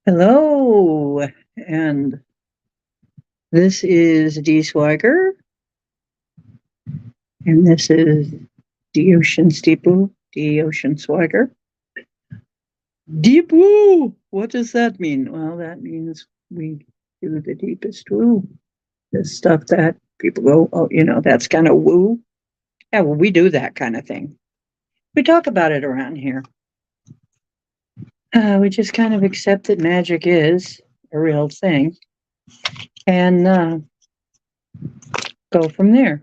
Hello, and this is Dee Swiger, and this is the Ocean Steeple, the Ocean Swiger. Deep woo! What does that mean? Well, that means we do the deepest woo. The stuff that people go, oh, that's kind of woo. Yeah, well, we do that kind of thing. We talk about it around here. We just kind of accept that magic is a real thing and go from there.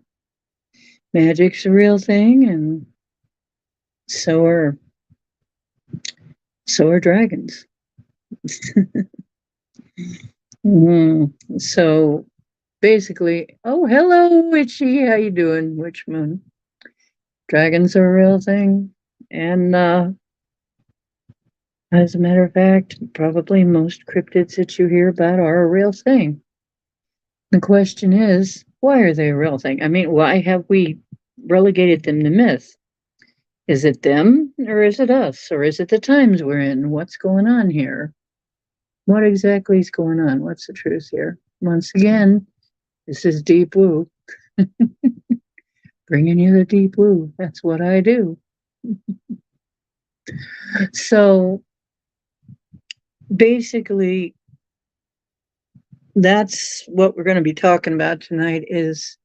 Magic's a real thing, and so are dragons. So basically, oh hello, Witchy, how you doing, Witch Moon? Dragons are a real thing, and as a matter of fact, probably most cryptids that you hear about are a real thing. The question is, why are they a real thing? I mean, why have we relegated them to myth? Is it them, or is it us, or is it the times we're in? What's going on here? What exactly is going on? What's the truth here? Once again, this is Deep Woo. Bringing you the deep blue. That's what I do. So basically, that's what we're going to be talking about tonight is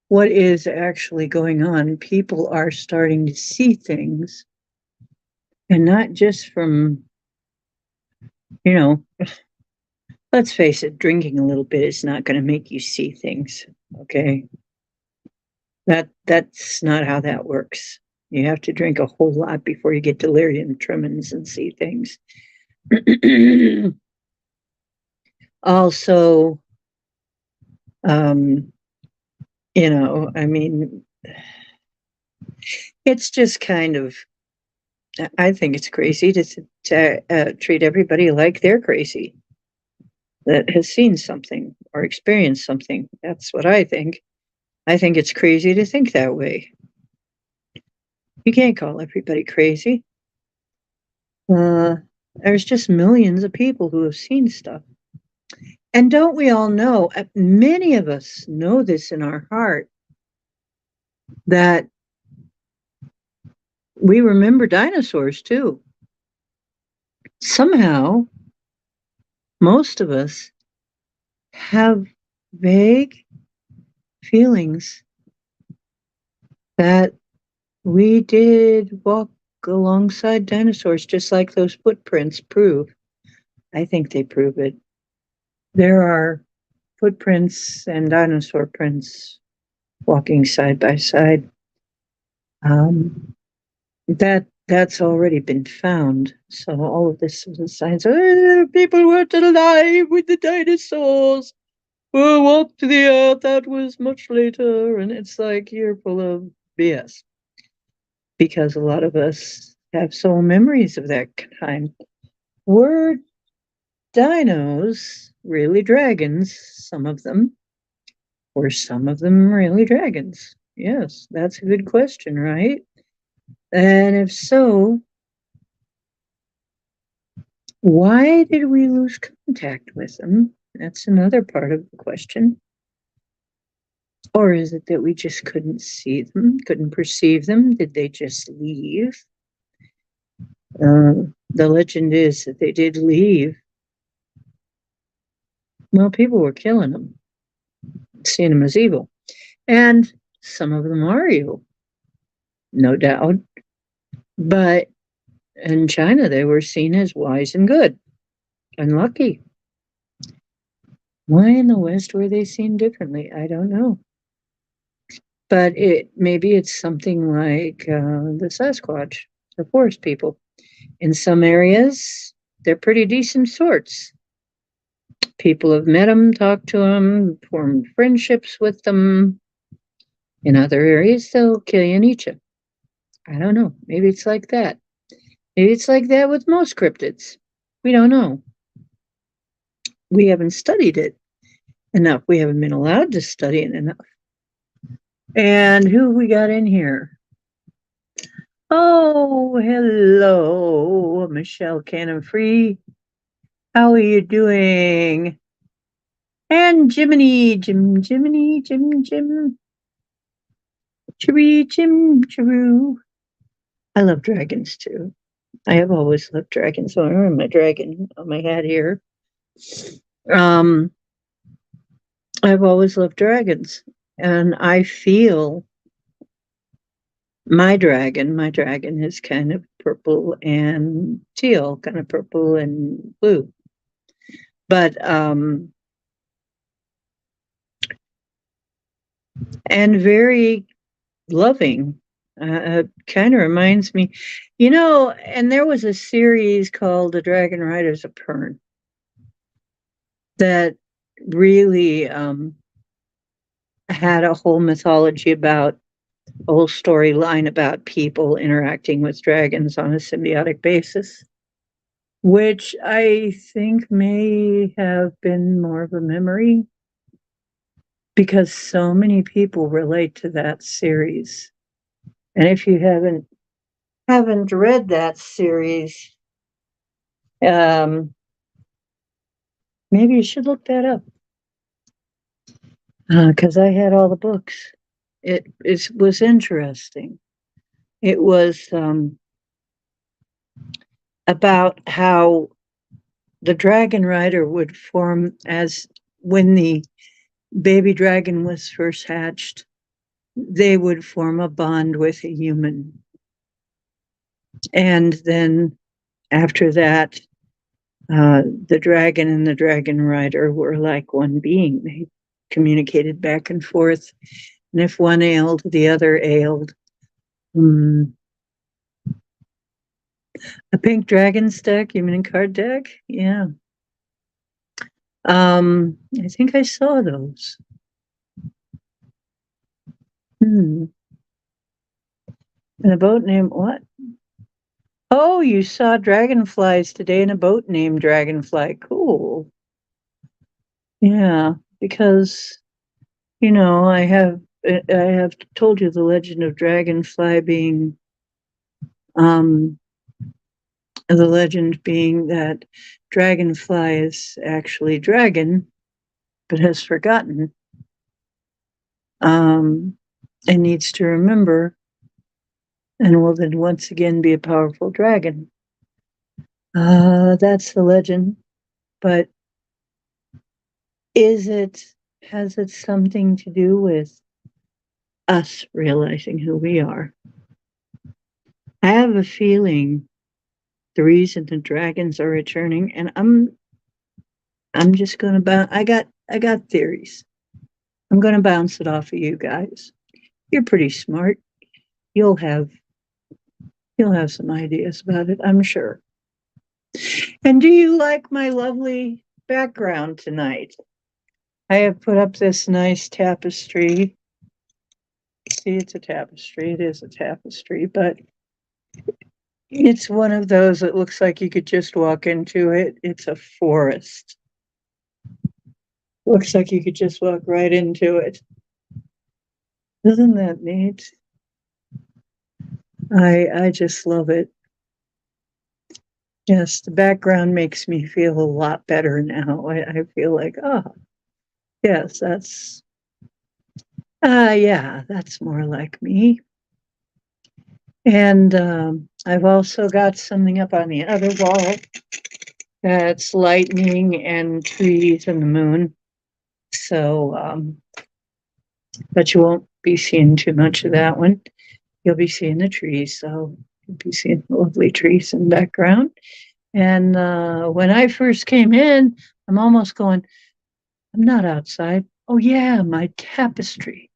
what is actually going on. People are starting to see things, and not just from, you know, let's face it, drinking a little bit is not going to make you see things. Okay. That's not how that works. You have to drink a whole lot before you get delirium tremens and see things. Also, um, I mean, it's just kind of, I think it's crazy to treat everybody like they're crazy that has seen something or experienced something. That's what I think. I think it's crazy to think that way. You can't call everybody crazy. There's just millions of people who have seen stuff. And don't we all know, many of us know this in our heart, that we remember dinosaurs too. Somehow, most of us have vague feelings that we did walk alongside dinosaurs, just like those footprints prove. I think they prove it. There are footprints and dinosaur prints walking side by side. That's already been found. So all of this is a signs. People weren't alive with the dinosaurs. Who walked the earth? That was much later, and it's like you're full of BS because a lot of us have soul memories of that time. Were dinos really dragons? Some of them. Were some of them really dragons? Yes, that's a good question, right? And if so, why did we lose contact with them? That's another part of the question. Or is it that we just couldn't see them, couldn't perceive them? Did they just leave? The legend is that they did leave. Well, people were killing them, seeing them as evil. And some of them are evil, no doubt. But in China, they were seen as wise and good and lucky. Why in the West were they seen differently? I don't know. But maybe it's something like the Sasquatch, the forest people. In some areas, they're pretty decent sorts. People have met them, talked to them, formed friendships with them. In other areas, they'll kill you and eat you. I don't know. Maybe it's like that. Maybe it's like that with most cryptids. We don't know. We haven't studied it enough. We haven't been allowed to study it enough. And who we got in here? Oh, hello, Michelle Cannon Free. How are you doing? And Jiminy, Jiminy, Jim, Chiree, Chiroo. I love dragons too. I have always loved dragons. So I remember my dragon on my hat here. Um, I've always loved dragons, and I feel my dragon is kind of purple and teal, kind of purple and blue. But and very loving. Kind of reminds me, and there was a series called The Dragon Riders of Pern that really had a whole mythology about a whole storyline about people interacting with dragons on a symbiotic basis, which I think may have been more of a memory because so many people relate to that series. And if you haven't read that series, um, maybe you should look that up because I had all the books. It was interesting. It was about how the dragon rider would form as when the baby dragon was first hatched, they would form a bond with a human. And then after that, the dragon and the dragon rider were like one being. They communicated back and forth. And if one ailed, the other ailed. Mm, a pink dragon's deck, you mean card deck? Yeah. I think I saw those. Hmm. And a boat named what? Oh, you saw dragonflies today in a boat named Dragonfly. Cool. Yeah, because I have told you the legend of Dragonfly being um the legend being that Dragonfly is actually dragon, but has forgotten um and needs to remember and will then once again be a powerful dragon. That's the legend. But is it has it something to do with us realizing who we are? I have a feeling the reason the dragons are returning, and I'm just gonna bounce. I got theories. I'm gonna bounce it off of you guys. You're pretty smart. You'll have you'll have some ideas about it, I'm sure. And do you like my lovely background tonight? I have put up this nice tapestry. See, it's a tapestry. It is a tapestry, but it's one of those that looks like you could just walk into it. It's a forest. Looks like you could just walk right into it. Isn't that neat? I just love it. Yes, the background makes me feel a lot better now. I feel like, oh, yes, yeah, that's more like me. And I've also got something up on the other wall that's lightning and trees and the moon. So, but you won't be seeing too much of that one. You'll be seeing the trees. So you'll be seeing the lovely trees in the background. And when I first came in, I'm almost going, I'm not outside. Oh, yeah, my tapestry.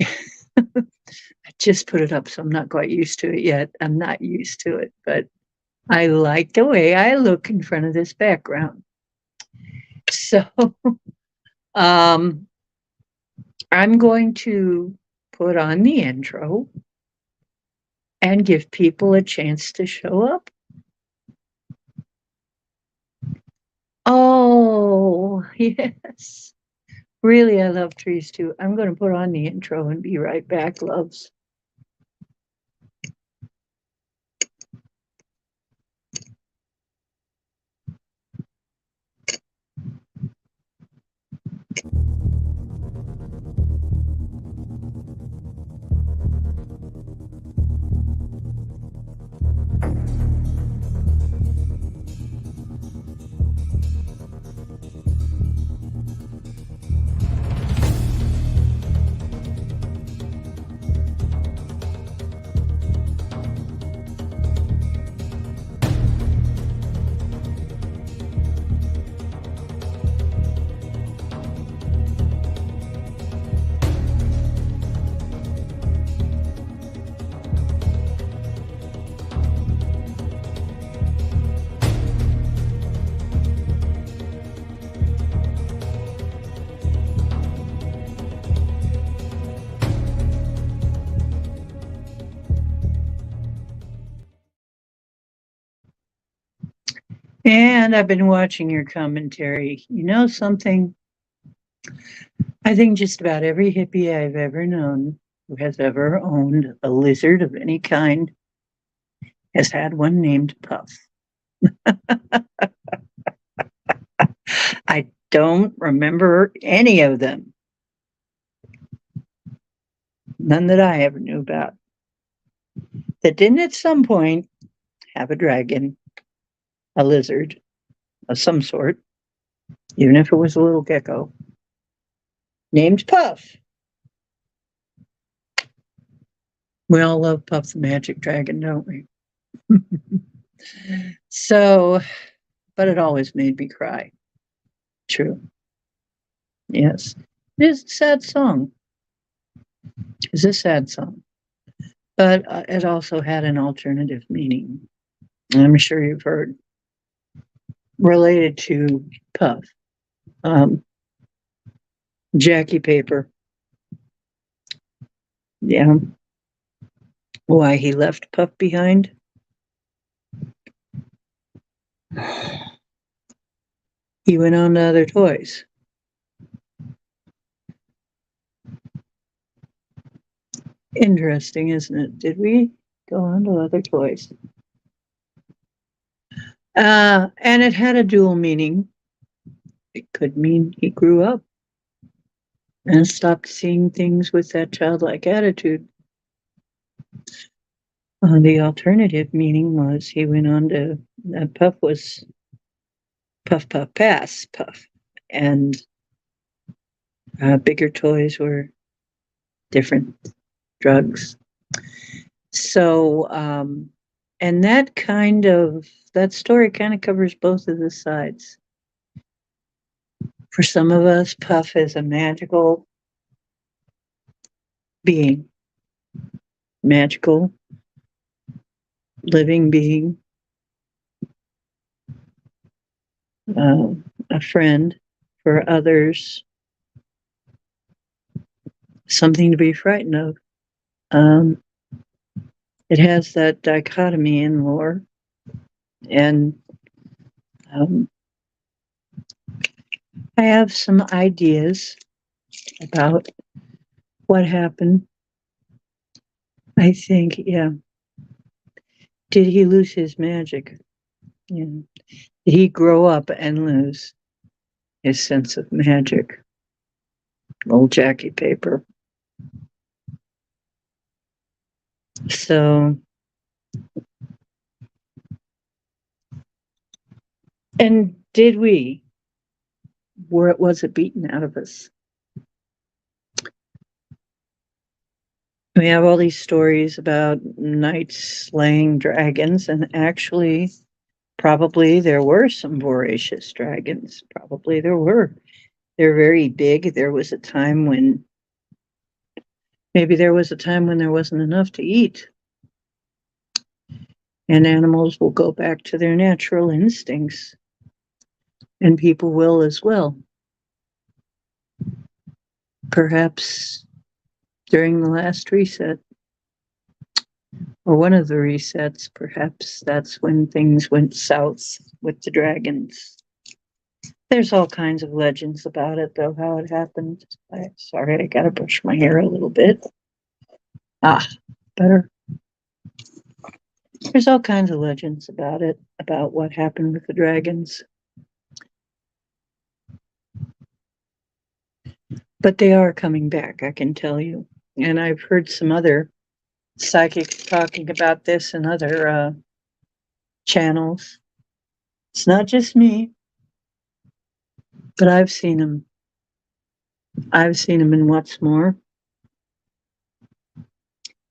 I just put it up, so I'm not quite used to it yet. I'm not used to it, but I like the way I look in front of this background. So um, I'm going to put on the intro and give people a chance to show up. Oh, yes. Really, I love trees too. I'm going to put on the intro and be right back, loves. And I've been watching your commentary. You know something? I think just about every hippie I've ever known who has ever owned a lizard of any kind has had one named Puff. I don't remember any of them. None that I ever knew about. That didn't at some point have a dragon, a lizard of some sort, even if it was a little gecko, named Puff. We all love Puff the Magic Dragon, don't we? So, but it always made me cry. True. Yes. It is a sad song. It's a sad song. But it also had an alternative meaning. I'm sure you've heard related to Puff. Um, Jackie Paper. Yeah. Why he left Puff behind? He went on to other toys. Interesting, isn't it? Did we go on to other toys? And it had a dual meaning. It could mean he grew up and stopped seeing things with that childlike attitude. The alternative meaning was he went on to Puff was Puff Puff Pass Puff, and bigger toys were different drugs. So, and that story kind of covers both of the sides. For some of us, Puff is a magical being, magical living being, a friend. For others, something to be frightened of. It has that dichotomy in lore, and I have some ideas about what happened. I think, yeah. Did he lose his magic? Yeah. Did he grow up and lose his sense of magic? Old Jackie Paper. So, and did we? Was it beaten out of us? We have all these stories about knights slaying dragons, and actually, probably there were some voracious dragons. Probably there were. They're very big. Maybe there was a time when there wasn't enough to eat. And animals will go back to their natural instincts. And people will as well. Perhaps during the last reset, or one of the resets, perhaps that's when things went south with the dragons. There's all kinds of legends about it, though, how it happened. Sorry, I gotta brush my hair a little bit. Better. There's all kinds of legends about it, about what happened with the dragons. But they are coming back, I can tell you. And I've heard some other psychics talking about this in other channels. It's not just me, but I've seen them. I've seen them in what's more,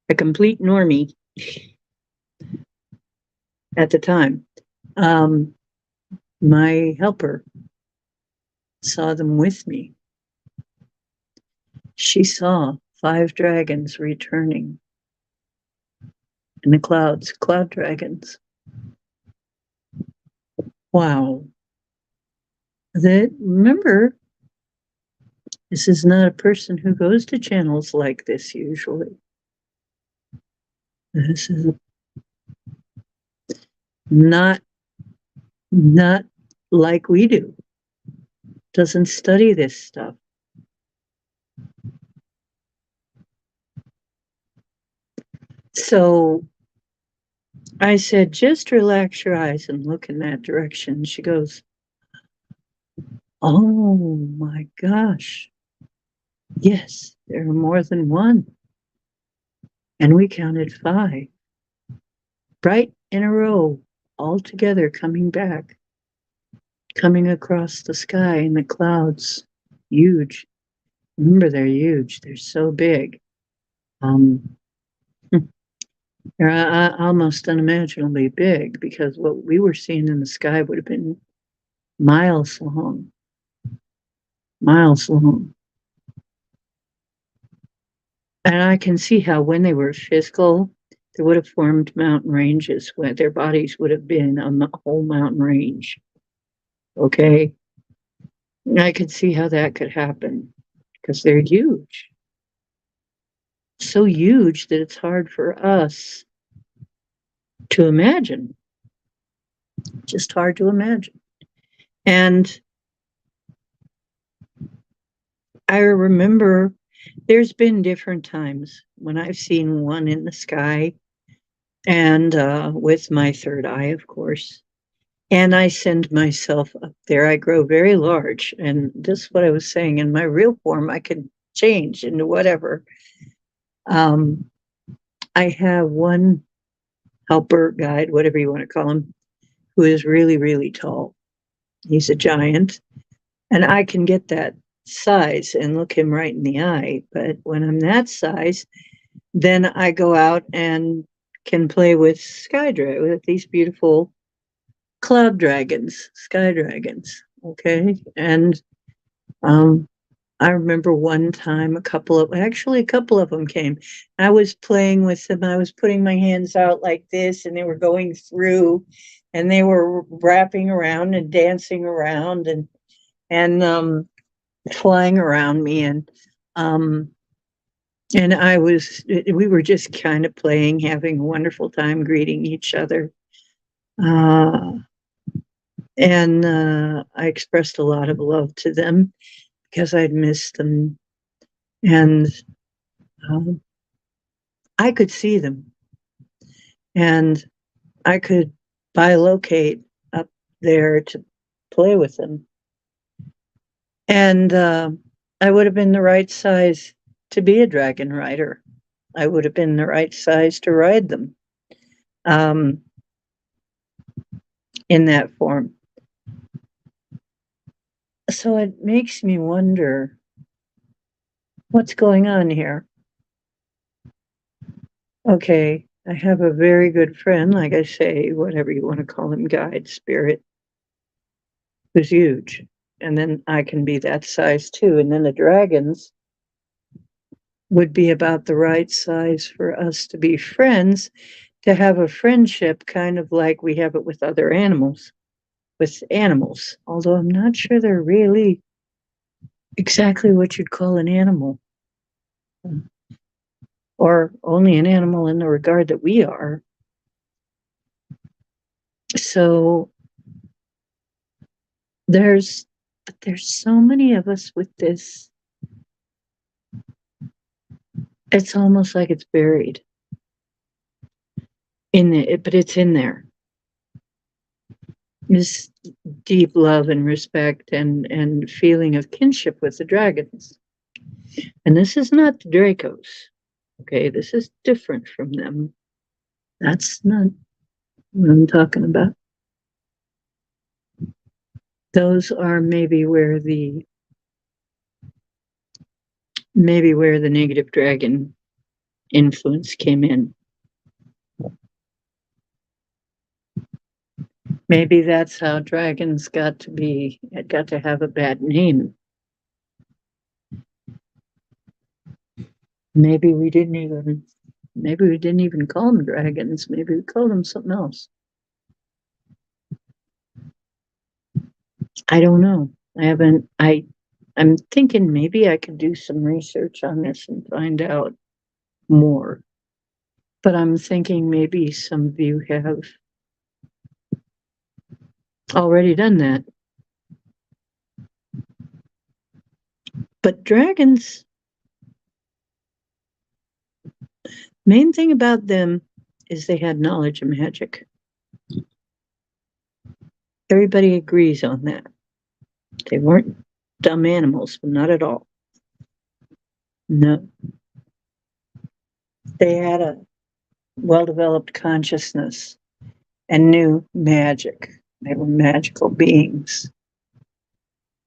a complete normie at the time. My helper saw them with me. She saw 5 dragons returning in the clouds, cloud dragons. Wow. Remember, this is not a person who goes to channels like this usually. This is not not like we do, doesn't study this stuff. So I said, just relax your eyes and look in that direction. She goes, oh my gosh. Yes, there are more than one. And we counted 5 right in a row, all together coming back, coming across the sky in the clouds. Huge. Remember, they're huge. They're so big. Um, they're almost unimaginably big because what we were seeing in the sky would have been miles long, miles long. And I can see how when they were physical, they would have formed mountain ranges where their bodies would have been a whole mountain range. Okay. I could see how that could happen because they're huge. So huge that it's hard for us to imagine. Just hard to imagine. And I remember there's been different times when I've seen one in the sky and with my third eye, of course. And I send myself up there. I grow very large. And this is what I was saying. In my real form, I could change into whatever. Um, I have one helper, guide, whatever you want to call him, who is really, really tall. He's a giant. And I can get that size and look him right in the eye. But when I'm that size, then I go out and can play with with these beautiful cloud dragons, sky dragons. Okay. And um, I remember one time a couple of them came. I was playing with them. I was putting my hands out like this, and they were going through, and they were wrapping around and dancing around and flying around me, um, and we were just kind of playing, having a wonderful time, greeting each other, uh, and I expressed a lot of love to them because I'd missed them, and um, I could see them, and I could bilocate up there to play with them. And I would have been the right size to be a dragon rider. I would have been the right size to ride them um, in that form. So it makes me wonder what's going on here. Okay, I have a very good friend, like I say, whatever you want to call him, guide, spirit, who's huge. And then I can be that size too. And then the dragons would be about the right size for us to be friends, to have a friendship kind of like we have it with other animals, although I'm not sure they're really exactly what you'd call an animal, or only an animal in the regard that we are. So there's so many of us with this. It's almost like it's buried in it, but it's in there. This deep love and respect and feeling of kinship with the dragons. And this is not the Dracos. Okay, this is different from them. That's not what I'm talking about. Those are maybe where the negative dragon influence came in. Maybe that's how dragons got to have a bad name. Maybe we didn't even call them dragons. Maybe we called them something else. I don't know. I'm thinking maybe I could do some research on this and find out more. But I'm thinking maybe some of you have already done that. But dragons, main thing about them is they had knowledge of magic. Everybody agrees on that. They weren't dumb animals, but not at all. No, they had a well developed consciousness and knew magic. They were magical beings.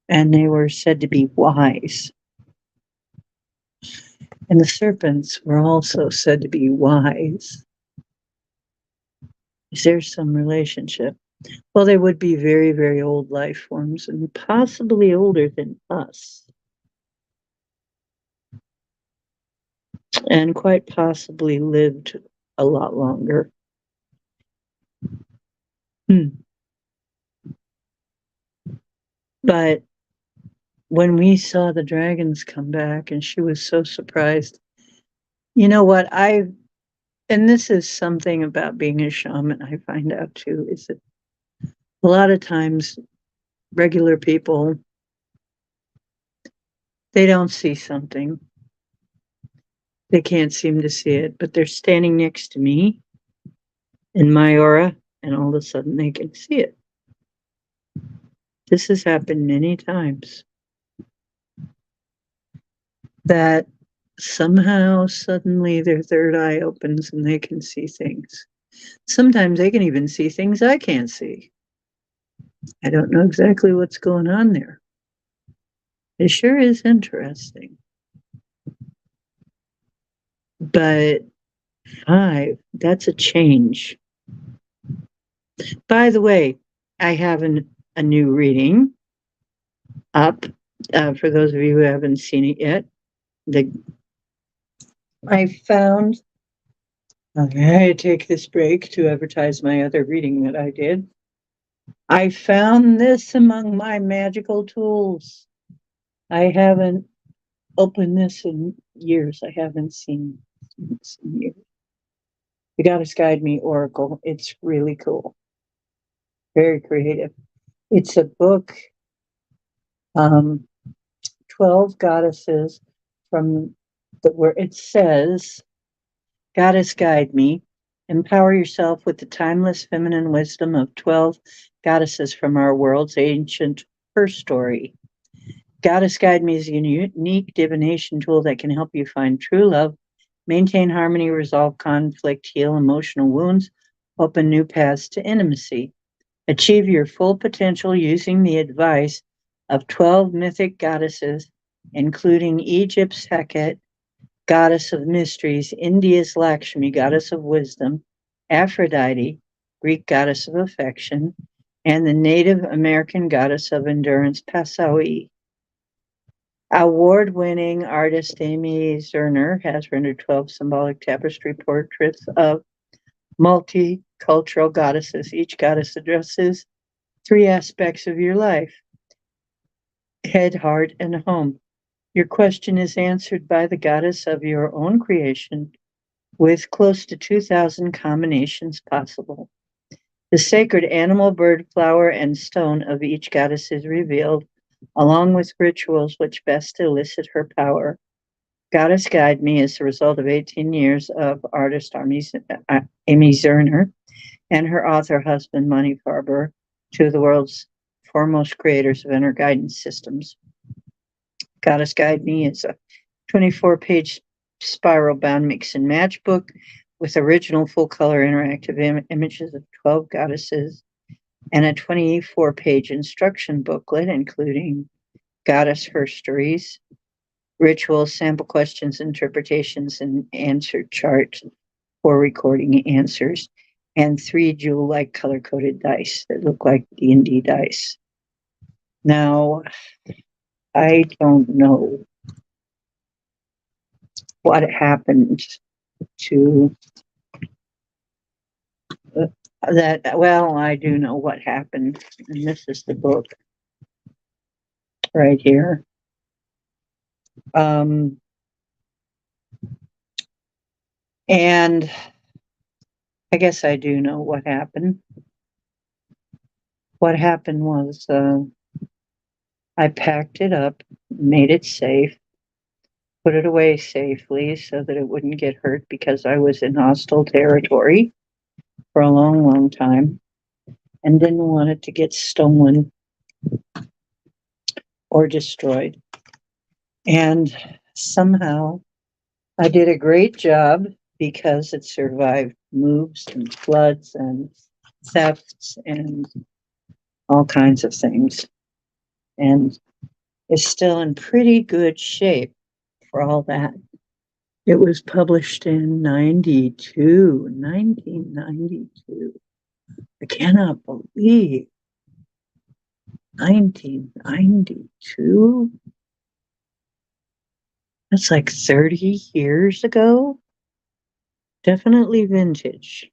And they were said to be wise. And the serpents were also said to be wise. Is there some relationship? Well, they would be very, very old life forms and possibly older than us. And quite possibly lived a lot longer. But when we saw the dragons come back and she was so surprised, you know what? And this is something about being a shaman I find out too, is that a lot of times regular people, they don't see something. They can't seem to see it, but they're standing next to me in my aura, and all of a sudden they can see it. This has happened many times. That somehow suddenly their third eye opens and they can see things. Sometimes they can even see things I can't see. I don't know exactly what's going on there. It sure is interesting. But 5, that's a change. By the way, I have a new reading up for those of you who haven't seen it yet. I found, okay, I take this break to advertise my other reading that I did. I found this among my magical tools. I haven't opened this in years. I haven't seen this in years. The Goddess Guide Me Oracle. It's really cool. Very creative. It's a book, 12 goddesses from where it says, Goddess Guide Me. Empower yourself with the timeless feminine wisdom of 12 goddesses from our world's ancient her story. Goddess Guide Me is a unique divination tool that can help you find true love, maintain harmony, resolve conflict, heal emotional wounds, open new paths to intimacy. Achieve your full potential using the advice of 12 mythic goddesses, including Egypt's Heket, goddess of mysteries, India's Lakshmi, goddess of wisdom, Aphrodite, Greek goddess of affection, and the Native American goddess of endurance, Pasaui. Award-winning artist Amy Zerner has rendered 12 symbolic tapestry portraits of multicultural goddesses. Each goddess addresses 3 aspects of your life: head, heart, and home. Your question is answered by the goddess of your own creation, with close to 2,000 combinations possible. The sacred animal, bird, flower, and stone of each goddess is revealed, along with rituals which best elicit her power. Goddess Guide Me is the result of 18 years of artist Amy Zerner and her author husband, Monty Farber, two of the world's foremost creators of inner guidance systems. Goddess Guide Me is a 24-page spiral-bound mix and match book with original full-color interactive images of 12 goddesses and a 24-page instruction booklet, including goddess herstories, rituals, sample questions, interpretations, and answer charts for recording answers, and 3 jewel-like color-coded dice that look like D&D dice. Now, I don't know what happened to that. Well, I do know what happened, and this is the book right here. And I guess I do know what happened. What happened was I packed it up, made it safe, put it away safely so that it wouldn't get hurt because I was in hostile territory for a long, long time and didn't want it to get stolen or destroyed. And somehow I did a great job because it survived moves and floods and thefts and all kinds of things, and is still in pretty good shape for all that. It was published in 1992. I cannot believe 1992. That's like 30 years ago. Definitely vintage.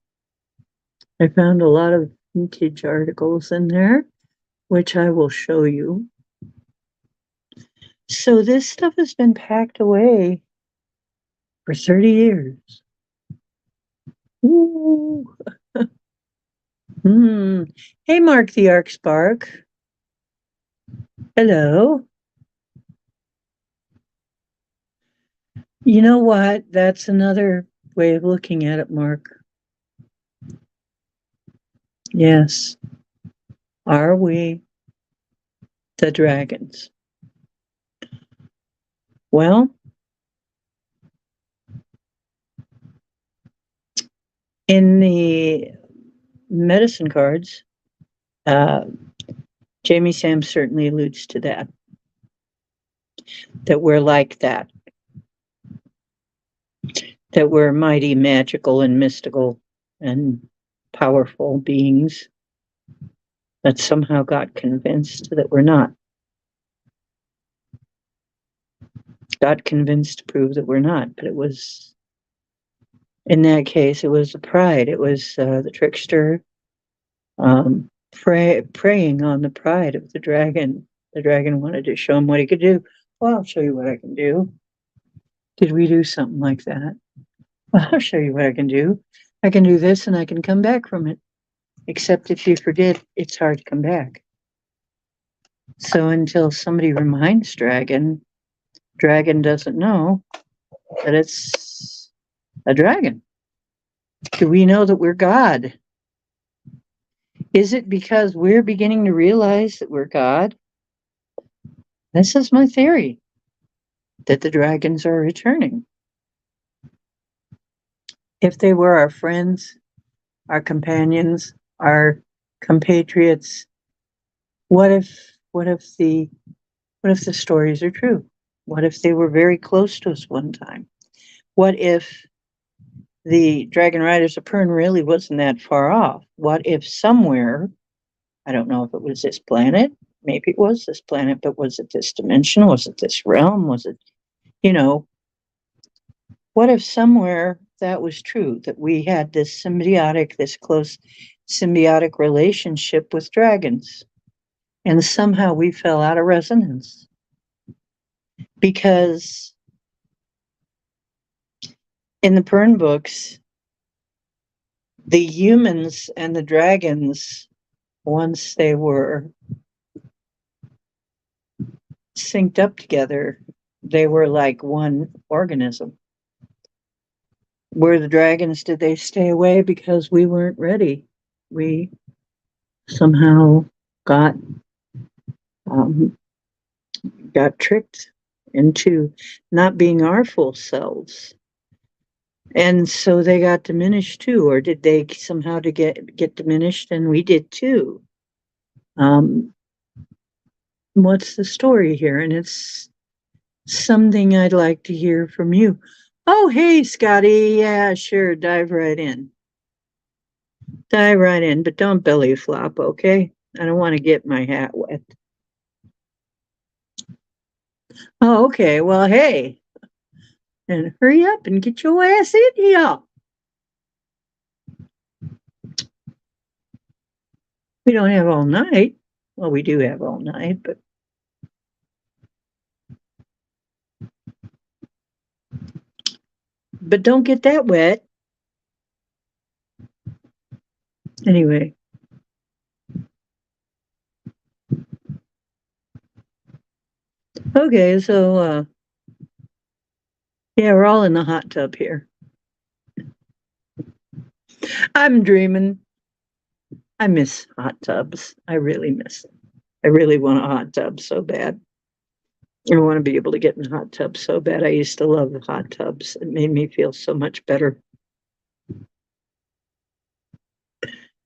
I found a lot of vintage articles in there, which I will show you. So this stuff has been packed away for 30 years. Ooh. Hey, Mark the Ark Spark. Hello. You know what? That's another way of looking at it, Mark. Yes. Are we the dragons? Well, in the medicine cards, uh, Jamie Sam certainly alludes to that we're like that we're mighty, magical, and mystical and powerful beings that somehow got convinced that we're not. Got convinced to prove that we're not, but it was, in that case, it was the pride. It was the trickster preying on the pride of the dragon. The dragon wanted to show him what he could do. Well, I'll show you what I can do. Did we do something like that? Well, I'll show you what I can do. I can do this and I can come back from it. Except if you forget, it's hard to come back. So until somebody reminds Dragon doesn't know that it's a dragon. Do we know that we're God? Is it because we're beginning to realize that we're God? This is my theory, that the dragons are returning. If they were our friends, our companions, our compatriots, what if the stories are true? What if they were very close to us one time? What if the Dragon Riders of Pern really wasn't that far off? What if somewhere, I don't know if it was this planet, maybe it was this planet, but was it this dimension? Was it this realm? Was it, what if somewhere that was true, that we had this close symbiotic relationship with dragons, and somehow we fell out of resonance? Because in the Pern books, the humans and the dragons, once they were synced up together, they were like one organism. Were the dragons, did they stay away because we weren't ready? We somehow got got tricked into not being our full selves. And so they got diminished too, or did they somehow to get diminished and we did too? What's the story here? And it's something I'd like to hear from you. Oh, hey, Scotty. Yeah, sure. Dive right in. Dive right in, but don't belly flop, okay? I don't want to get my hat wet. Oh, okay. Well, hey. And hurry up and get your ass in here. We don't have all night. Well, we do have all night, but don't get that wet. Anyway, Okay, so yeah, we're all in the hot tub here. I'm dreaming. I miss hot tubs. I really miss them. I really want a hot tub so bad. I want to be able to get in a hot tub so bad. I used to love the hot tubs. It made me feel so much better.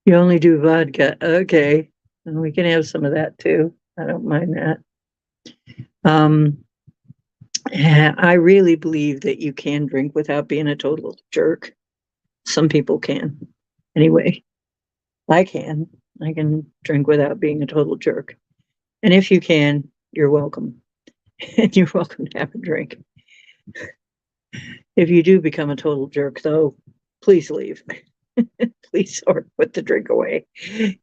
You only do vodka. Okay. Well, we can have some of that too. I don't mind that. Um, I really believe that you can drink without being a total jerk. Some people can. Anyway, I can. I can drink without being a total jerk. And if you can, you're welcome. And you're welcome to have a drink. If you do become a total jerk, though, please leave. Please or put the drink away.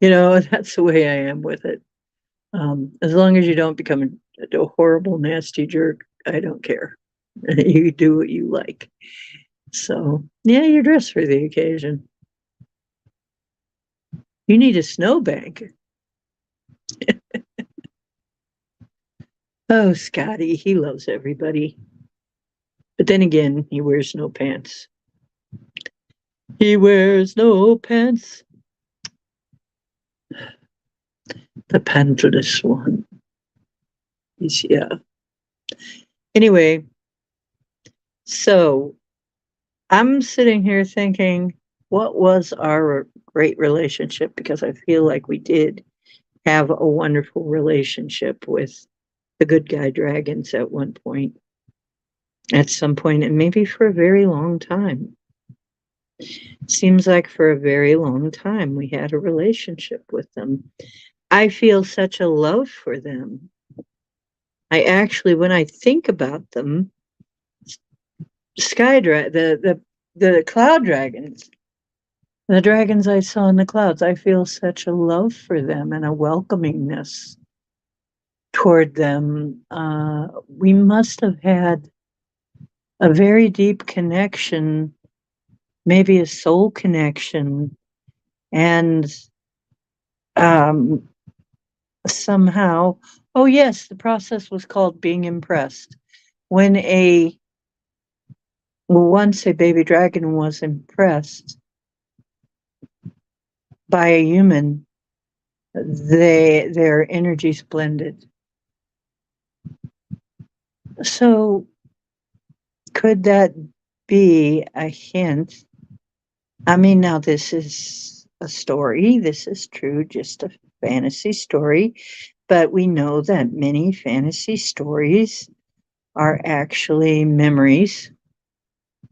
That's the way I am with it. As long as you don't become a horrible, nasty jerk, I don't care. You do what you like. So, yeah, you're dressed for the occasion. You need a snowbank. Oh, Scotty, he loves everybody. But then again, he wears no pants. He wears no pants. The pantless one. Yeah. Anyway, so I'm sitting here thinking, what was our great relationship? Because I feel like we did have a wonderful relationship with the good guy dragons at one point, at some point, and maybe for a very long time. Seems like for a very long time we had a relationship with them. I feel such a love for them. I actually, when I think about them, the cloud dragons, the dragons I saw in the clouds, I feel such a love for them and a welcomingness toward them. We must have had a very deep connection, maybe a soul connection, and um, somehow, oh yes, the process was called being impressed. When once a baby dragon was impressed by a human, their energies blended. So could that be a hint? I mean, now this is a story. This is true, just a fantasy story. But we know that many fantasy stories are actually memories.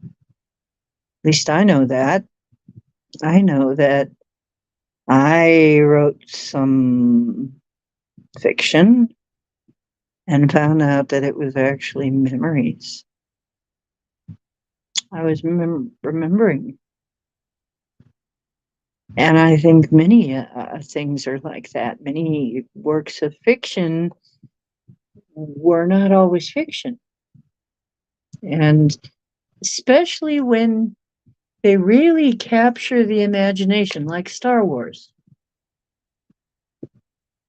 At least I know that. I know that I wrote some fiction and found out that it was actually memories. I was remembering. And I think many things are like that. Many works of fiction were not always fiction. And especially when they really capture the imagination, like Star Wars.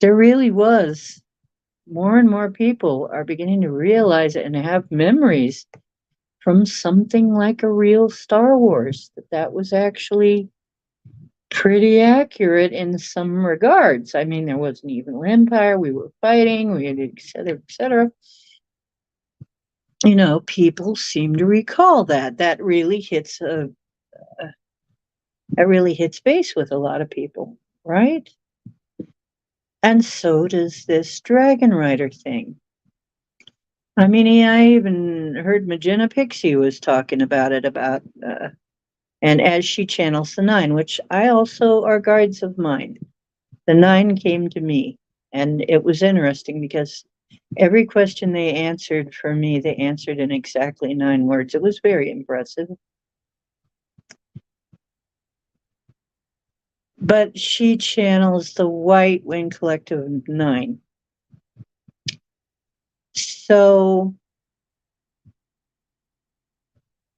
There really was more and more people are beginning to realize it and have memories from something like a real Star Wars, that was actually pretty accurate in some regards. I mean, there was an evil empire, we were fighting, we had et cetera, et cetera. People seem to recall that. That really hits that really hits base with a lot of people, right? And so does this Dragon Rider thing. I mean, I even heard Magenta Pixie was talking about it, and as she channels the nine, which I also are guides of mine, the nine came to me. And it was interesting because every question they answered for me, they answered in exactly 9 words. It was very impressive. But she channels the White Wing Collective of 9. So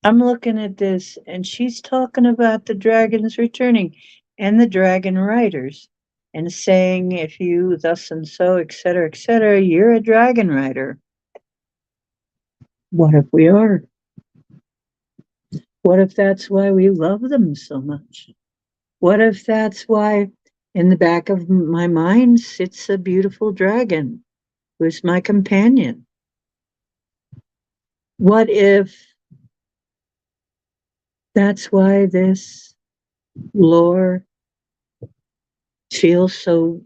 I'm looking at this, and she's talking about the dragons returning and the dragon riders, and saying, if you thus and so, etc., etc., you're a dragon rider. What if we are? What if that's why we love them so much? What if that's why in the back of my mind sits a beautiful dragon who's my companion? What if that's why this lore feels so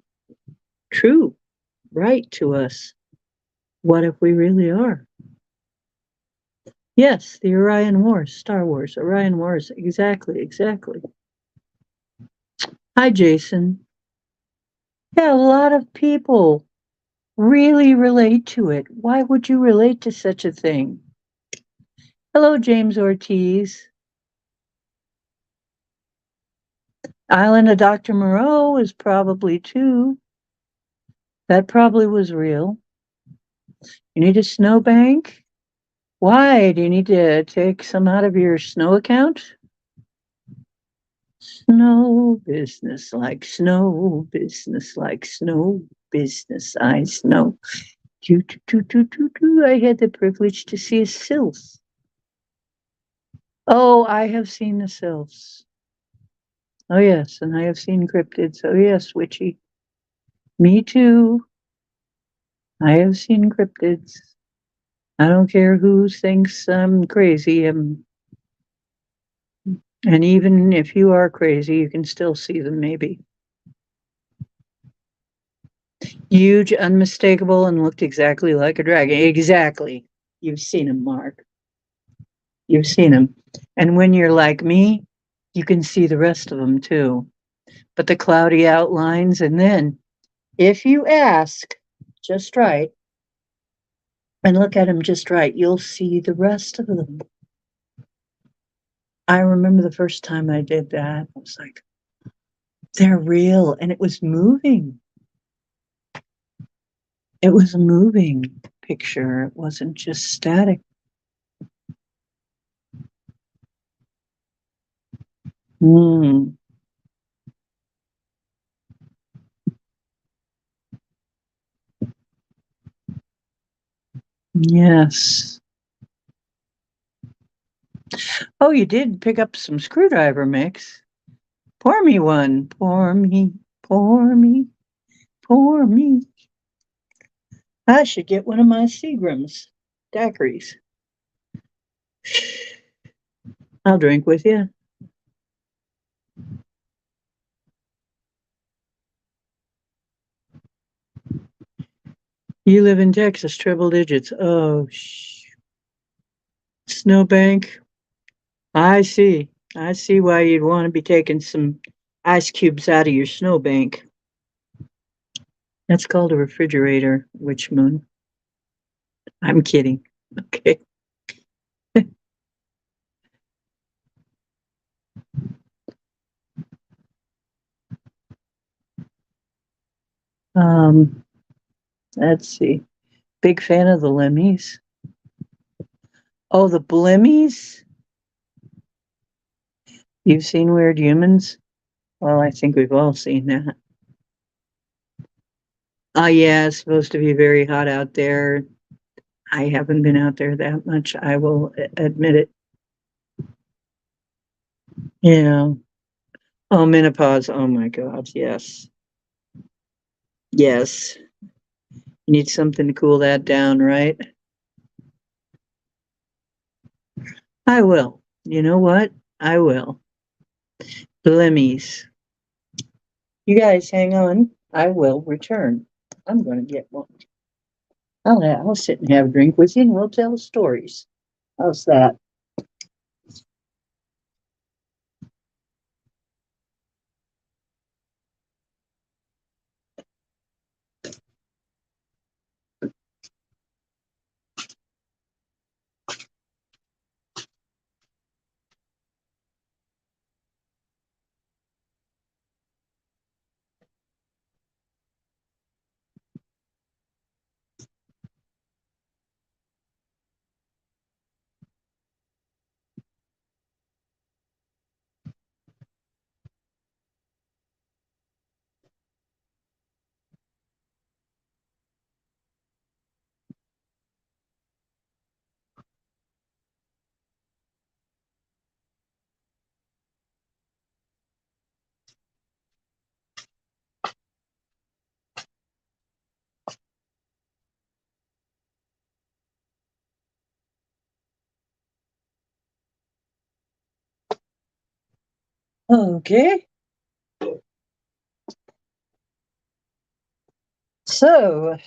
true, right to us? What if we really are? Yes, the Orion Wars, Star Wars, Orion Wars, exactly, exactly. Hi, Jason. Yeah, a lot of people really relate to it. Why would you relate to such a thing? Hello, James Ortiz. Island of Dr. Moreau is probably too. That probably was real. You need a snowbank? Why? Do you need to take some out of your snow account? Snow business like snow business like snow business. I snow. I had the privilege to see a sylph. Oh, I have seen the sylphs. Oh, yes, and I have seen cryptids. Oh, yes, witchy. Me too. I have seen cryptids. I don't care who thinks I'm crazy. And even if you are crazy, you can still see them, maybe. Huge, unmistakable, and looked exactly like a dragon. Exactly. You've seen them, Mark. You've seen them. And when you're like me, you can see the rest of them too. But the cloudy outlines, and then if you ask just right and look at them just right, you'll see the rest of them. I remember the first time I did that, I was like, they're real. And it was moving. It was a moving picture. It wasn't just static. Mm, yes. Oh, you did pick up some screwdriver mix. Pour me one. Pour me, pour me, pour me. I should get one of my Seagrams daiquiris. I'll drink with you. You live in Texas, triple digits. Oh, snowbank. I see. I see why you'd want to be taking some ice cubes out of your snowbank. That's called a refrigerator, witch moon. I'm kidding. Okay. Um, let's see. Big fan of the Lemmies. Oh, the Blimmies? You've seen Weird Humans? Well, I think we've all seen that. Oh, yeah, it's supposed to be very hot out there. I haven't been out there that much. I will admit it. Yeah. Oh, menopause. Oh my God. Yes. Yes. You need something to cool that down, right? I will. You know what? I will. Blimmies. You guys hang on. I will return. I'm going to get one. I'll sit and have a drink with you and we'll tell stories. How's that? Okay. So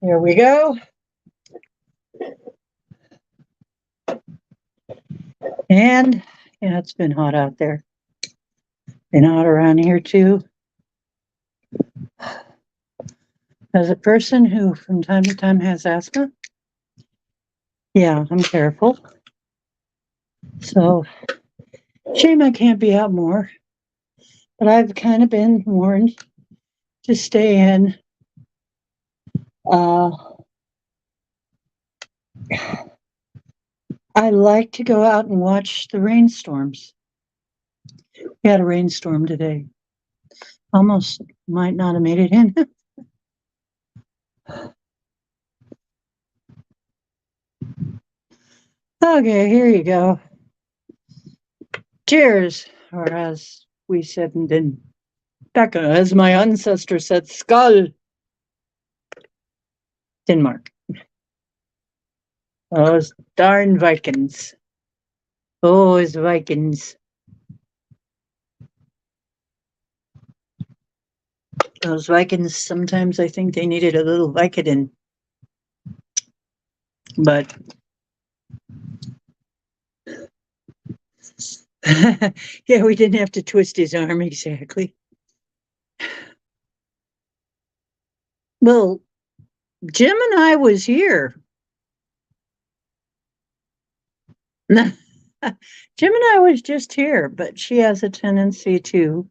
here we go. And yeah, it's been hot out there. Been hot around here too. As a person who from time to time has asthma, yeah, I'm careful. So shame I can't be out more. But I've kind of been warned to stay in. Uh, I like to go out and watch the rainstorms. We had a rainstorm today. Almost might not have made it in. Okay, here you go. Cheers, or as we said in Becca, as my ancestor said, skull. Denmark. Those darn Vikings. Those Vikings. Those Vikings, sometimes I think they needed a little Vicodin. But yeah, we didn't have to twist his arm exactly. Well, Jim and I was here. Jim and I was just here, but she has a tendency to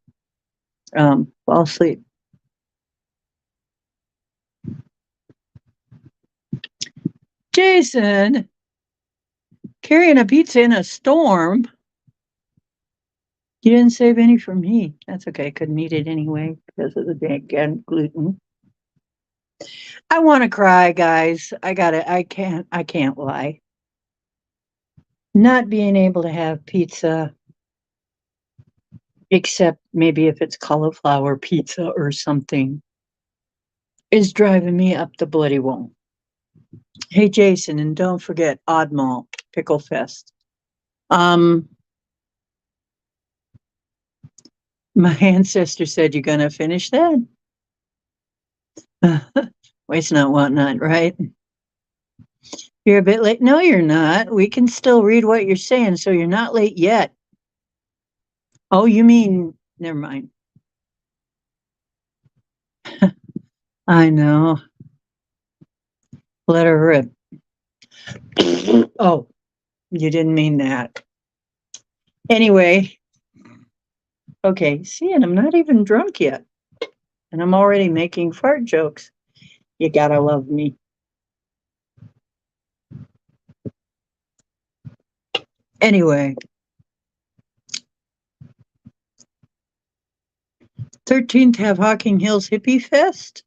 fall asleep. Jason, carrying a pizza in a storm. You didn't save any for me. That's okay. Couldn't eat it anyway because of the damn gluten. I want to cry, guys. I can't lie. Not being able to have pizza, except maybe if it's cauliflower pizza or something, is driving me up the bloody wall. Hey, Jason, and don't forget Oddmall Pickle Fest. Um, my ancestor said you're gonna finish that. Waste not, want not, right? You're a bit late. No, you're not. We can still read what you're saying, so you're not late yet. Oh, you mean, never mind. I know. Let her rip. Oh, you didn't mean that. Anyway, okay, see, and I'm not even drunk yet. And I'm already making fart jokes. You gotta love me. Anyway, 13th have Hocking Hills Hippie Fest.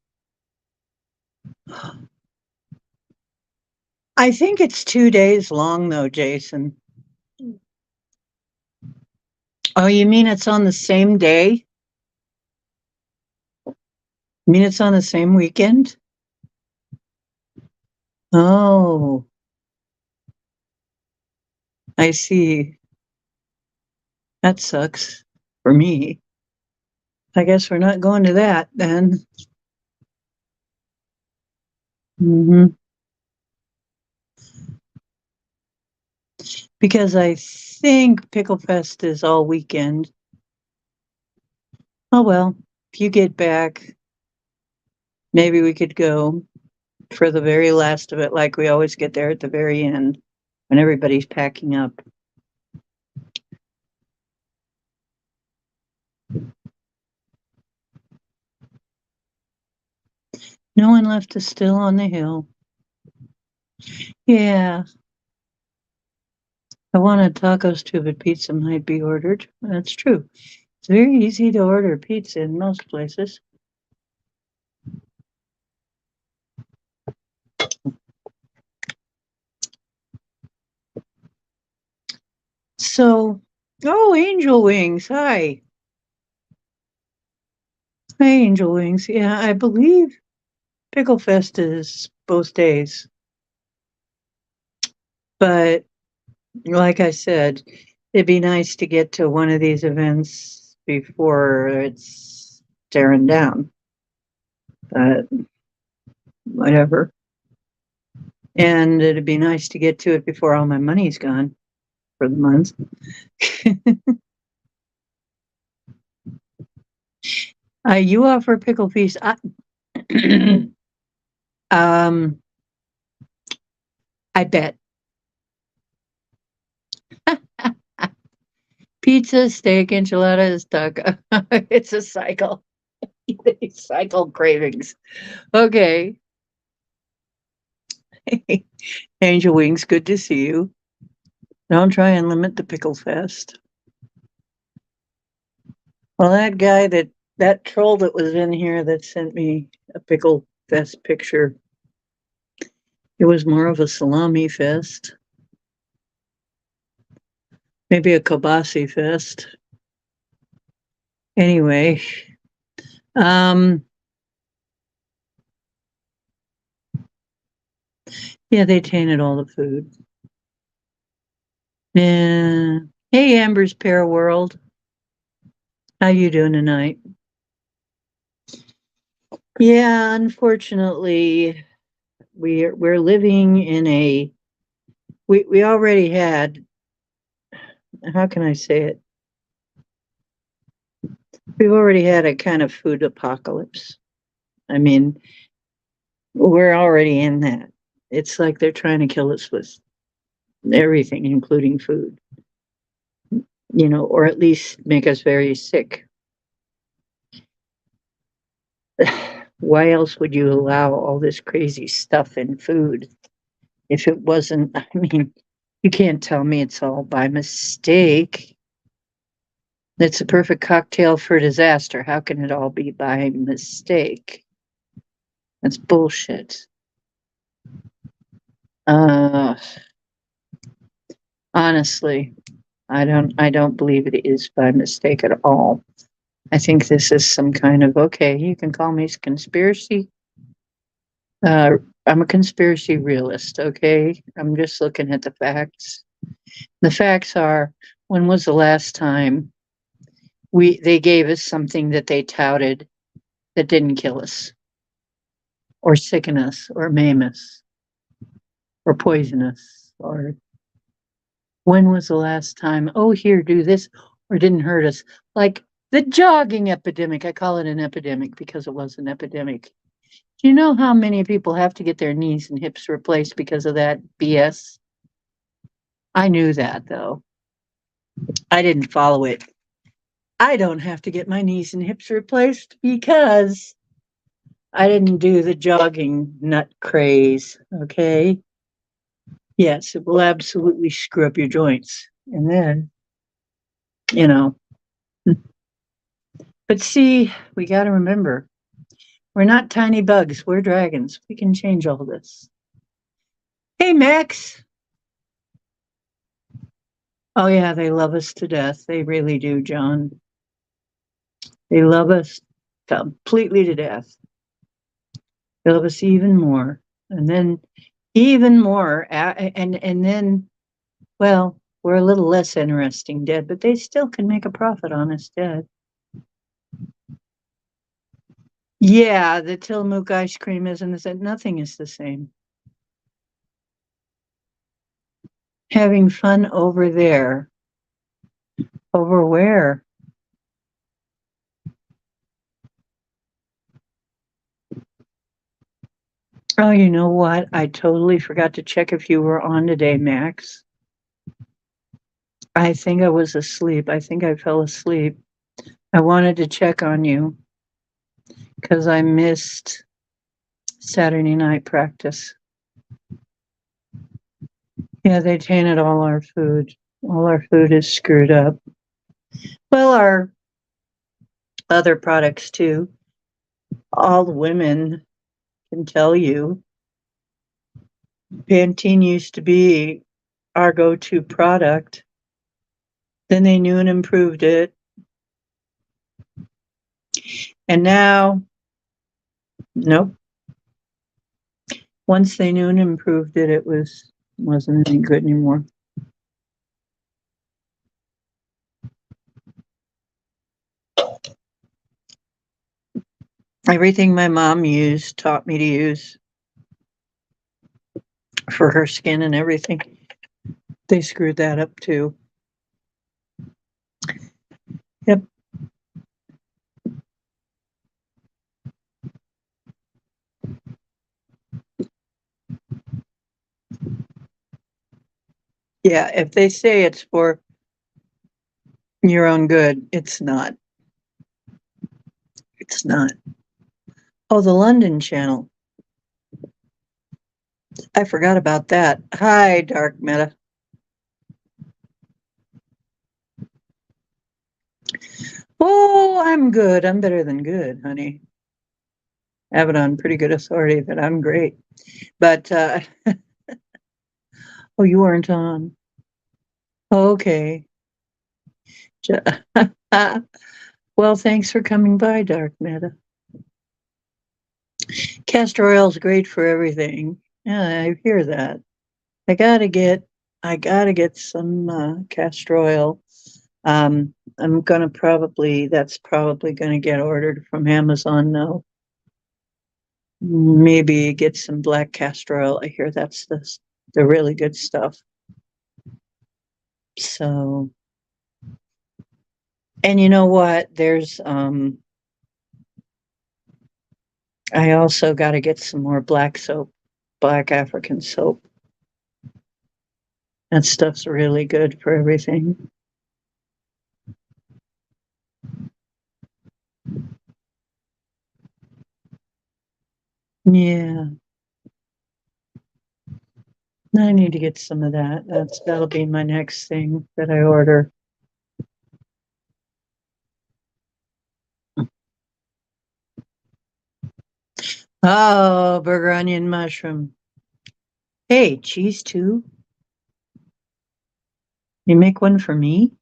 I think it's 2 days long, though, Jason. Oh, you mean it's on the same day? You mean it's on the same weekend? Oh, I see. That sucks for me. I guess we're not going to that then. Hmm. Because I think Pickle Fest is all weekend. Oh well, if you get back, maybe we could go for the very last of it, like we always get there at the very end when everybody's packing up. No one left is still on the hill. Yeah. I wanted tacos too, but pizza might be ordered. That's true. It's very easy to order pizza in most places. So, oh, Angel Wings. Hi. Hi, Angel Wings. Yeah, I believe Pickle Fest is both days. But like I said, It'd be nice to get to one of these events before it's tearing down, but whatever. And it'd be nice to get to it before all my money's gone for the month. You offer pickle feast. Um, I bet. Pizza, steak, enchiladas, taco. It's a cycle. Cycle cravings. Okay. Angel Wings, good to see you. Don't try and limit the pickle fest. Well, that troll that was in here that sent me a pickle fest picture, it was more of a salami fest. Maybe a kibasi fest. Anyway, um, yeah, they tainted all the food. Yeah. Hey, Amber's Pear World. How you doing tonight? Yeah, unfortunately, we're living in a we already had, how can I say it? We've already had a kind of food apocalypse. I mean, we're already in that. It's like they're trying to kill us with everything, including food, or at least make us very sick. Why else would you allow all this crazy stuff in food if it wasn't? I mean, you can't tell me it's all by mistake. It's a perfect cocktail for disaster. How can it all be by mistake? That's bullshit. Uh, Honestly, I don't believe it is by mistake at all. I think this is some kind of, okay, you can call me conspiracy. Uh, I'm a conspiracy realist, okay? I'm just looking at the facts. The facts are, when was the last time they gave us something that they touted that didn't kill us or sicken us or maim us or poison us? Or when was the last time, oh, here, do this, or didn't hurt us? Like the jogging epidemic. I call it an epidemic because it was an epidemic. Do you know how many people have to get their knees and hips replaced because of that BS? I knew that, though. I didn't follow it. I don't have to get my knees and hips replaced because I didn't do the jogging nut craze. Okay. Yes, it will absolutely screw up your joints. And then, you know, but see, we got to remember we're not tiny bugs, we're dragons. We can change all this. Hey, Max. Oh, yeah, they love us to death. They really do, John. They love us completely to death. They love us even more. And then even more. And then, well, we're a little less interesting dead, but they still can make a profit on us dead. Yeah, the Tillamook ice cream isn't the same. Nothing is the same. Having fun over there. Over where? Oh, you know what? I totally forgot to check if you were on today, Max. I think I was asleep. I think I fell asleep. I wanted to check on you because I missed Saturday night practice. Yeah, they tainted all our food. All our food is screwed up. Well, our other products too. All the women can tell you Pantene used to be our go-to product. Then they knew and improved it. And now, nope. Once they knew and improved it, wasn't any good anymore. Everything my mom taught me to use for her skin and everything. They screwed that up too. Yep. Yeah, if they say it's for your own good, it's not. It's not. Oh, the London channel. I forgot about that. Hi, Dark Meta. Oh, I'm good. I'm better than good, honey. I have it on pretty good authority that I'm great. But, oh, you weren't on. Okay. Well, thanks for coming by, Dark Meta. Castor oil's great for everything. Yeah, I hear that. I gotta get, I gotta get some castor oil. I'm gonna that's probably gonna get ordered from Amazon now. Maybe get some black castor oil. I hear that's the really good stuff. So, and you know what? I also got to get some more black soap, black African soap. That stuff's really good for everything. Yeah, I need to get some of that. That'll be my next thing that I order. Oh, burger onion mushroom. Hey, cheese too? You make one for me?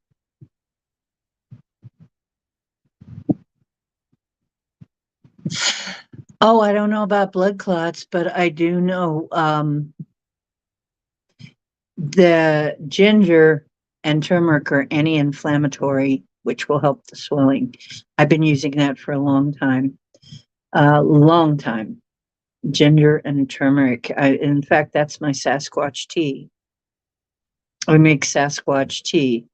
Oh, I don't know about blood clots, but I do know the ginger and turmeric are anti-inflammatory, which will help the swelling. I've been using that for a long time. Long time. Ginger and turmeric. In fact, that's my Sasquatch tea. I make Sasquatch tea,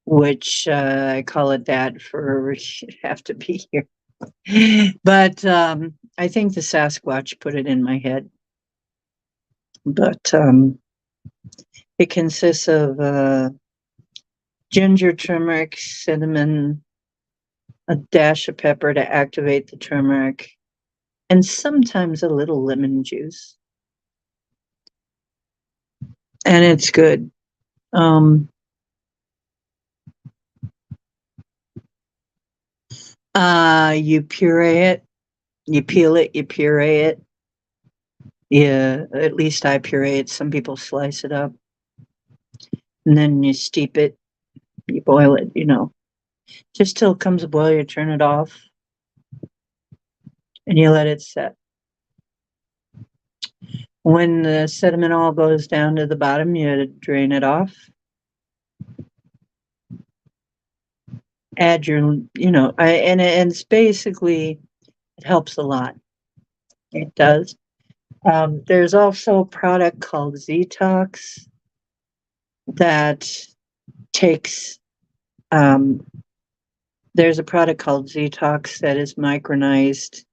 which I call it that for you have to be here. But I think the Sasquatch put it in my head. But it consists of ginger, turmeric, cinnamon, a dash of pepper to activate the turmeric, and sometimes a little lemon juice. And it's good. Um, you puree it, you peel it, you puree it. Yeah, at least I puree it. Some people slice it up, and then you steep it, you boil it, just till it comes a boil, you turn it off, and you let it set. When the sediment all goes down to the bottom, you drain it off. Add and it's basically, it helps a lot. It does. There's also a product called Zetox that takes, um, there's a product called Zetox that is micronized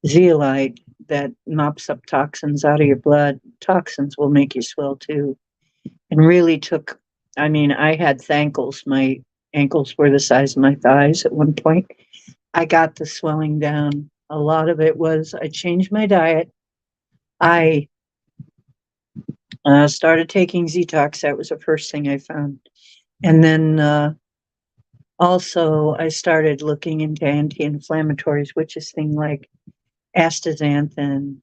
zeolite that mops up toxins out of your blood. Toxins will make you swell too. And really I had thankles. My ankles were the size of my thighs at one point. I got the swelling down. A lot of it was I changed my diet. I started taking Zetox. That was the first thing I found. And then also I started looking into anti-inflammatories, which is things like astaxanthin,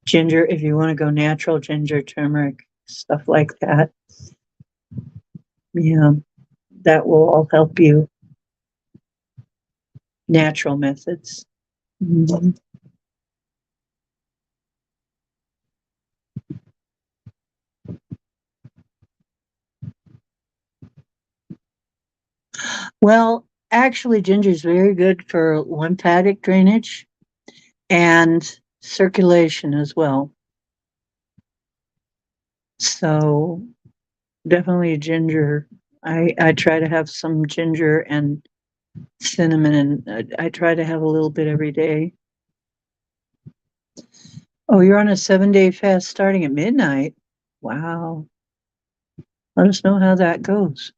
ginger, if you want to go natural, ginger, turmeric, stuff like that. Yeah, that will all help you. Natural methods. Mhm. Well, Actually, ginger is very good for lymphatic drainage and circulation as well. So definitely ginger. I try to have some ginger and cinnamon, and I try to have a little bit every day. Oh, you're on a 7-day fast starting at midnight. Wow. Let us know how that goes.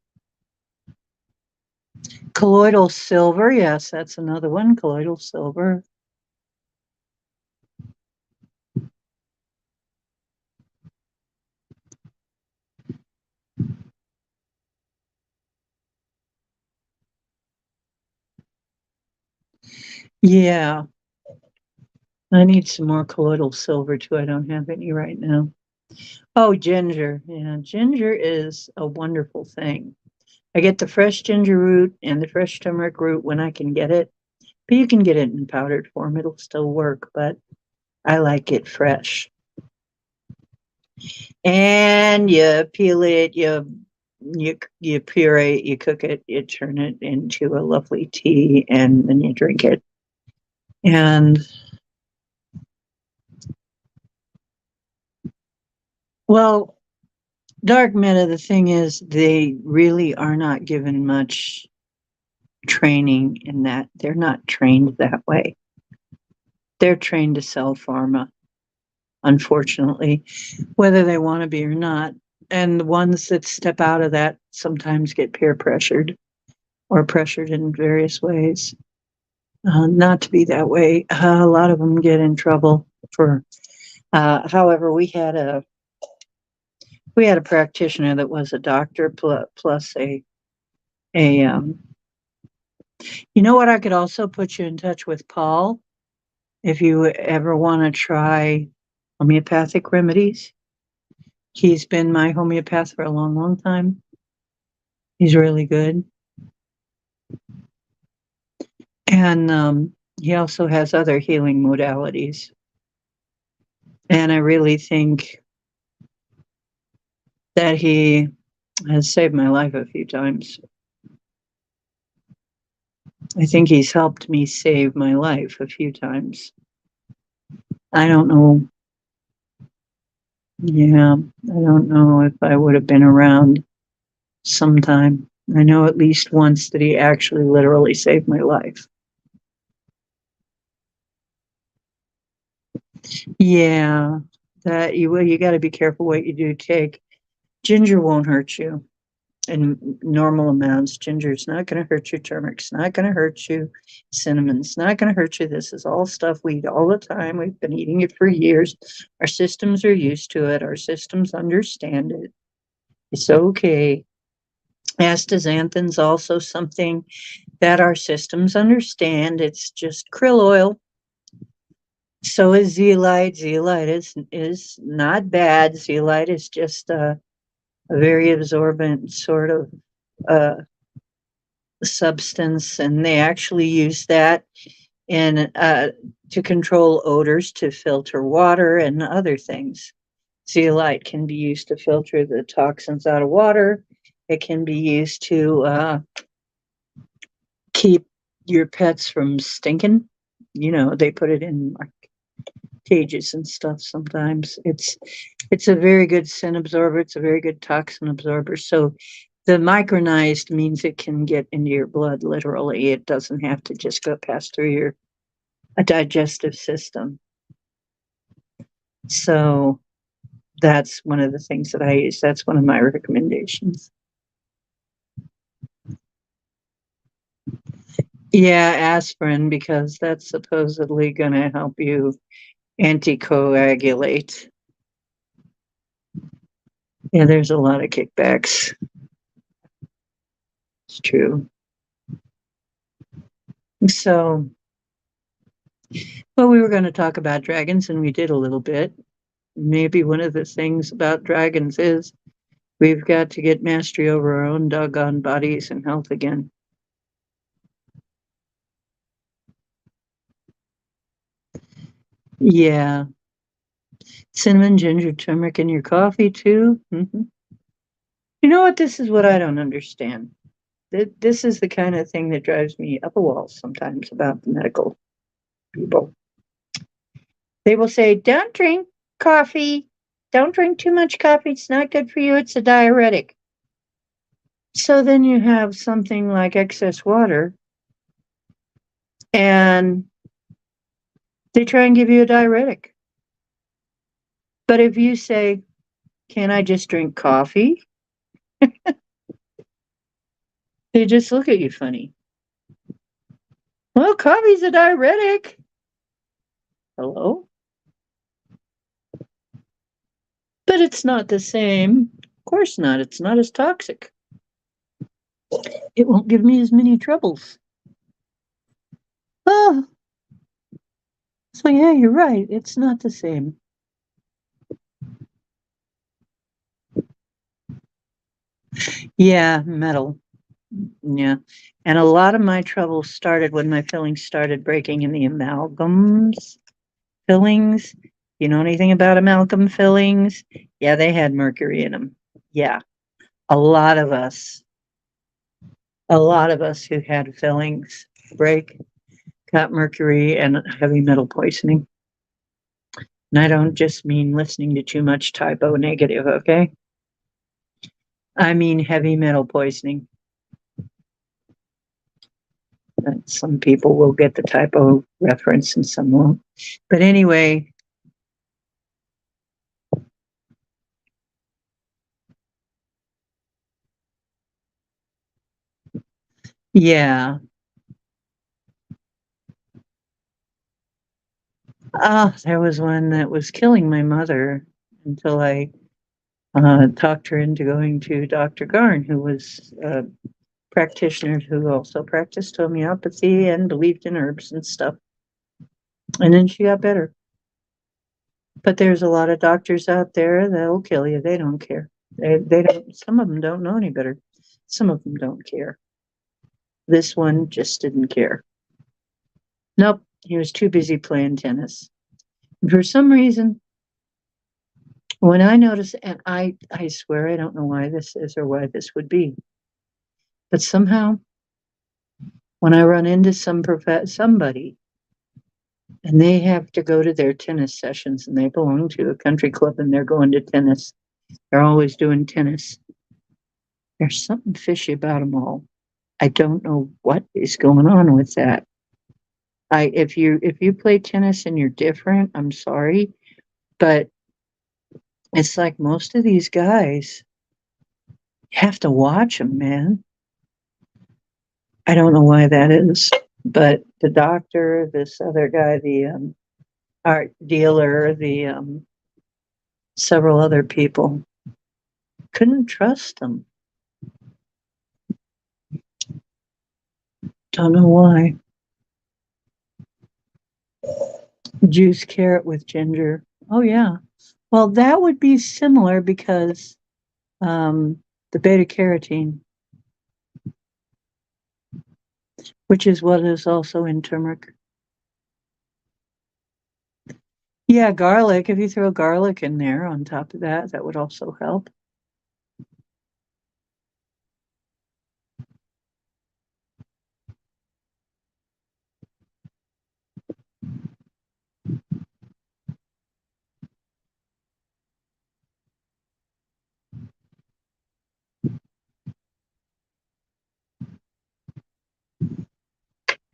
Colloidal silver. Yes, that's another one. Colloidal silver. Yeah. I need some more colloidal silver too. I don't have any right now. Oh, ginger. Yeah, ginger is a wonderful thing. I get the fresh ginger root and the fresh turmeric root when I can get it. But you can get it in powdered form. It'll still work, but I like it fresh. And you peel it, you puree it, you cook it, you turn it into a lovely tea, and then you drink it. And well, dark matter, the thing is, they really are not given much training in that. They're not trained that way. They're trained to sell pharma, unfortunately, whether they want to be or not. And the ones that step out of that sometimes get peer pressured or pressured in various ways. Not to be that way. A lot of them get in trouble for. However, we had a practitioner that was a doctor plus a. You know what? I could also put you in touch with Paul if you ever want to try homeopathic remedies. He's been my homeopath for a long, long time. He's really good, and he also has other healing modalities. And I really think that he has saved my life a few times. I think he's helped me save my life a few times. I don't know. Yeah, I don't know if I would have been around sometime. I know at least once that he actually literally saved my life. Yeah, that you got to be careful what you do take. Ginger won't hurt you in normal amounts. Ginger's not going to hurt you. Turmeric's not going to hurt you. Cinnamon's not going to hurt you. This is all stuff we eat all the time. We've been eating it for years. Our systems are used to it. Our systems understand it. It's okay. Astaxanthin's also something that our systems understand. It's just krill oil. So is zeolite. Zeolite is not bad. Zeolite is just a very absorbent sort of uh, substance, and they actually use that in to control odors, to filter water, and other things. Zeolite can be used to filter the toxins out of water. It can be used to keep your pets from stinking. They put it in like cages and stuff sometimes. It's a very good sin absorber. It's a very good toxin absorber. So the micronized means it can get into your blood literally. It doesn't have to just go pass through your digestive system. So that's one of the things that I use. That's one of my recommendations. Yeah, aspirin, because that's supposedly going to help you anticoagulate. Yeah, there's a lot of kickbacks. It's true. So, well, we were going to talk about dragons, and we did a little bit. Maybe one of the things about dragons is we've got to get mastery over our own doggone bodies and health again. Yeah. Cinnamon, ginger, turmeric in your coffee, too. You know what? This is what I don't understand. This is the kind of thing that drives me up a wall sometimes about the medical people. They will say, don't drink coffee. Don't drink too much coffee. It's not good for you. It's a diuretic. So then you have something like excess water, and they try and give you a diuretic. But if you say, can I just drink coffee? They just look at you funny. Well, coffee's a diuretic. Hello? But it's not the same. Of course not. It's not as toxic. It won't give me as many troubles. Oh, so yeah, you're right. It's not the same. Yeah, metal. Yeah. And a lot of my trouble started when my fillings started breaking in the amalgams fillings. You know anything about amalgam fillings? Yeah, they had mercury in them. Yeah. A lot of us, a lot of us who had fillings break got mercury and heavy metal poisoning. And I don't just mean listening to too much typo negative, okay? I mean heavy metal poisoning. Some people will get the typo reference and some won't. But anyway, yeah. There was one that was killing my mother until I talked her into going to Dr. Garn, who was a practitioner who also practiced homeopathy and believed in herbs and stuff. And then she got better. But there's a lot of doctors out there that'll kill you. They don't care. They don't. Some of them don't know any better. Some of them don't care. This one just didn't care. Nope, he was too busy playing tennis. And for some reason, when I notice, and I swear I don't know why this is or why this would be, but somehow when I run into somebody and they have to go to their tennis sessions and they belong to a country club and they're going to tennis, they're always doing tennis. There's something fishy about them all. I don't know what is going on with that. If you play tennis and you're different, I'm sorry, but it's like most of these guys, you have to watch them, man. I don't know why that is, but the doctor, this other guy, the art dealer, the several other people, couldn't trust them. Don't know why. Juice carrot with ginger. Oh yeah. Well, that would be similar because the beta carotene, which is what is also in turmeric. Yeah, garlic. If you throw garlic in there on top of that, that would also help.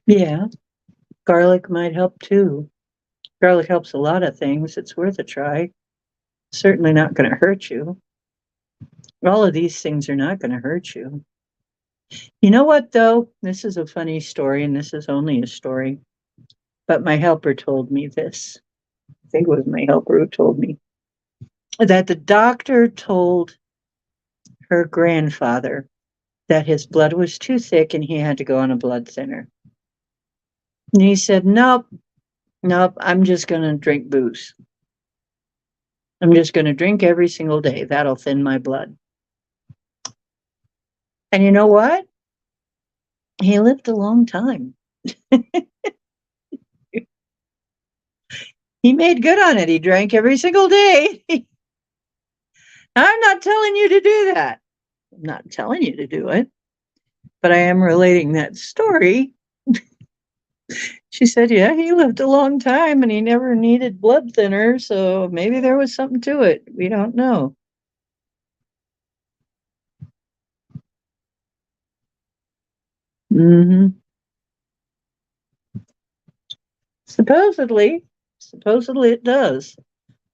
Yeah, garlic might help too. Garlic helps a lot of things. It's worth a try. Certainly not going to hurt you. All of these things are not going to hurt you. You know what, though? This is a funny story, and this is only a story. But my helper told me this. I think it was my helper who told me that the doctor told her grandfather that his blood was too thick and he had to go on a blood thinner. And he said, nope, nope, I'm just going to drink booze. I'm just going to drink every single day. That'll thin my blood. And you know what? He lived a long time. He made good on it. He drank every single day. I'm not telling you to do that. I'm not telling you to do it. but I am relating that story. She said, yeah, he lived a long time and he never needed blood thinner, so maybe there was something to it. We don't know. Hmm. Supposedly, supposedly it does.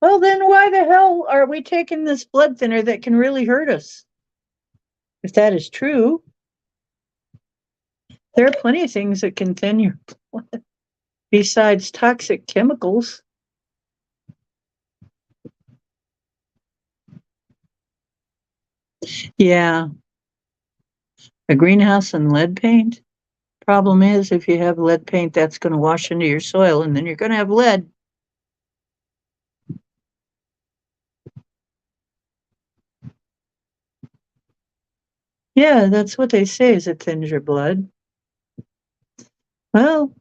Well, then why the hell are we taking this blood thinner that can really hurt us? If that is true, there are plenty of things that can thin your blood besides toxic chemicals. Yeah, a greenhouse and lead paint. Problem is, if you have lead paint, that's going to wash into your soil and then you're going to have lead. Yeah, that's what they say is it thins your blood. Well,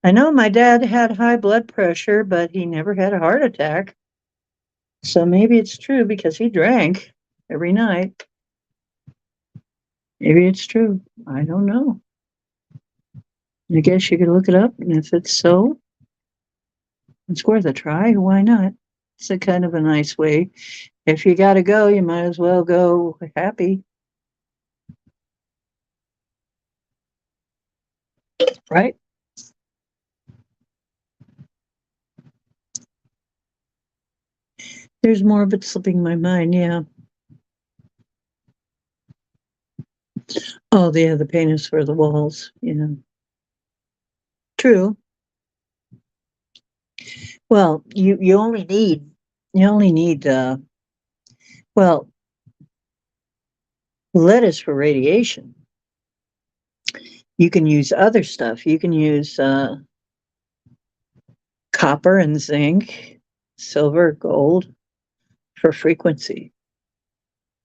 I know my dad had high blood pressure, but he never had a heart attack. So maybe it's true because he drank every night. Maybe it's true. I don't know. I guess you could look it up, and if it's so, it's worth a try. Why not? It's a kind of a nice way. If you got to go, you might as well go happy, right? There's more of it slipping my mind. Yeah. Oh, yeah. The paint is for the walls. Yeah. True. Well, you only need well, lead is for radiation. You can use other stuff. You can use copper and zinc, silver, gold for frequency.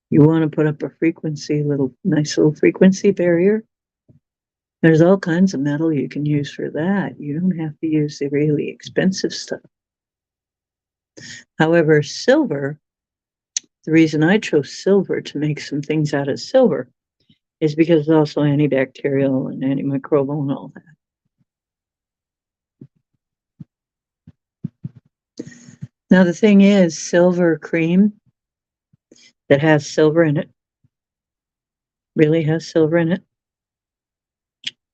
You want to put up a frequency, nice little frequency barrier. There's all kinds of metal you can use for that. You don't have to use the really expensive stuff. However, silver, the reason I chose silver to make some things out of silver is because it's also antibacterial and antimicrobial and all that. Now, the thing is, silver cream that has silver in it, really has silver in it,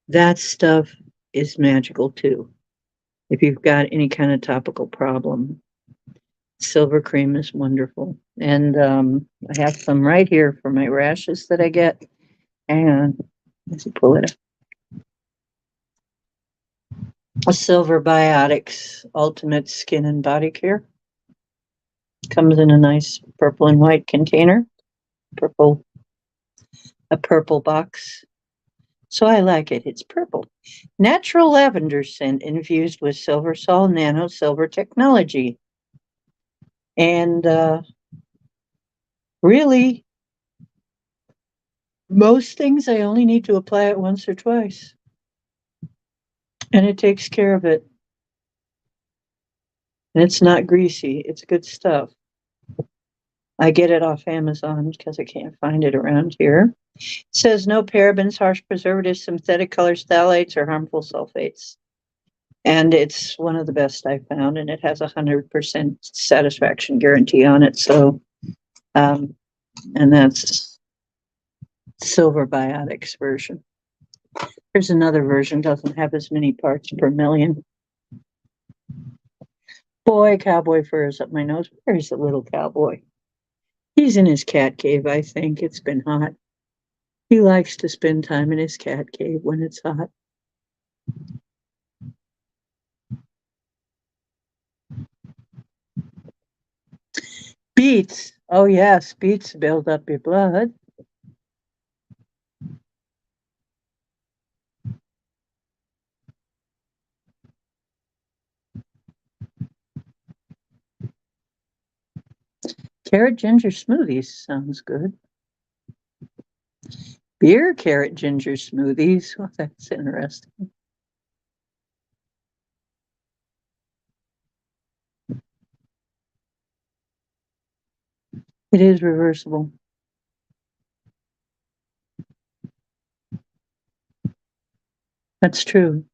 that stuff is magical too. If you've got any kind of topical problem, silver cream is wonderful. And I have some right here for my rashes that I get. Hang on, let's pull it up. A Silver Biotics Ultimate Skin and Body Care. Comes in a nice purple and white container. Purple, a purple box. So I like it. It's purple. Natural lavender scent infused with silver sol nano silver technology. And really, most things I only need to apply it once or twice. And it takes care of it. And it's not greasy. It's good stuff. I get it off Amazon because I can't find it around here. It says no parabens, harsh preservatives, synthetic colors, phthalates, or harmful sulfates. And it's one of the best I've found, and it has 100% satisfaction guarantee on it. So, um, and that's Silver Biotics version. There's another version, doesn't have as many parts per million. Boy, cowboy fur is up my nose. Where's the little cowboy? He's in his cat cave, I think. It's been hot. He likes to spend time in his cat cave when it's hot. Beets. Oh, yes, beets build up your blood. Carrot ginger smoothies sounds good. Beer carrot ginger smoothies. Well, that's interesting. It is reversible. That's true.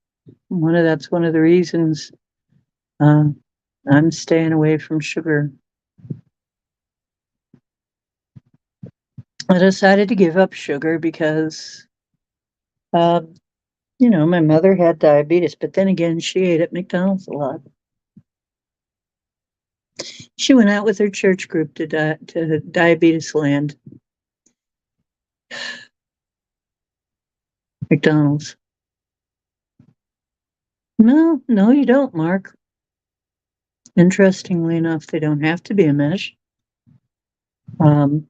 That's one of the reasons uh, I'm staying away from sugar. I decided to give up sugar because, uh, my mother had diabetes, but then again, she ate at McDonald's a lot. She went out with her church group to Diabetes Land, McDonald's. No, no, you don't, Mark. Interestingly enough, they don't have to be a mesh. Um,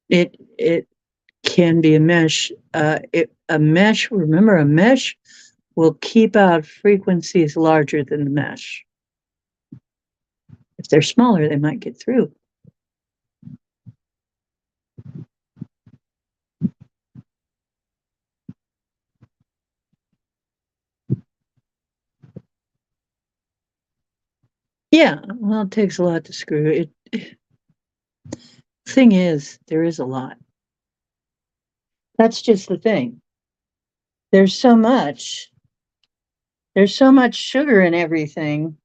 it can be a mesh. A mesh. Remember, a mesh will keep out frequencies larger than the mesh. If they're smaller, they might get through. Yeah, well, it takes a lot to screw it. Thing is, there is a lot. That's just the thing. There's so much. There's so much sugar in everything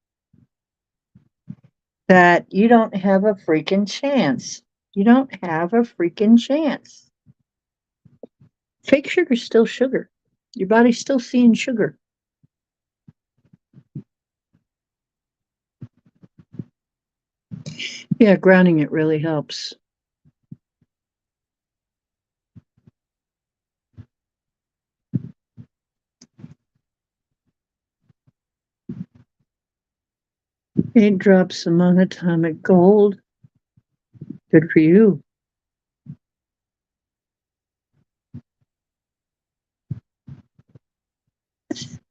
that you don't have a freaking chance. You don't have a freaking chance. Fake sugar's still sugar. Your body's still seeing sugar. Yeah, grounding it really helps. Eight drops of monatomic gold. Good for you.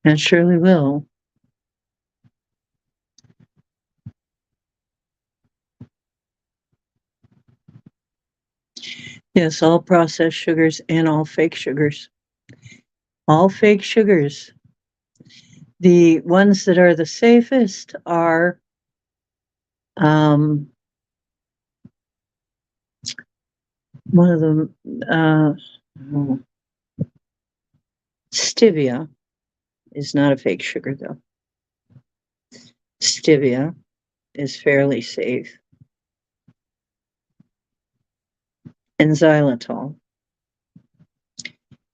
And surely will. Yes, all processed sugars and all fake sugars. All fake sugars. The ones that are the safest are um, one of them, stevia is not a fake sugar, though. Stevia is fairly safe. And xylitol.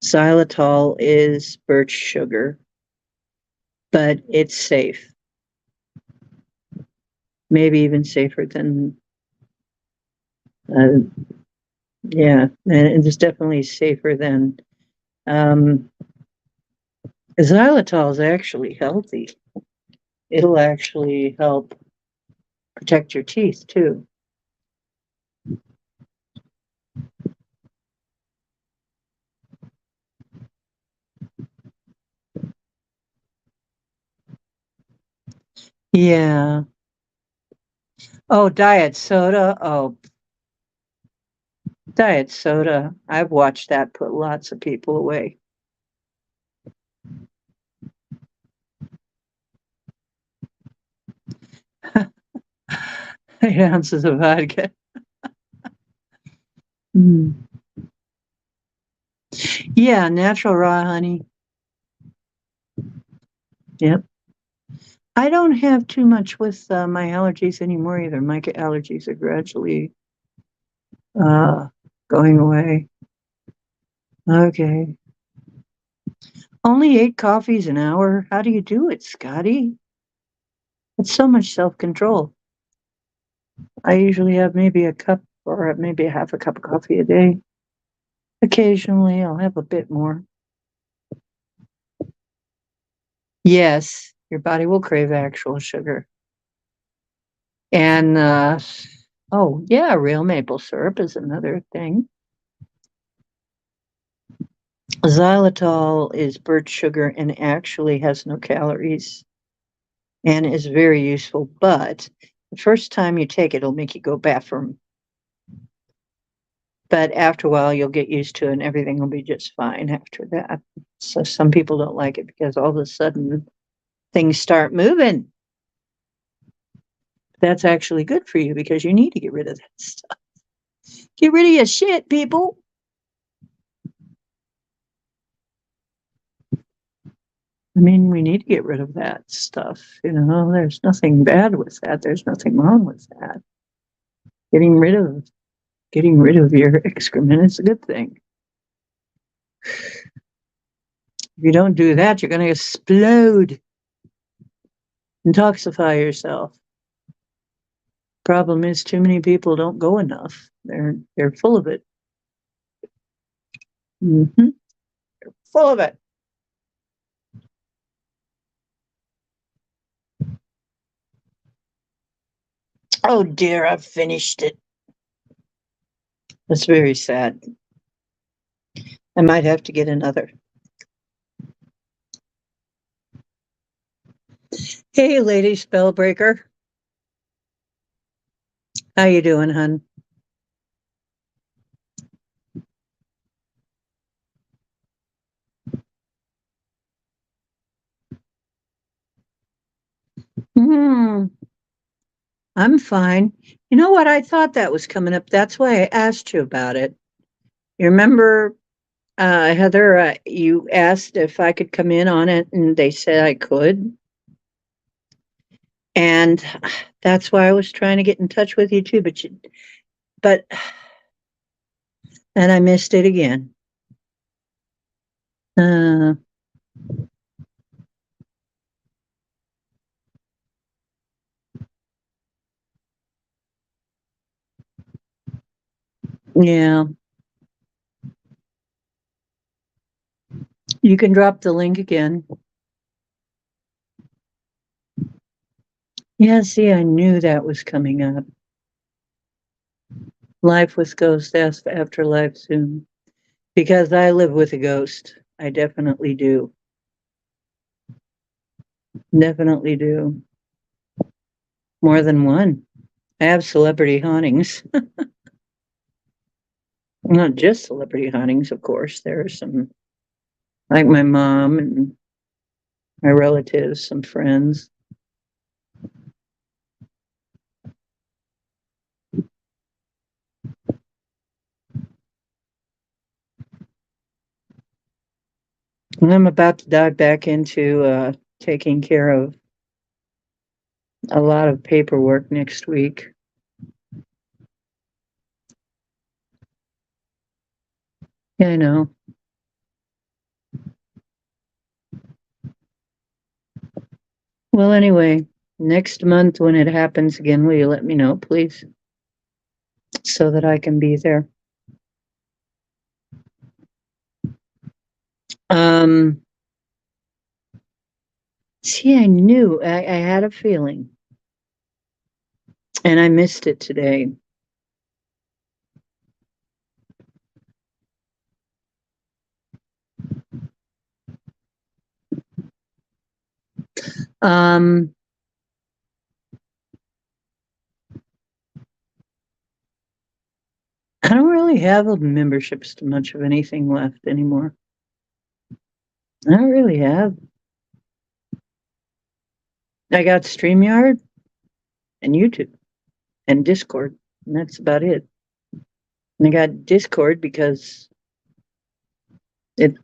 Xylitol is birch sugar, but it's safe. Maybe even safer than, yeah, and it's definitely safer than. Xylitol is actually healthy. It'll actually help protect your teeth too. Yeah. Oh, diet soda. Oh, diet soda. I've watched that put lots of people away. 8 ounces of vodka. Mm. Yeah, natural raw honey. Yep. I don't have too much with my allergies anymore either. My allergies are gradually uh, going away. Okay. Only 8 coffees an hour. How do you do it, Scotty? It's so much self-control. I usually have maybe a cup or maybe a half a cup of coffee a day. Occasionally, I'll have a bit more. Yes, your body will crave actual sugar. And, oh, yeah, real maple syrup is another thing. Xylitol is birch sugar and actually has no calories and is very useful. But the first time you take it, it'll make you go bathroom. But after a while, you'll get used to it and everything will be just fine after that. So some people don't like it because all of a sudden things start moving. That's actually good for you because you need to get rid of that stuff. Get rid of your shit, people. I mean, we need to get rid of that stuff. There's nothing bad with that. There's nothing wrong with that. Getting rid of getting rid of your excrement is a good thing. If you don't do that, you're going to explode, intoxify yourself. Problem is, too many people don't go enough. They're full of it. Mm-hmm. They're full of it. Oh dear, I've finished it. That's very sad. I might have to get another. Hey, lady spellbreaker. How you doing, hun? Hmm. I'm fine. You know what? I thought that was coming up. That's why I asked you about it. You remember, Heather, you asked if I could come in on it, and they said I could. And that's why I was trying to get in touch with you too. But, and I missed it again. Uh, yeah. You can drop the link again. Yeah, see, I knew that was coming up. Life with ghosts, afterlife soon. Because I live with a ghost. I definitely do. Definitely do. More than one. I have celebrity hauntings. Not just celebrity hauntings, of course. There are some, like my mom and my relatives, some friends. And I'm about to dive back into taking care of a lot of paperwork next week. Yeah, I know. Well, anyway, next month when it happens again, will you let me know, please? So that I can be there. Um, See, I knew, I had a feeling, and I missed it today. Um, I don't really have a memberships to much of anything left anymore. I don't really have. I got StreamYard and YouTube and Discord, and that's about it. And I got Discord because it,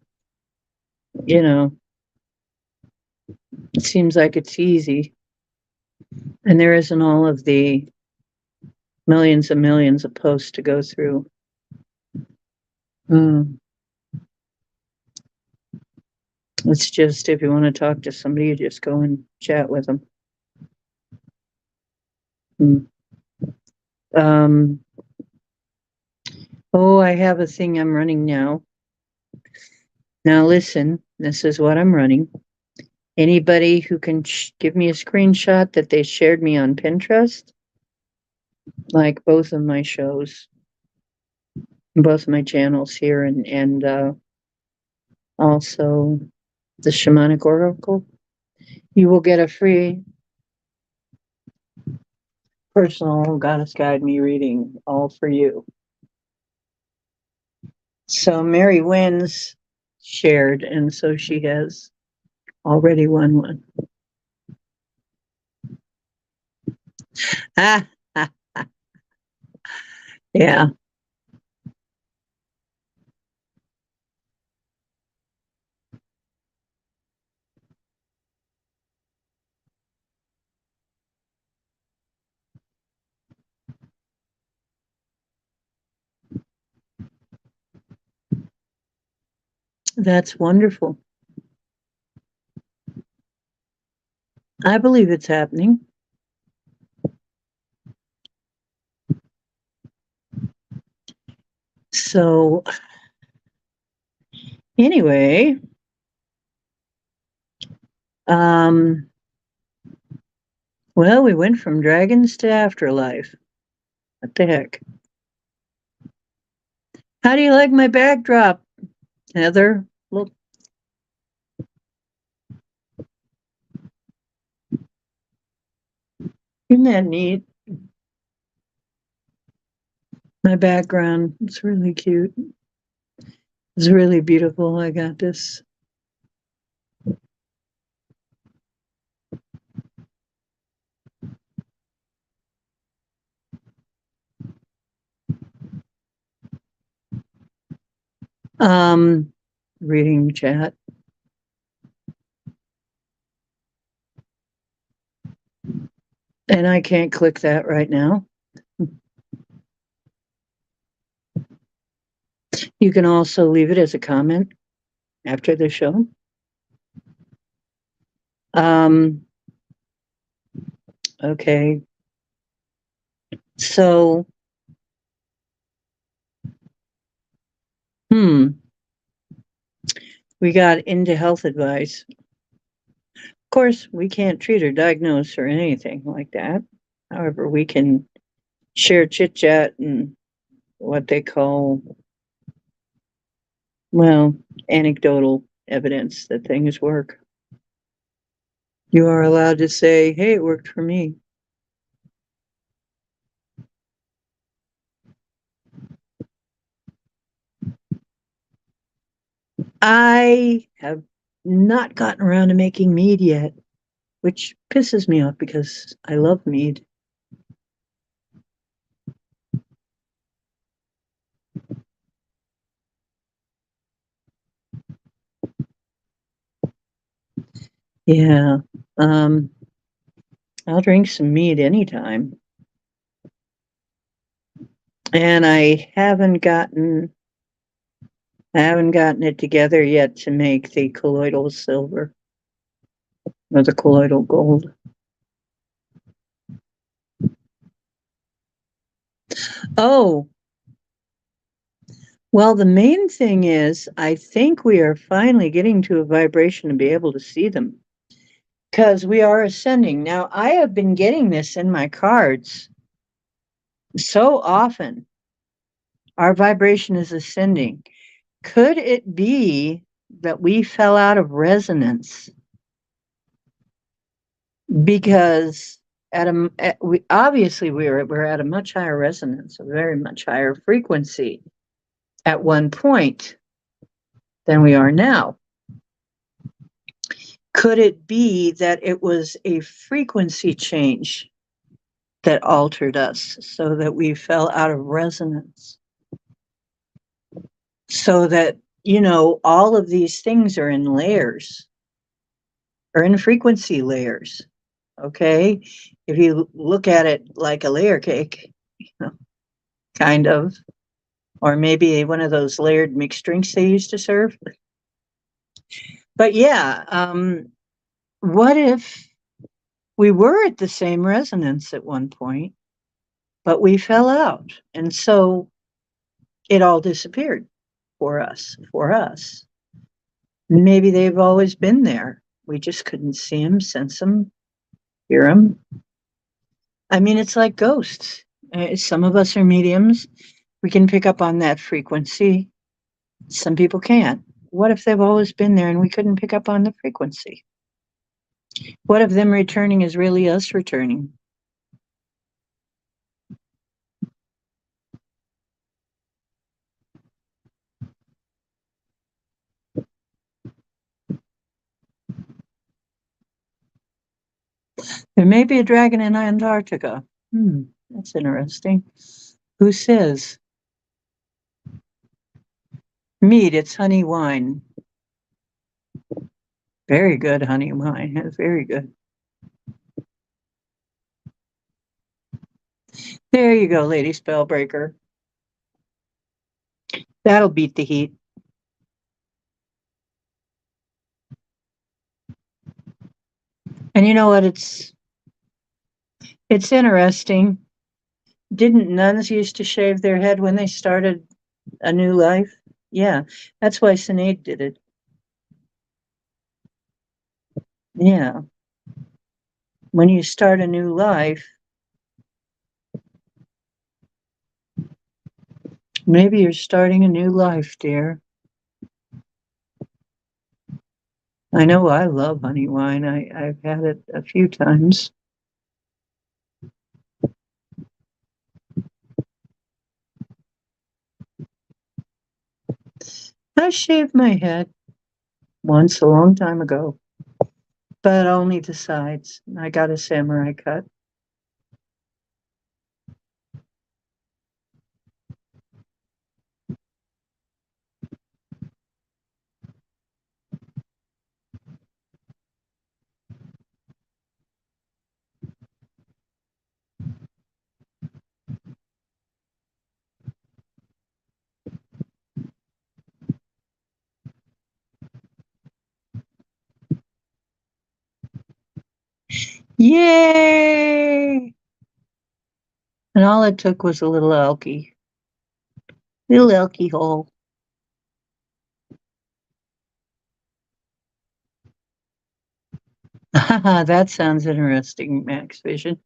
you know, it seems like it's easy, and there isn't all of the millions and millions of posts to go through. Mm. It's just if you want to talk to somebody, you just go and chat with them. Mm. Um, oh, I have a thing I'm running now. Now listen, this is what I'm running. Anybody who can give me a screenshot that they shared me on Pinterest, like both of my shows, both of my channels here, and also the Shamanic Oracle, you will get a free personal Goddess Guide Me reading, all for you. So Mary Wynn's shared, and so she has already won one. Ah, yeah. That's wonderful. I believe it's happening. So, anyway, um, well, we went from dragons to afterlife. What the heck? How do you like my backdrop, Heather? Look, isn't that neat? My background. It's really cute. It's really beautiful. I got this. Um, reading chat. And I can't click that right now. You can also leave it as a comment after the show. Um, okay. So, we got into health advice. Of course, we can't treat or diagnose or anything like that. However, we can share chit chat and what they call, well, anecdotal evidence that things work. You are allowed to say, hey, it worked for me. I have not gotten around to making mead yet, which pisses me off because I love mead. Yeah. Um, I'll drink some mead anytime. And I haven't gotten it together yet to make the colloidal silver or the colloidal gold. Oh, well, the main thing is I think we are finally getting to a vibration to be able to see them because we are ascending. Now, I have been getting this in my cards so often. Our vibration is ascending. Could it be that we fell out of resonance because we obviously we're at a much higher resonance, a very much higher frequency at one point than we are now. Could it be that it was a frequency change that altered us so that we fell out of resonance? So that, all of these things are in layers or in frequency layers. Okay. If you look at it like a layer cake, kind of, or maybe one of those layered mixed drinks they used to serve. But yeah, what if we were at the same resonance at one point, but we fell out? And so it all disappeared for us. Maybe they've always been there. We just couldn't see them, sense them, hear them. I mean, it's like ghosts. Some of us are mediums. We can pick up on that frequency. Some people can't. What if they've always been there and we couldn't pick up on the frequency? What if them returning is really us returning? There may be a dragon in Antarctica. That's interesting. Who says? Mead, it's honey wine. Very good honey wine. That's very good. There you go, Lady Spellbreaker. That'll beat the heat. And you know what? It's interesting. Didn't nuns used to shave their head when they started a new life? Yeah, that's why Sinead did it. Yeah, when you start a new life, maybe you're starting a new life, dear. I know I love honey wine. I've had it a few times. I shaved my head once a long time ago, but only the sides. I got a samurai cut. Yay! And all it took was a little little elky hole. That sounds interesting, Max Vision.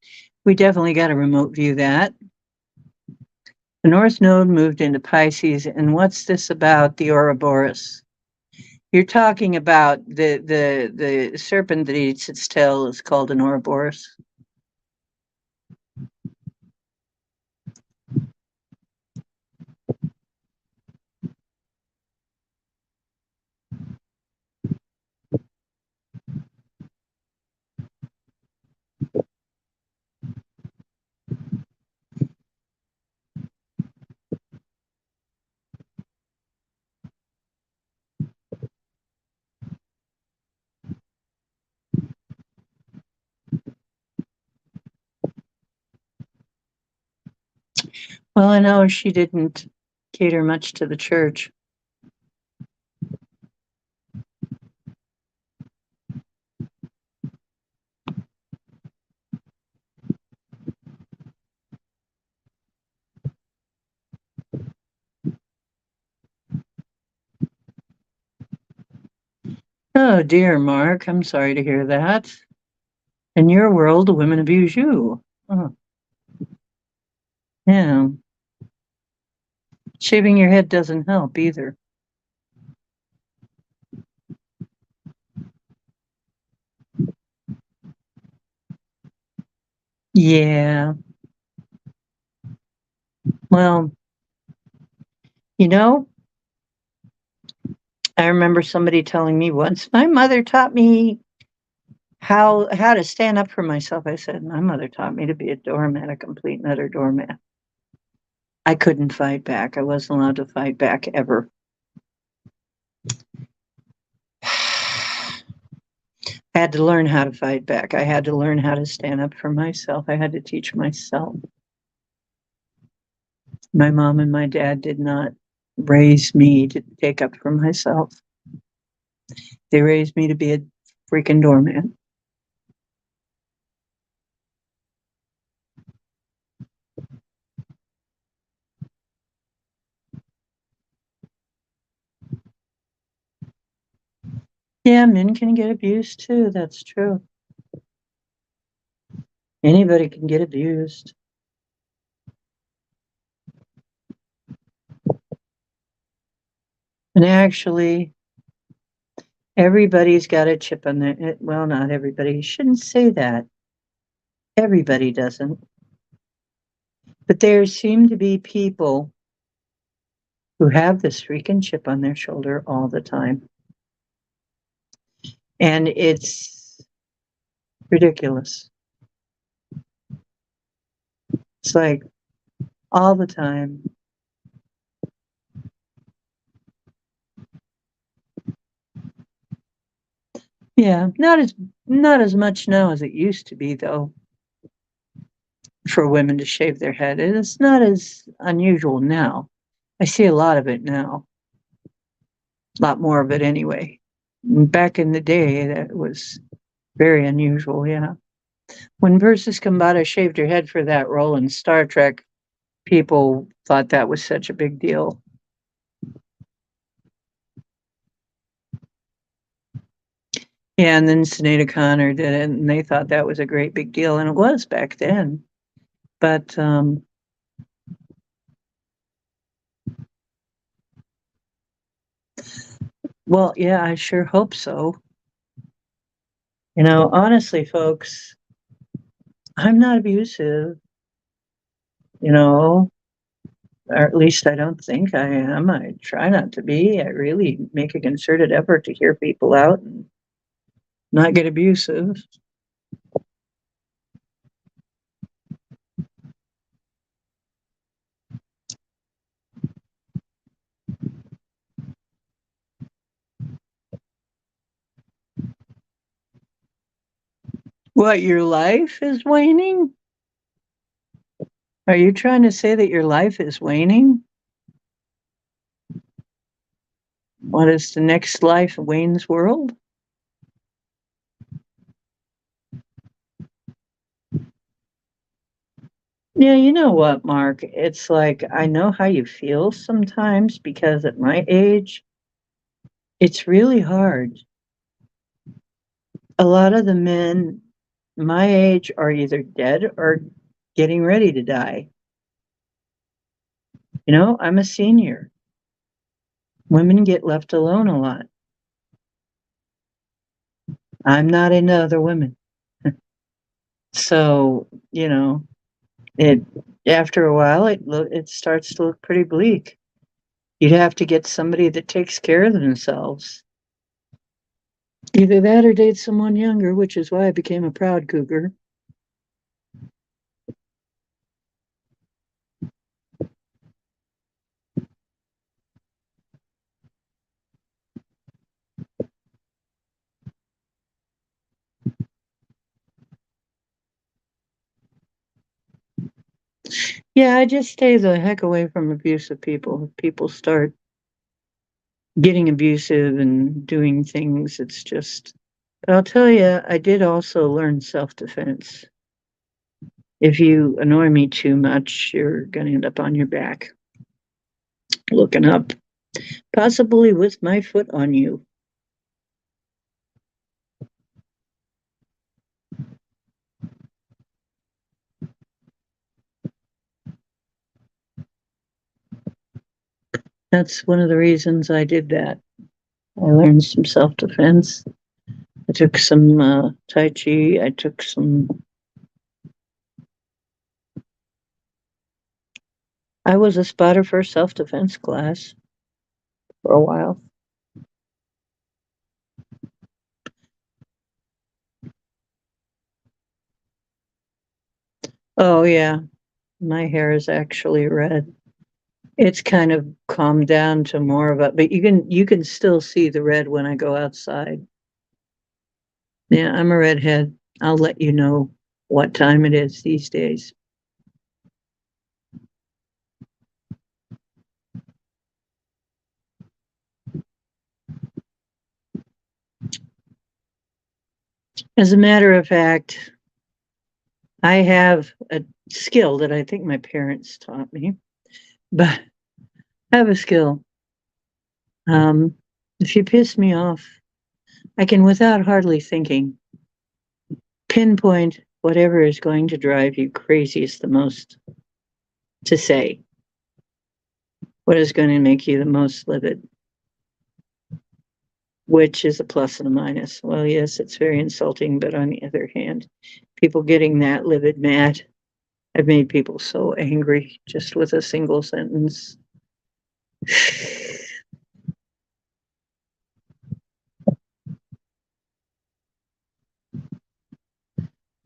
We definitely got to remote view that. The North Node moved into Pisces, and what's this about the Ouroboros? You're talking about the serpent that eats its tail is called an Ouroboros. Well, I know she didn't cater much to the church. Oh dear, Mark, I'm sorry to hear that. In your world, women abuse you. Oh, yeah. Shaving your head doesn't help either. Yeah. Well, you know, I remember somebody telling me once, my mother taught me how to stand up for myself. I said, my mother taught me to be a doormat, a complete and utter doormat. I couldn't fight back. I wasn't allowed to fight back ever. I had to learn how to fight back. I had to learn how to stand up for myself. I had to teach myself. My mom and my dad did not raise me to take up for myself. They raised me to be a freaking doormat. Yeah, men can get abused too. That's true. Anybody can get abused. And actually, everybody's got a chip on their, well, not everybody. You shouldn't say that. Everybody doesn't. But there seem to be people who have this freaking chip on their shoulder all the time. And it's ridiculous. It's like all the time. Yeah, not as much now as it used to be though. For women to shave their head. It's not as unusual now. I see a lot of it now. A lot more of it anyway. Back in the day, that was Very unusual, yeah. When Persis Kambata shaved her head for that role in Star Trek, people thought that was such a big deal. Yeah, and then Sinead O'Connor did it, and they thought that was a great big deal, and it was back then. But well, yeah, I sure hope so. You know, honestly, folks, I'm not abusive. You know, or at least I don't think I am. I try not to be. I really make a concerted effort to hear people out and not get abusive. What, your life is waning? Are you trying to say that your life is waning? What is the next life, Wayne's World? Yeah, you know what, Mark? It's like I know how you feel sometimes because at my age, it's really hard. A lot of the men my age are either dead or getting ready to die. You know, I'm a senior. Women get left alone a lot. I'm not into other women. So, you know, it after a while it starts to look pretty bleak. You'd have to get somebody that takes care of themselves. Either that or date someone younger, which is why I became a proud cougar. Yeah, I just stay the heck away from abusive people. If people start getting abusive and doing things, it's just. But I'll tell you, I did also learn self defense. If you annoy me too much, you're going to end up on your back, looking up, possibly with my foot on you. That's one of the reasons I did that. I learned some self defense. I took some Tai Chi. I took some. I was a spotter for a self defense class for a while. Oh, yeah. My hair is actually red. It's kind of calmed down to more of a, but you can still see the red when I go outside. Yeah, I'm a redhead. I'll let you know what time it is these days. As a matter of fact, I have a skill that I think my parents taught me, but I have a skill. Um, if you piss me off, I can, without hardly thinking, pinpoint whatever is going to drive you craziest the most to say, what is going to make you the most livid, which is a plus and a minus. Well, yes, it's very insulting, but on the other hand, people getting that livid mad, I've made people so angry just with a single sentence.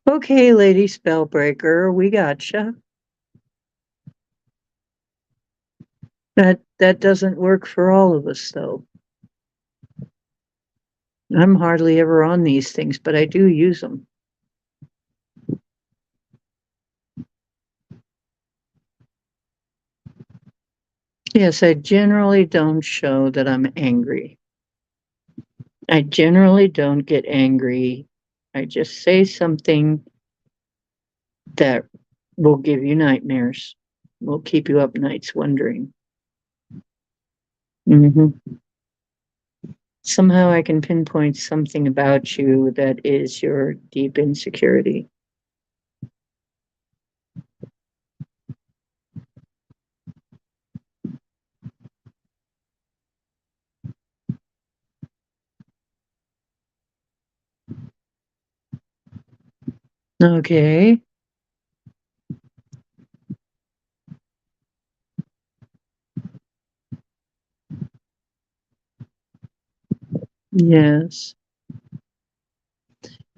Okay, lady spellbreaker, we gotcha. That doesn't work for all of us, though. I'm hardly ever on these things, but I do use them. Yes, I generally don't show that I'm angry. I generally don't get angry I just say something that will give you nightmares, will keep you up nights wondering. Hmm. Somehow I can pinpoint something about you that is your deep insecurity. Okay. Yes.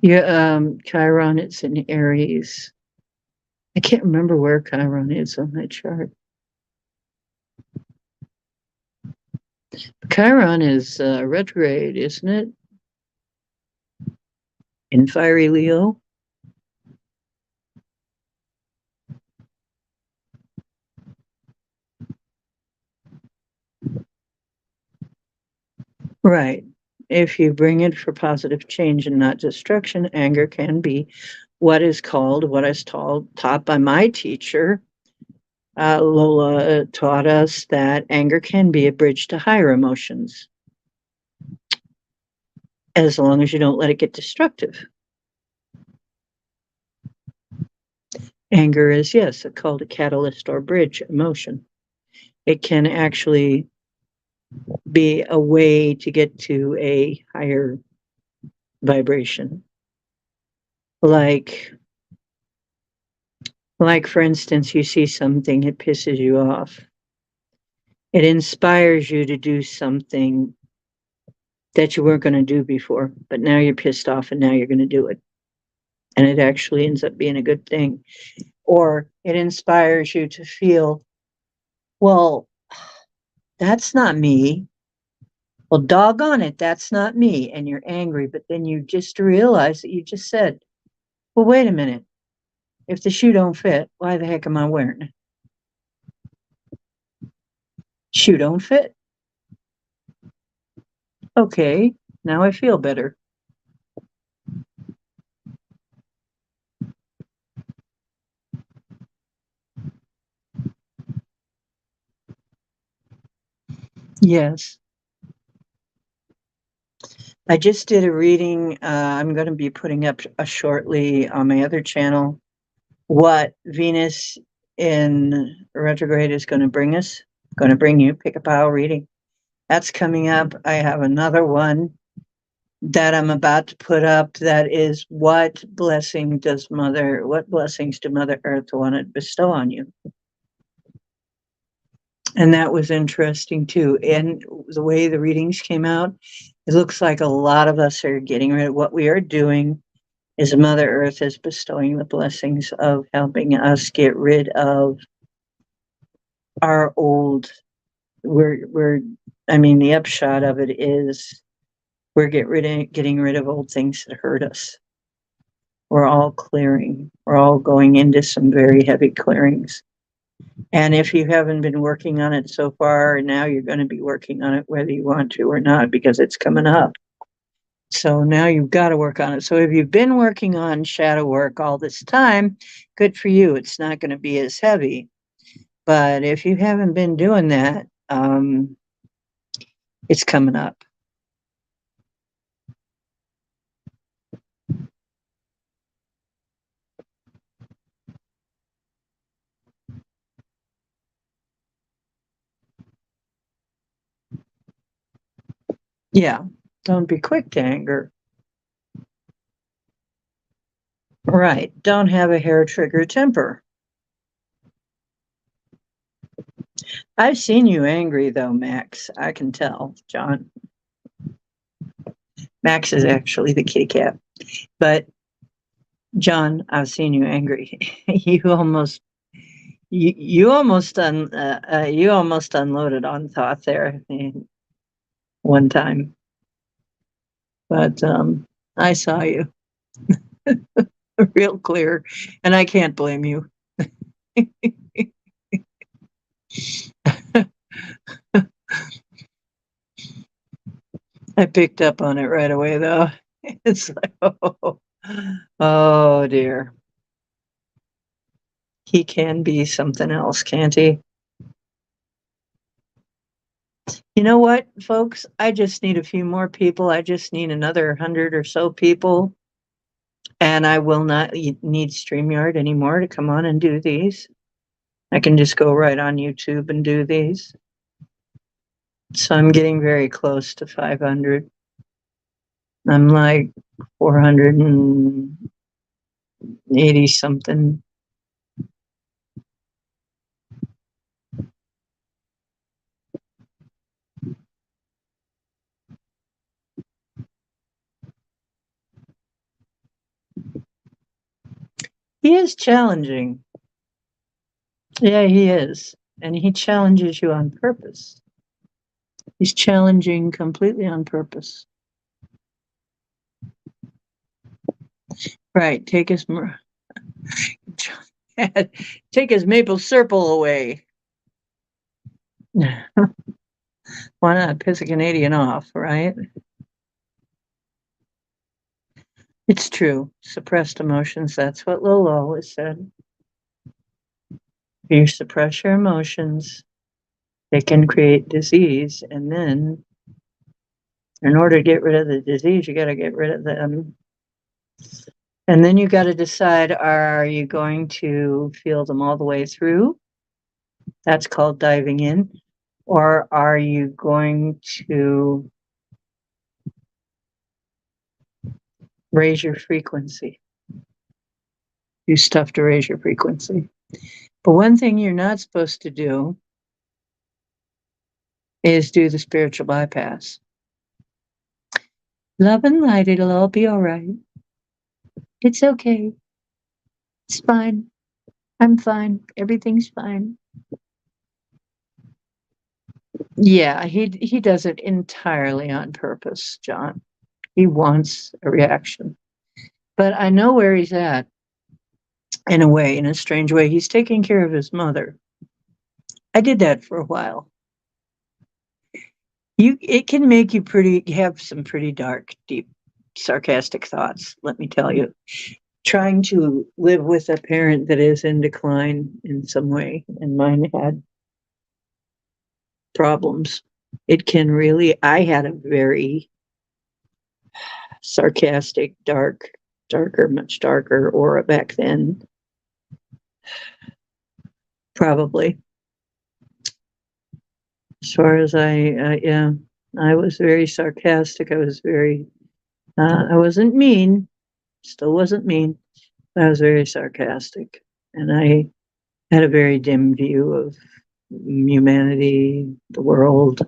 Yeah, Chiron, it's in Aries. I can't remember where Chiron is on my chart. Chiron is retrograde, isn't it? In fiery Leo. Right. If you bring it for positive change and not destruction, anger can be what is taught by my teacher. Lola taught us that anger can be a bridge to higher emotions, as long as you don't let it get destructive. Anger is, yes, called a catalyst or bridge emotion. It can actually be a way to get to a higher vibration. Like, like for instance, you see something, it pisses you off. It inspires you to do something that you weren't going to do before, but now you're pissed off and now you're going to do it. And it actually ends up being a good thing. Or it inspires you to feel, well, that's not me. Well, doggone it, that's not me. And you're angry, but then you just realize that you just said, well, wait a minute. If the shoe don't fit, why the heck am I wearing it? Shoe don't fit. Okay, now I feel better. Yes. I just did a reading. I'm going to be putting up shortly on my other channel what Venus in retrograde is going to bring us, going to bring you. Pick a pile reading. That's coming up. I have another one that I'm about to put up that is what what blessings do Mother Earth want to bestow on you? And that was interesting too. And the way the readings came out, it looks like a lot of us are getting rid of what we are doing is Mother Earth is bestowing the blessings of helping us get rid of our old we're I mean the upshot of it is we're getting rid of old things that hurt us. We're all clearing. We're all going into some very heavy clearings. And if you haven't been working on it so far, now you're going to be working on it whether you want to or not because it's coming up. So now you've got to work on it. So if you've been working on shadow work all this time, good for you. It's not going to be as heavy. But if you haven't been doing that, it's coming up. Yeah. Don't be quick to anger. Right. Don't have a hair trigger temper. I've seen you angry though, Max. I can tell, John. Max is actually the kitty cat. But John, I've seen you angry. You almost unloaded on thought there one time. But I saw you real clear, and I can't blame you. I picked up on it right away, though. It's like, oh. Oh dear. He can be something else, can't he? You know what, folks? I just need a few more people. I just need another 100 or so people, and I will not need StreamYard anymore to come on and do these. I can just go right on YouTube and do these. So I'm getting very close to 500. I'm like 480 something. He is challenging. Yeah, he is. And he challenges you on purpose. He's challenging completely on purpose. Right. Take his maple syrup away. Why not piss a Canadian off, right? It's true. Suppressed emotions. That's what Lola always said. If you suppress your emotions, they can create disease. And then, in order to get rid of the disease, you got to get rid of them. And then you got to decide, are you going to feel them all the way through? That's called diving in. Or are you going to raise your frequency? Do stuff to raise your frequency. But one thing you're not supposed to do is do the spiritual bypass. Love and light, it'll all be all right. It's okay. It's fine. I'm fine. Everything's fine. Yeah, he does it entirely on purpose, John. He wants a reaction. But I know where he's at in a way, in a strange way. He's taking care of his mother. I did that for a while. It can make you have some pretty dark, deep, sarcastic thoughts, let me tell you. Trying to live with a parent that is in decline in some way, and mine had problems. It can really, I had a very sarcastic, much darker aura back then. Probably. As far as yeah, I was very sarcastic. I wasn't mean, still wasn't mean. I was very sarcastic. And I had a very dim view of humanity, the world.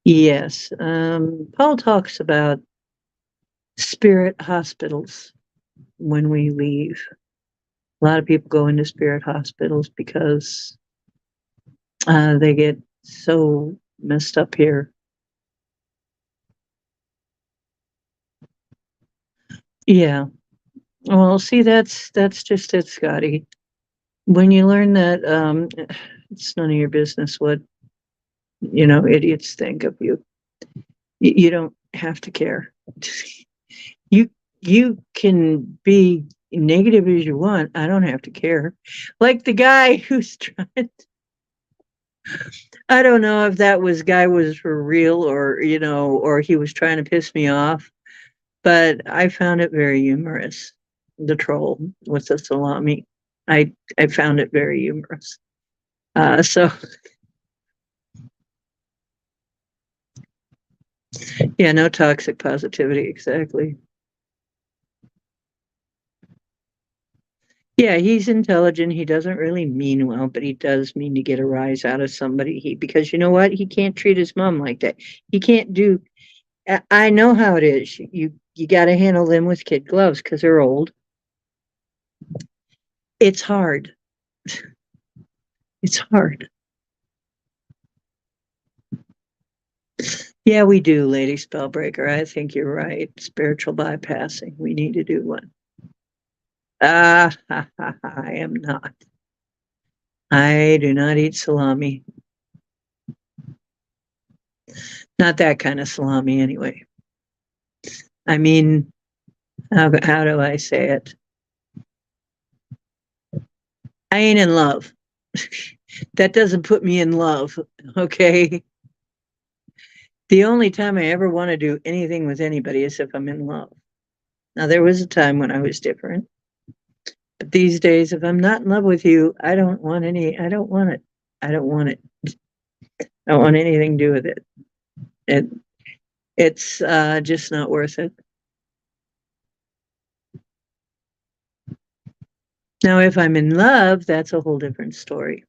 Yes. Paul talks about spirit hospitals when we leave. A lot of people go into spirit hospitals because they get so messed up here. Yeah. Well, see, that's just it, Scotty. When you learn that, it's none of your business what idiots think of you. You don't have to care. you you can be negative as you want. I don't have to care. Like the guy who's trying. I don't know if that guy was for real or he was trying to piss me off, but I found it very humorous. The troll with the salami. I found it very humorous. So yeah, no toxic positivity, exactly. Yeah, he's intelligent. He doesn't really mean well, but he does mean to get a rise out of somebody. Because you know what? He can't treat his mom like that. He can't do. I know how it is. You got to handle them with kid gloves because they're old. It's hard. It's hard. Yeah, we do, Lady Spellbreaker. I think you're right. Spiritual bypassing. We need to do one. I am not. I do not eat salami. Not that kind of salami, anyway. I mean, how do I say it? I ain't in love. That doesn't put me in love, okay? The only time I ever want to do anything with anybody is if I'm in love. Now, there was a time when I was different, but these days, if I'm not in love with you, I don't want it. I don't want it. I don't want anything to do with it. it it's just not worth it. Now, if I'm in love, that's a whole different story.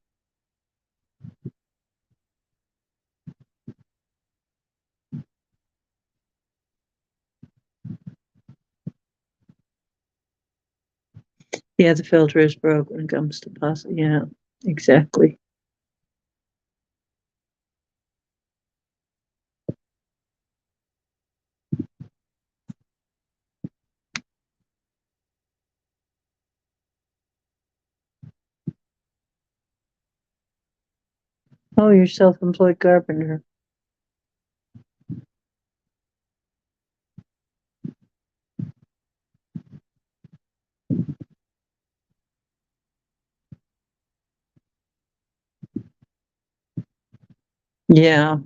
Yeah, the filter is broke when it comes to pasta. Yeah, exactly. Oh, you're self-employed carpenter. Yeah.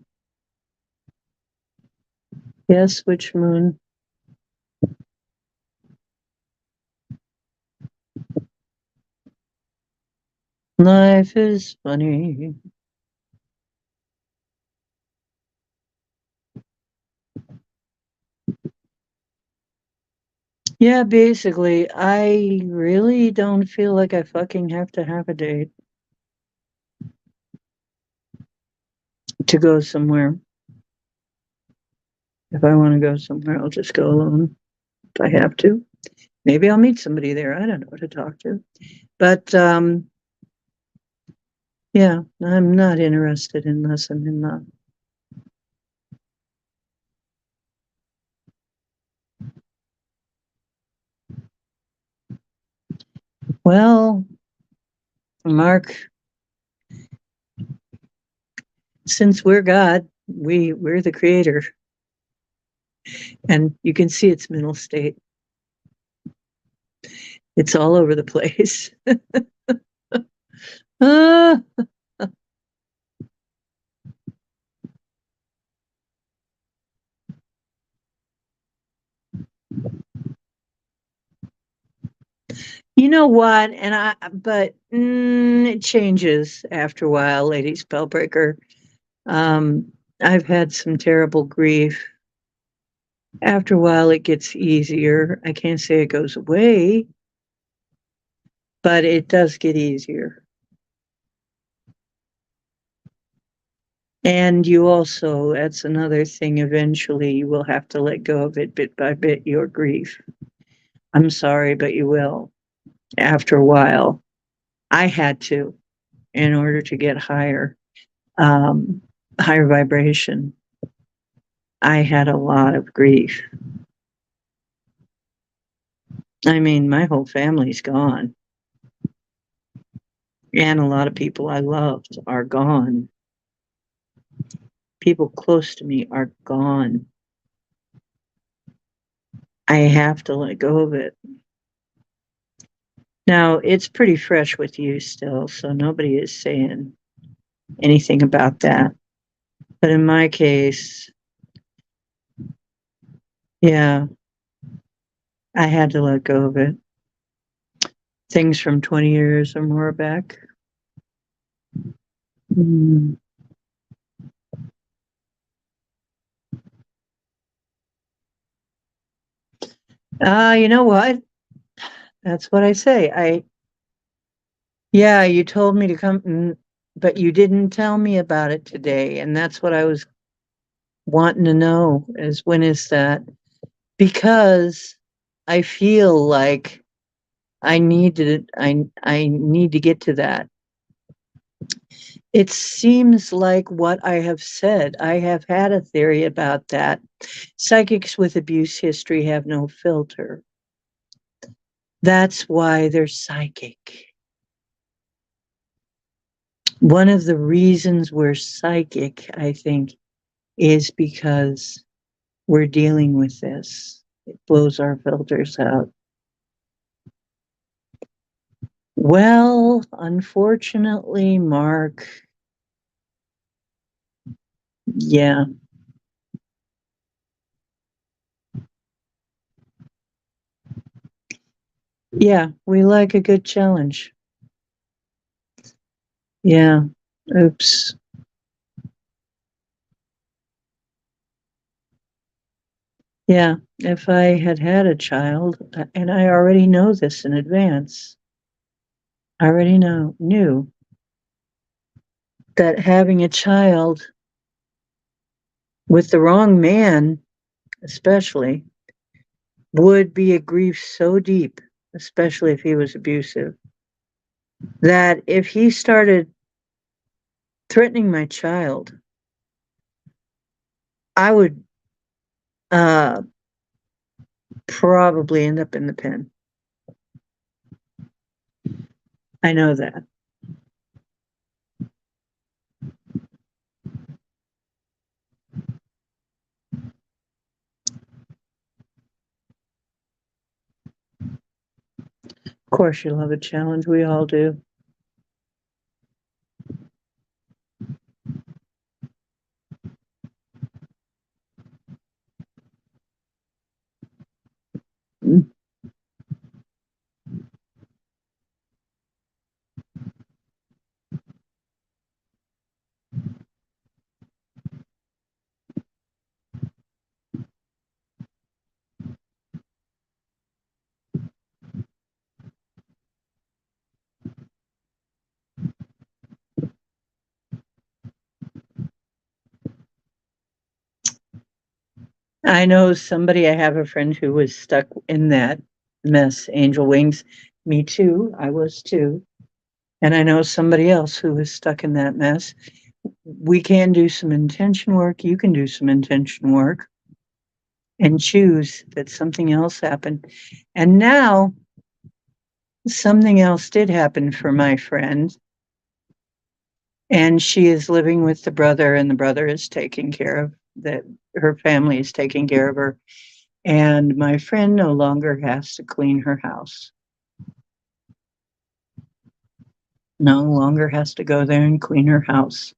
Yes, which moon? Life is funny. Yeah, basically, I really don't feel like I fucking have to have a date to go somewhere. If I want to go somewhere, I'll just go alone if I have to. Maybe I'll meet somebody there. I don't know to talk to. But yeah, I'm not interested unless I'm in love. Well, Mark, since we're God, we're the creator, and you can see its mental state. It's all over the place. Ah, you know what? But it changes after a while, Lady Spellbreaker. Um, I've had some terrible grief. After a while, it gets easier. I can't say it goes away, but it does get easier. And you also, that's another thing, eventually you will have to let go of it bit by bit, your grief. I'm sorry, but you will. After a while, I had to in order to get um, higher vibration. I had a lot of grief. I mean, my whole family's gone, and a lot of people I loved are gone. People close to me are gone. I have to let go of it. Now, it's pretty fresh with you still, so nobody is saying anything about that. But in my case, yeah, I had to let go of it. Things from 20 years or more back. Mm. You know what? That's what I say. Yeah, you told me to come, but you didn't tell me about it today. And that's what I was wanting to know is when is that? Because I feel like I need to get to that. It seems like what I have said. I have had a theory about that. Psychics with abuse history have no filter. That's why they're psychic. One of the reasons we're psychic, I think, is because we're dealing with this. It blows our filters out. Well, unfortunately, Mark, yeah, yeah, we like a good challenge. Yeah, oops. Yeah, if I had had a child, and I already know this in advance, I already knew that having a child with the wrong man, especially, would be a grief so deep, especially if he was abusive, that if he started threatening my child, I would uh, probably end up in the pen. I know that. Of course, you love a challenge. We all do. Mm. I know somebody, I have a friend who was stuck in that mess, angel wings. Me too. I was too. And I know somebody else who was stuck in that mess. We can do some intention work. You can do some intention work and choose that something else happened. And now something else did happen for my friend. And she is living with the brother, and the brother is taking care of that. Her family is taking care of her. And my friend no longer has to clean her house, no longer has to go there and clean her house.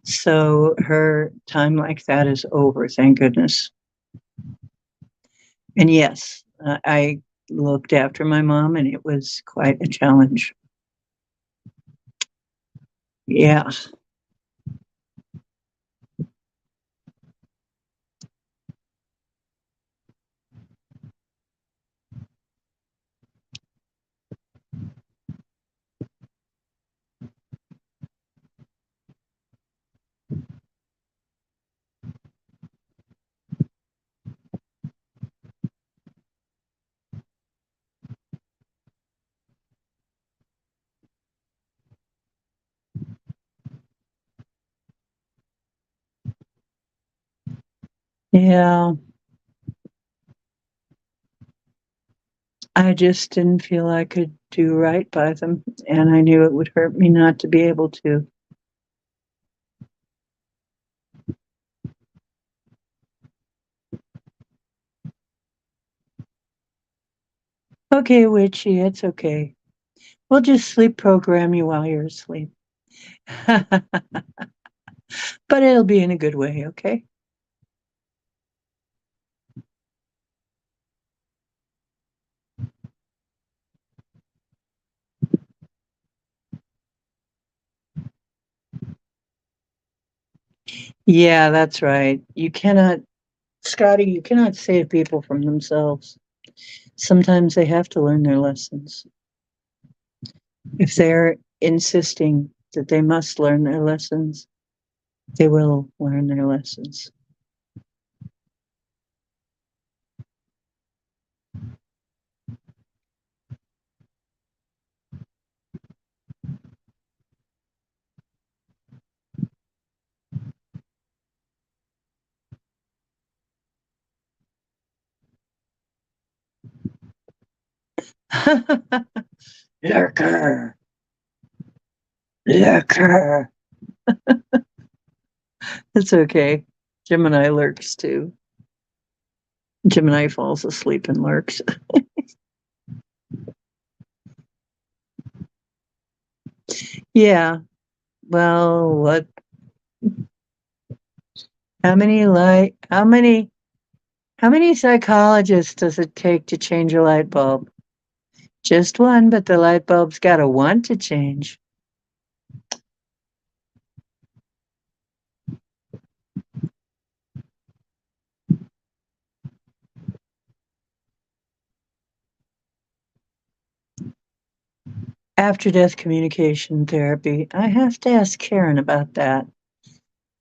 So her time like that is over, thank goodness. And yes, I looked after my mom, and it was quite a challenge. Yeah. Yeah. I just didn't feel I could do right by them. And I knew it would hurt me not to be able to. Okay, Witchy, it's okay. We'll just sleep program you while you're asleep. But it'll be in a good way, okay? Yeah, that's right. You cannot, Scotty, you cannot save people from themselves. Sometimes they have to learn their lessons. If they're insisting that they must learn their lessons, they will learn their lessons. Lurker, lurker. It's okay. Gemini lurks too. Gemini falls asleep and lurks. Yeah. Well, what? How many psychologists does it take to change a light bulb? Just one, but the light bulb's got to want to change. After death communication therapy. I have to ask Karen about that,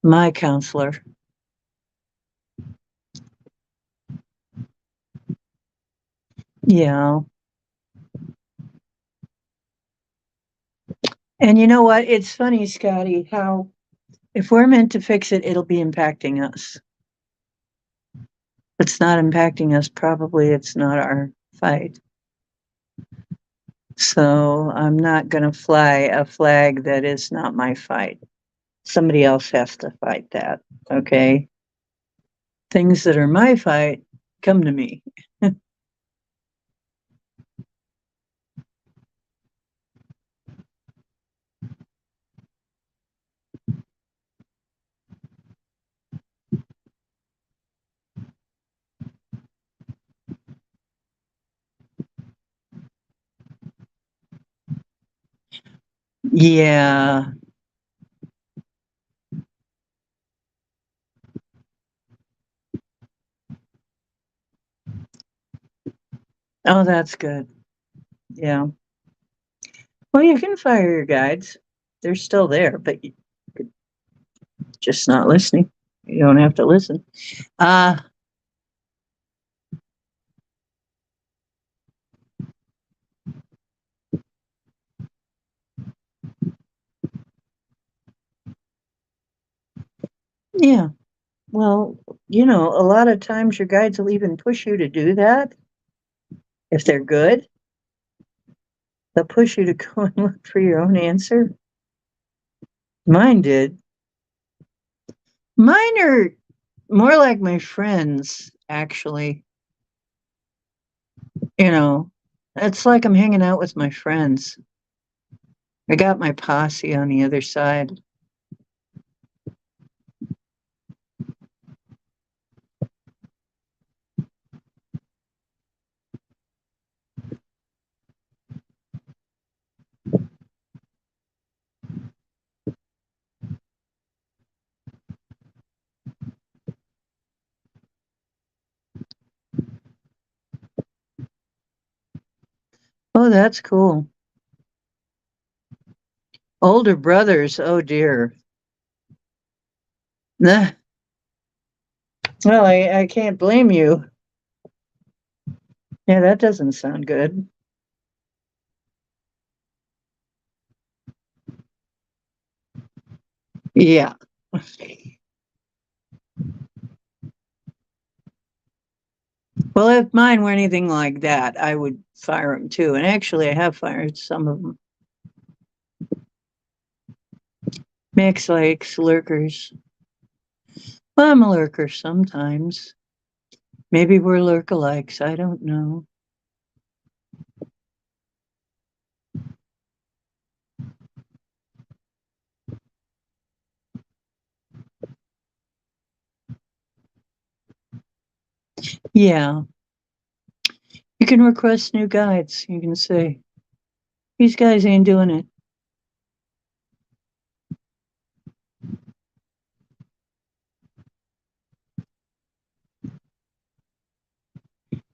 my counselor. Yeah. And you know what? It's funny, Scotty, how if we're meant to fix it, it'll be impacting us. If it's not impacting us, probably it's not our fight. So I'm not going to fly a flag that is not my fight. Somebody else has to fight that. Okay. Things that are my fight come to me. Yeah. Oh, that's good. Yeah. Well, you can fire your guides. They're still there, but you're just not listening. You don't have to listen. Uh, yeah. Well, a lot of times your guides will even push you to do that if they're good. They'll push you to go and look for your own answer. Mine did. Mine are more like my friends, actually. You know, it's like I'm hanging out with my friends. I got my posse on the other side. Oh, that's cool. Older brothers, oh dear. Nah, well, I can't blame you. Yeah, that doesn't sound good. Yeah. Well, if mine were anything like that, I would fire them too. And actually, I have fired some of them. Max likes lurkers. Well, I'm a lurker sometimes. Maybe we're lurkalikes. I don't know. Yeah. You can request new guides. You can say, these guys ain't doing it.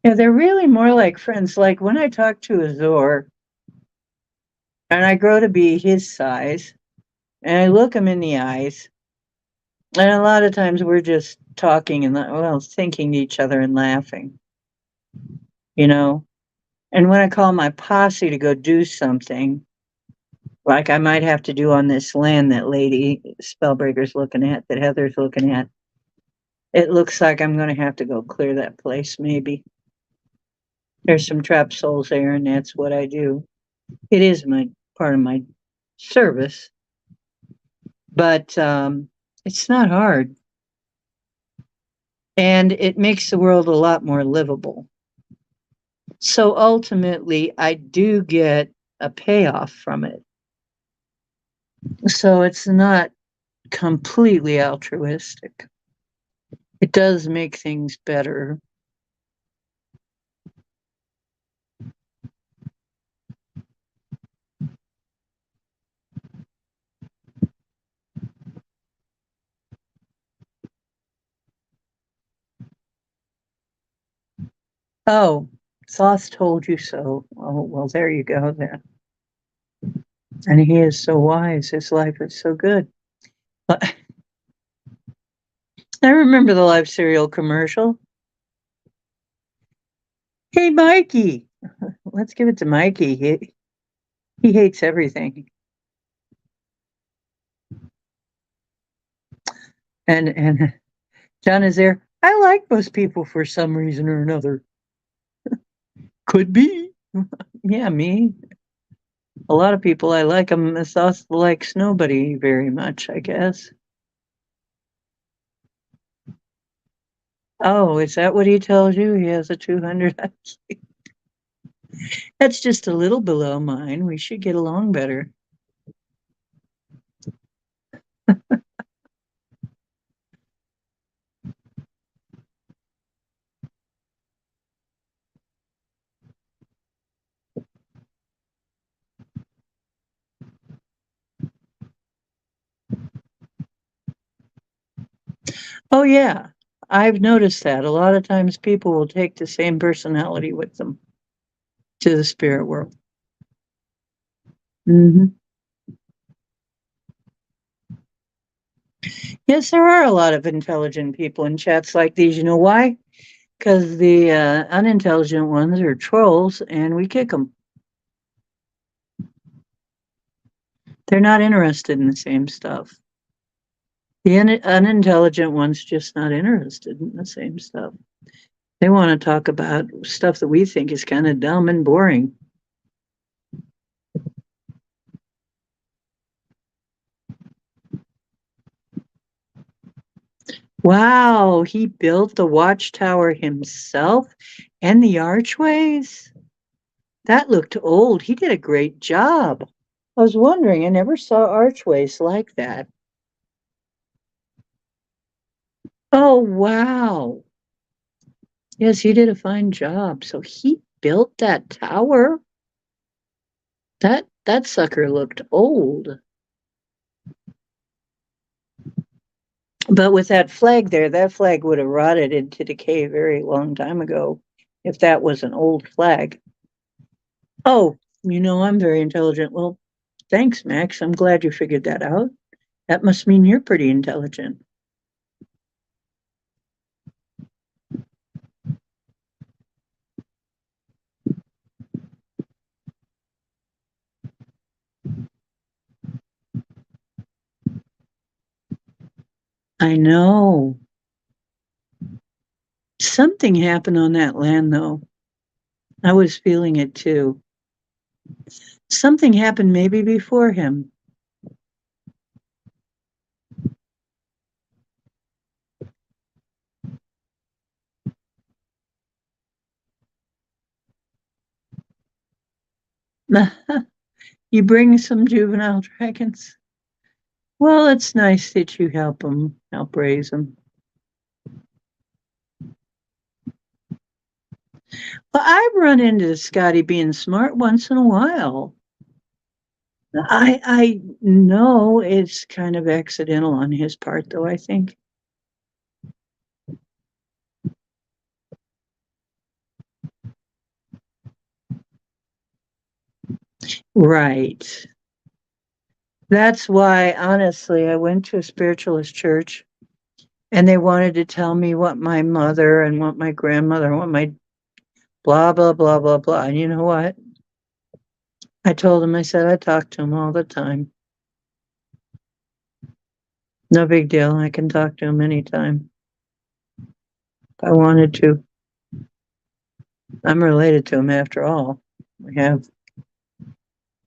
Yeah, they're really more like friends. Like when I talk to Azor and I grow to be his size and I look him in the eyes, and a lot of times we're just talking and, well, thinking to each other and laughing, you know? And when I call my posse to go do something, like I might have to do on this land that Lady Spellbreaker's looking at, that Heather's looking at, it looks like I'm going to have to go clear that place, maybe. There's some trapped souls there, and that's what I do. It is my part of my service, but it's not hard. and it makes the world a lot more livable. So ultimately, I do get a payoff from it. So it's not completely altruistic. It does make things better. Oh, Thoth told you so. Oh, well, there you go then. And he is so wise. His life is so good. But I remember the live cereal commercial. Hey, Mikey. Let's give it to Mikey. He hates everything. And John is there. I like most people for some reason or another. Could be. Yeah, me. A lot of people I like them. Thoth likes nobody very much, I guess. Oh, is that what he tells you? He has a 200 IQ. That's just a little below mine. We should get along better. Oh, yeah. I've noticed that. A lot of times people will take the same personality with them to the spirit world. Hmm. Yes, there are a lot of intelligent people in chats like these. You know why? Because the unintelligent ones are trolls and we kick them. They're not interested in the same stuff. The unintelligent ones just not interested in the same stuff. They want to talk about stuff that we think is kind of dumb and boring. Wow, he built the watchtower himself and the archways? That looked old. He did a great job. I was wondering, I never saw archways like that. Oh, wow. Yes, he did a fine job. So he built that tower. That sucker looked old. But with that flag there, that flag would have rotted into decay a very long time ago if that was an old flag. Oh, I'm very intelligent. Well, thanks, Max. I'm glad you figured that out. That must mean you're pretty intelligent. I know. Something happened on that land, though. I was feeling it too. Something happened maybe before him. You bring some juvenile dragons. Well, it's nice that you help raise them. Well, I've run into Scotty being smart once in a while. I know it's kind of accidental on his part, though, I think. Right. That's why, honestly, I went to a spiritualist church and they wanted to tell me what my mother and what my grandmother and what my blah, blah, blah, blah, blah. And you know what? I told them, I said, I talk to them all the time. No big deal. I can talk to them anytime if I wanted to. I'm related to them after all. We have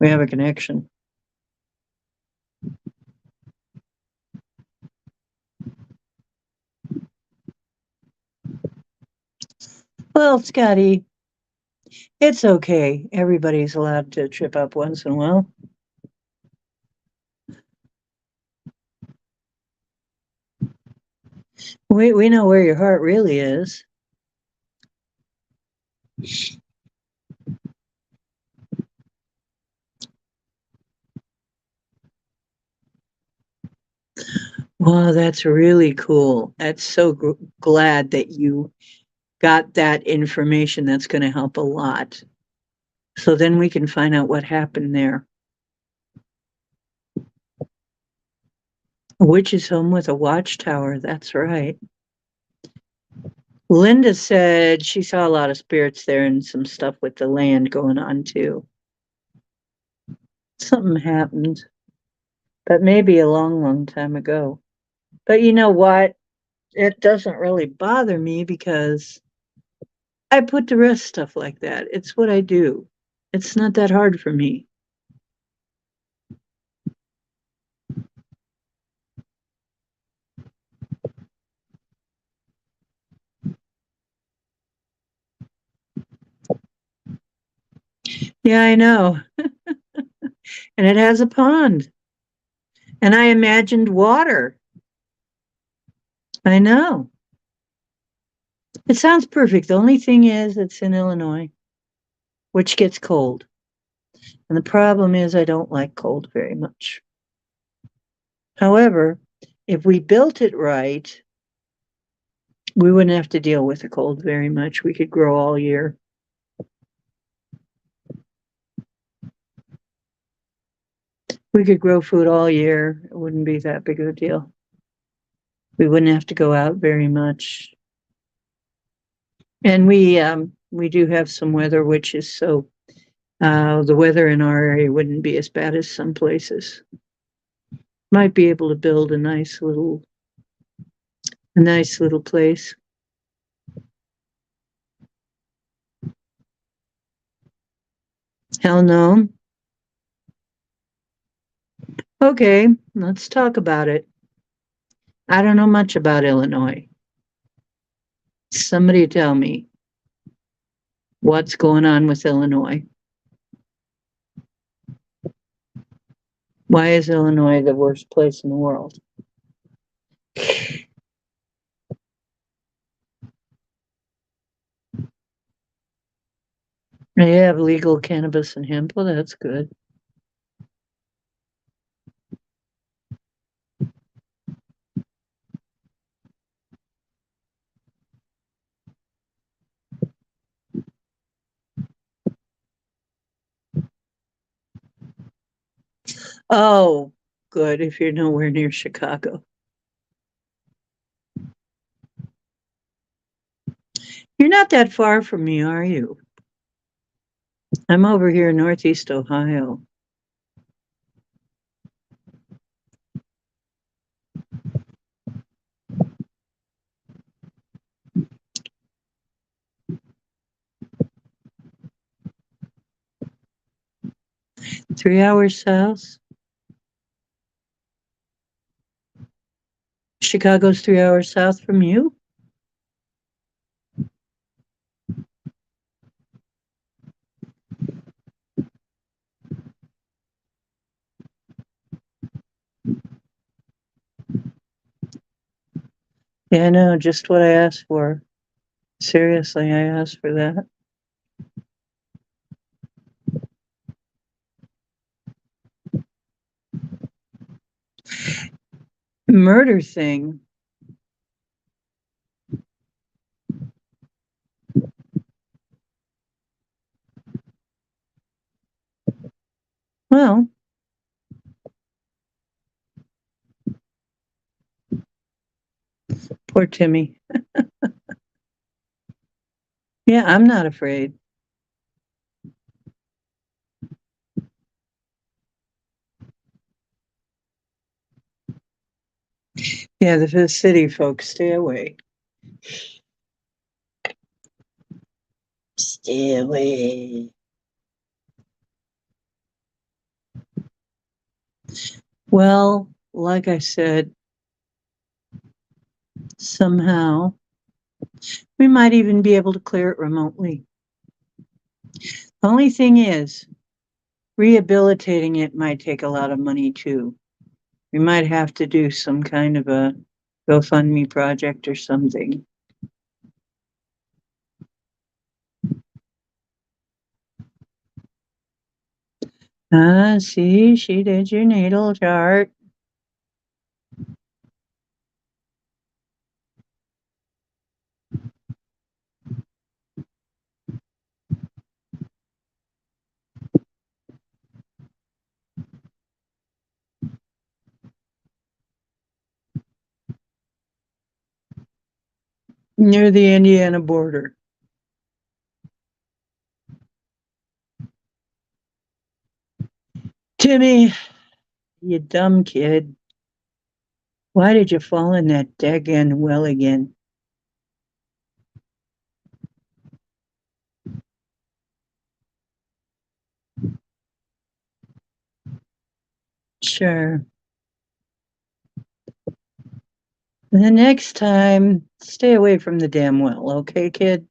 we have a connection. Well, Scotty, it's okay. Everybody's allowed to trip up once in a while. We know where your heart really is. Wow, that's really cool. That's so glad that you got that information. That's going to help a lot. So then we can find out what happened there. A witch's home with a watchtower. That's right. Linda said she saw a lot of spirits there and some stuff with the land going on too. Something happened, but maybe a long, long time ago. But you know what? It doesn't really bother me because I put to rest stuff like that. It's what I do. It's not that hard for me. Yeah, I know. And it has a pond. And I imagined water. I know. It sounds perfect. The only thing is, it's in Illinois, which gets cold. And the problem is, I don't like cold very much. However, if we built it right, we wouldn't have to deal with the cold very much. We could grow all year. We could grow food all year. It wouldn't be that big of a deal. We wouldn't have to go out very much. And we do have some weather, which is so the weather in our area wouldn't be as bad as some places. Might be able to build a nice little place. Hell no. Okay, let's talk about it. I don't know much about Illinois. Somebody tell me what's going on with Illinois. Why is Illinois the worst place in the world? They have legal cannabis and hemp. Well, that's good. Oh, good. If you're nowhere near Chicago, you're not that far from me, are you? I'm over here in Northeast Ohio. 3 hours south. Chicago's 3 hours south from you. Yeah, I know. Just what I asked for. Seriously, I asked for that. Murder thing. Well, poor Timmy. Yeah, I'm not afraid. Yeah, the city folks, stay away. Stay away. Well, like I said, somehow We might even be able to clear it remotely. The only thing is, rehabilitating it might take a lot of money too. We might have to do some kind of a GoFundMe project or something. Ah, see, she did your natal chart. Near the Indiana border. Timmy, you dumb kid. Why did you fall in that daggone well again? Sure. The next time, stay away from the damn well, okay, kid?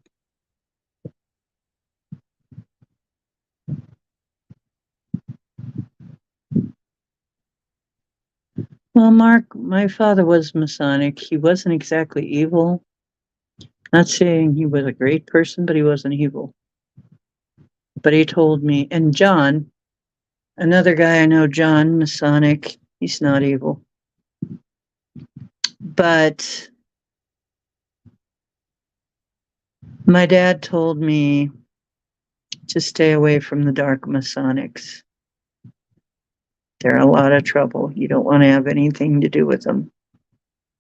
Well, Mark, my father was Masonic. He wasn't exactly evil. Not saying he was a great person, but he wasn't evil. But he told me, and John, another guy I know, John, Masonic, he's not evil. But my dad told me to stay away from the dark Masonics. They're a lot of trouble. You don't want to have anything to do with them.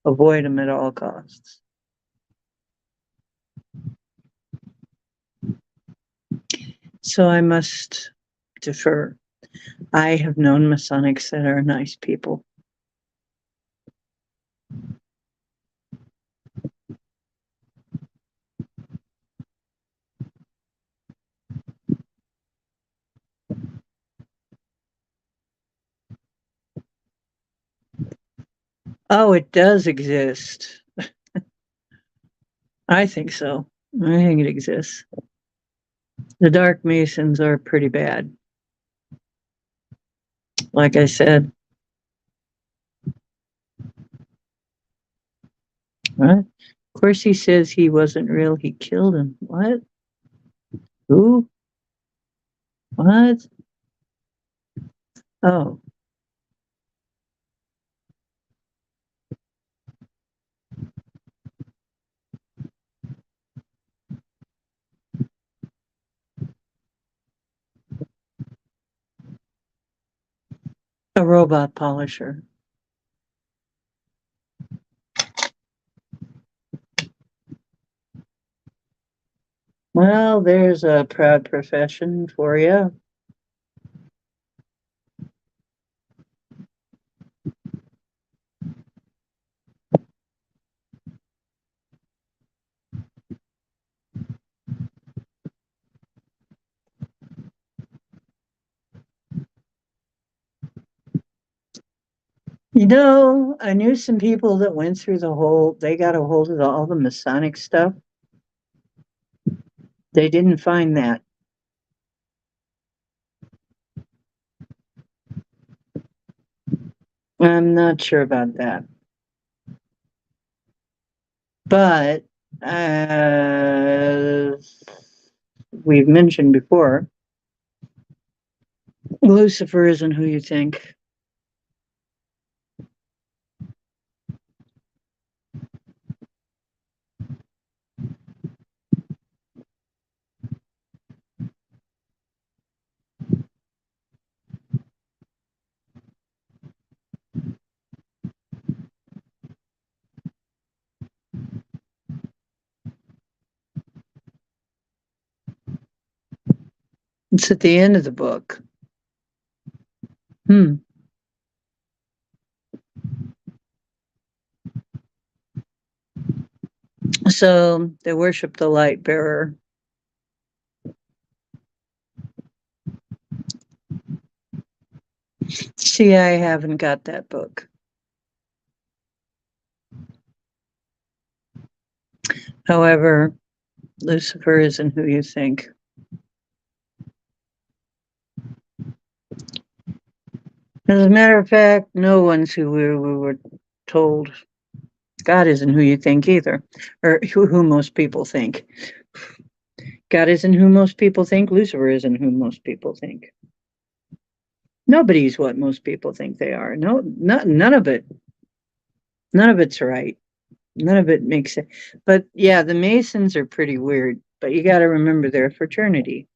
Avoid them at all costs. So I must defer. I have known Masonics that are nice people. Oh, it does exist. I think so. I think it exists. The Dark Masons are pretty bad. Like I said, what? Of course, he says he wasn't real. He killed him. What? Who? What? Oh, a robot polisher. Well, there's a proud profession for you. You know, I knew some people that went through they got a hold of all the Masonic stuff. They didn't find that. I'm not sure about that. But as we've mentioned before, Lucifer isn't who you think. It's at the end of the book. Hmm. So they worship the light bearer. See, I haven't got that book. However, Lucifer isn't who you think. As a matter of fact, no one's who we were told. God isn't who you think either, or who most people think. God isn't who most people think. Lucifer isn't who most people think. Nobody's what most people think they are. No, none of it. None of it's right. None of it makes sense. But yeah, the Masons are pretty weird. But you got to remember they're a fraternity.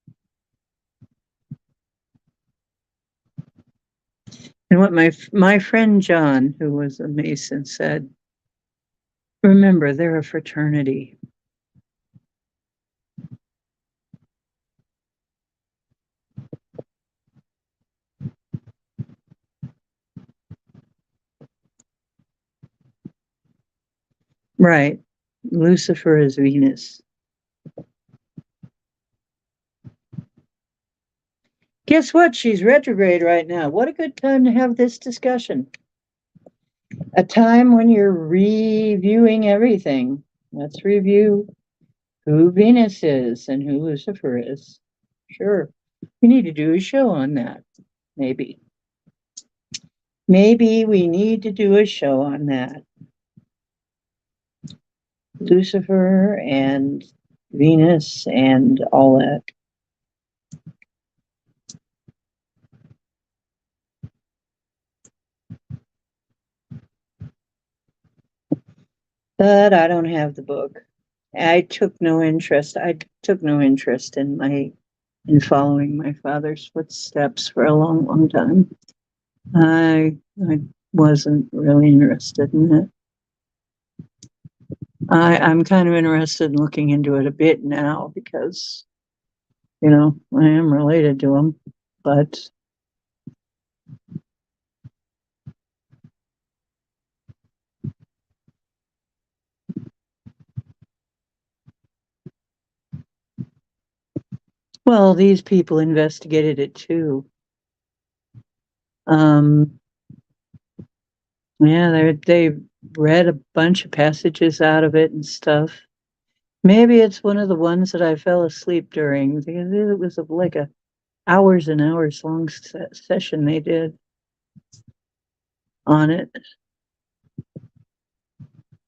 And what my friend John, who was a Mason, said, remember they're a fraternity. Right. Lucifer is Venus. Guess what? She's retrograde right now. What a good time to have this discussion. A time when you're reviewing everything. Let's review who Venus is and who Lucifer is. Sure. We need to do a show on that. Maybe. Maybe we need to do a show on that. Lucifer and Venus and all that. But I don't have the book. I took no interest. I took no interest in following my father's footsteps for a long, long time. I wasn't really interested in it. I'm kind of interested in looking into it a bit now because, I am related to him. But well, these people investigated it too. Um, yeah, they read a bunch of passages out of it and stuff. Maybe it's one of the ones that I fell asleep during because it was like a hours and hours long session they did on it.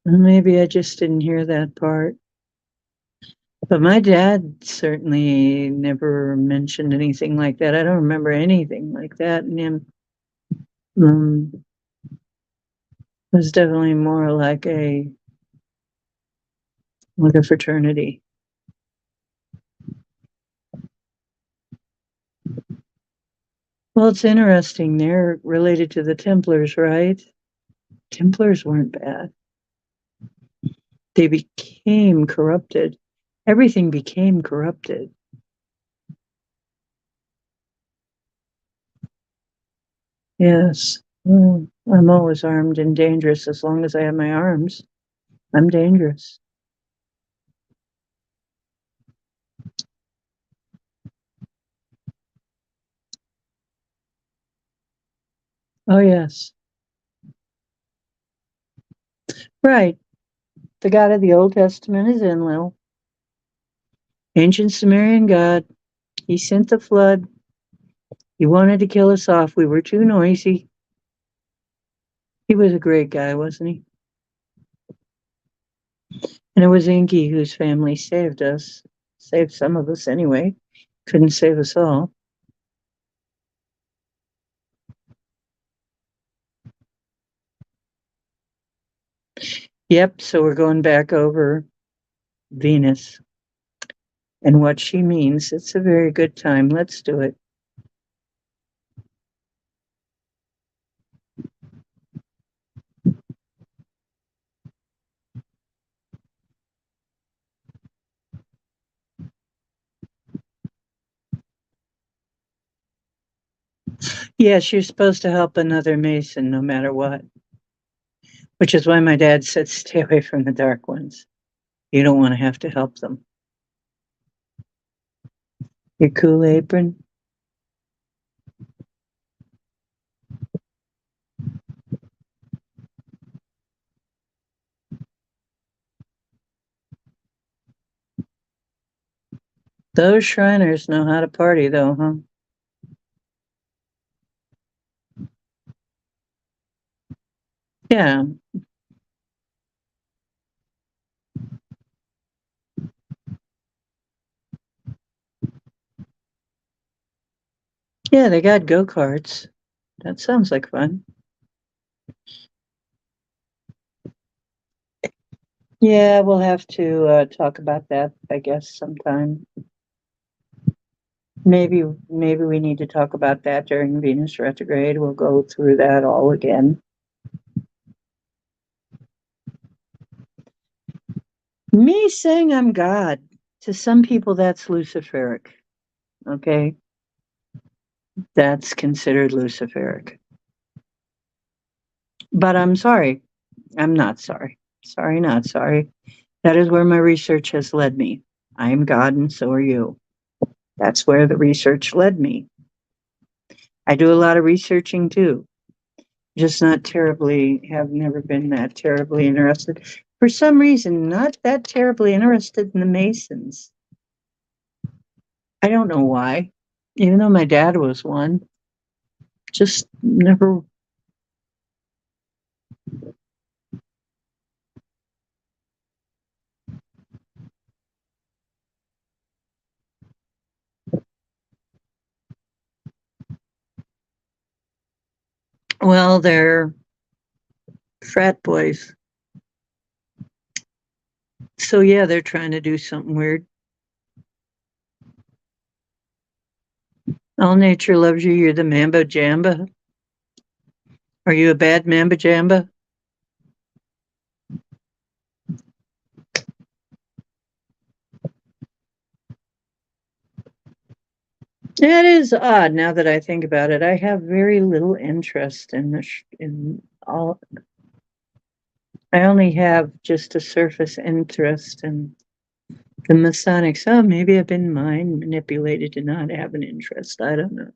And maybe I just didn't hear that part. But my dad certainly never mentioned anything like that. I don't remember anything like that. And him was definitely more like a fraternity. Well, it's interesting. They're related to the Templars, right? Templars weren't bad. They became corrupted. Everything became corrupted. Yes. I'm always armed and dangerous as long as I have my arms. I'm dangerous. Oh, yes. Right. The God of the Old Testament is Enlil, ancient Sumerian god. He sent the flood. He wanted to kill us off. We were too noisy. He was a great guy, wasn't he? And it was Enki whose family saved us. Saved some of us anyway. Couldn't save us all. Yep, so we're going back over Venus and what she means. It's a very good time. Let's do it. Yes, you're supposed to help another Mason no matter what, which is why my dad said stay away from the dark ones. You don't want to have to help them. Your cool apron? Those Shriners know how to party, though, huh? Yeah. Yeah, they got go-karts. That sounds like fun. Yeah, we'll have to talk about that, I guess, sometime. Maybe we need to talk about that during Venus retrograde. We'll go through that all again. Me saying I'm God, to some people that's Luciferic. Okay? That's considered Luciferic. But I'm sorry. I'm not sorry. Sorry, not sorry. That is where my research has led me. I am God and so are you. That's where the research led me. I do a lot of researching too. Just not terribly, have never been that terribly interested. For some reason, not that terribly interested in the Masons. I don't know why. Even though my dad was one, just never. Well, they're frat boys. So yeah, they're trying to do something weird. All nature loves you. You're the Mamba Jamba. Are you a bad Mamba Jamba? That is odd. Now that I think about it, I have very little interest in in all. I only have just a surface interest in the Masonics. Oh, maybe I've been mind manipulated to not have an interest. I don't know.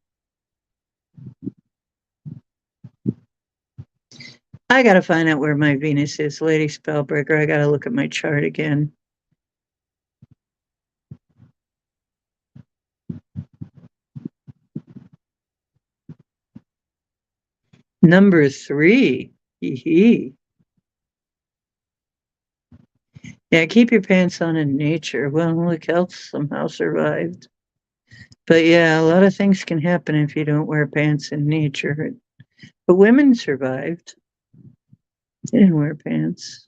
I gotta find out where my Venus is, Lady Spellbreaker. I gotta look at my chart again. Number 3. Hee hee. Yeah, keep your pants on in nature. Well, look, health somehow survived. But yeah, a lot of things can happen if you don't wear pants in nature. But women survived. They didn't wear pants.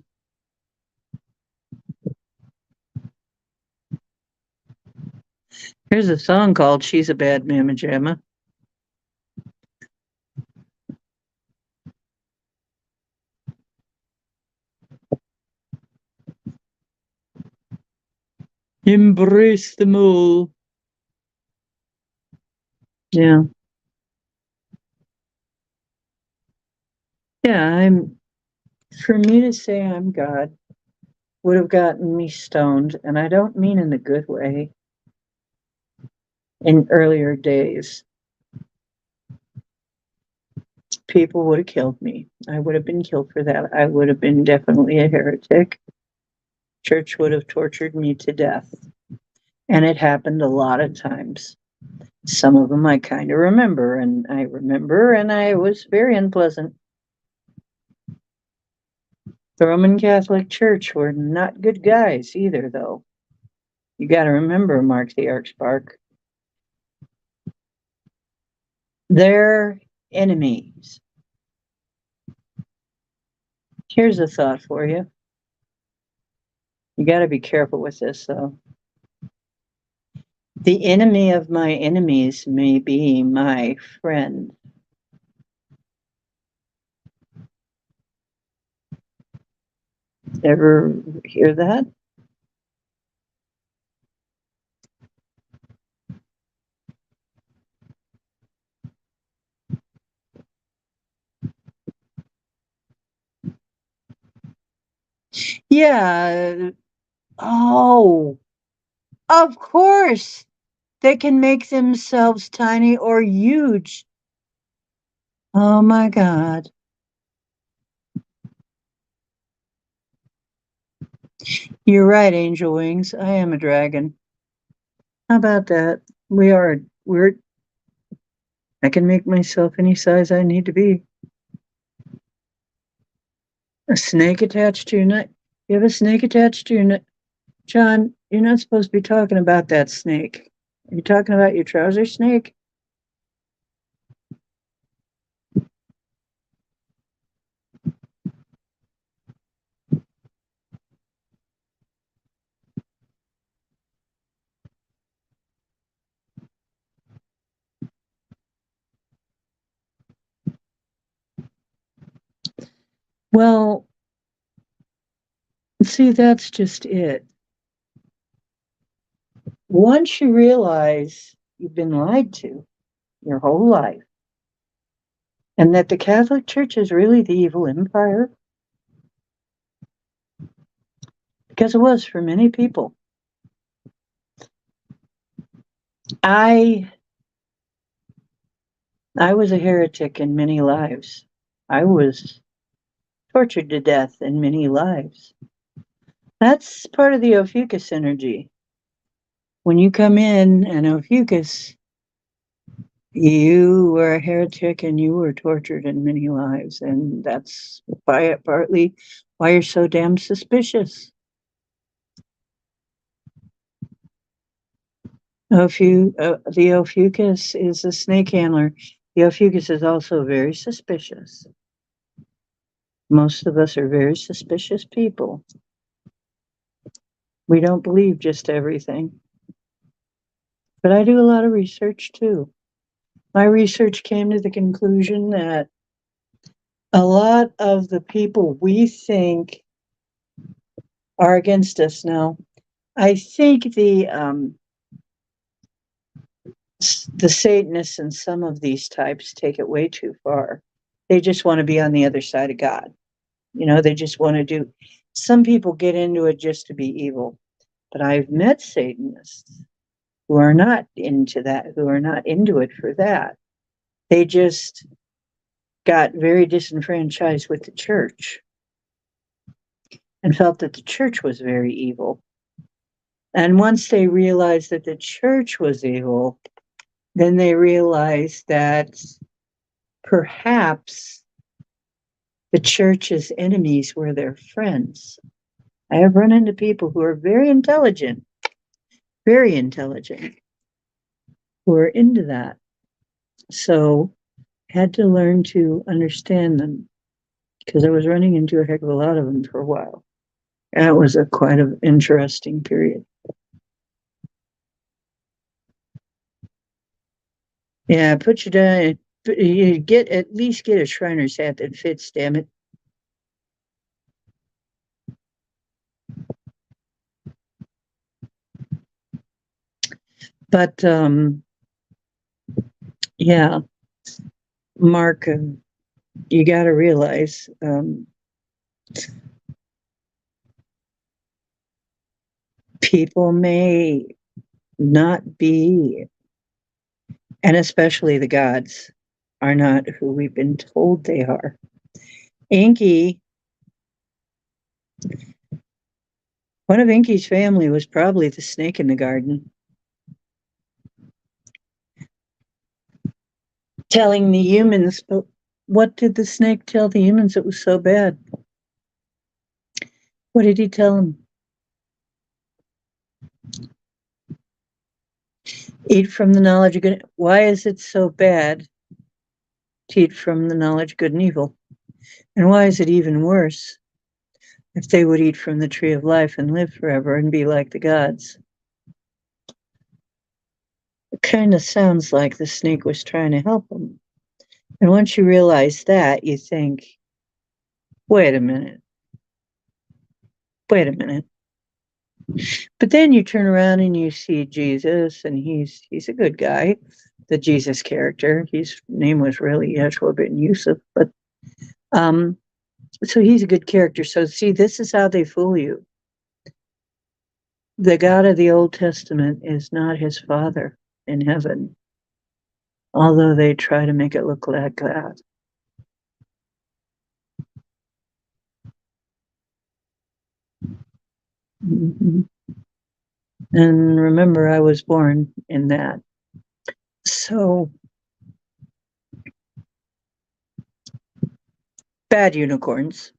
There's a song called She's a Bad Mamma Jamma. Embrace them all. Yeah. Yeah, for me to say I'm God would have gotten me stoned, and I don't mean in the good way. In earlier days, people would have killed me. I would have been killed for that. I would have been definitely a heretic. Church would have tortured me to death. And it happened a lot of times. Some of them I kind of remember, and I was very unpleasant. The Roman Catholic Church were not good guys either, though. You got to remember, Mark the Archspark. They're enemies. Here's a thought for you. You got to be careful with this, though. The enemy of my enemies may be my friend. Ever hear that? Yeah. Oh, of course. They can make themselves tiny or huge. Oh my God. You're right, Angel Wings. I am a dragon. How about that? We're, I can make myself any size I need to be. A snake attached to your neck. You have a snake attached to your neck. John, you're not supposed to be talking about that snake. Are you talking about your trouser snake? Well, see, that's just it. Once you realize you've been lied to your whole life and that the Catholic Church is really the evil empire, because it was for many people. I I was a heretic in many lives. I was tortured to death in many lives. That's part of the Ophiuchus energy. When you come in an Ophiuchus, you were a heretic and you were tortured in many lives, and that's partly why you're so damn suspicious. The Ophiuchus is a snake handler. The Ophiuchus is also very suspicious. Most of us are very suspicious people. We don't believe just everything. But I do a lot of research too. My research came to the conclusion that a lot of the people we think are against us now. I think the Satanists and some of these types take it way too far. They just want to be on the other side of God. You know, they just want to do. Some people get into it just to be evil, but I've met Satanists who are not into that, who are not into it for that. They just got very disenfranchised with the church and felt that the church was very evil. And once they realized that the church was evil, then they realized that perhaps the church's enemies were their friends. I have run into people who are very intelligent, who are into that. So had to learn to understand them because I was running into a heck of a lot of them for a while. And it was a quite an interesting period. Yeah, put your down. You get at least get a Shriner's hat that fits. Damn it! But yeah, Mark, you got to realize people may not be, and especially the gods, are not who we've been told they are. Inky, one of Inky's family was probably the snake in the garden, telling the humans. But what did the snake tell the humans that was so bad? What did he tell them? Eat from the knowledge of good. Why is it so bad to eat from the knowledge of good and evil? And why is it even worse if they would eat from the tree of life and live forever and be like the gods? It kind of sounds like the snake was trying to help them. And once you realize that, you think, wait a minute, wait a minute. But then you turn around and you see Jesus, and he's a good guy, the Jesus character. His name was really Yeshua ben Yusuf, but so he's a good character. So see, this is how they fool you. The God of the Old Testament is not his father in heaven, although they try to make it look like that. Mm-hmm. And remember, I was born in that. So, bad unicorns.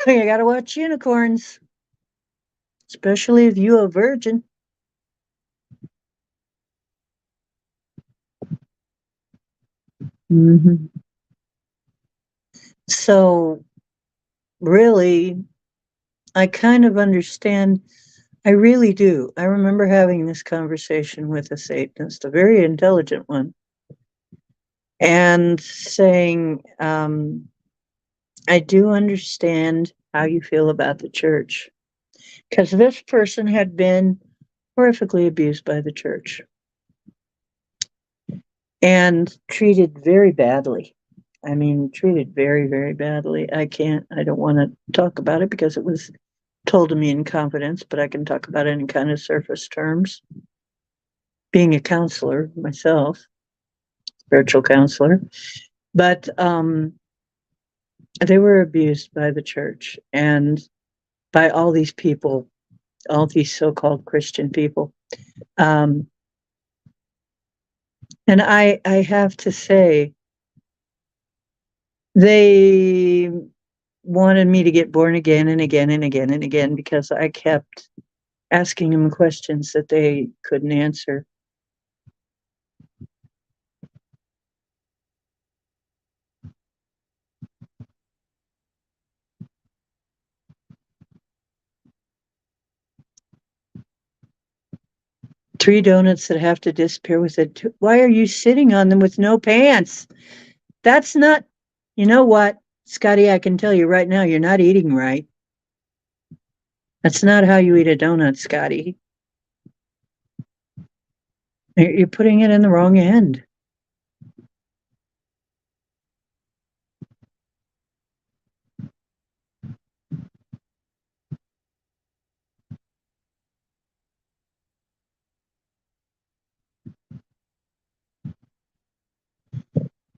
You gotta watch unicorns, especially if you a virgin. Hmm. So, really, I kind of understand. I really do. I remember having this conversation with a Satanist, a very intelligent one, and saying, I do understand how you feel about the church. Because this person had been horrifically abused by the church and treated very badly. I mean, treated very, very badly. I don't want to talk about it because it was told to me in confidence, but I can talk about it in kind of surface terms. Being a counselor myself, spiritual counselor, but they were abused by the church and by all these people, all these so-called Christian people. Um, and I have to say, they wanted me to get born again and again and again and again because I kept asking them questions that they couldn't answer. Three donuts that have to disappear with it. Why are you sitting on them with no pants? That's not, you know what, Scotty, I can tell you right now, you're not eating right. That's not how you eat a donut, Scotty. You're putting it in the wrong end.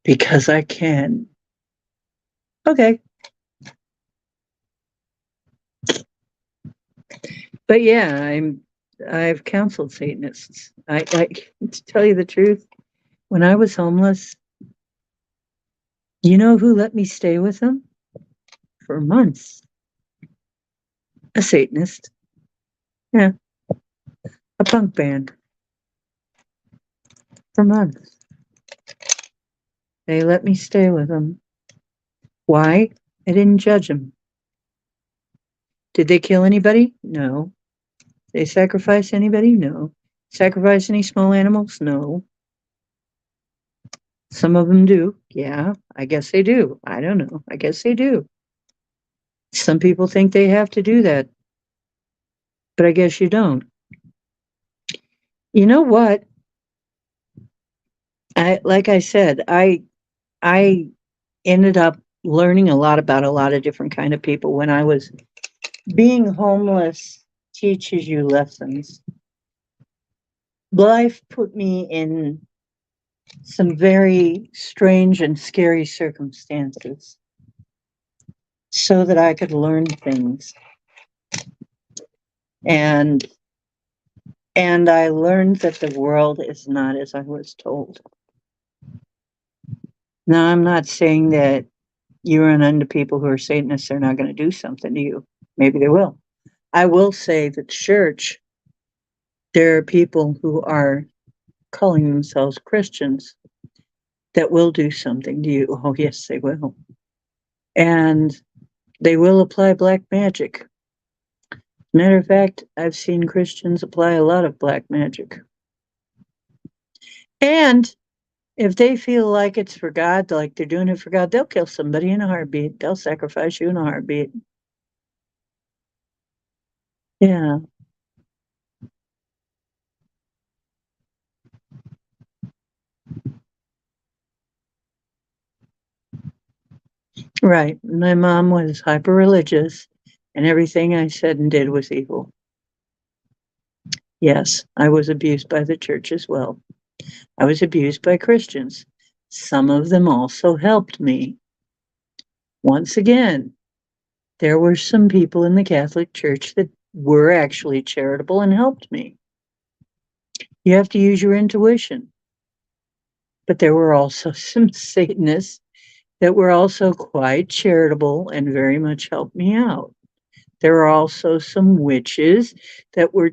Because I can. Okay. But yeah, I've counseled Satanists. I to tell you the truth, when I was homeless, you know who let me stay with them for months? A Satanist. Yeah, a punk band for months. They let me stay with them. Why? I didn't judge them. Did they kill anybody? No. They sacrifice anybody? No. Sacrifice any small animals? No. Some of them do. Yeah, I guess they do. I don't know. I guess they do. Some people think they have to do that, but I guess you don't. You know what? Like I said, I ended up learning a lot about a lot of different kind of people when I was being homeless teaches you lessons. Life put me in some very strange and scary circumstances so that I could learn things. And and I learned that the world is not as I was told. Now I'm not saying that you run into people who are Satanists, they're not going to do something to you. Maybe they will. I will say that church, there are people who are calling themselves Christians that will do something to you. Oh, yes, they will. And they will apply black magic. Matter of fact, I've seen Christians apply a lot of black magic. And if they feel like it's for God, like they're doing it for God, they'll kill somebody in a heartbeat. They'll sacrifice you in a heartbeat. Yeah, right. My mom was hyper religious, and everything I said and did was evil. Yes, I was abused by the church as well. I was abused by Christians. Some of them also helped me. Once again, there were some people in the Catholic Church that were actually charitable and helped me. You have to use your intuition. But there were also some Satanists that were also quite charitable and very much helped me out. There were also some witches that were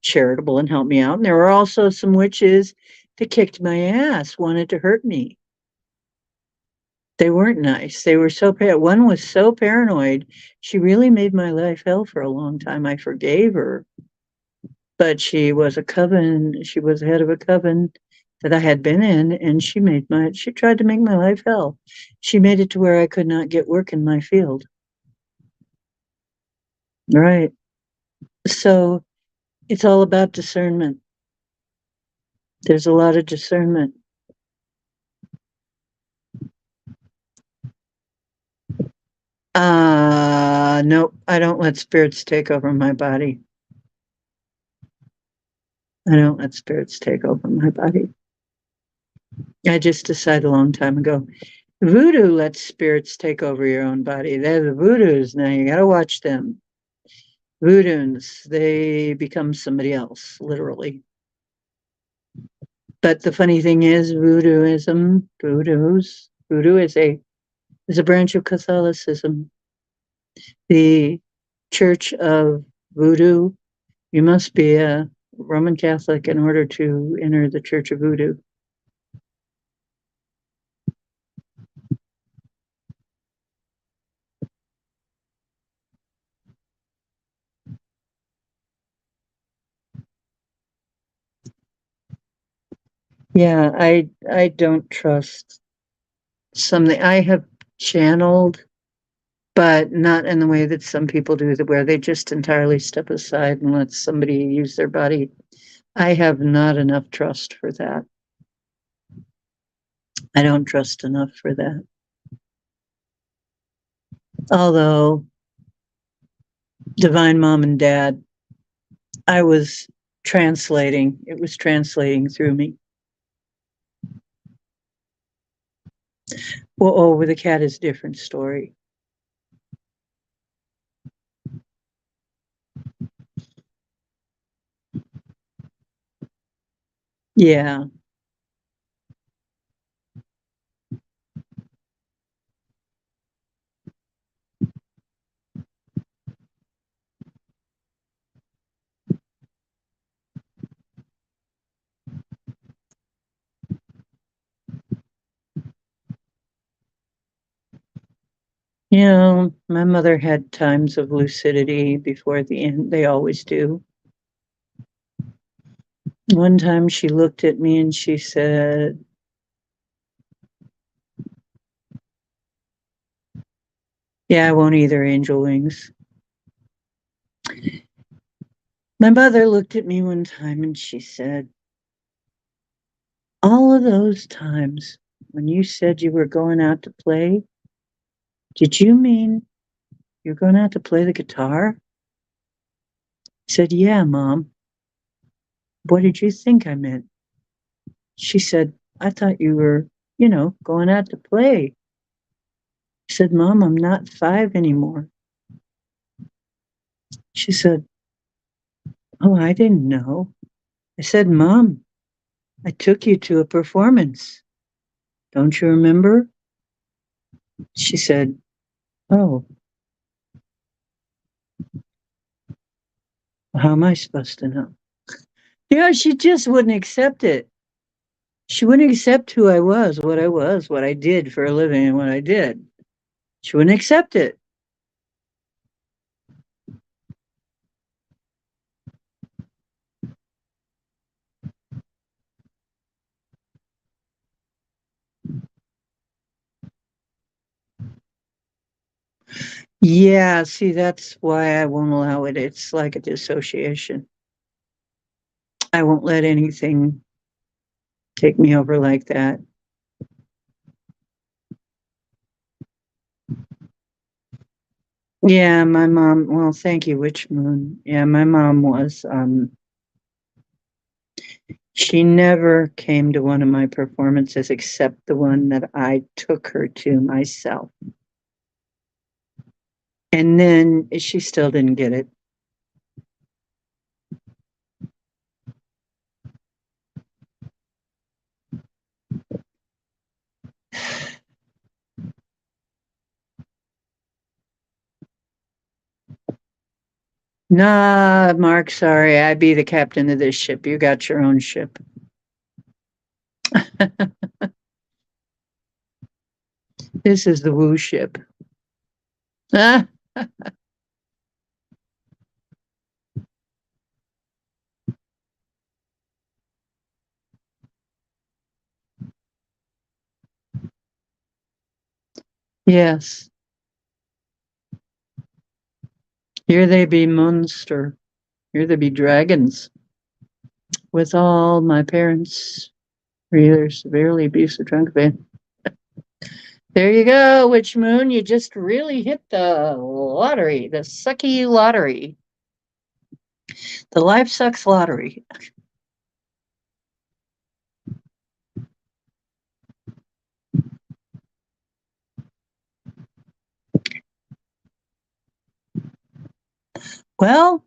charitable and helped me out. And there were also some witches that kicked my ass, wanted to hurt me. They weren't nice. They were so one was so paranoid. She really made my life hell for a long time. I forgave her, but she was a coven. She was the head of a coven that I had been in, and she tried to make my life hell. She made it to where I could not get work in my field. Right. So it's all about discernment. There's a lot of discernment. Nope, I don't let spirits take over my body. I don't let spirits take over my body. I just decided a long time ago. Voodoo lets spirits take over your own body. They're the voodoos. Now you got to watch them. Voodoos, they become somebody else, literally. But the funny thing is, voodoo is a branch of Catholicism. The Church of Voodoo, you must be a Roman Catholic in order to enter the Church of Voodoo. Yeah, I don't trust something. I have channeled, but not in the way that some people do, where they just entirely step aside and let somebody use their body. I have not enough trust for that. I don't trust enough for that. Although Divine Mom and Dad, I was translating. It was translating through me. Well, with the cat is a different story. Yeah. You know, my mother had times of lucidity before the end. They always do. One time she looked at me and she said, "Yeah, I won't either, angel wings." My mother looked at me one time and she said, "All of those times when you said you were going out to play, did you mean you're going out to play the guitar?" I said, "Yeah, Mom." "What did you think I meant?" She said, "I thought you were, going out to play." I said, "Mom, I'm not 5 anymore." She said, "Oh, I didn't know." I said, "Mom, I took you to a performance. Don't you remember?" She said, "Oh, how am I supposed to know?" She just wouldn't accept it. She wouldn't accept who I was, what I did for a living, and what I did. She wouldn't accept it. Yeah, see, that's why I won't allow it. It's like a dissociation. I won't let anything take me over like that. Yeah, my mom, well, thank you, Witch Moon. Yeah, my mom was, she never came to one of my performances except the one that I took her to myself. And then she still didn't get it. Nah, Mark, sorry. I be the captain of this ship. You got your own ship. This is the woo ship. Ah, yes. Here they be monster. Here they be dragons. With all my parents either severely abusive drunk van. There you go, Witch Moon. You just really hit the lottery, the sucky lottery, the life sucks lottery. Well,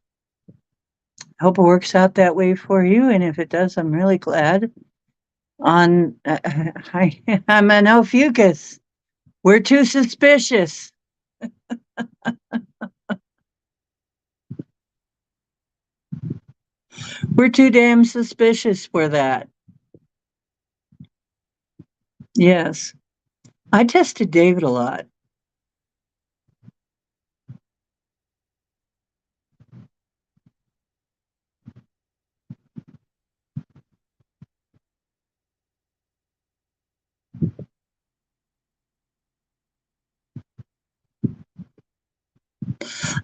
I hope it works out that way for you. And if it does, I'm really glad. I'm an Ophiuchus. We're too suspicious. We're too damn suspicious for that. Yes. I tested David a lot.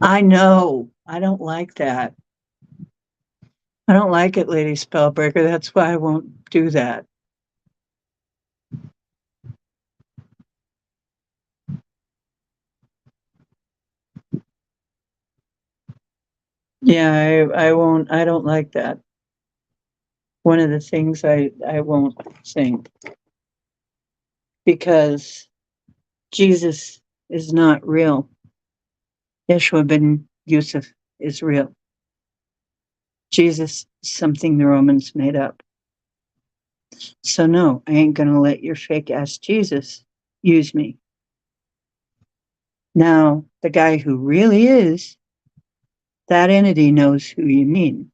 I know. I don't like that. I don't like it, Lady Spellbreaker. That's why I won't do that. Yeah, I won't. I don't like that. One of the things I won't sing because Jesus is not real. Yeshua ben Yusuf is real. Jesus is something the Romans made up. So no, I ain't gonna let your fake ass Jesus use me. Now, the guy who really is, that entity knows who you mean.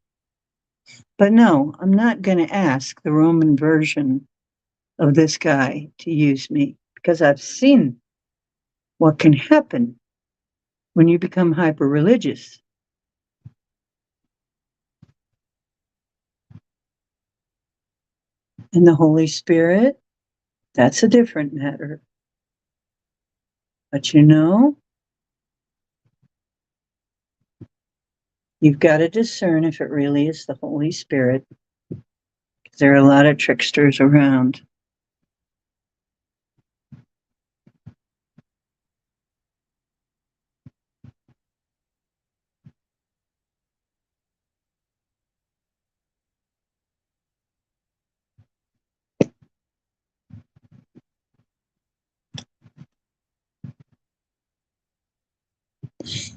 But no, I'm not gonna ask the Roman version of this guy to use me because I've seen what can happen when you become hyper religious. And the Holy Spirit, that's a different matter. But you know, you've got to discern if it really is the Holy Spirit. There are a lot of tricksters around.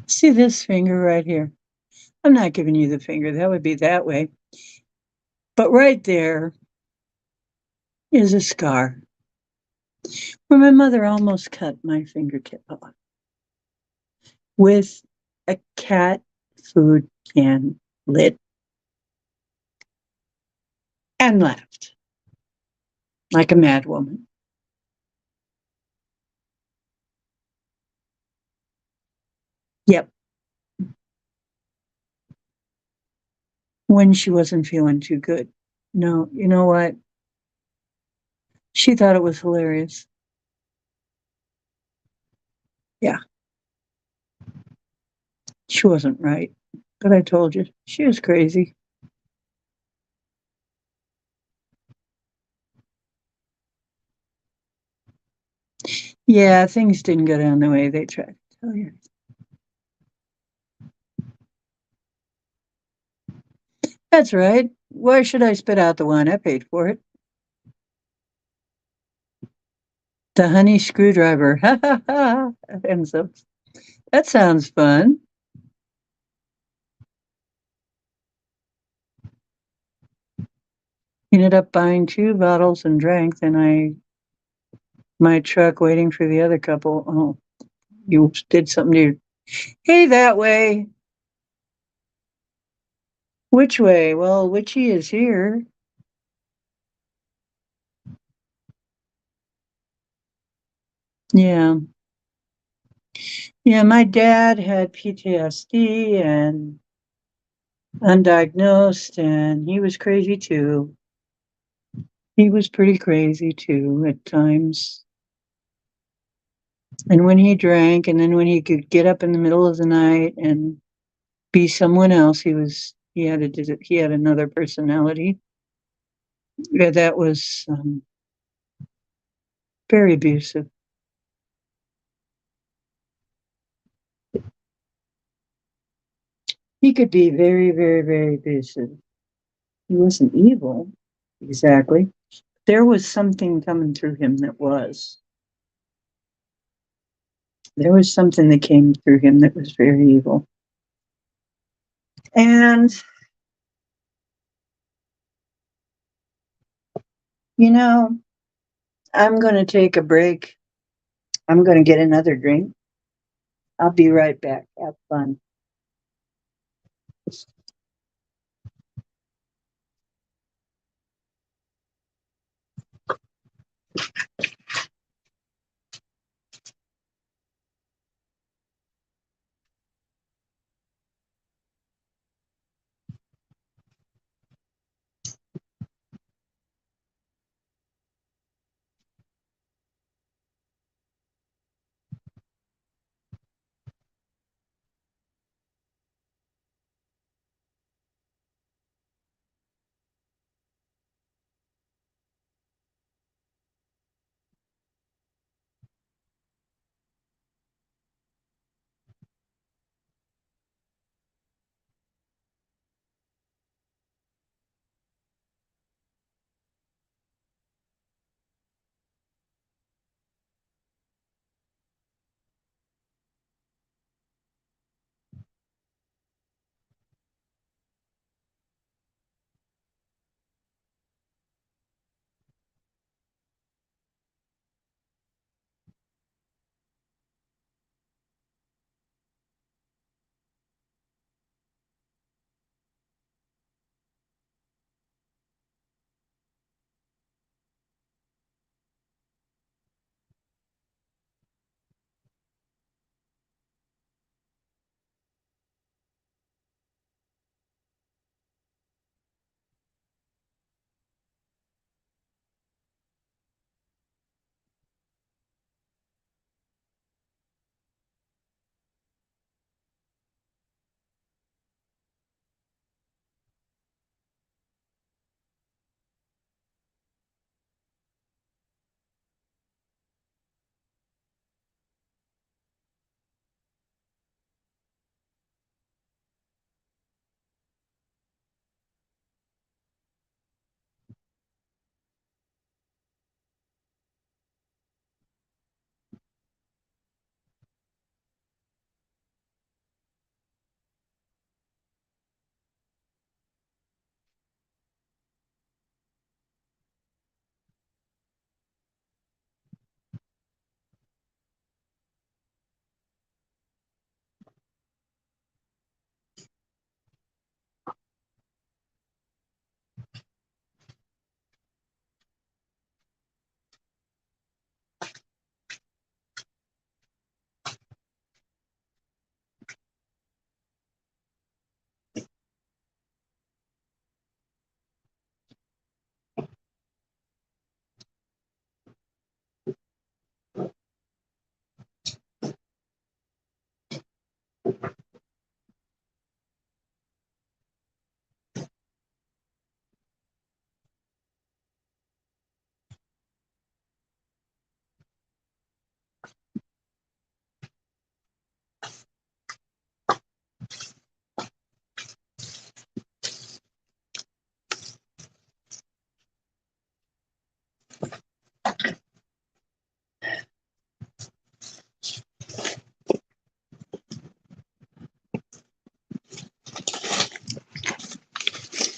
See this finger right here? I'm not giving you the finger, that would be that way. But right there is a scar where my mother almost cut my fingertip off with a cat food can lid and laughed like a mad woman. Yep, when she wasn't feeling too good. No, you know what? She thought it was hilarious. Yeah, she wasn't right. But I told you, she was crazy. Yeah, things didn't go down the way they tried to tell you. That's right. Why should I spit out the wine? I paid for it. The honey screwdriver. Ha ha ha. And so that sounds fun. Ended up buying 2 bottles and drank. Then my truck waiting for the other couple. Oh, you did something to. Hey, that way. Which way? Well, Witchy is here. Yeah. Yeah, my dad had PTSD and undiagnosed, and he was crazy too. He was pretty crazy too at times. And when he drank, and then when he could get up in the middle of the night and be someone else, he had another personality. Yeah, that was very abusive. He could be very, very, very abusive. He wasn't evil, exactly. There was something coming through him that was. There was something that came through him that was very evil. And, you know, I'm going to take a break. I'm going to get another drink. I'll be right back. Have fun.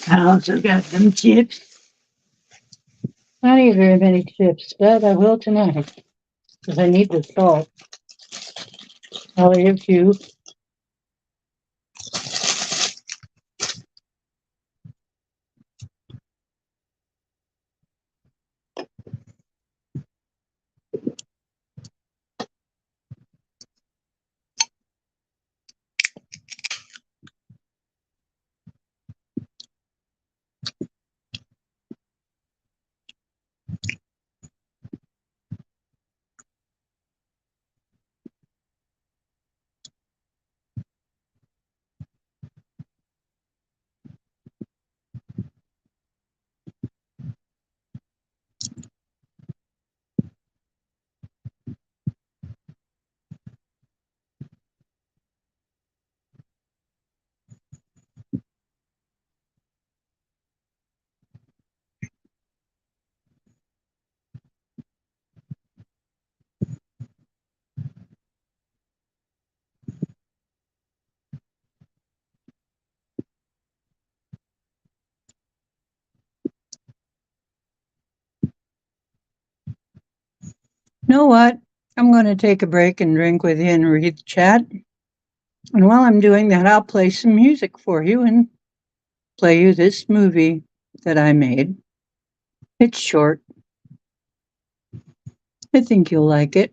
I also got some chips. Not eat very many chips, but I will tonight because I need the salt. I'll eat a few. know what? I'm going to take a break and drink with you and read the chat. And while I'm doing that, I'll play some music for you and play you this movie that I made. It's short. I think you'll like it.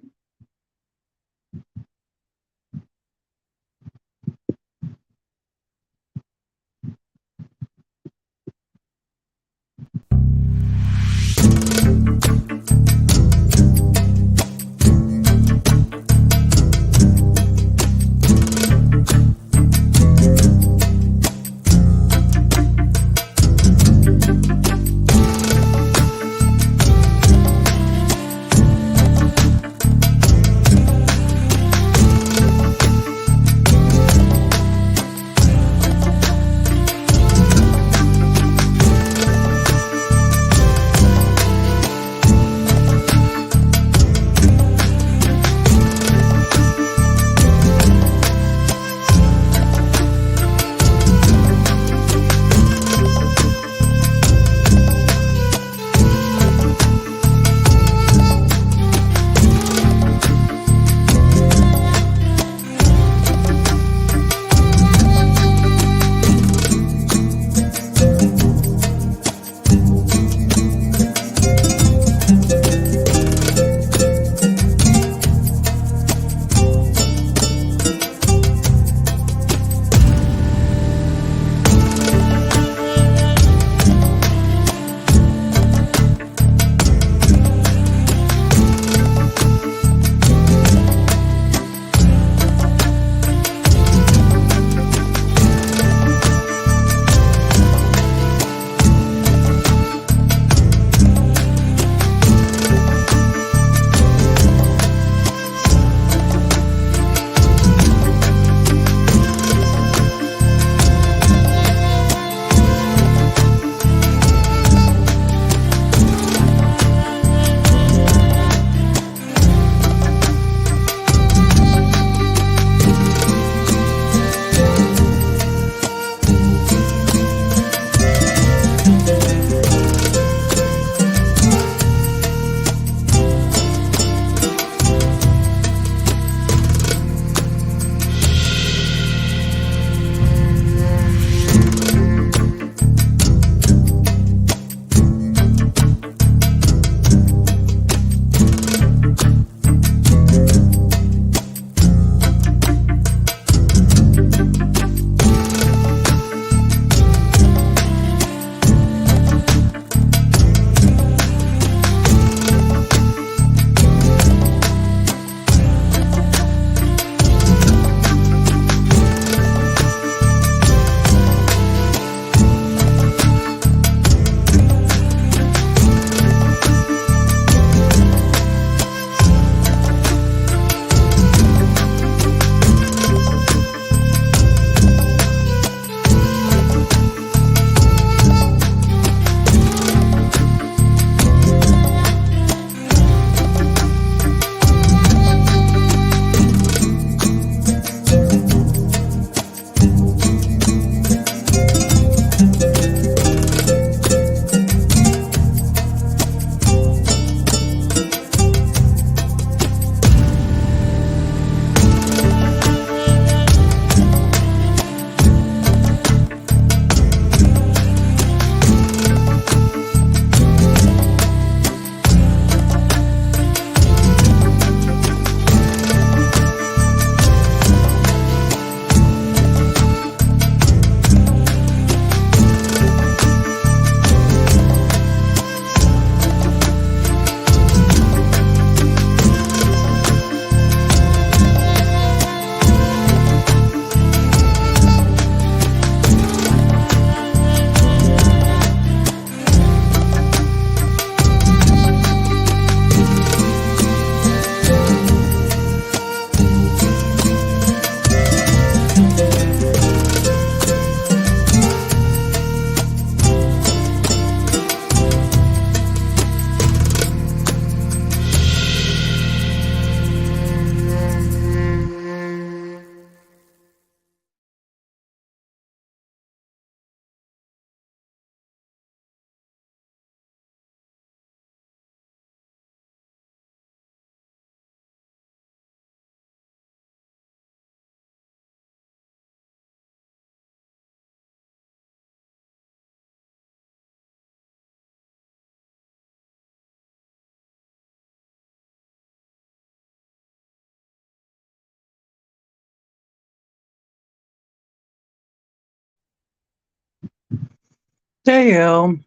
There you go.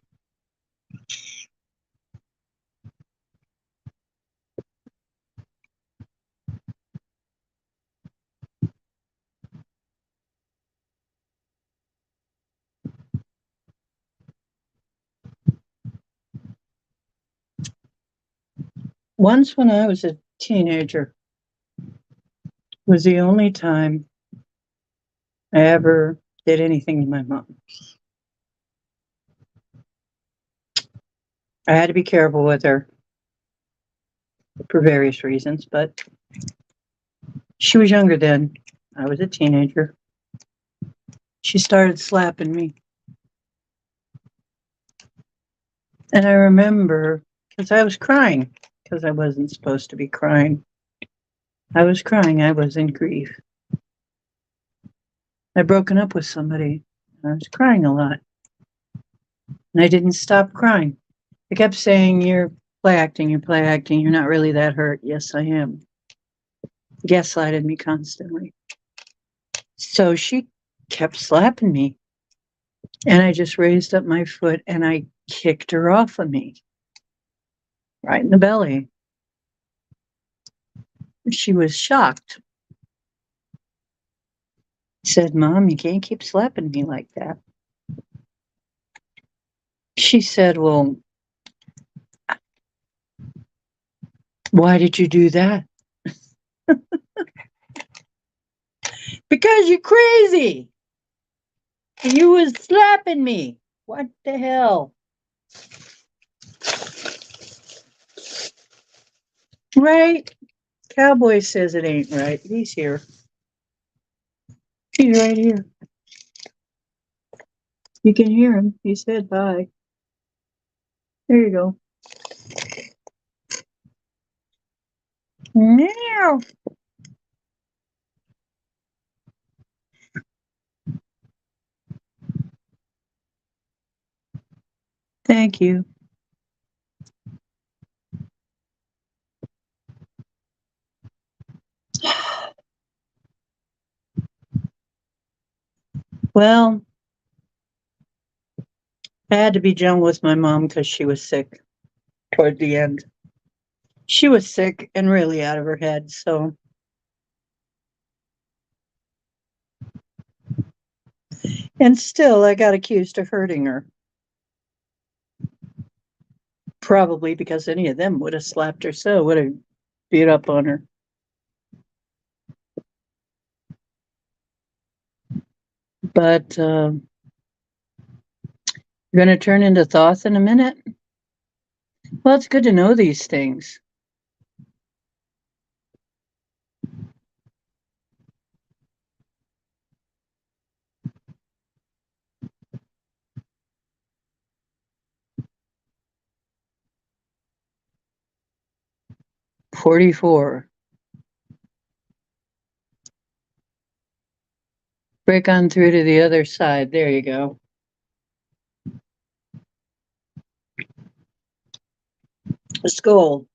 Once when I was a teenager was the only time I ever did anything to my mom. I had to be careful with her for various reasons, but she was younger then. I was a teenager. She started slapping me. And I remember because I was crying because I wasn't supposed to be crying. I was crying. I was in grief. I'd broken up with somebody. I was crying a lot. And I didn't stop crying. I kept saying, you're play acting, you're not really that hurt. Yes, I am. Gaslighted me constantly. So she kept slapping me. And I just raised up my foot and I kicked her off of me, right in the belly. She was shocked. Said, Mom, you can't keep slapping me like that. She said, well, why did you do that? Because you're crazy. You was slapping me. What the hell? Right? Cowboy says it ain't right. He's here. He's right here. You can hear him. He said hi. There you go. Meow. Thank you. Well, I had to be gentle with my mom because she was sick toward the end. She was sick and really out of her head. So, and still, I got accused of hurting her. Probably because any of them would have slapped her, so would have beat up on her. But you're going to turn into Thoth in a minute. Well, it's good to know these things. $44. Break on through to the other side. There you go. A skull.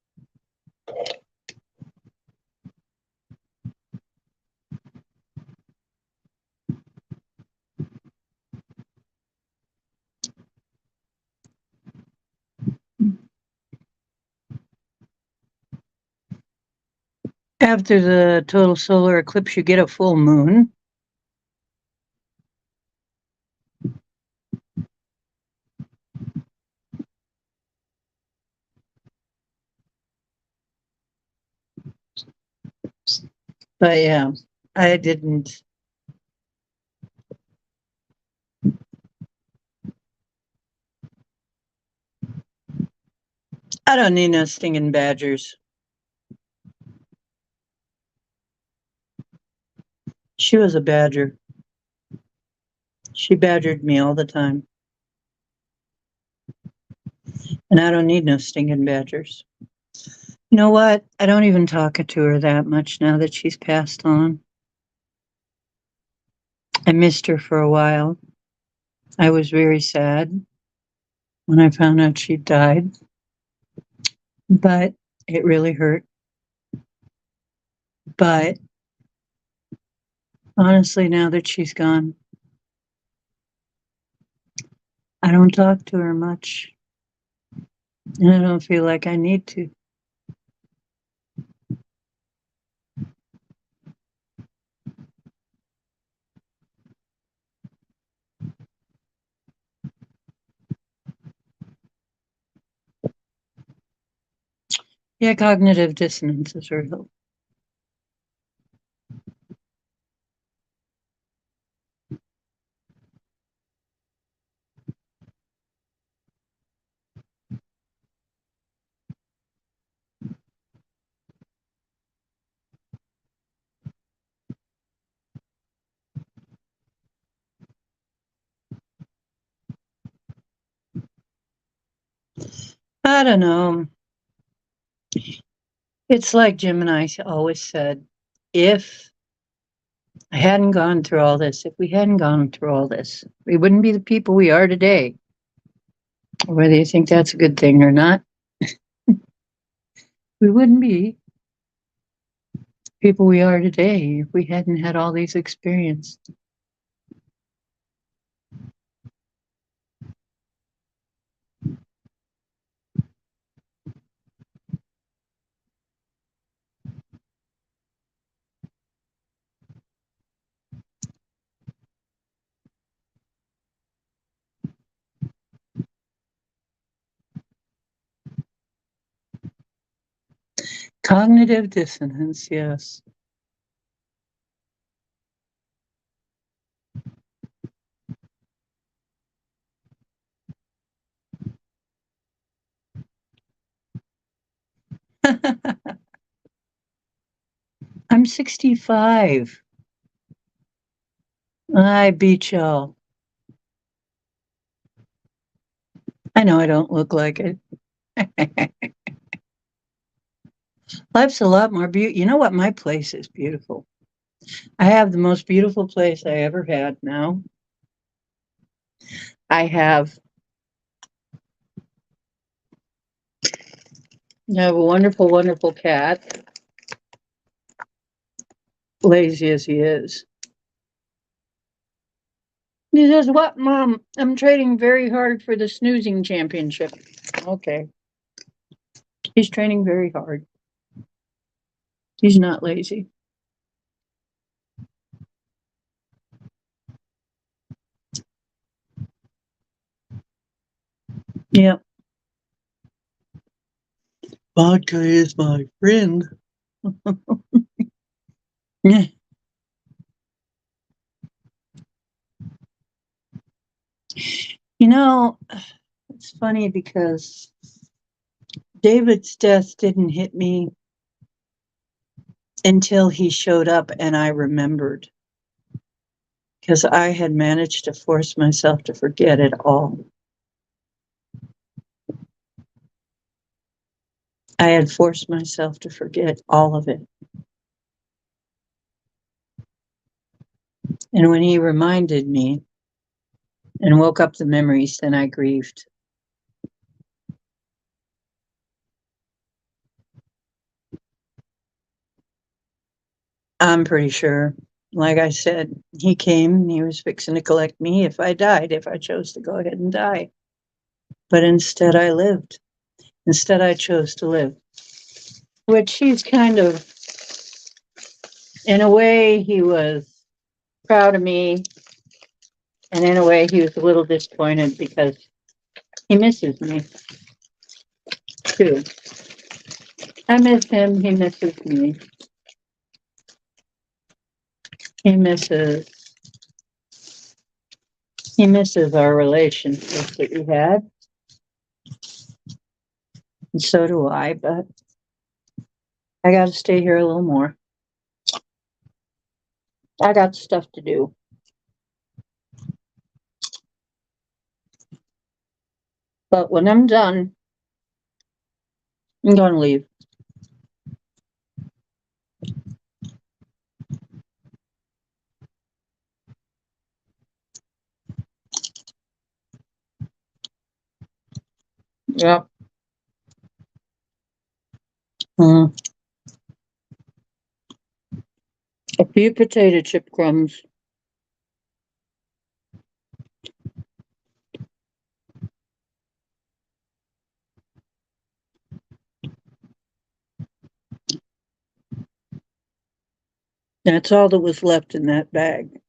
After the total solar eclipse, you get a full moon. But yeah, I didn't. I don't need no stinging badgers. She was a badger. She badgered me all the time. And I don't need no stinging badgers. You know what? I don't even talk to her that much now that she's passed on. I missed her for a while. I was very sad when I found out she died, but it really hurt. But honestly, now that she's gone, I I don't talk to her much, and I don't feel like I need to. Yeah, cognitive dissonance is real. I don't know. It's like Jim and I always said, if I hadn't gone through all this, if we hadn't gone through all this, we wouldn't be the people we are today. Whether you think that's a good thing or not, we wouldn't be people we are today if we hadn't had all these experiences. Cognitive dissonance, yes. I'm 65. I beat y'all. I know I don't look like it. Life's a lot more beautiful. You know what? My place is beautiful. I have the most beautiful place I ever had now. I have a wonderful, wonderful cat, lazy as he is. He says, "What, Mom? I'm training very hard for the snoozing championship." Okay. He's training very hard. He's not lazy. Yeah. Vodka is my friend. Yeah. You know, it's funny because David's death didn't hit me until he showed up and I remembered because I had managed to force myself to forget it all. I had forced myself to forget all of it. And when he reminded me and woke up the memories, then I grieved. I'm pretty sure. Like I said, he came and he was fixing to collect me if I died, if I chose to go ahead and die. But instead, I lived. Instead, I chose to live. Which he's kind of, in a way, he was proud of me. And in a way, he was a little disappointed because he misses me too. I miss him. He misses me. He misses. He misses our relationship that we had. And so do I, but I got to stay here a little more. I got stuff to do. But when I'm done, I'm going to leave. Yep. Mm. A few potato chip crumbs. That's all that was left in that bag.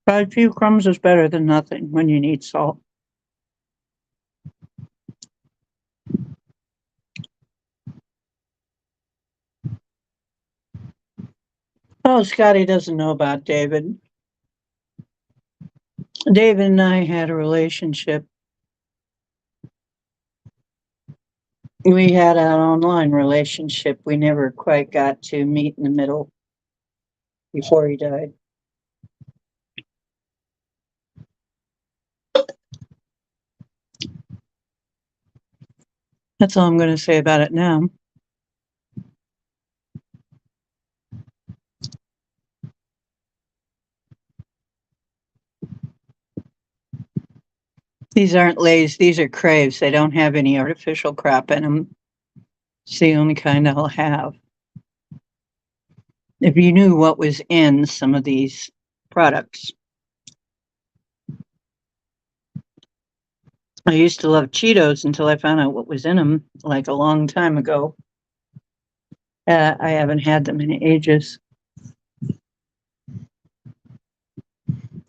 But a few crumbs is better than nothing when you need salt. Oh, Scotty doesn't know about David. David and I had a relationship. We had an online relationship. We never quite got to meet in the middle before he died. That's all I'm going to say about it now. These aren't Lays, these are Craves. They don't have any artificial crap in them. It's the only kind I'll have. If you knew what was in some of these products. I used to love Cheetos until I found out what was in them, like a long time ago. I haven't had them in ages.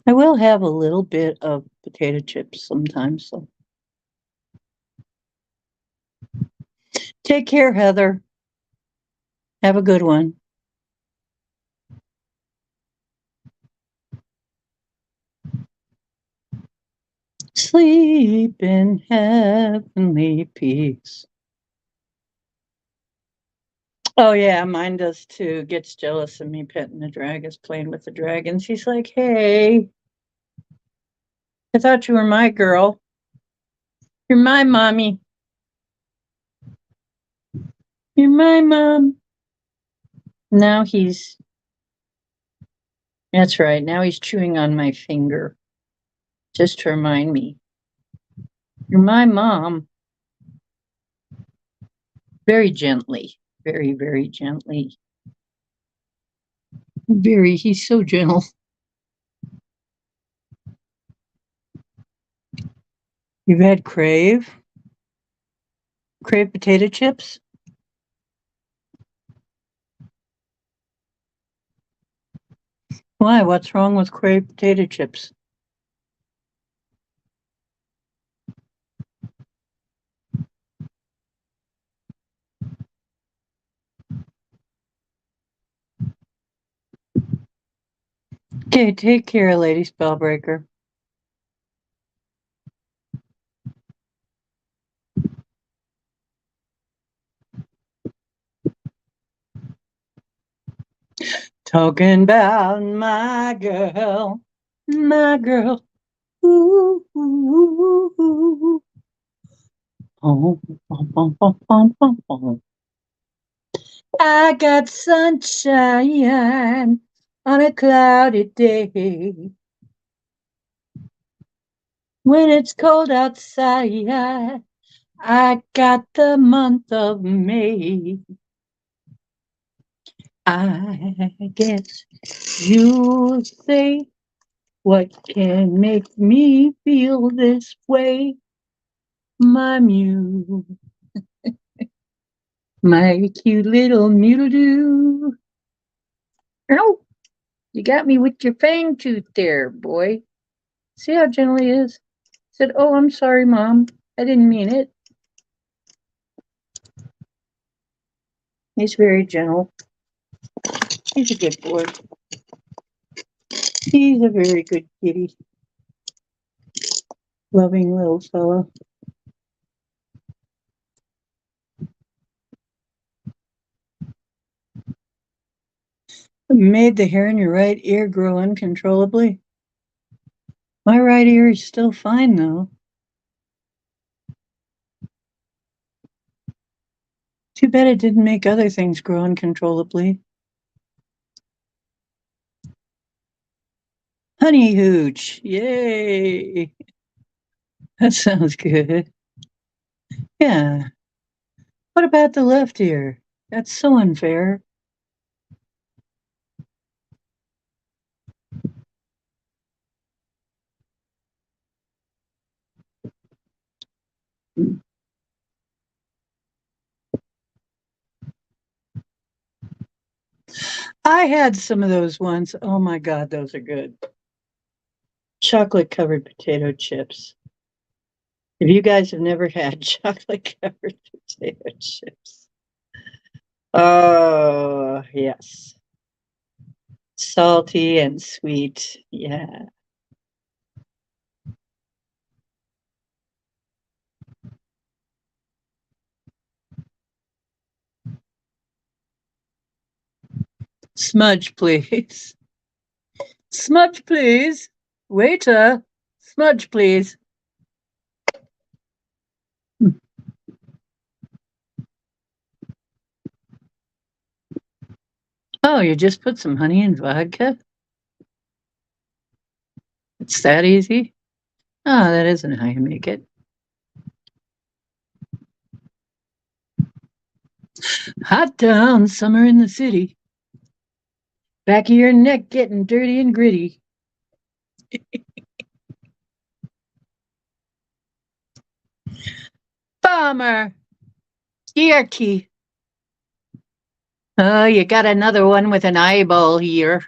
I will have a little bit of potato chips sometimes. So. Take care, Heather. Have a good one. Sleep in heavenly peace. Oh yeah, mine does too. Gets jealous of me petting the dragons, playing with the dragons. She's like, "Hey, I thought you were my girl. You're my mommy. You're my mom." Now that's right. Now he's chewing on my finger just to remind me. You're my mom. Very gently. Very, very gently. He's so gentle. You've had Crave potato chips? Why? What's wrong with Crave potato chips? Okay, take care, Lady Spellbreaker. Talking about my girl, my girl. Ooh, ooh, ooh, ooh. Oh, oh, oh, oh, oh, oh. I got sunshine on a cloudy day. When it's cold outside, I got the month of May. I guess you'll say, what can make me feel this way? My Mew, my cute little Mewtwo. Ow! You got me with your fang tooth there, boy. See how gentle he is? Said, "Oh, I'm sorry, Mom. I didn't mean it." He's very gentle. He's a good boy. He's a very good kitty. Loving little fella. Made the hair in your right ear grow uncontrollably. My right ear is still fine, though. Too bad it didn't make other things grow uncontrollably. Honey hooch. Yay. That sounds good. Yeah. What about the left ear? That's so unfair. I had some of those ones. Oh my God, those are good. Chocolate covered potato chips. If you guys have never had chocolate covered potato chips, oh, yes. Salty and sweet. Yeah. Smudge, please. Smudge, please. Waiter, smudge, please. Oh, you just put some honey in vodka? It's that easy? Oh, that isn't how you make it. Hot town, summer in the city. Back of your neck getting dirty and gritty. Bomber, Yerky. Oh, you got another one with an eyeball here.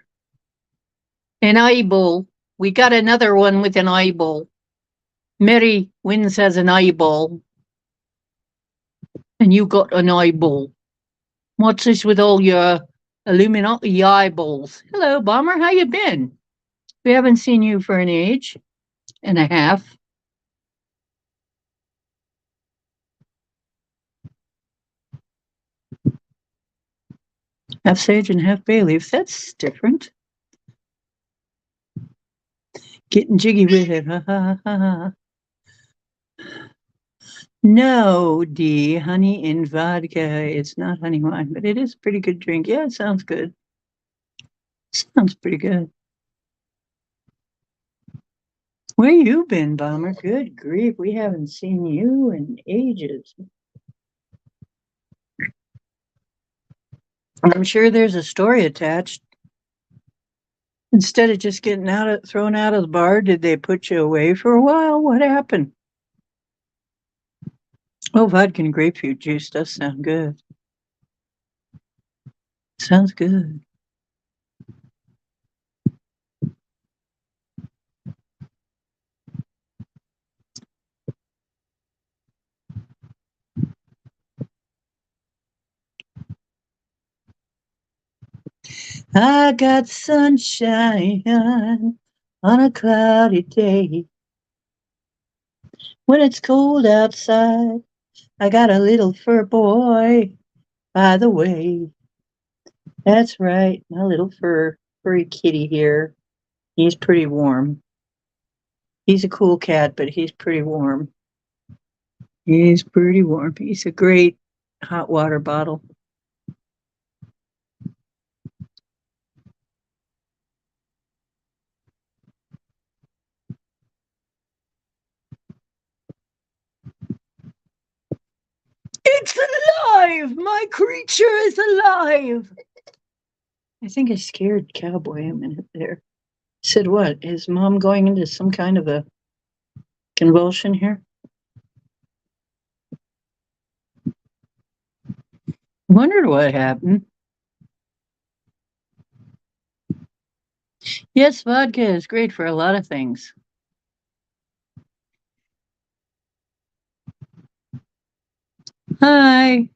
An eyeball. We got another one with an eyeball. Mary wins has an eyeball, and you got an eyeball. What's this with all your Illuminati eyeballs? Hello, Bomber. How you been? We haven't seen you for an age and a half. Half sage and half bay leaf. That's different. Getting jiggy with it. Ha ha ha ha. No, D. Honey in vodka. It's not honey wine, but it is a pretty good drink. Yeah, it sounds good. Sounds pretty good. Where you been, Bomber? Good grief, we haven't seen you in ages. I'm sure there's a story attached. Instead of just getting thrown out of the bar, did they put you away for a while? What happened? Oh, vodka and grapefruit juice does sound good. Sounds good. I got sunshine on a cloudy day. When it's cold outside, I got a little fur boy by the way. That's right, my little furry kitty here. He's pretty warm. He's a cool cat, but he's pretty warm. He's pretty warm. He's a great hot water bottle. It's alive! My creature is alive! I think I scared Cowboy a minute there. Said what? Is mom going into some kind of a convulsion here? Wondered what happened. Yes, vodka is great for a lot of things. Hi.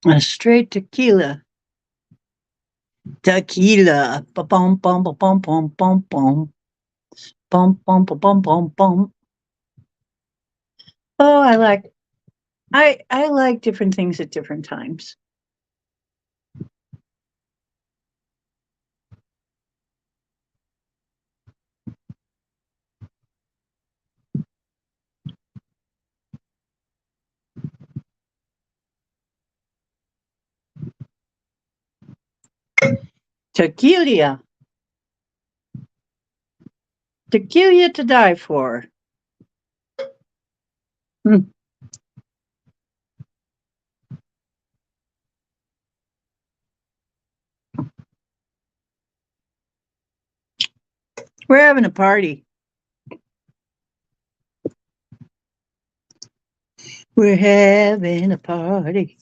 A straight tequila. Tequila. Ba-bum, bum, ba-bum, bum, bum, bum. Bum, bum, ba-bum, bum, bum. Oh, I like different things at different times. Tequila. Tequila to die for. Hmm. We're having a party. We're having a party.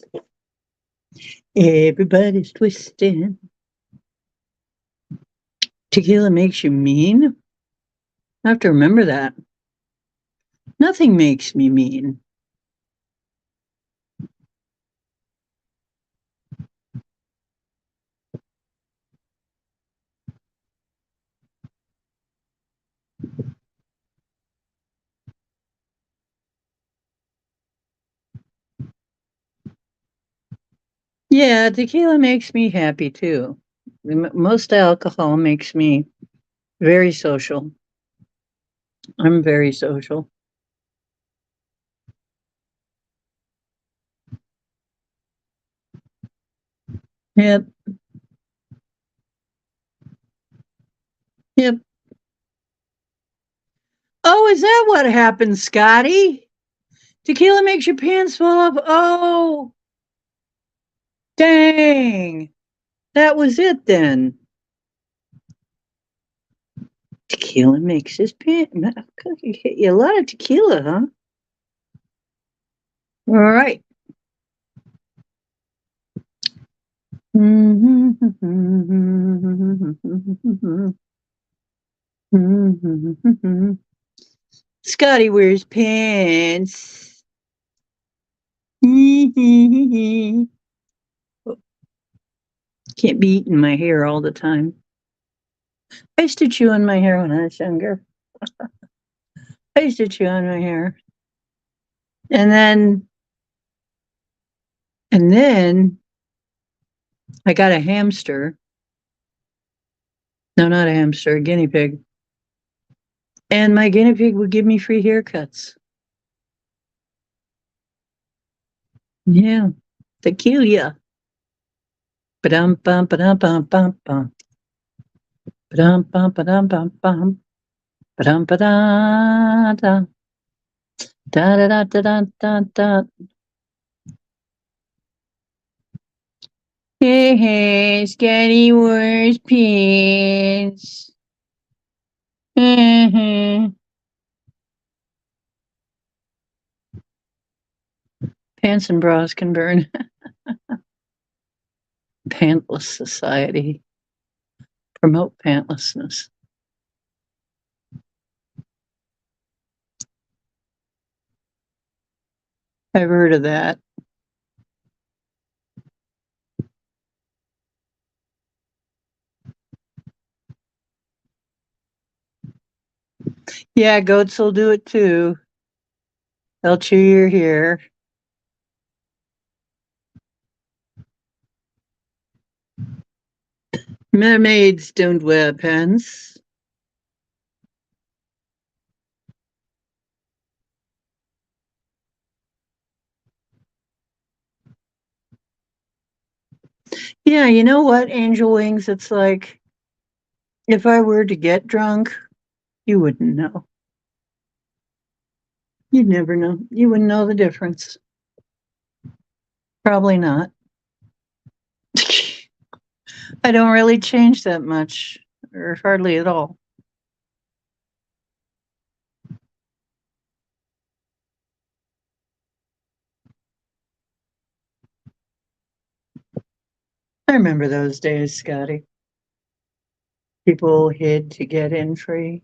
Everybody's twisting. Tequila makes you mean? I have to remember that. Nothing makes me mean. Yeah, tequila makes me happy too. Most alcohol makes me very social. I'm very social. Yep. Yep. Oh, is that what happened, Scotty? Tequila makes your pants fall off. Oh, dang. That was it then. Tequila makes his pants. A lot of tequila, huh? All right. Scotty wears pants. Can't be eating my hair all the time. I used to chew on my hair when I was younger. I used to chew on my hair. And then I got a hamster. No, not a hamster, a guinea pig. And my guinea pig would give me free haircuts. Yeah. Tequila. Ba-dum bum ba-dum bum bum bum. Ba-dum bum ba-dum bum bum. Ba-dum ba-da da. Da da da da da da da. Hey, hey, Scotty wears pants. Mm-hmm. Pants and bras can burn. Pantless society. Promote pantlessness. I've heard of that. Yeah, goats will do it too. They'll chew your hair. Mermaids don't wear pants. Yeah, you know what, Angel Wings? It's like if I were to get drunk, you wouldn't know. You'd never know. You wouldn't know the difference. Probably not. I don't really change that much, or hardly at all. I remember those days, Scotty. People hid to get in free.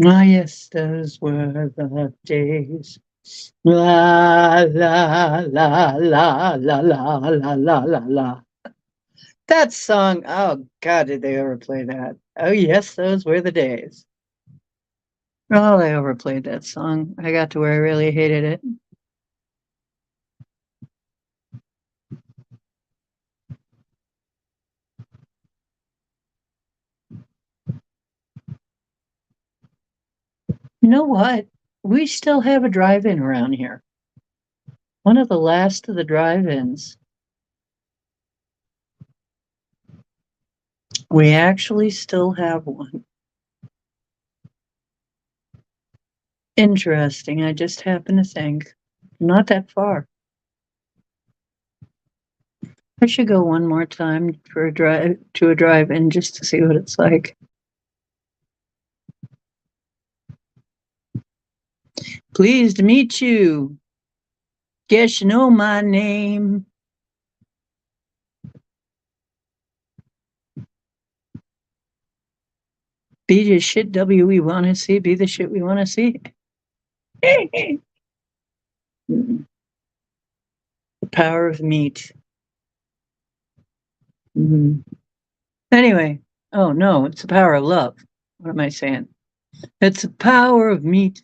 Ah, yes, those were the days. La la la la la la la la la la. That song, oh God, did they ever play that? Oh yes, those were the days. Oh, they overplayed that song. I got to where I really hated it. You know what? We still have a drive-in around here. One of the last of the drive-ins. We actually still have one. Interesting. I just happened to think. Not that far. I should go one more time for a drive-in just to see what it's like. Pleased to meet you. Guess you know my name. Be the shit W we want to see. Be the shit we want to see. The power of meat. Mm. Anyway, oh no, it's the power of love. What am I saying? It's the power of meat.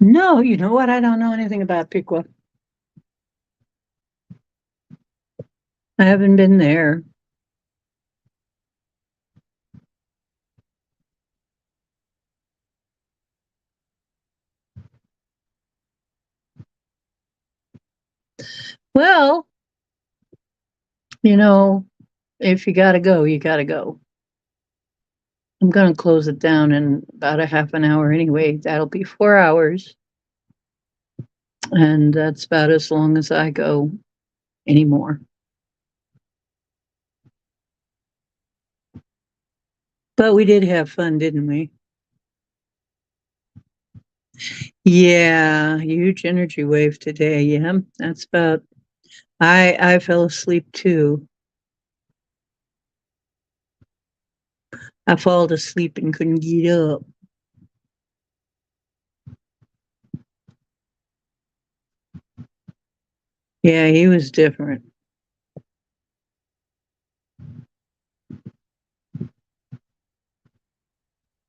No, you know what? I don't know anything about Piqua. I haven't been there. Well, you know, if you gotta go, you gotta go. I'm gonna close it down in about a half an hour anyway. That'll be 4 hours. And that's about as long as I go anymore. But we did have fun, didn't we? Yeah, huge energy wave today. Yeah, that's about. I fell asleep too. I fall asleep and couldn't get up. Yeah, he was different.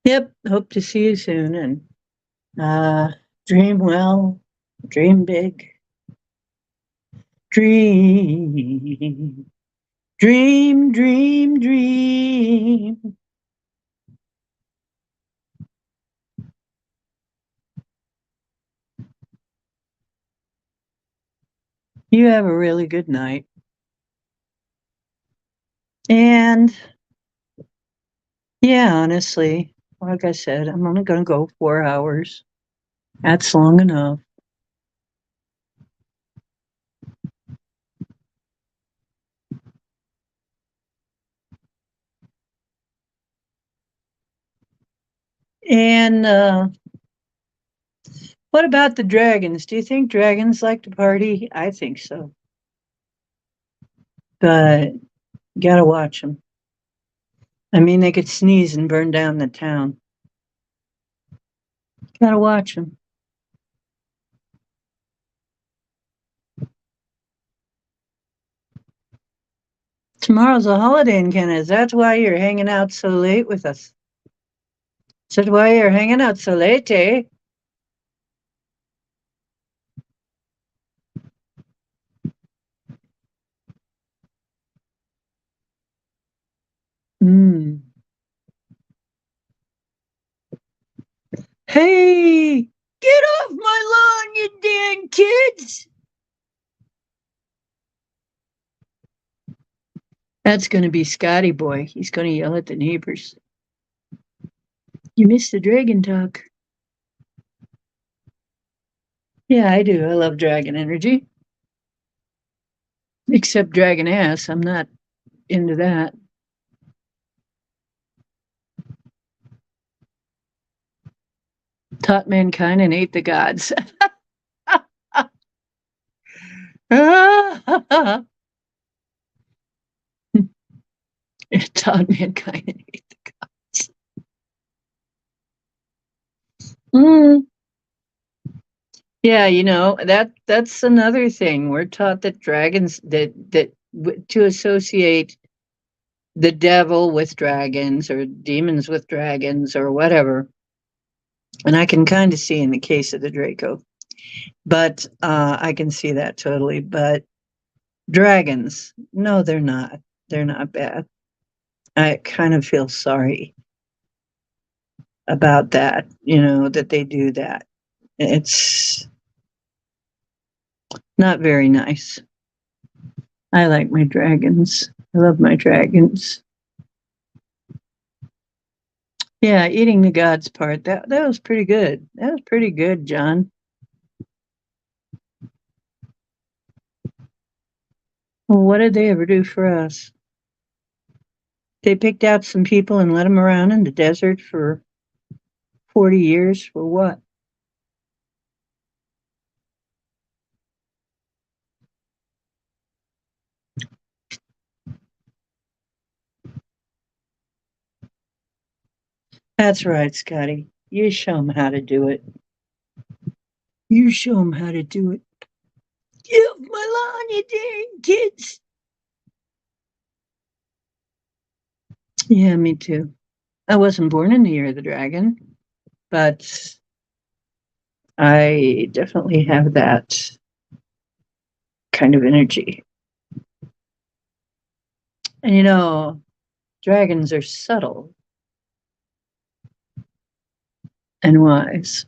Yep. Hope to see you soon and dream well, dream big, dream, dream, dream, dream. You have a really good night. And yeah, honestly, like I said, I'm only going to go 4 hours. That's long enough. And what about the dragons? Do you think dragons like to party? I think so. But you gotta watch them. I mean, they could sneeze and burn down the town. Gotta watch them. Tomorrow's a holiday in Canada. That's why you're hanging out so late with us. That's why you're hanging out so late, eh? Mm. Hey, get off my lawn, you damn kids! That's going to be Scotty Boy. He's going to yell at the neighbors. You missed the dragon talk. Yeah, I do. I love dragon energy. Except dragon ass. I'm not into that. Taught mankind and ate the gods. It taught mankind and ate the gods. Mm. Yeah, that's another thing. We're taught that dragons to associate the devil with dragons or demons with dragons or whatever. And I can kind of see in the case of the Draco, but I can see that totally. But dragons, no, they're not. They're not bad. I kind of feel sorry. about that, that they do that. It's not very nice. I like my dragons. I love my dragons. Yeah, eating the gods part. That was pretty good. That was pretty good, John. Well, what did they ever do for us? They picked out some people and let them around in the desert for 40 years for what? That's right, Scotty. You show them how to do it. You show them how to do it. Get off my lawn, you dang kids. Yeah, me too. I wasn't born in the year of the dragon, but I definitely have that kind of energy. And dragons are subtle and wise.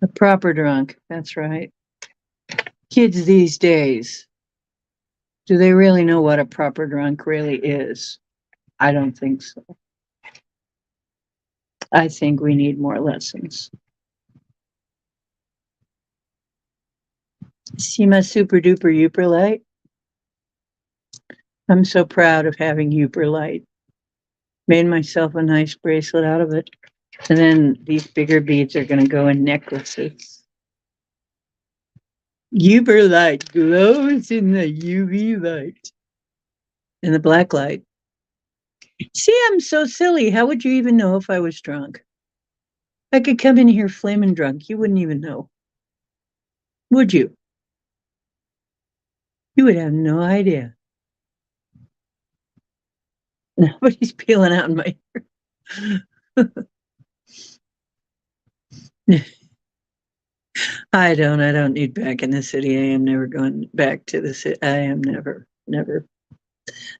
A proper drunk, that's right. Kids these days, do they really know what a proper drunk really is? I don't think so. I think we need more lessons. See my super duper Uper light? I'm so proud of having Uper light. Made myself a nice bracelet out of it. And then these bigger beads are going to go in necklaces. Uber light glows in the UV light. In the black light. See, I'm so silly. How would you even know if I was drunk? I could come in here flaming drunk. You wouldn't even know. Would you? You would have no idea. Nobody's peeling out in my ear. I don't need back in the city. I am never going back to the city. I am never.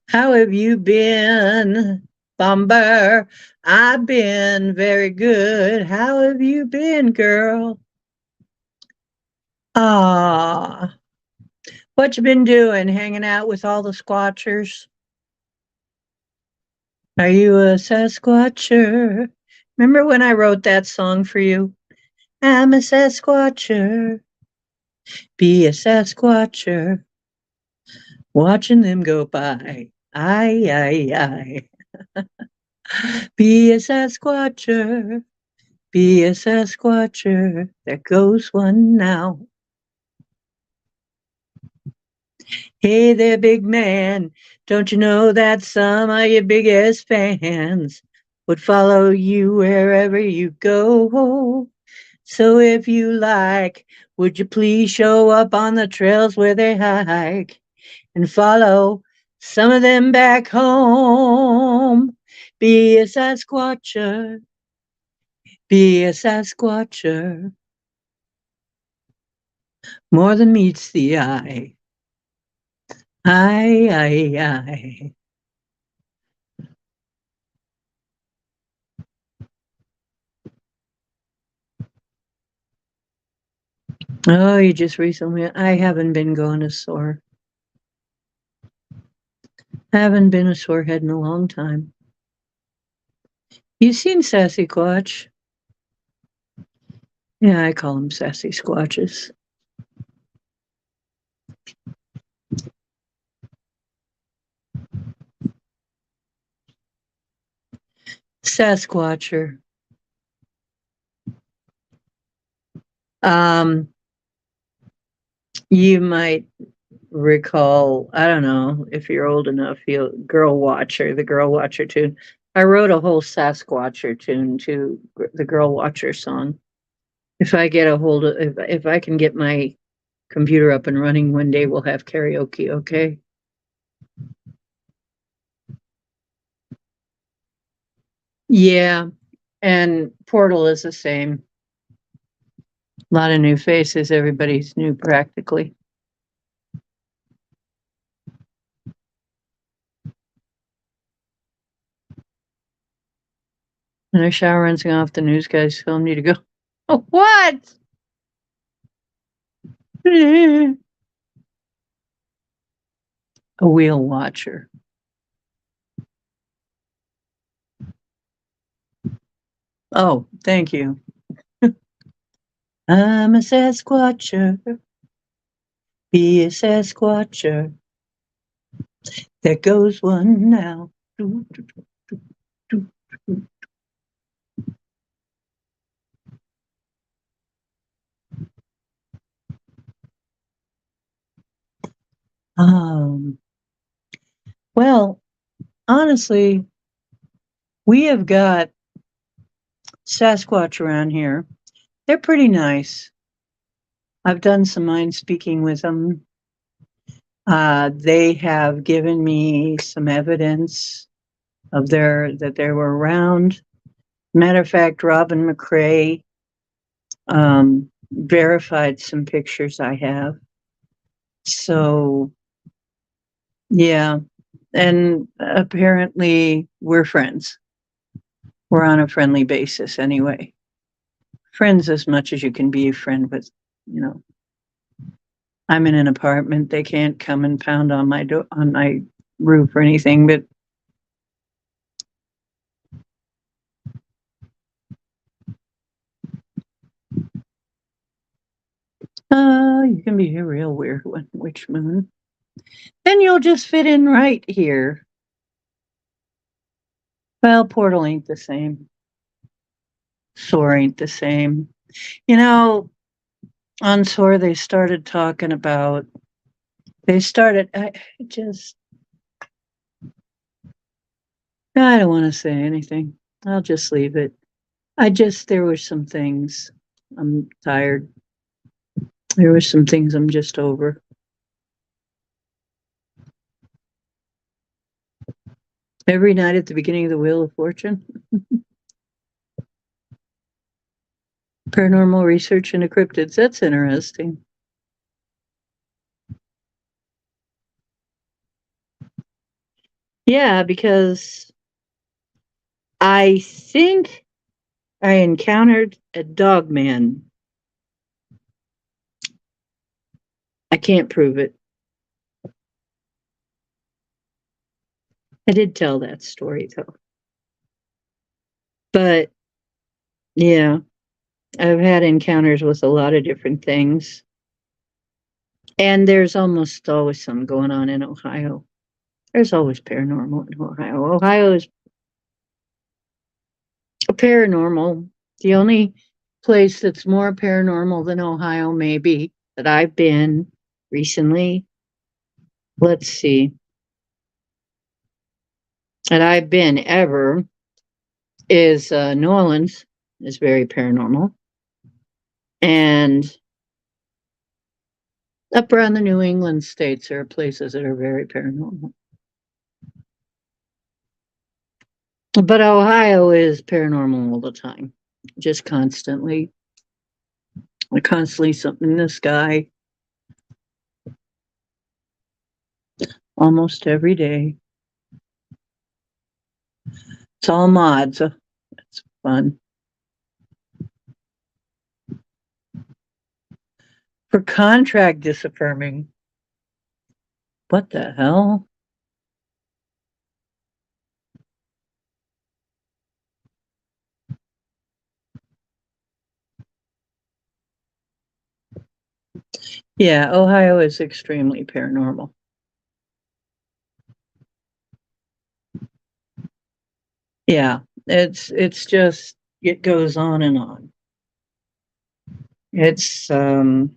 How have you been, Bomber? I've been very good. How have you been, girl? Ah, what you been doing? Hanging out with all the squatchers? Are you a Sasquatcher? Remember when I wrote that song for you? I'm a Sasquatcher. Be a Sasquatcher. Watching them go by. Aye. Be a Sasquatcher. Be a Sasquatcher. There goes one now. Hey there, big man. Don't you know that some of your biggest fans would follow you wherever you go? So if you like, would you please show up on the trails where they hike and follow some of them back home? Be a Sasquatcher. Be a Sasquatcher. More than meets the eye. Aye. Oh, you just recently. I haven't been going to sore. Haven't been a sorehead in a long time. You seen Sassy Squatch? Yeah, I call them Sassy Squatches. Sasquatcher. You might recall, I don't know if you're old enough, the Girl Watcher tune. I wrote a whole Sasquatcher tune to the Girl Watcher song. If I get a hold of, if I can get my computer up and running one day, we'll have karaoke, okay? Yeah, and Portal is the same. A lot of new faces, everybody's new practically. And a shower rinsing off, the news guys telling you to go. Oh, what? A whale watcher. Oh, thank you. I'm a Sasquatcher. Be a Sasquatcher. There goes one now. Do, do, do, do, do. Um, well, honestly, we have got Sasquatch around here. They're pretty nice. I've done some mind speaking with them. They have given me some evidence of that they were around. Matter of fact, Robin McCrae verified some pictures I have. So yeah, and apparently we're friends. We're on a friendly basis anyway. Friends as much as you can be a friend with, you know. I'm in an apartment. They can't come and pound on on my roof or anything, but you can be a real weird one, witch moon. Then you'll just fit in right here. Well, Portal ain't the same. SOAR ain't the same. You know, on SOAR they started talking about. They started. I just. I don't want to say anything. I'll just leave it. There were some things. I'm tired. There were some things I'm just over. Every night at the beginning of the Wheel of Fortune. Paranormal research into cryptids. That's interesting. Yeah, because I think I encountered a dog man. I can't prove it. I did tell that story though. But yeah, I've had encounters with a lot of different things. And there's almost always some going on in Ohio. There's always paranormal in Ohio. Ohio is paranormal. The only place that's more paranormal than Ohio, maybe, that I've been recently, let's see, that I've been ever is New Orleans is very paranormal. And up around the New England states, there are places that are very paranormal. But Ohio is paranormal all the time, just constantly. Constantly something in the sky, almost every day. It's all mods. It's fun. For contract disaffirming. What the hell? Yeah, Ohio is extremely paranormal. Yeah, it's just it goes on and on. It's and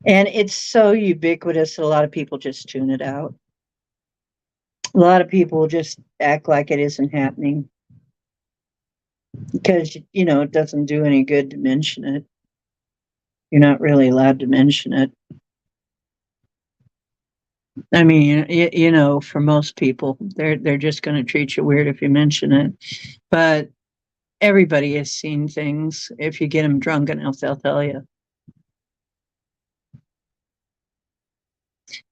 it's so ubiquitous that a lot of people just tune it out. A lot of people just act like it isn't happening because it doesn't do any good to mention it. You're not really allowed to mention it. I mean, for most people, they're just going to treat you weird if you mention it. But everybody has seen things. If you get them drunk enough, they'll tell you.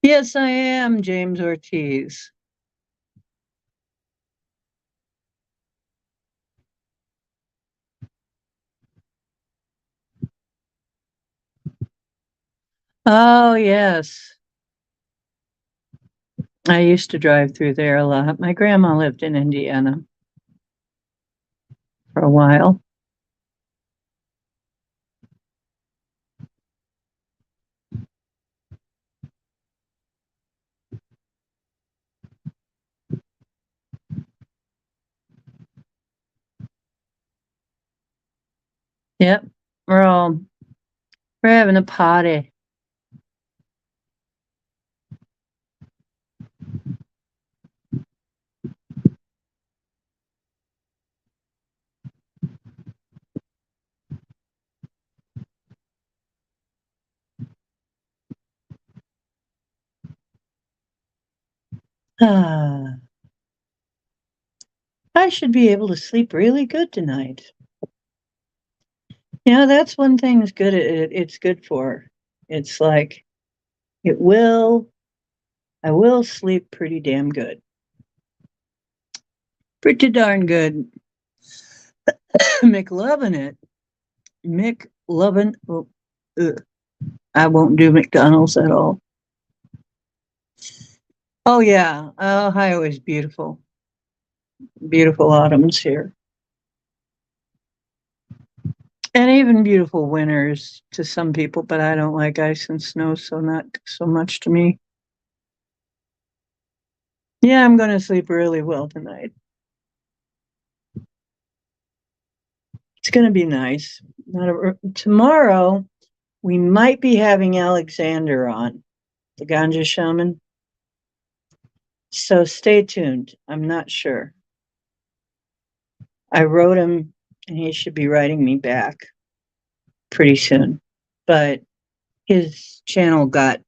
Yes, I am James Ortiz. Oh, yes. I used to drive through there a lot. My grandma lived in Indiana for a while. Yep. We're all we're having a party. Ah, I should be able to sleep really good tonight. That's one thing it's good it's good for. It's like it will I will sleep pretty damn good. Pretty darn good. McLovin' it. McLovin'. Oh, ugh. I won't do McDonald's at all. Oh yeah, Ohio is beautiful. Beautiful autumns here, and even beautiful winters to some people. But I don't like ice and snow, so not so much to me. Yeah, I'm going to sleep really well tonight. It's going to be nice. Tomorrow, we might be having Alexander on, the ganja shaman. So stay tuned. I'm not sure. I wrote him, and he should be writing me back pretty soon. But his channel got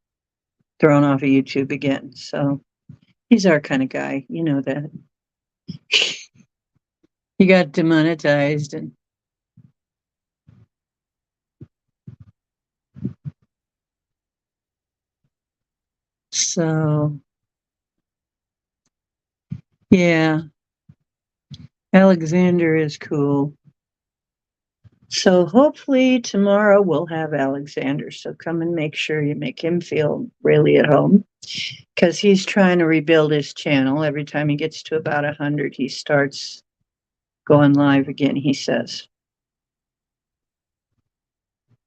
thrown off of YouTube again. So he's our kind of guy. You know that. He got demonetized. And so, yeah, Alexander is cool. So hopefully tomorrow we'll have Alexander. So come and make sure you make him feel really at home because he's trying to rebuild his channel. Every time he gets to about 100, he starts going live again, he says.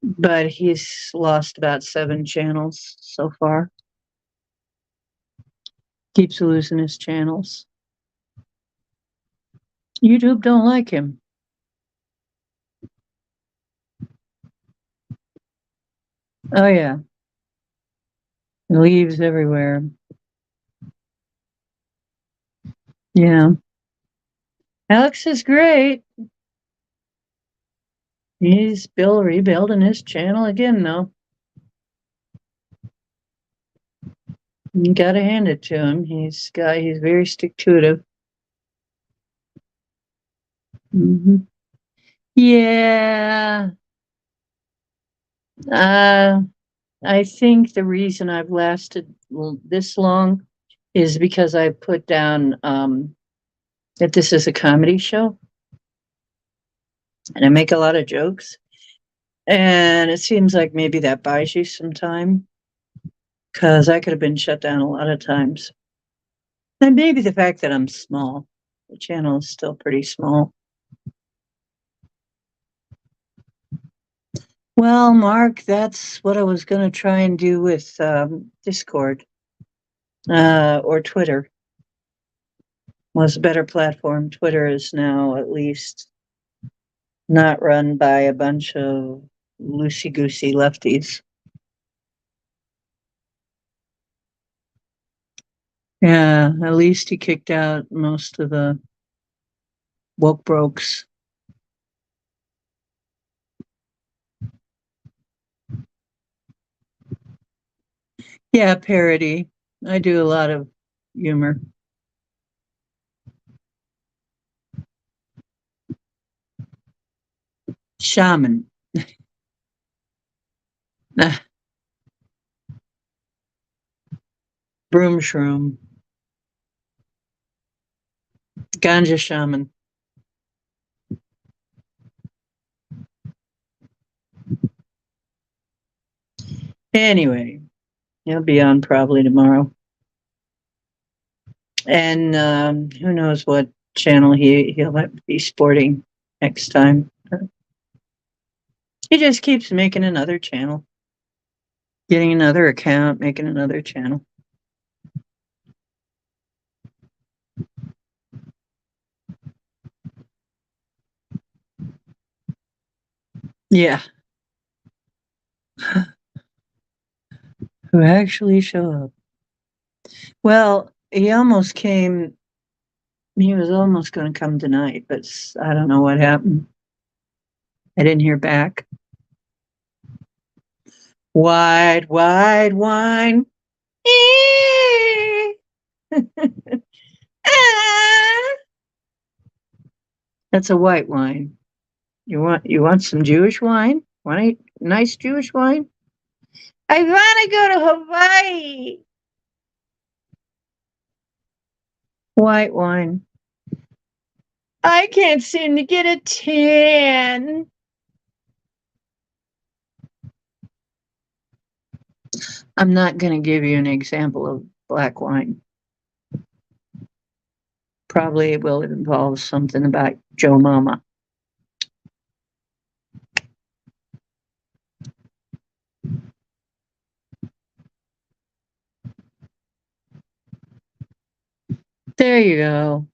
But he's lost about 7 channels so far. Keeps losing his channels. YouTube don't like him. Oh yeah. Leaves everywhere. Yeah. Alex is great. He's rebuilding his channel again though. You gotta hand it to him. He's very stick to it. Yeah. Uh I think the reason I've lasted this long is because I put down that this is a comedy show and I make a lot of jokes. And it seems like maybe that buys you some time because I could have been shut down a lot of times. And maybe the fact that I'm small, the channel is still pretty small. Well, Mark, that's what I was going to try and do with Discord or Twitter. Was a better platform. Twitter is now at least not run by a bunch of loosey goosey lefties. Yeah, at least he kicked out most of the woke brokes. Yeah, parody. I do a lot of humor. Shaman. Broom shroom. Ganja shaman. Anyway, he'll be on probably tomorrow. And who knows what channel he'll be sporting next time. He just keeps making another channel, getting another account, making another channel. Yeah. Who actually show up. Well, he almost came. He was almost going to come tonight, but I don't know what happened. I didn't hear back. White wine. That's a white wine. You want some Jewish wine? Want a nice Jewish wine? I want to go to Hawaii. White wine. I can't seem to get a tan. I'm not going to give you an example of black wine. Probably it will involve something about Joe Mama. There you go.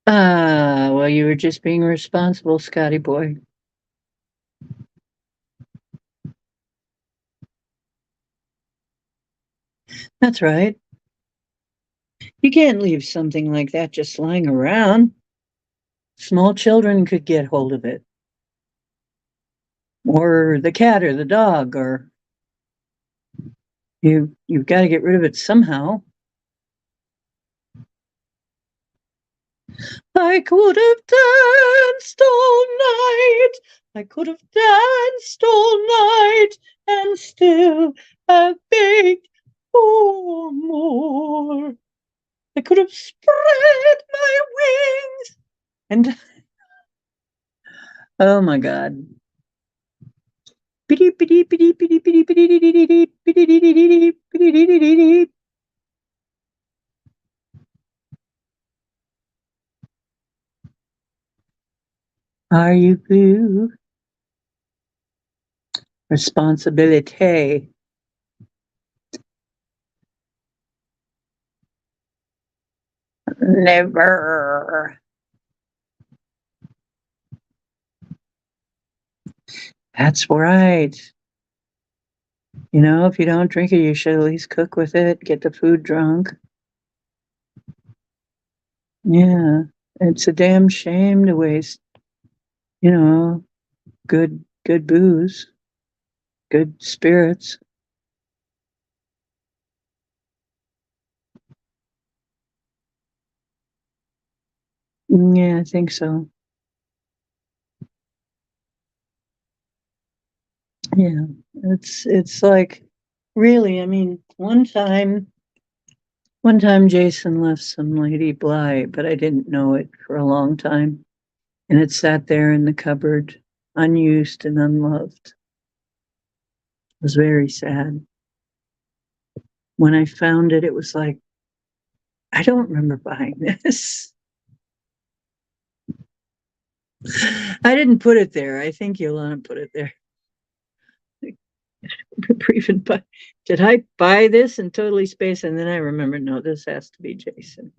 Well, you were just being responsible, Scotty boy. That's right. You can't leave something like that just lying around. Small children could get hold of it. Or the cat or the dog, or you've got to get rid of it somehow. I could have danced all night. I could have danced all night and still have begged for more. I could have spread my wings and oh my God. Are you blue? Responsibility. Never. That's right. You know, if you don't drink it, you should at least cook with it, get the food drunk. Yeah. It's a damn shame to waste, good booze, good spirits. Yeah, I think so. Yeah. It's like really, I mean, one time Jason left some lady Bly, but I didn't know it for a long time. And it sat there in the cupboard, unused and unloved. It was very sad. When I found it, it was like, I don't remember buying this. I didn't put it there. I think Yolanda put it there. Did I buy this in Totally Space? And then I remember, no, this has to be Jason.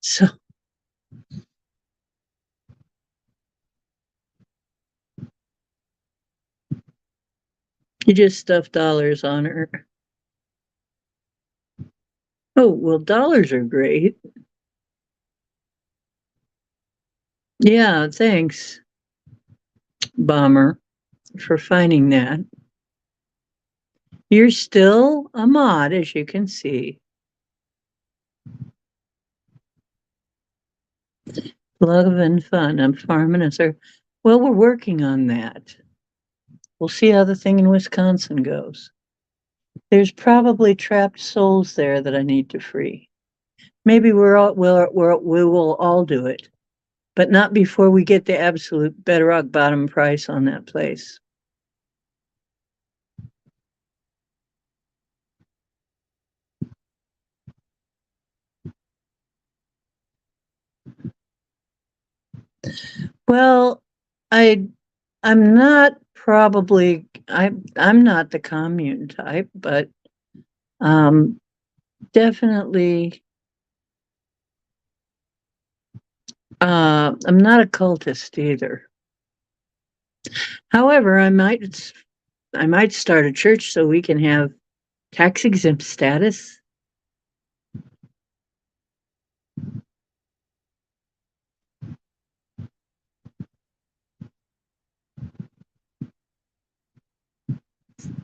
So you just stuffed dollars on her. Oh, well, dollars are great. Yeah, thanks, Bomber, for finding that. You're still a mod, as you can see. Love and fun. I'm farming a sir. Well, we're working on that. We'll see how the thing in Wisconsin goes. There's probably trapped souls there that I need to free. Maybe we will all do it. but not before we get the absolute bedrock bottom price on that place. Well, I I'm not probably I'm not the commune type, but um definitely I'm not a cultist either. However, I might start a church so we can have tax exempt status.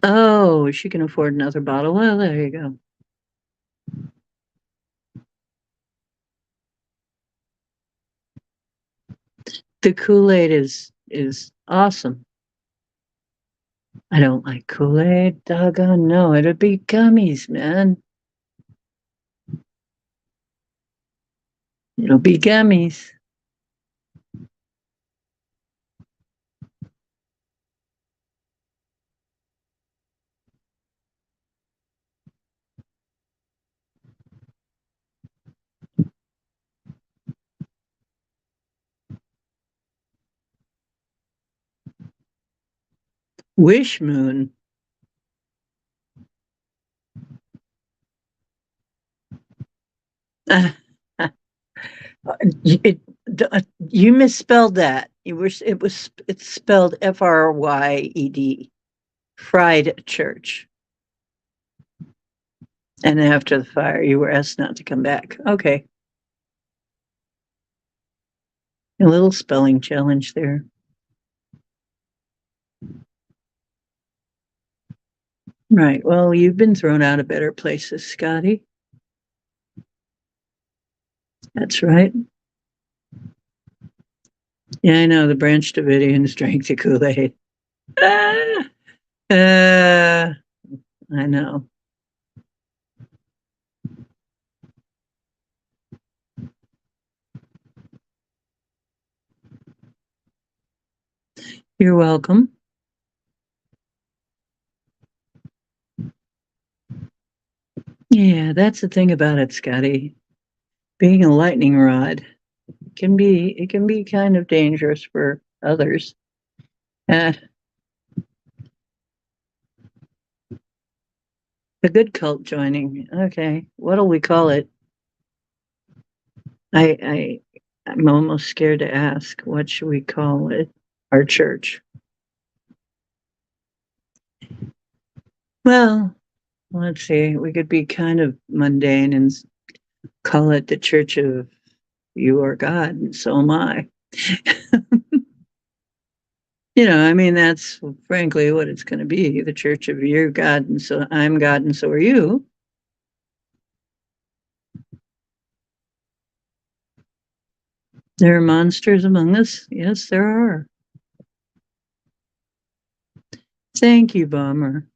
Oh, she can afford another bottle. Well, there you go. The Kool-Aid is awesome. I don't like Kool-Aid. Doggone no, it'll be gummies, man. It'll be gummies. Wish Moon. It, you misspelled that. It's spelled Fryed. Fried church. And after the fire, you were asked not to come back. Okay, a little spelling challenge there. Right. Well, you've been thrown out of better places, Scotty. That's right. Yeah, I know. The Branch Davidians drank the Kool-Aid. Ah, I know. You're welcome. Yeah, that's the thing about it, Scotty. Being a lightning rod can be kind of dangerous for others. Uh, a good cult joining. Okay, what'll we call it? I I'm almost scared to ask. What should we call it? Our church. Well, let's see. We could be kind of mundane and call it the Church of You Are God, and so am I. I mean, that's frankly what it's going to be, the Church of Your God, and so I'm God, and so are you. There are monsters among us. Yes, there are. Thank you, Bomber.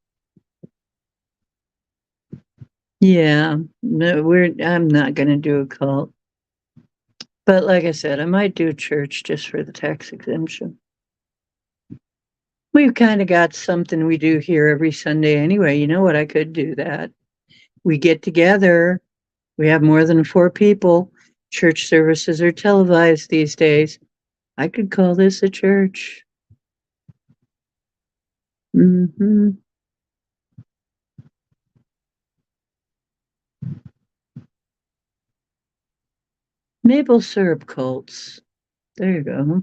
Yeah, no, I'm not going to do a cult. But like I said, I might do a church just for the tax exemption. We've kind of got something we do here every Sunday anyway. You know what? I could do that. We get together. We have more than 4 people. Church services are televised these days. I could call this a church. Hmm. Maple syrup cults. There you go.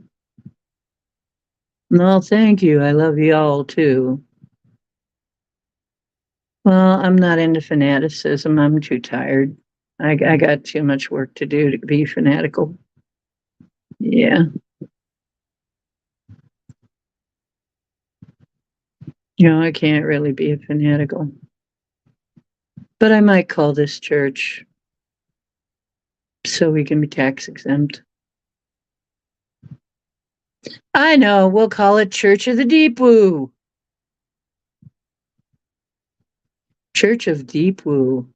Well, thank you. I love you all too. Well, I'm not into fanaticism. I'm too tired. I got too much work to do to be fanatical. Yeah. I can't really be a fanatical. But I might call this church so we can be tax exempt. I know. We'll call it Church of the Deep Woo. Church of Deep Woo.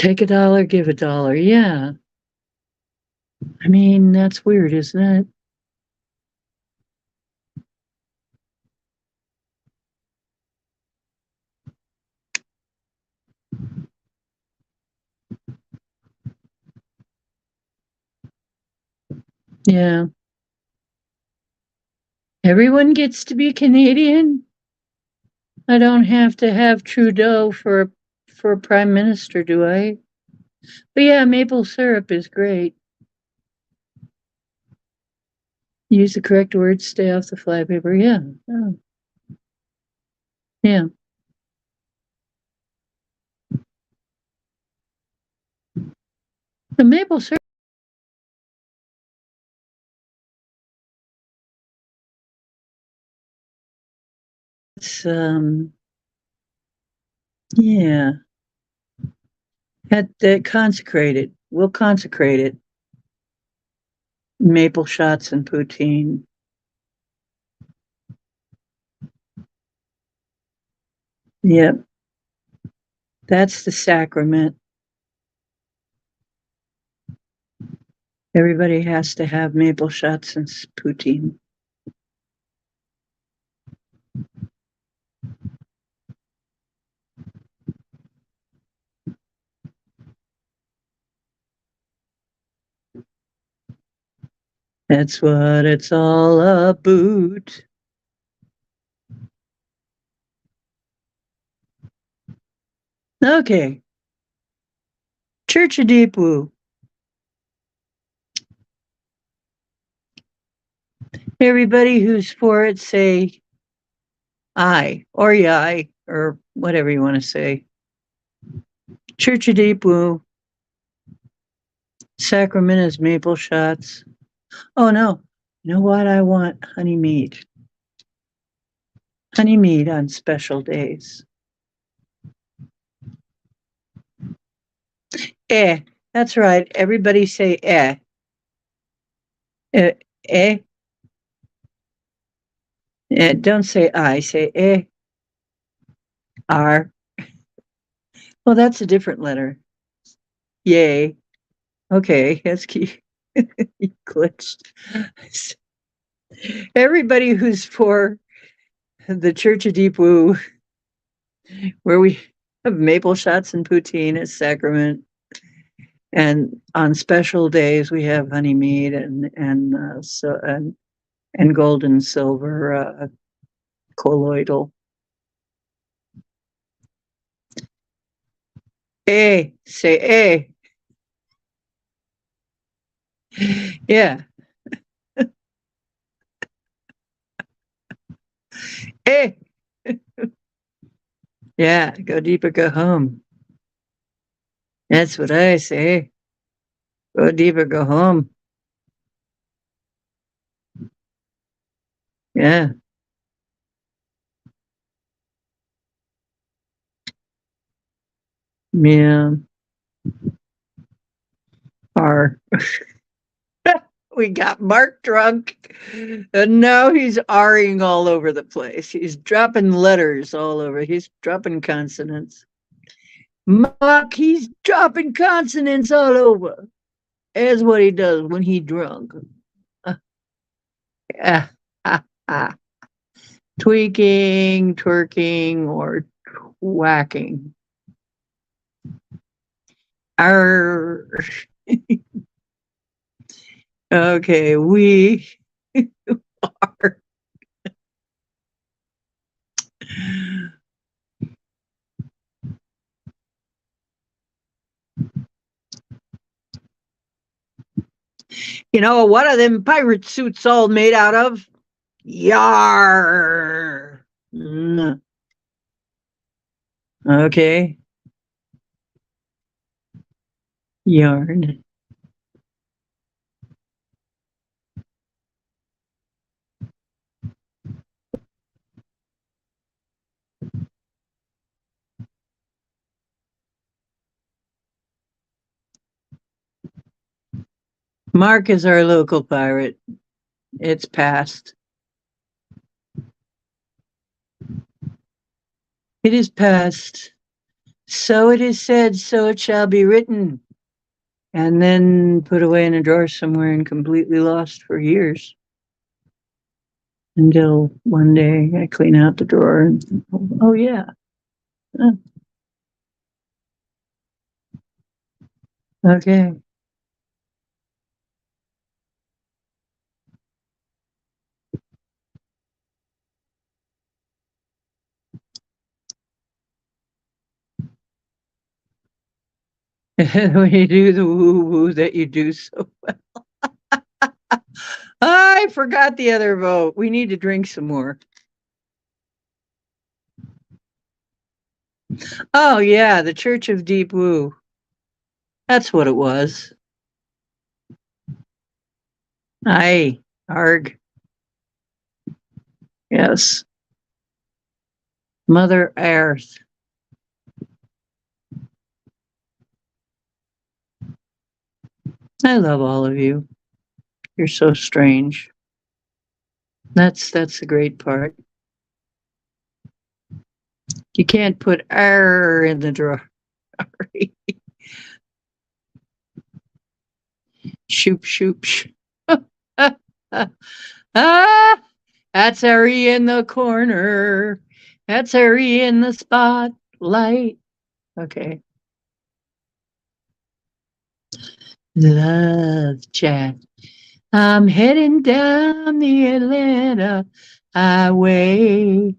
Take a dollar, give a dollar. Yeah. I mean, that's weird, isn't it? Yeah. Everyone gets to be Canadian. I don't have to have Trudeau for a prime minister, do I? But yeah, maple syrup is great. Use the correct words, stay off the flypaper. Yeah. Oh, yeah. The maple syrup. It's, yeah. That consecrated. We'll consecrate it. Maple shots and poutine. Yep. That's the sacrament. Everybody has to have maple shots and poutine. That's what it's all about. Okay. Church of Deep Woo. Everybody who's for it say aye or yai or whatever you want to say. Church of Deep Woo. Sacramento's maple shots. Oh no. You know what? I want honey mead. Honey mead on special days. Eh. That's right. Everybody say eh. Eh. Eh. Eh. Don't say I. Say eh. R. Well, that's a different letter. Yay. Okay. That's key. You glitched. Everybody who's for the Church of Deep Woo, where we have maple shots and poutine as sacrament, and on special days we have honey mead and gold and silver colloidal. Say yeah, eh, yeah. Go deep or go home. That's what I say. Go deep or go home. Yeah, yeah. Our we got Mark drunk, and now he's R-ing all over the place. He's dropping letters all over. He's dropping consonants. Mark, he's dropping consonants all over. That's what he does when he drunk. Uh, uh, uh, uh. Tweaking, twerking, or whacking. Arr. Okay, we are. You know, what are them pirate suits all made out of? Yar. Okay. Yarn. Mark is our local pirate. It's past. It is past. So it is said, so it shall be written, and then put away in a drawer somewhere and completely lost for years until one day I clean out the drawer and, oh yeah. Okay. When you do the woo woo that you do so. I forgot the other vote. We need to drink some more. Oh yeah, the Church of Deep Woo. That's what it was. Aye, arg. Yes. Mother Earth. I love all of you. You're so strange. That's the great part. You can't put R in the drawer. Shoop shoop. Ah, that's Harry in the corner. That's Harry in the spotlight. Okay. Love chat. I'm heading down the Atlanta highway.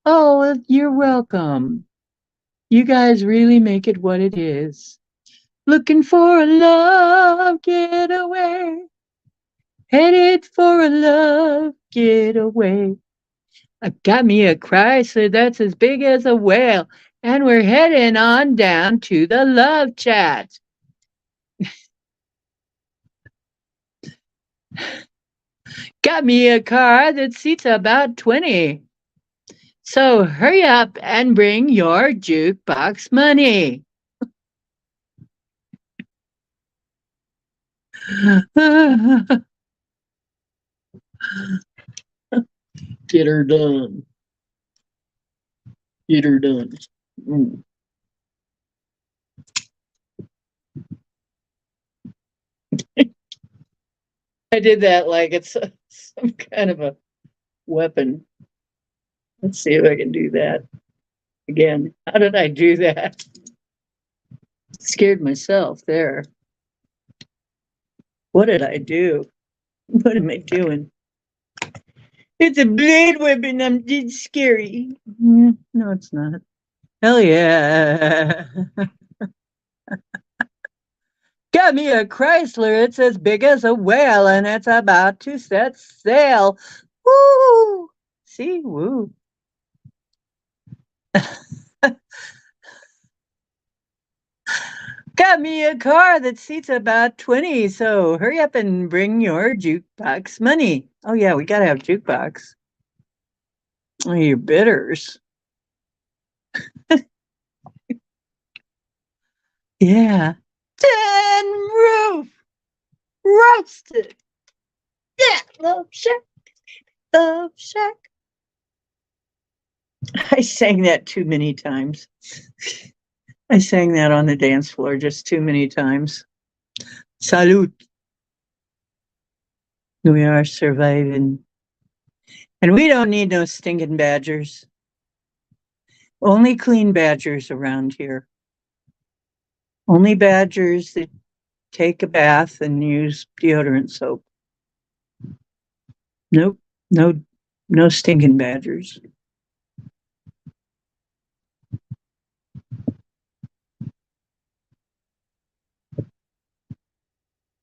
Oh, you're welcome. You guys really make it what it is. Looking for a love getaway. Headed for a love getaway. I got me a Chrysler that's as big as a whale, and we're heading on down to the love chat. Got me a car that seats about 20. So hurry up and bring your jukebox money. Get her done. Get her done. Mm. I did that like it's some kind of a weapon. Let's see if I can do that again. How did I do that? Scared myself there. What did I do? What am I doing? It's a blade weapon. It's scary. No, it's not. Hell yeah. Got me a Chrysler. It's as big as a whale and it's about to set sail. Woo! See? Woo. Got me a car that seats about 20, so hurry up and bring your jukebox money. Oh, yeah, we gotta have jukebox. Oh, you bitters. Yeah. Tin roof roasted. Yeah, love shack, love shack. I sang that too many times. I sang that on the dance floor just too many times. Salute. We are surviving. And we don't need no stinking badgers. Only clean badgers around here. Only badgers that take a bath and use deodorant soap. Nope. No stinking badgers.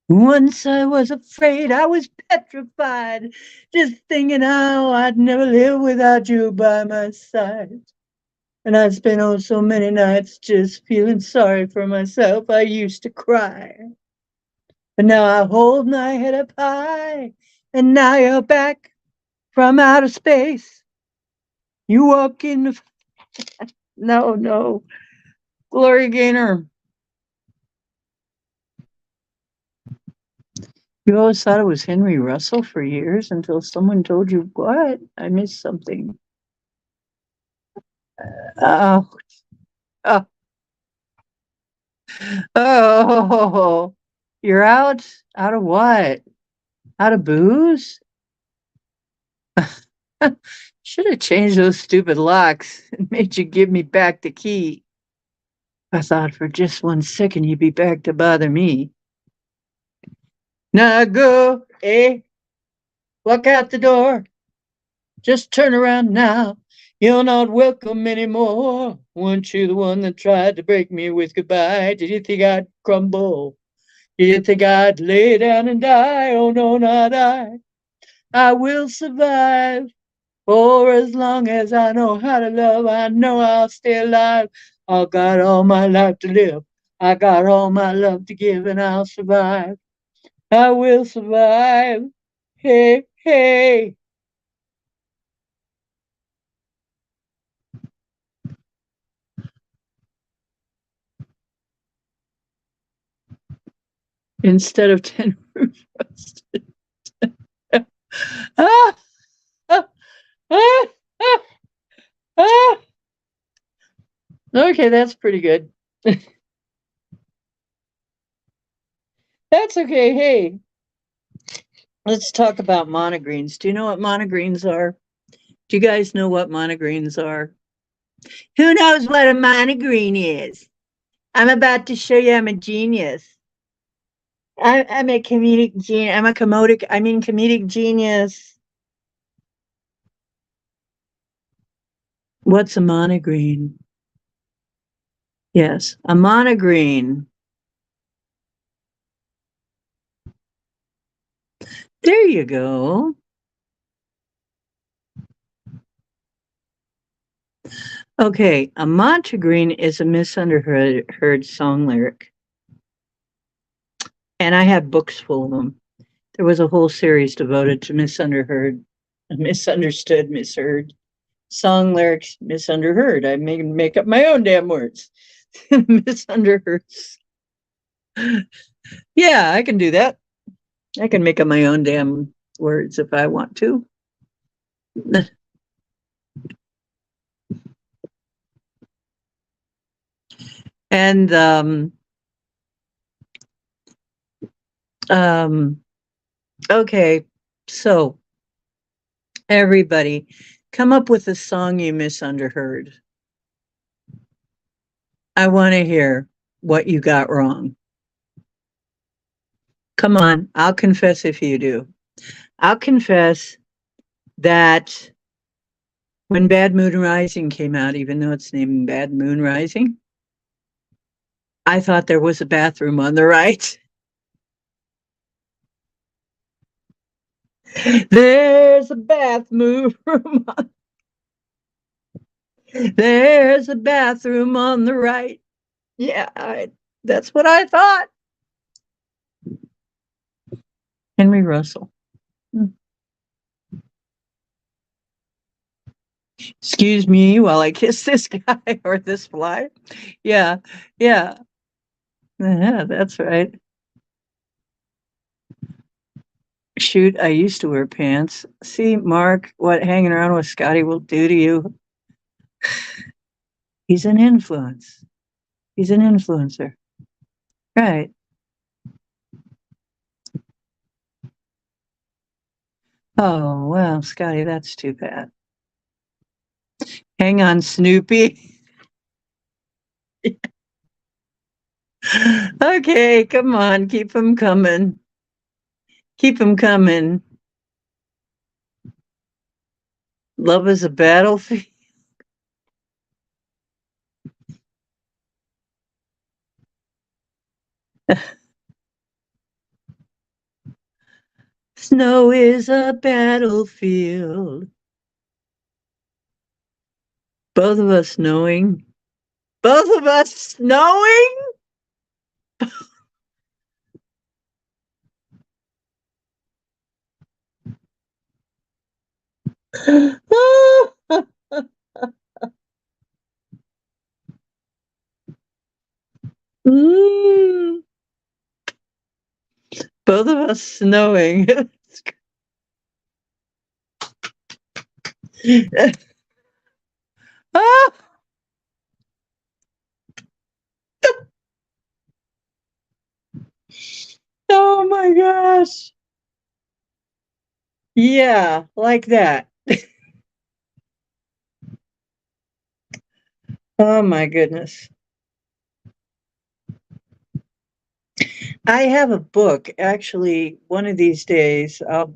Once I was afraid, I was petrified, just thinking how I'd never live without you by my side. And I spent oh so many nights just feeling sorry for myself. I used to cry. But now I hold my head up high, and now you're back from outer space. You walk in the no, Glory Gaynor. You always thought it was Henry Russell for years until someone told you what? I missed something. Oh, oh. Oh, you're out? Out of what? Out of booze? Should have changed those stupid locks and made you give me back the key. I thought for just 1 second you'd be back to bother me. Now go, walk out the door. Just turn around now. You're not welcome anymore. Weren't you the one that tried to break me with goodbye? Did you think I'd crumble? Did you think I'd lay down and die? Oh no, not I. I will survive. For as long as I know how to love, I know I'll stay alive. I got all my life to live. I got all my love to give, and I'll survive. I will survive. Hey, hey. Instead of 10 roof rusted. ah, ah, ah, ah, ah. Okay, that's pretty good. That's okay. Hey, let's talk about monogreens. Do you know what monogreens are? Do you guys know what monogreens are? Who knows what a monogreen is? I'm about to show you I'm a genius. I'm a comedic genius. Comedic genius. What's a monogreen? Yes, a monogreen. There you go. Okay, a monogreen is a misunderstood song lyric. And I have books full of them. There was a whole series devoted to misunderstood, misheard song lyrics, misunderstood. I make up my own damn words. Misunderstood. Yeah, I can do that. I can make up my own damn words if I want to. And um, okay, so everybody, come up with a song you misunderstood. I want to hear what you got wrong. Come on, I'll confess if you do. I'll confess that when Bad Moon Rising came out, even though it's named Bad Moon Rising, I thought there was a bathroom on the right. There's a bathroom. There's a bathroom on the right. Yeah, that's what I thought. Henry Russell. Excuse me while I kiss this guy or this fly. Yeah, yeah. Yeah, that's right. Shoot, I used to wear pants. See, Mark, what hanging around with Scotty will do to you. He's an influence. He's an influencer. Right. Oh, well, Scotty, that's too bad. Hang on, Snoopy. Okay, come on, keep them coming. Keep them coming. Love is a battlefield. Snow is a battlefield. Both of us knowing. Both of us knowing. Mm. Both of us knowing. Ah, my gosh. Yeah, like that. Oh my goodness. I have a book. Actually, one of these days I'll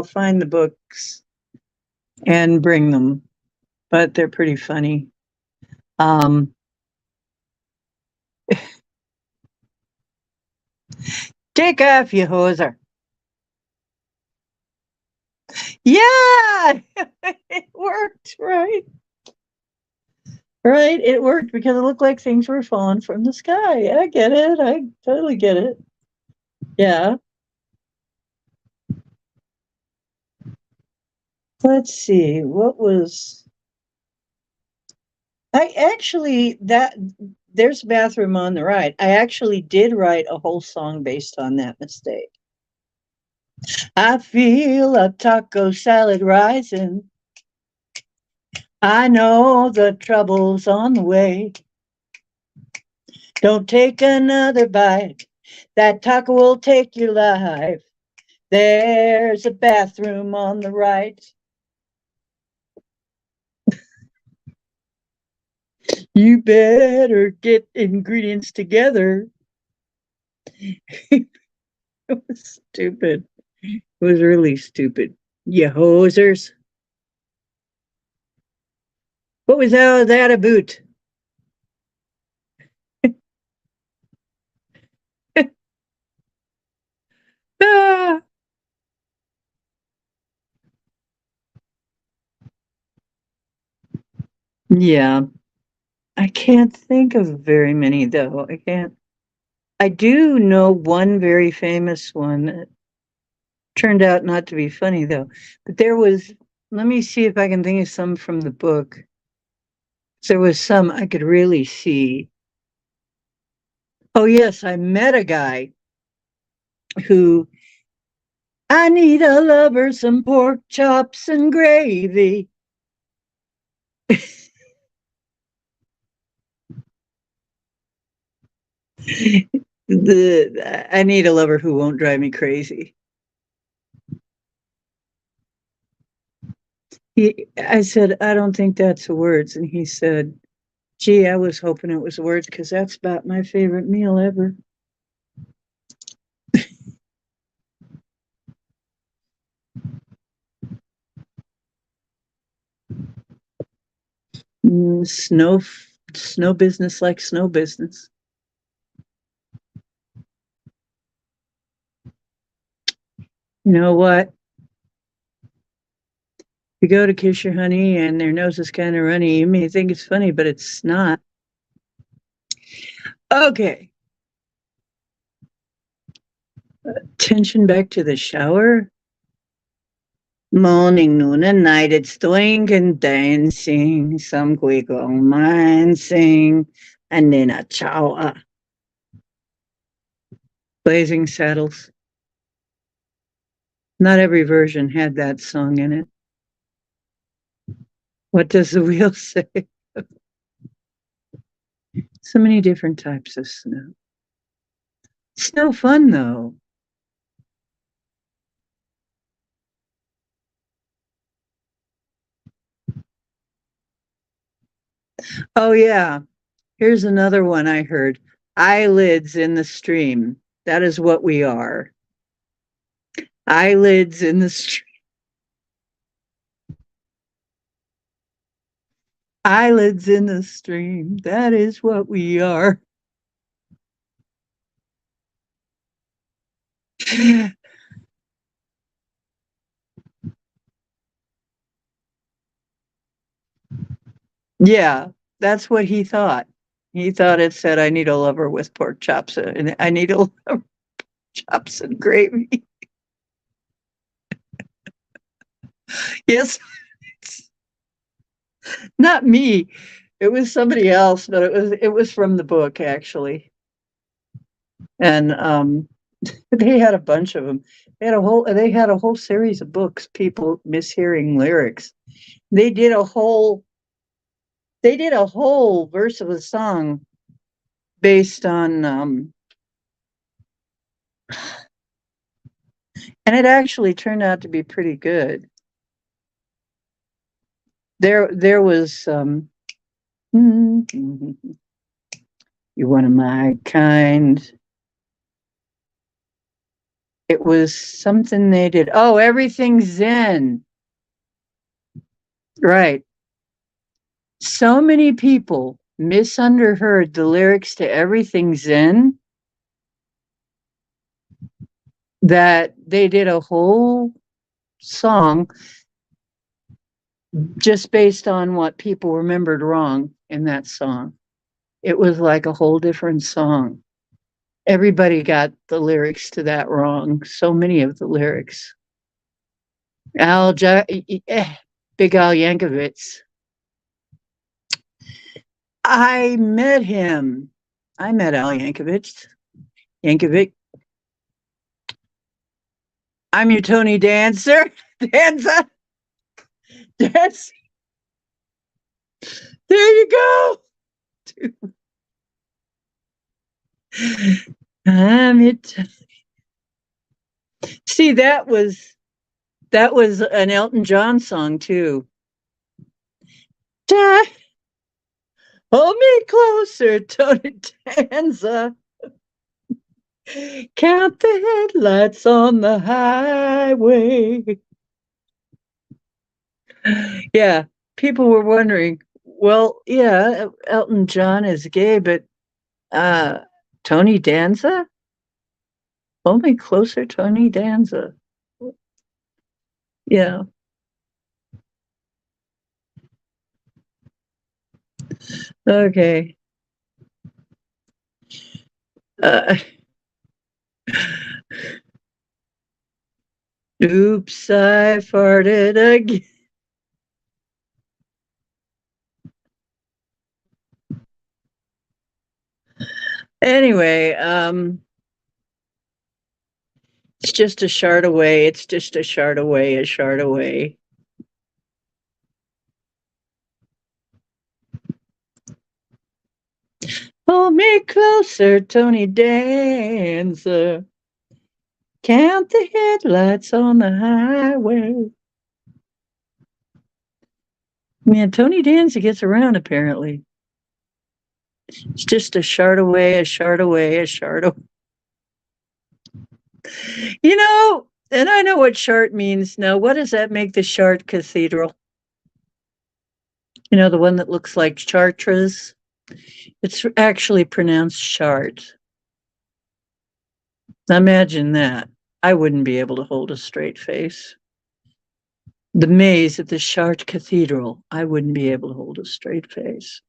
find the books and bring them, but they're pretty funny. Um Take off, you hoser. Yeah, it worked, right? Right, it worked because it looked like things were falling from the sky. I get it. I totally get it. Yeah. Let's see. What was I actually that there's a bathroom on the right. I actually did write a whole song based on that mistake. I feel a taco salad rising. I know the trouble's on the way. Don't take another bite. That taco will take your life. There's a bathroom on the right. You better get ingredients together. It was stupid. It was really stupid. You hosers. What was all that about? Ah, yeah. I can't think of very many though. I can't. I do know one very famous one that turned out not to be funny though. But there was, let me see if I can think of some from the book. There was some I could really see. Oh, yes, I met a guy who, I need a lover, some pork chops and gravy. I need a lover who won't drive me crazy. I said, I don't think that's the words. And he said, gee, I was hoping it was words because that's about my favorite meal ever. Mm, snow business like snow business. You know what? You go to kiss your honey and their nose is kind of runny. You may think it's funny, but it's not. Okay. Tension back to the shower. Morning, noon, and night, it's doing and dancing. Some quick on mine sing. And then a chow. Blazing Saddles. Not every version had that song in it. What does the wheel say? So many different types of snow. It's no fun though. Oh, yeah. Here's another one I heard. Eyelids in the stream. That is what we are. Eyelids in the stream. Eyelids in the stream. That is what we are. Yeah, that's what he thought. He thought it said, I need a lover with pork chops and I need a lover chops and gravy. Yes, not me. It was somebody else, but it was from the book actually. And they had a bunch of them. They had a whole series of books, people mishearing lyrics. They did a whole they did a whole verse of a song based on And it actually turned out to be pretty good. There was you're one of my kind. It was something they did. Oh, everything's Zen. Right. So many people misunderstood the lyrics to Everything Zen that they did a whole song just based on what people remembered wrong in that song. It was like a whole different song. Everybody got the lyrics to that wrong. So many of the lyrics. Al, Big Al Yankovic. I met him. I met Al Yankovic. Yankovic. I'm your Tony Dancer. Dancer. Dance. There you go. I'm it. See, that was an Elton John song too. Hold me closer, Tony Danza. Count the headlights on the highway. Yeah, people were wondering. Well, yeah, Elton John is gay, but uh, Tony Danza. Hold me closer, Tony Danza. Yeah. Okay. Uh, oops, I farted again. Anyway, it's just a shard away. It's just a shard away, a shard away. Pull me closer, Tony Dancer. Count the headlights on the highway. Man, Tony Danza gets around apparently. It's just a shard away, a shard away, a shard away. And I know what shard means. Now, what does that make the Shard Cathedral? The one that looks like Chartres? It's actually pronounced Shard. Imagine that. I wouldn't be able to hold a straight face. The maze at the Shard Cathedral, I wouldn't be able to hold a straight face.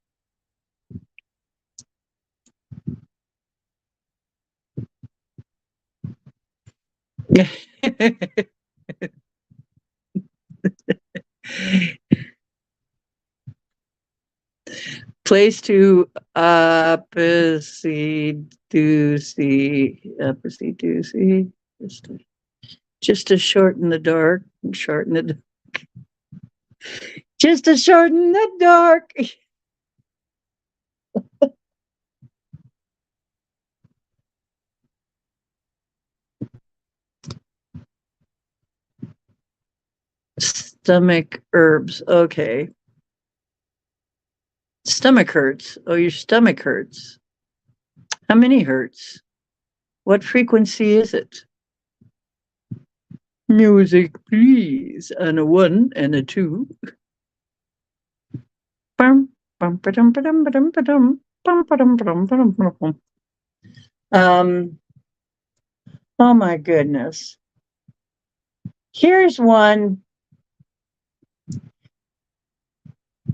Place to opposite just to shorten the dark, shorten the just to shorten the dark. Stomach herbs. Okay. Stomach hurts. Oh, your stomach hurts. How many hurts? What frequency is it? Music, please. And a one and a two. Um, oh my goodness. Here's one.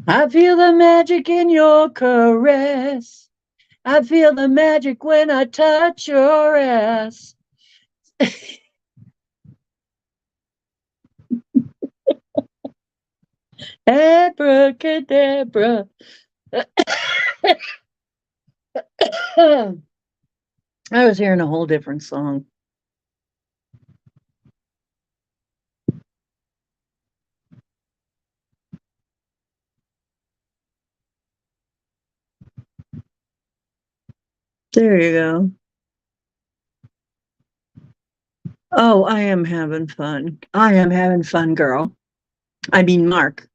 I feel the magic in your caress. I feel the magic when I touch your ass. Abracadabra. I was hearing a whole different song. There you go. Oh, I am having fun. I am having fun, girl. I mean, Mark.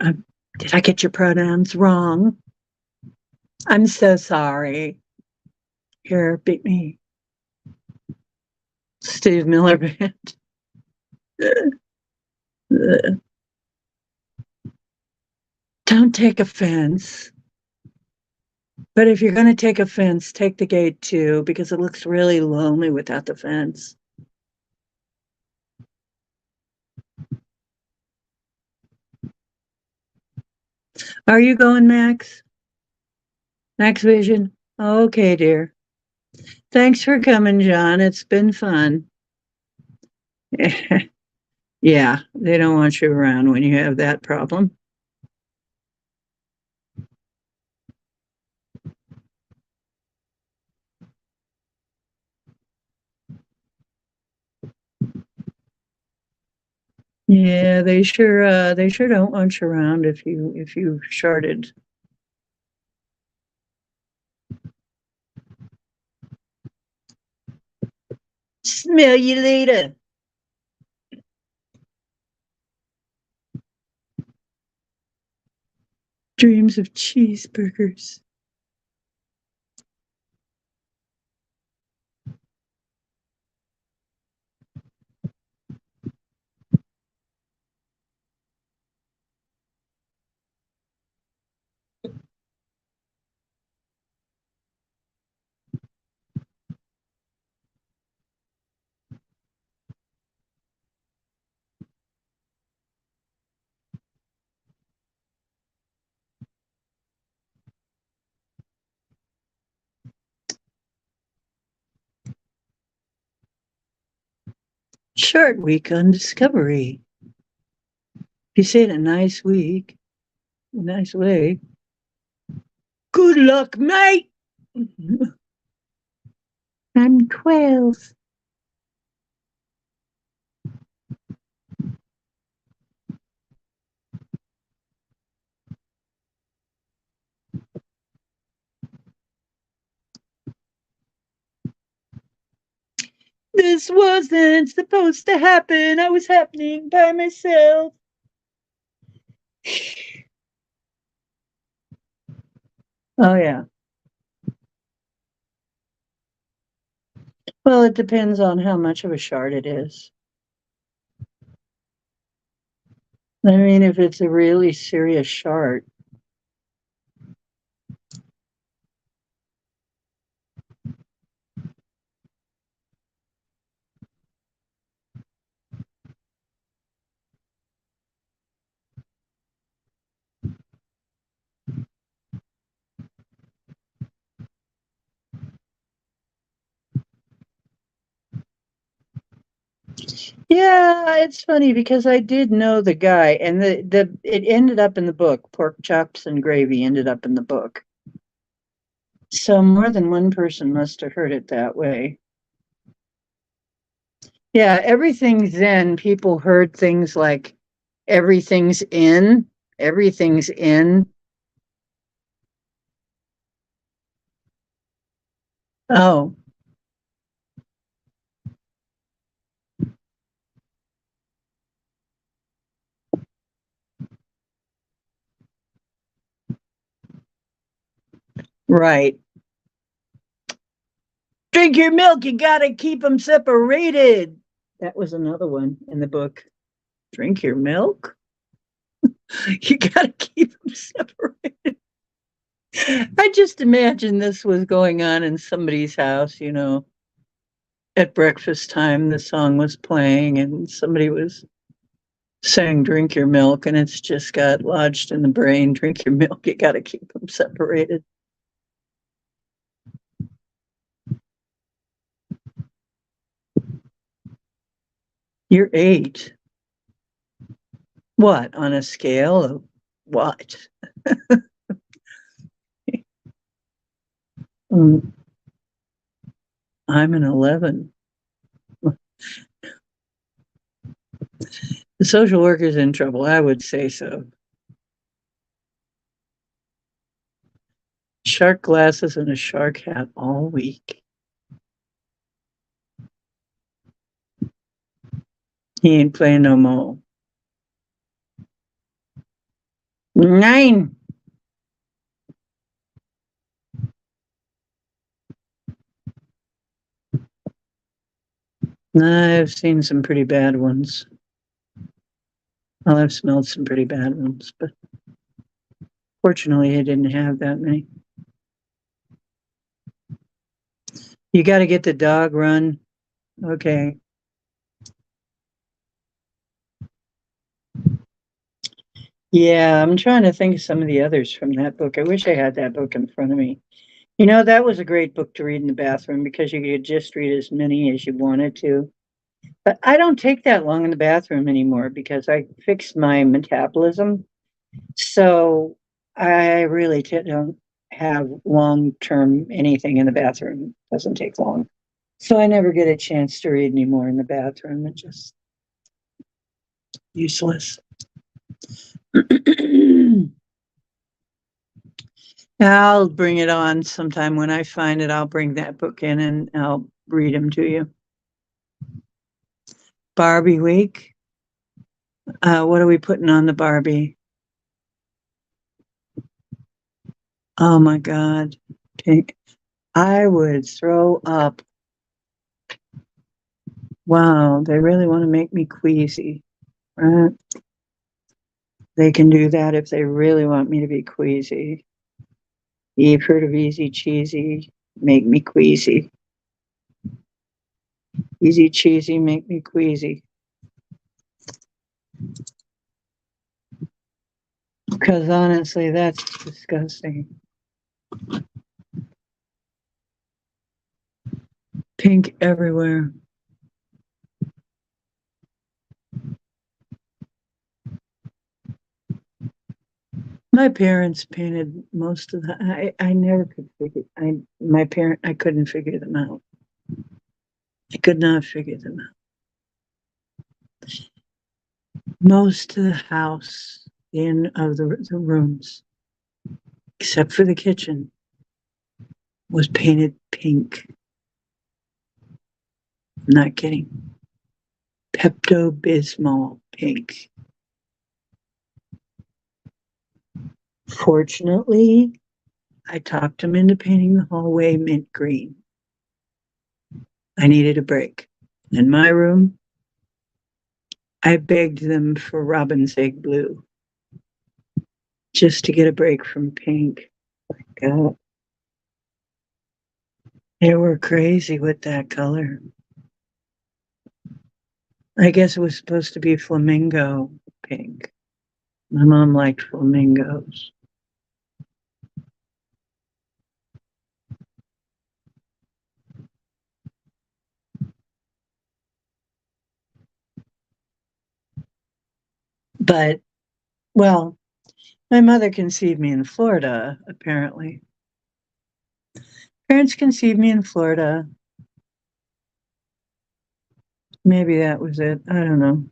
Um, did I get your pronouns wrong? I'm so sorry. Here, beat me. Steve Miller Band. Don't take offense. But if you're going to take offense, take the gate too, because it looks really lonely without the fence. Are you going, Max? Max Vision? Okay, dear. Thanks for coming, John. It's been fun. Yeah, they don't want you around when you have that problem. Yeah, they sure don't want you around if you sharded. Smell you later. Dreams of cheeseburgers. Short week on Discovery. You say it a nice week, a nice way. Good luck, mate. I'm 12. This wasn't supposed to happen. I was happening by myself. Oh, yeah. Well, it depends on how much of a shard it is. I mean, if it's a really serious shard. Yeah, it's funny because I did know the guy, and the it ended up in the book. Pork chops and gravy ended up in the book. So more than one person must have heard it that way. Yeah, everything's in. People heard things like everything's in, everything's in. Oh, right. Drink your milk. You got to keep them separated. That was another one in the book. Drink your milk. You got to keep them separated. I just imagine this was going on in somebody's house, you know, at breakfast time. The song was playing and somebody was saying, drink your milk, and it's just got lodged in the brain. Drink your milk. You got to keep them separated. You're 8. What? On a scale of what? Um, I'm an 11. The social worker's in trouble. I would say so. Shark glasses and a shark hat all week. He ain't playing no more. 9. I've seen some pretty bad ones. Well, I've smelled some pretty bad ones, but fortunately, I didn't have that many. You got to get the dog run. Okay. Yeah, I'm trying to think of some of the others from that book. I wish I had that book in front of me. You know, that was a great book to read in the bathroom because you could just read as many as you wanted to. But I don't take that long in the bathroom anymore because I fixed my metabolism. So I really don't have long term anything in the bathroom. It doesn't take long. So I never get a chance to read anymore in the bathroom. It's just useless. I'll bring it on sometime when I find it. I'll bring that book in and I'll read them to you. Barbie week. What are we putting on the Barbie? Oh my God. Pink. I would throw up. Wow, they really want to make me queasy. Right? They can do that if they really want me to be queasy. You've heard of easy cheesy, make me queasy. Easy cheesy, make me queasy. Because honestly, that's disgusting. Pink everywhere. My parents painted most of the. I never could figure. I couldn't figure them out. I could not figure them out. Most of the house, in of the rooms, except for the kitchen, was painted pink. I'm not kidding. Pepto Bismol pink. Fortunately, I talked him into painting the hallway mint green. I needed a break. In my room, I begged them for robin's egg blue just to get a break from pink. God, they were crazy with that color. I guess it was supposed to be flamingo pink. My mom liked flamingos. But, well, my mother conceived me in Florida, apparently. Parents conceived me in Florida. Maybe that was it. I don't know.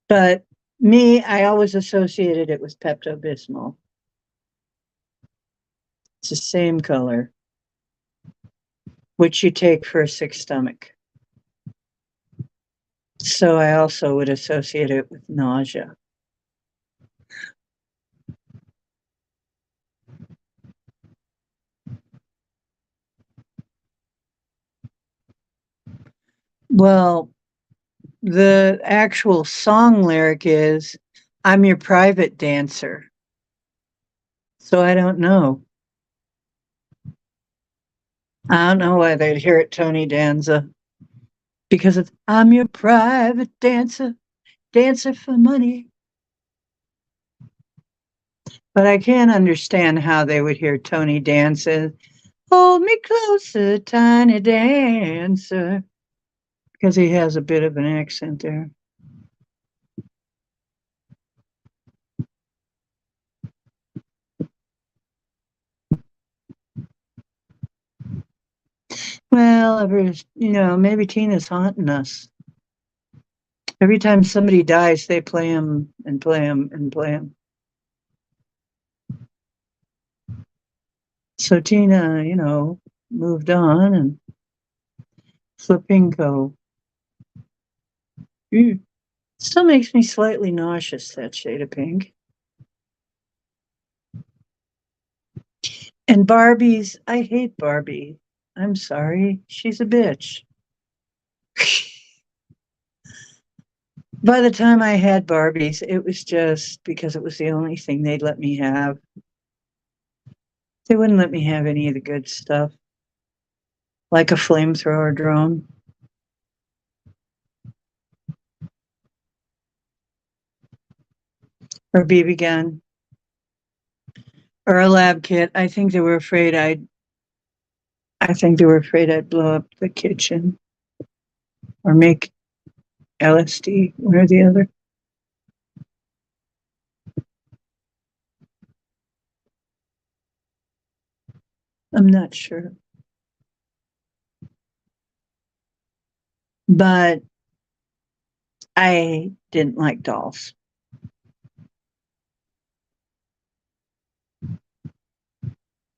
But me, I always associated it with Pepto Bismol. It's the same color, which you take for a sick stomach. So I also would associate it with nausea. Well, the actual song lyric is, I'm your private dancer. So I don't know. I don't know why they'd hear it Tony Danza. Because it's, I'm your private dancer, dancer for money. But I can't understand how they would hear Tony Danza, hold me closer, tiny dancer. Because he has a bit of an accent there. Well, maybe Tina's haunting us. Every time somebody dies, they play him and play him and play him. So Tina, moved on and Flipingo. Mm. Still makes me slightly nauseous, that shade of pink. And Barbies, I hate Barbie. I'm sorry. She's a bitch. By the time I had Barbies, it was just because it was the only thing they'd let me have. They wouldn't let me have any of the good stuff, like a flamethrower drone or a BB gun or a lab kit. I think they were afraid I'd blow up the kitchen or make LSD, one or the other. I'm not sure. But I didn't like dolls.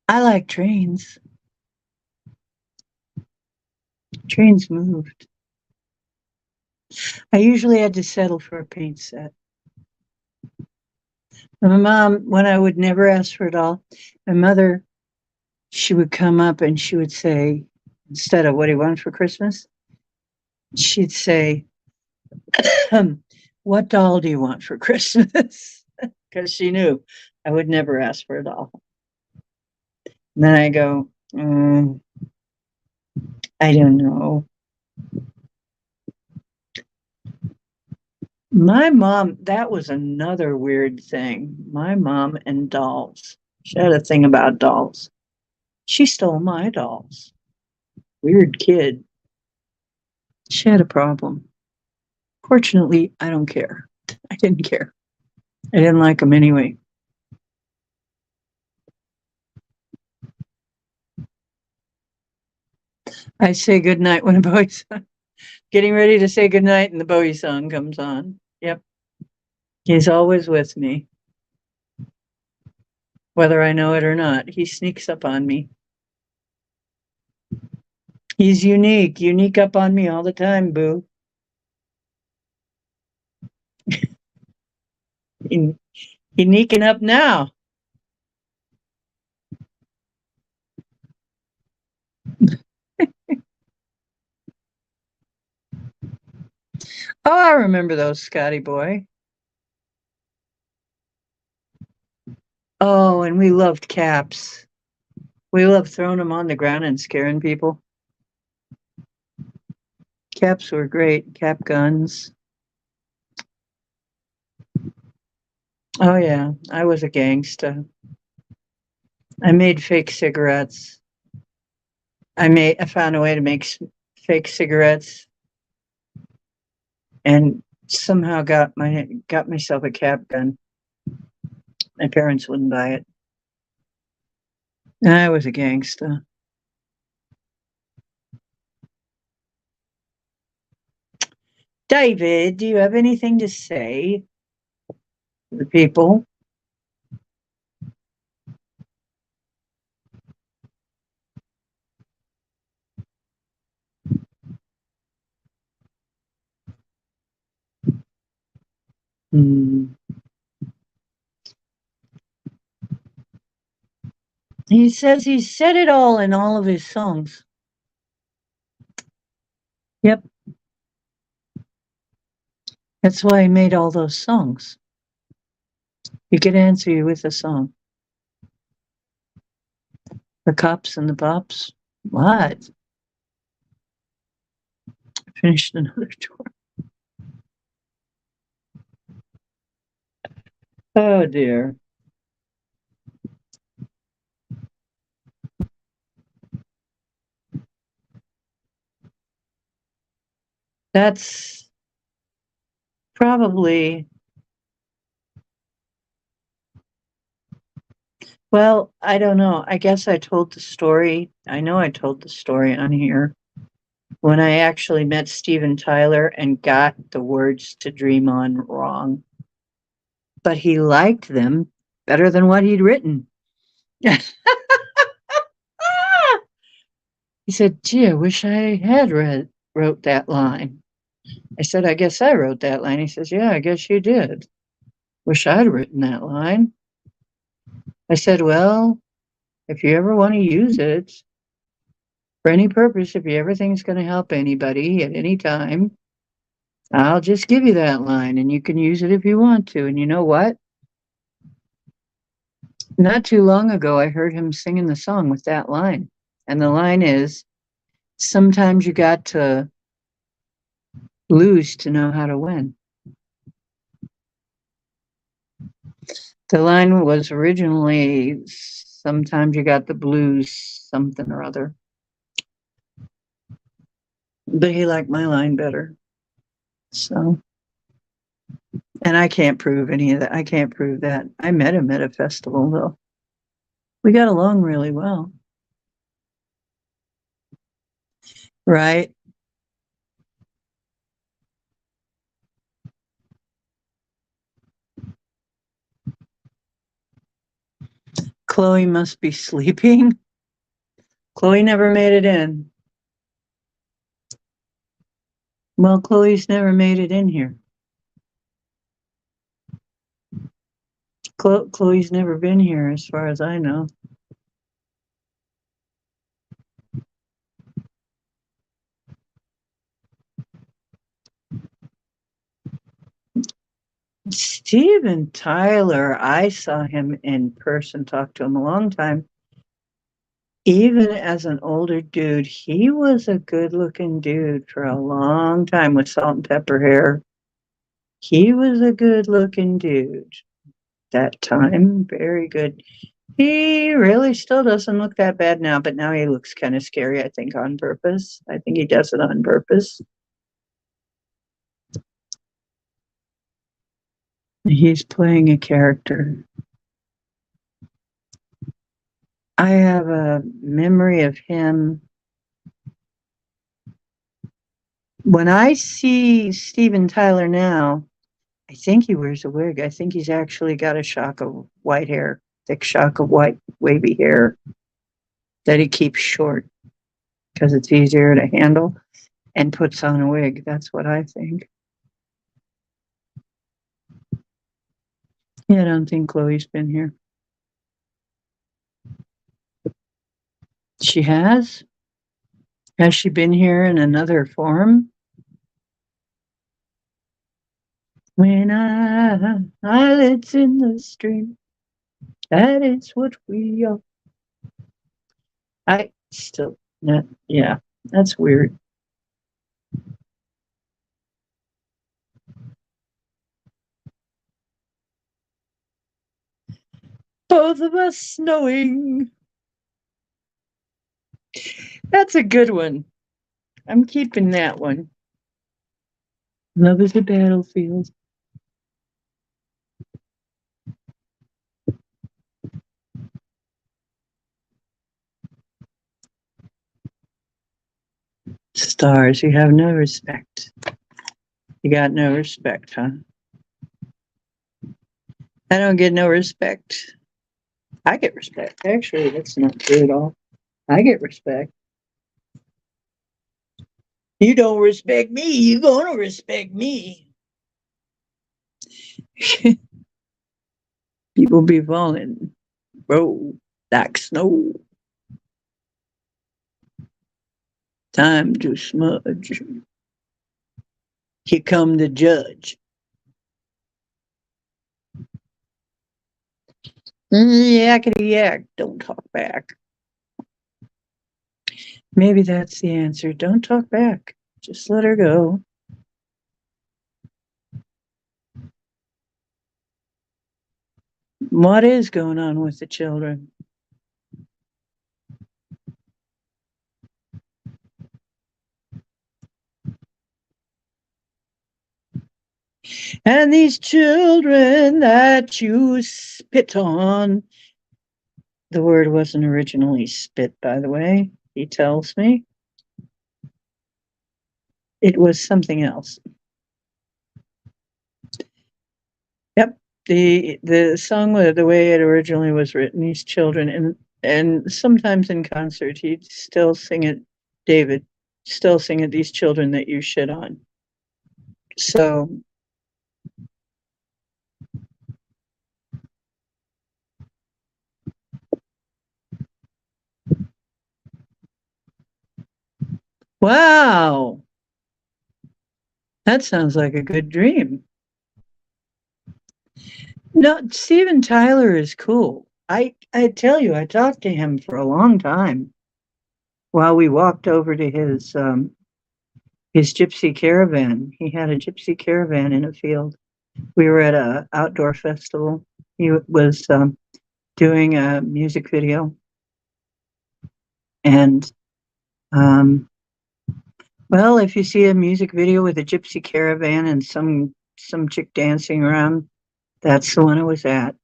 I like trains. Trains moved. I usually had to settle for a paint set. And my mom, when I would never ask for a doll, my mother, she would come up and she would say, instead of what do you want for Christmas? She'd say, what doll do you want for Christmas? Because she knew I would never ask for a doll. And then I go, I don't know. My mom, that was another weird thing. My mom and dolls. She had a thing about dolls. She stole my dolls. Weird kid. She had a problem. Fortunately, I don't care. I didn't care. I didn't like them anyway. I say goodnight when a Bowie song, getting ready to say goodnight and the Bowie song comes on. Yep. He's always with me. Whether I know it or not, he sneaks up on me. He's unique up on me all the time, boo. He neaking up now. Oh, I remember those, Scotty boy. Oh, and we loved caps. We loved throwing them on the ground and scaring people. Caps were great. Cap guns. Oh yeah, I was a gangsta. I made fake cigarettes. I found a way to make fake cigarettes, and somehow got myself a cap gun. My parents wouldn't buy it. I was a gangsta. David, do you have anything to say to the people? Hmm. He says he said it all in all of his songs. Yep. That's why he made all those songs. He could answer you with a song. The cops and the pops. What? Finished another tour. Oh dear. That's probably, well, I don't know. I guess I told the story. I know I told the story on here when I actually met Steven Tyler and got the words to Dream On wrong. But he liked them better than what he'd written. He said, gee, I wish I had wrote that line. I said, I guess I wrote that line. He says, yeah, I guess you did. Wish I'd written that line. I said, well, if you ever want to use it for any purpose, if you ever think it's going to help anybody at any time, I'll just give you that line and you can use it if you want to. And you know what? Not too long ago, I heard him singing the song with that line. And the line is, sometimes you got to lose to know how to win. The line was originally, sometimes you got the blues, something or other. But he liked my line better. So, and I can't prove any of that. I can't prove that. I met him at a festival, though. We got along really well. Right? Chloe must be sleeping. Chloe never made it in. Well, Chloe's never made it in here. Chloe's never been here, as far as I know. Steven Tyler, I saw him in person, talked to him a long time. Even as an older dude, he was a good looking dude for a long time with salt and pepper hair. He was a good looking dude that time. Very good. He really still doesn't look that bad now, but now he looks kind of scary, I think, on purpose. I think he does it on purpose. He's playing a character. I have a memory of him. When I see Steven Tyler now, I think he wears a wig. I think he's actually got a shock of white hair, thick shock of white, wavy hair that he keeps short because it's easier to handle and puts on a wig. That's what I think. Yeah, I don't think Chloe's been here. She has? Has she been here in another form? When eyelids in the stream, that is what we are. I still, yeah, that's weird. Both of us knowing. That's a good one. I'm keeping that one. Love is a battlefield. Stars, you have no respect. You got no respect, huh? I don't get no respect. I get respect. Actually, that's not true at all. I get respect. You don't respect me, you gonna respect me. People be falling, bro, like snow. Time to smudge. Here come the judge. Yakety yak, don't talk back. Maybe that's the answer. Don't talk back. Just let her go. What is going on with the children? And these children that you spit on. The word wasn't originally spit, by the way, he tells me. It was something else. Yep. The song, the way it originally was written, these children, and sometimes in concert he'd still sing it, David, still sing at these children that you shit on. So, wow, that sounds like a good dream. No, Steven Tyler is cool. I tell you, I talked to him for a long time while we walked over to his gypsy caravan. He had a gypsy caravan in a field. We were at a outdoor festival. He was doing a music video, and um, well, if you see a music video with a gypsy caravan and some chick dancing around, that's the one I was at.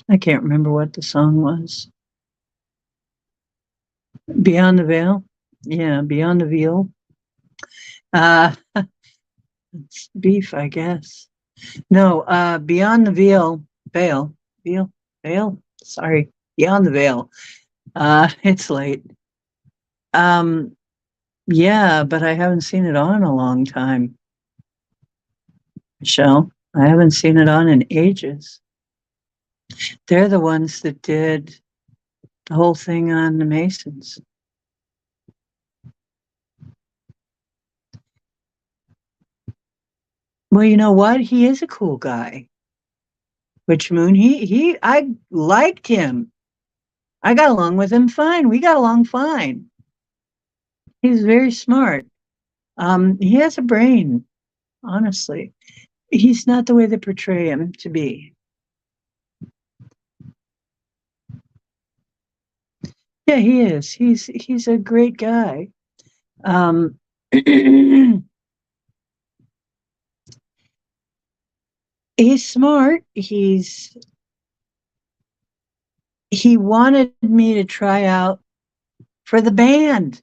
I can't remember what the song was. Beyond the Veil? Yeah, Beyond the Veil. Uh, it's beef, I guess. No, Beyond the Veil. Sorry, Beyond the Veil. It's late. Um, yeah, but I haven't seen it on in a long time, Michelle. I haven't seen it on in ages. They're the ones that did the whole thing on the Masons. Well, you know what? He is a cool guy. Witch Moon, I liked him. I got along with him fine. We got along fine. He's very smart. He has a brain, honestly. He's not the way they portray him to be. Yeah, he is. He's a great guy. Um, he's smart. He wanted me to try out for the band.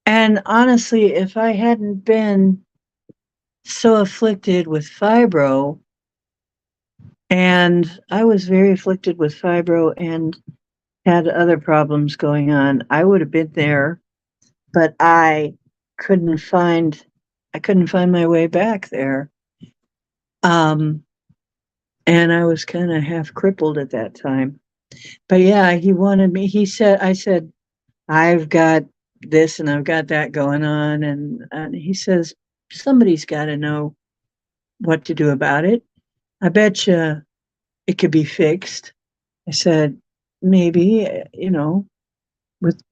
And honestly, if I hadn't been so afflicted with fibro, and I was very afflicted with fibro and had other problems going on, I would have been there, but couldn't find I couldn't find my way back there. And I was kind of half crippled at that time. But yeah, he wanted me. I said, I've got this and I've got that going on. And he says, somebody's got to know what to do about it. I bet you it could be fixed. I said, maybe,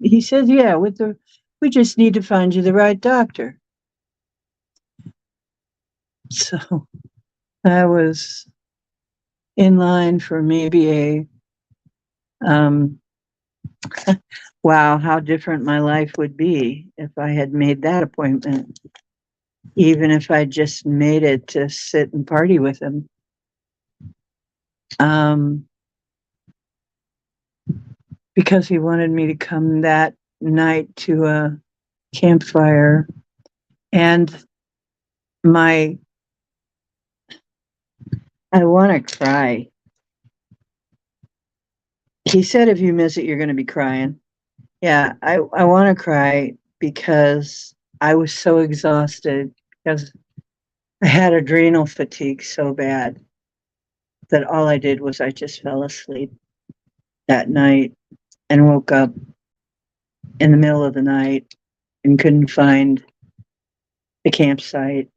he says, yeah, we just need to find you the right doctor. So I was in line for maybe um, wow, how different my life would be if I had made that appointment, even if I just made it to sit and party with him. Um, because he wanted me to come that night to a campfire. And I want to cry. He said, if you miss it, you're going to be crying. Yeah, I want to cry because I was so exhausted because I had adrenal fatigue so bad that all I did was I just fell asleep that night and woke up in the middle of the night and couldn't find the campsite.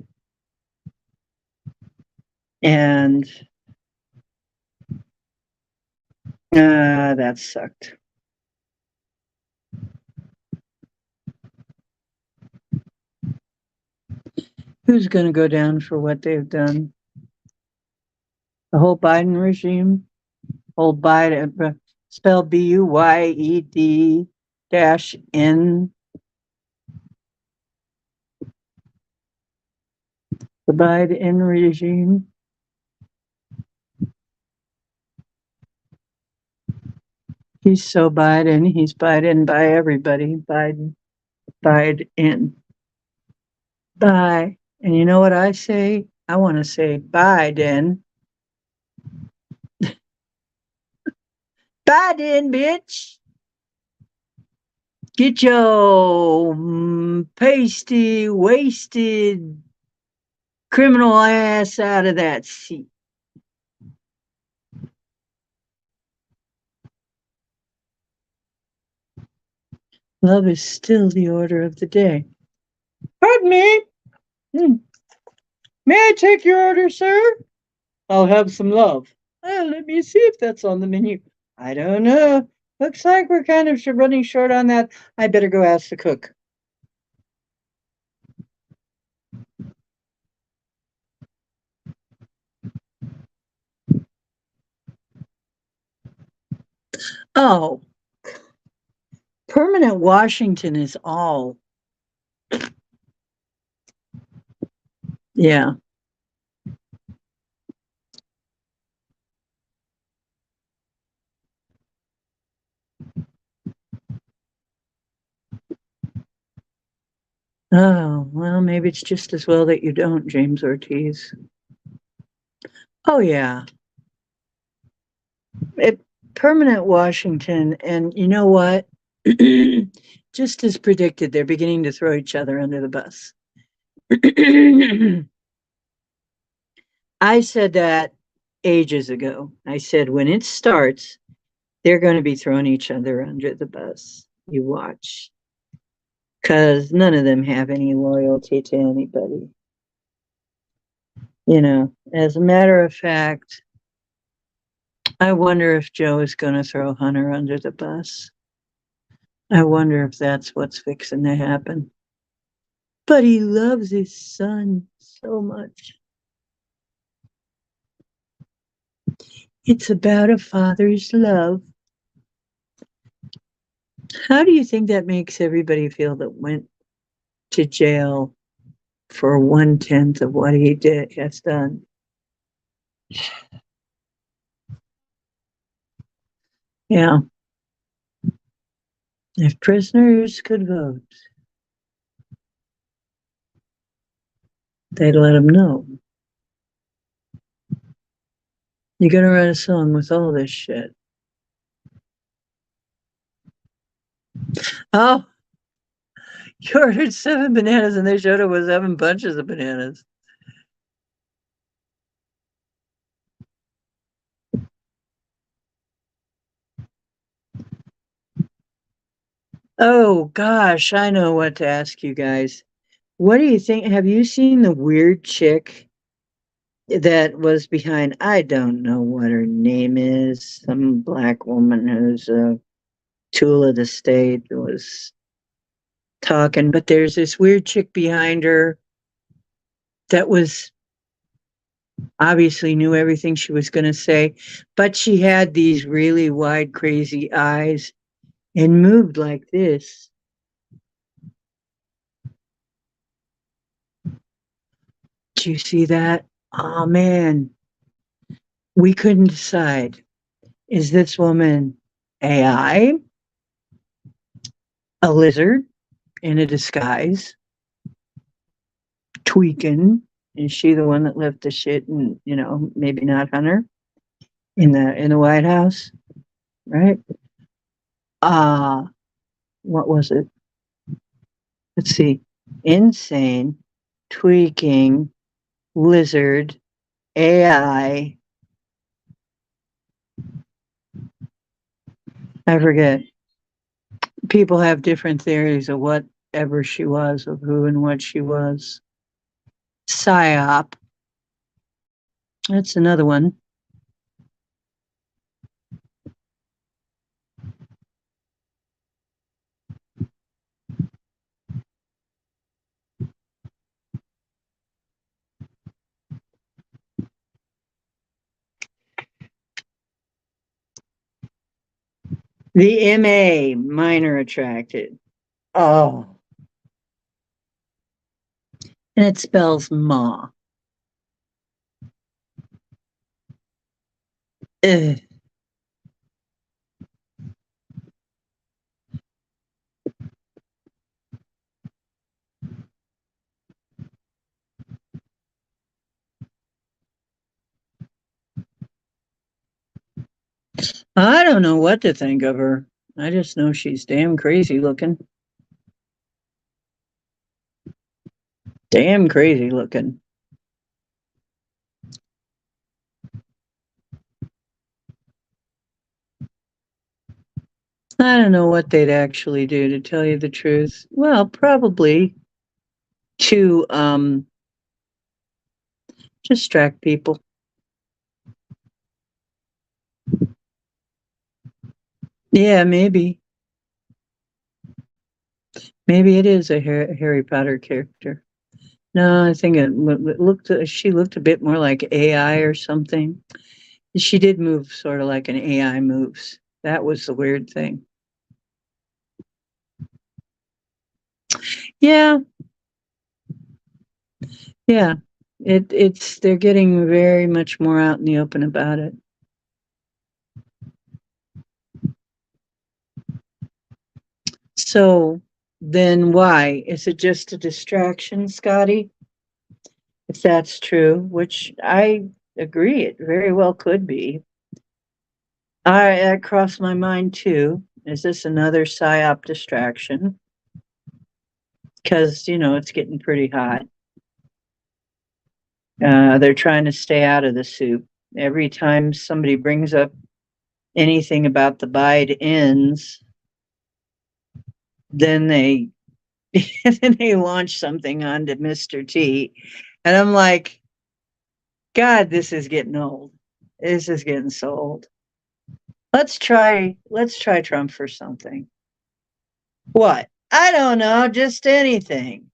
And that sucked. Who's going to go down for what they've done? The whole Biden regime? Whole Biden, spelled BUYED -N. The Biden regime. He's so Biden. He's Biden by everybody. Biden. Bye. And you know what I say? I want to say Biden Bye then, bitch. Get your pasty, wasted criminal ass out of that seat. Love is still the order of the day. Pardon me. Hmm. May I take your order, sir? I'll have some love. Let me see if that's on the menu. I don't know. Looks like we're kind of running short on that. I better go ask the cook. Oh, permanent Washington is all. Yeah. Oh, well, maybe it's just as well that you don't, James Ortiz. Oh, yeah. It, permanent Washington. And you know what? Just as predicted, they're beginning to throw each other under the bus. I said that ages ago. I said when it starts, they're going to be throwing each other under the bus. You watch. Because none of them have any loyalty to anybody. You know, as a matter of fact, I wonder if Joe is going to throw Hunter under the bus. I wonder if that's what's fixing to happen. But he loves his son so much. It's about a father's love. How do you think that makes everybody feel that went to jail for 1/10 of what he has done? Yeah. If prisoners could vote, they'd let him know. You're going to write a song with all this shit. Oh, you ordered 7 bananas and they showed up with 7 bunches of bananas. Oh, gosh, I know what to ask you guys. What do you think? Have you seen the weird chick that was behind? I don't know what her name is. Some black woman who's a tool of the state was talking, but there's this weird chick behind her that was obviously knew everything she was going to say, but she had these really wide, crazy eyes and moved like this. Do you see that? Oh man, we couldn't decide. Is this woman AI, a lizard in a disguise, tweaking? Is she the one that left the shit and maybe not Hunter in the White House, right? What was it? Let's see. Insane, tweaking, lizard, AI. I forget. People have different theories of whatever she was, of who and what she was. PSYOP. That's another one. The MA, minor attracted. Oh. And it spells ma. Ugh. I don't know what to think of her. I just know she's damn crazy looking. Damn crazy looking. I don't know what they'd actually do, to tell you the truth. Well, probably to distract people. Yeah, maybe. Maybe it is a Harry Potter character. No, I think it looked. She looked a bit more like AI or something. She did move sort of like an AI moves. That was the weird thing. Yeah, yeah. It's they're getting very much more out in the open about it. So then why? Is it just a distraction, Scotty? If that's true, which I agree it very well could be. I that crossed my mind too. Is this another psyop distraction? Because it's getting pretty hot. They're trying to stay out of the soup. Every time somebody brings up anything about the Bidens, then they then they launch something onto Mr. T, and I'm like, God, this is getting old. This is getting so old. Let's try Trump for something. What? I don't know, just anything.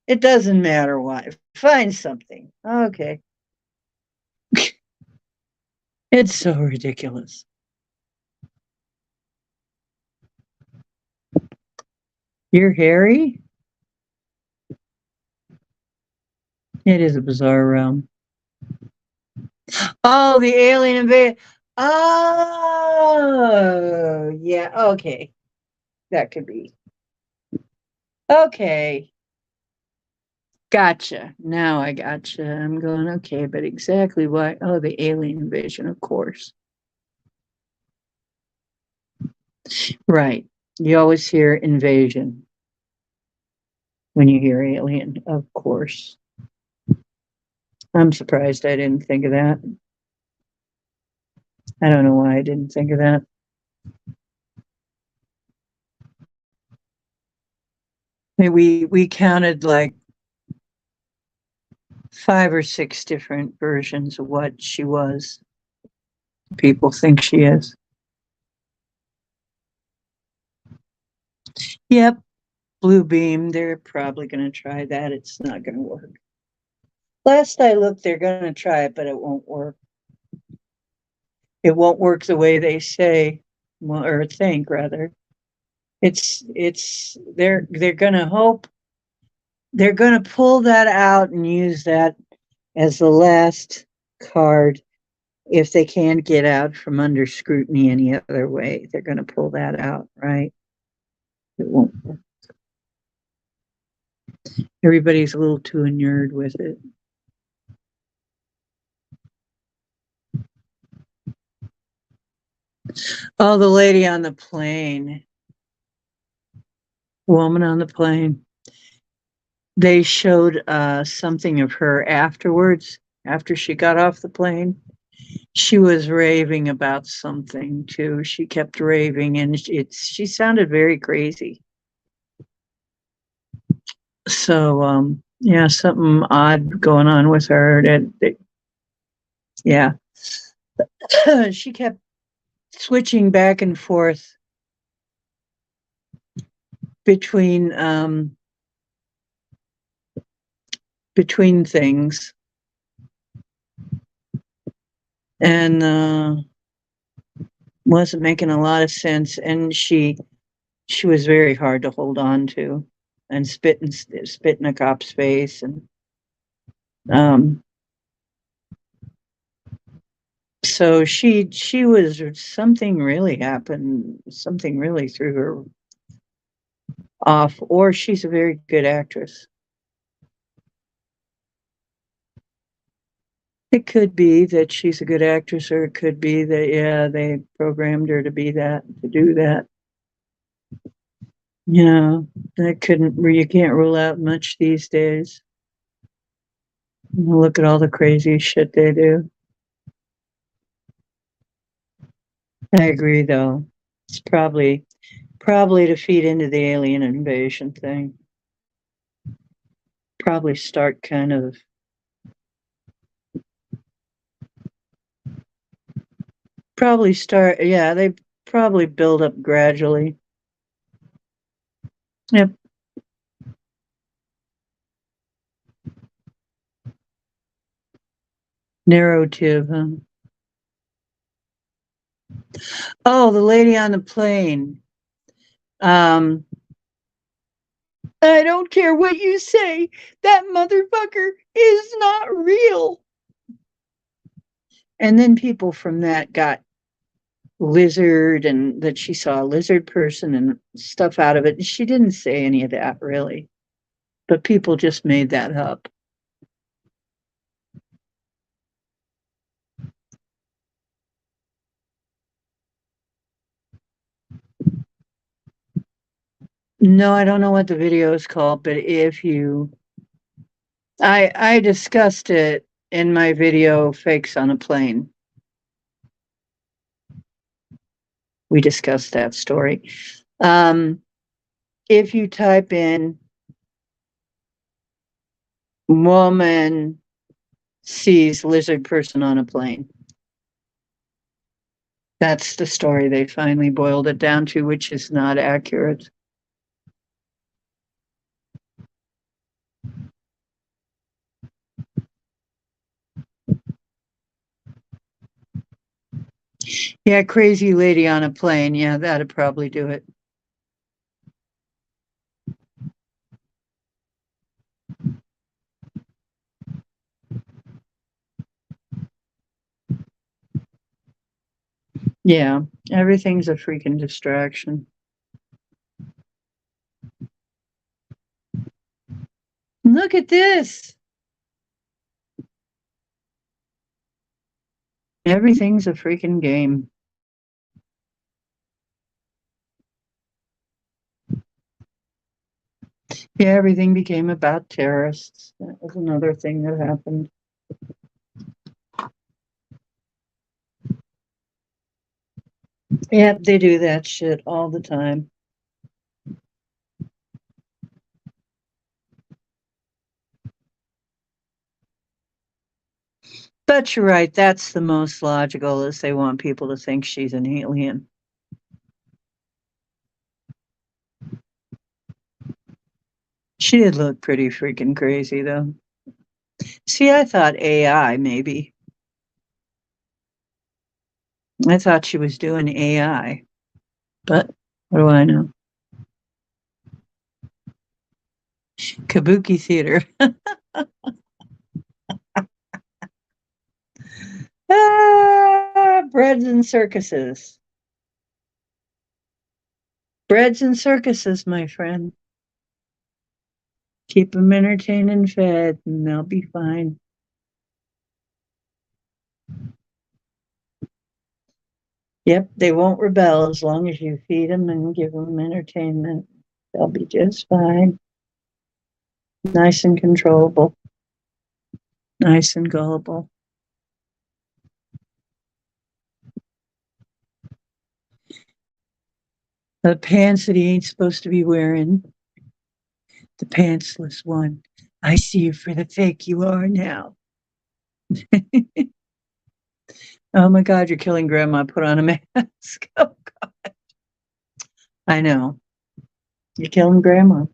It doesn't matter what. Find something. Okay. It's so ridiculous. You're Harry? It is a bizarre realm. Oh, the alien invasion. Oh, yeah. Okay. That could be. Okay. Gotcha. Now I gotcha. I'm going, okay, but exactly why? Oh, the alien invasion, of course. Right. You always hear invasion when you hear alien, of course. I'm surprised I didn't think of that. I don't know why I didn't think of that. We counted like 5 or 6 different versions of what she was. People think she is. Yep, blue beam. They're probably going to try that. It's not going to work. Last I looked, they're going to try it, but it won't work. It won't work the way they say, well, or think rather. It's they're going to hope they're going to pull that out and use that as the last card. If they can't get out from under scrutiny any other way, they're going to pull that out, right? It won't. Everybody's a little too inured with it. Oh, the lady on the plane, woman on the plane. They showed something of her afterwards, after she got off the plane. She was raving about something too. She kept raving, and she sounded very crazy. So yeah, something odd going on with her. Yeah, she kept switching back and forth between between things, and wasn't making a lot of sense. And she was very hard to hold on to, and spit in a cop's face, and um, so she was something really happened. Something really threw her off. Or she's a very good actress. It could be that she's a good actress, or it could be that, yeah, they programmed her to be that, to do that. You know, you can't rule out much these days. Look at all the crazy shit they do. I agree, though. It's probably to feed into the alien invasion thing. Probably start kind of probably start yeah, they probably build up gradually. Yep. Narrative. Oh, the lady on the plane. Um, I don't care what you say. That motherfucker is not real. And then people from that got lizard, and that she saw a lizard person and stuff out of it. She didn't say any of that really, but people just made that up. No, I don't know what the video is called, but if you, I discussed it in my video, Fakes on a Plane. We discussed that story. Um, if you type in woman sees lizard person on a plane, that's the story they finally boiled it down to, which is not accurate. Yeah, crazy lady on a plane. Yeah, that'd probably do it. Yeah, everything's a freaking distraction. Look at this. Everything's a freaking game. Yeah, everything became about terrorists. That was another thing that happened. Yeah, they do that shit all the time. But you're right, that's the most logical, is they want people to think she's an alien. She did look pretty freaking crazy though. See, I thought AI maybe. I thought she was doing AI. But what do I know? Kabuki theater. Breads and circuses. Breads and circuses, my friend. Keep them entertained and fed, and they'll be fine. Yep, they won't rebel as long as you feed them and give them entertainment. They'll be just fine. Nice and controllable. Nice and gullible. The pants that he ain't supposed to be wearing. The pantsless one. I see you for the fake you are now. Oh my God, you're killing grandma. Put on a mask. Oh, I know. You're killing grandma.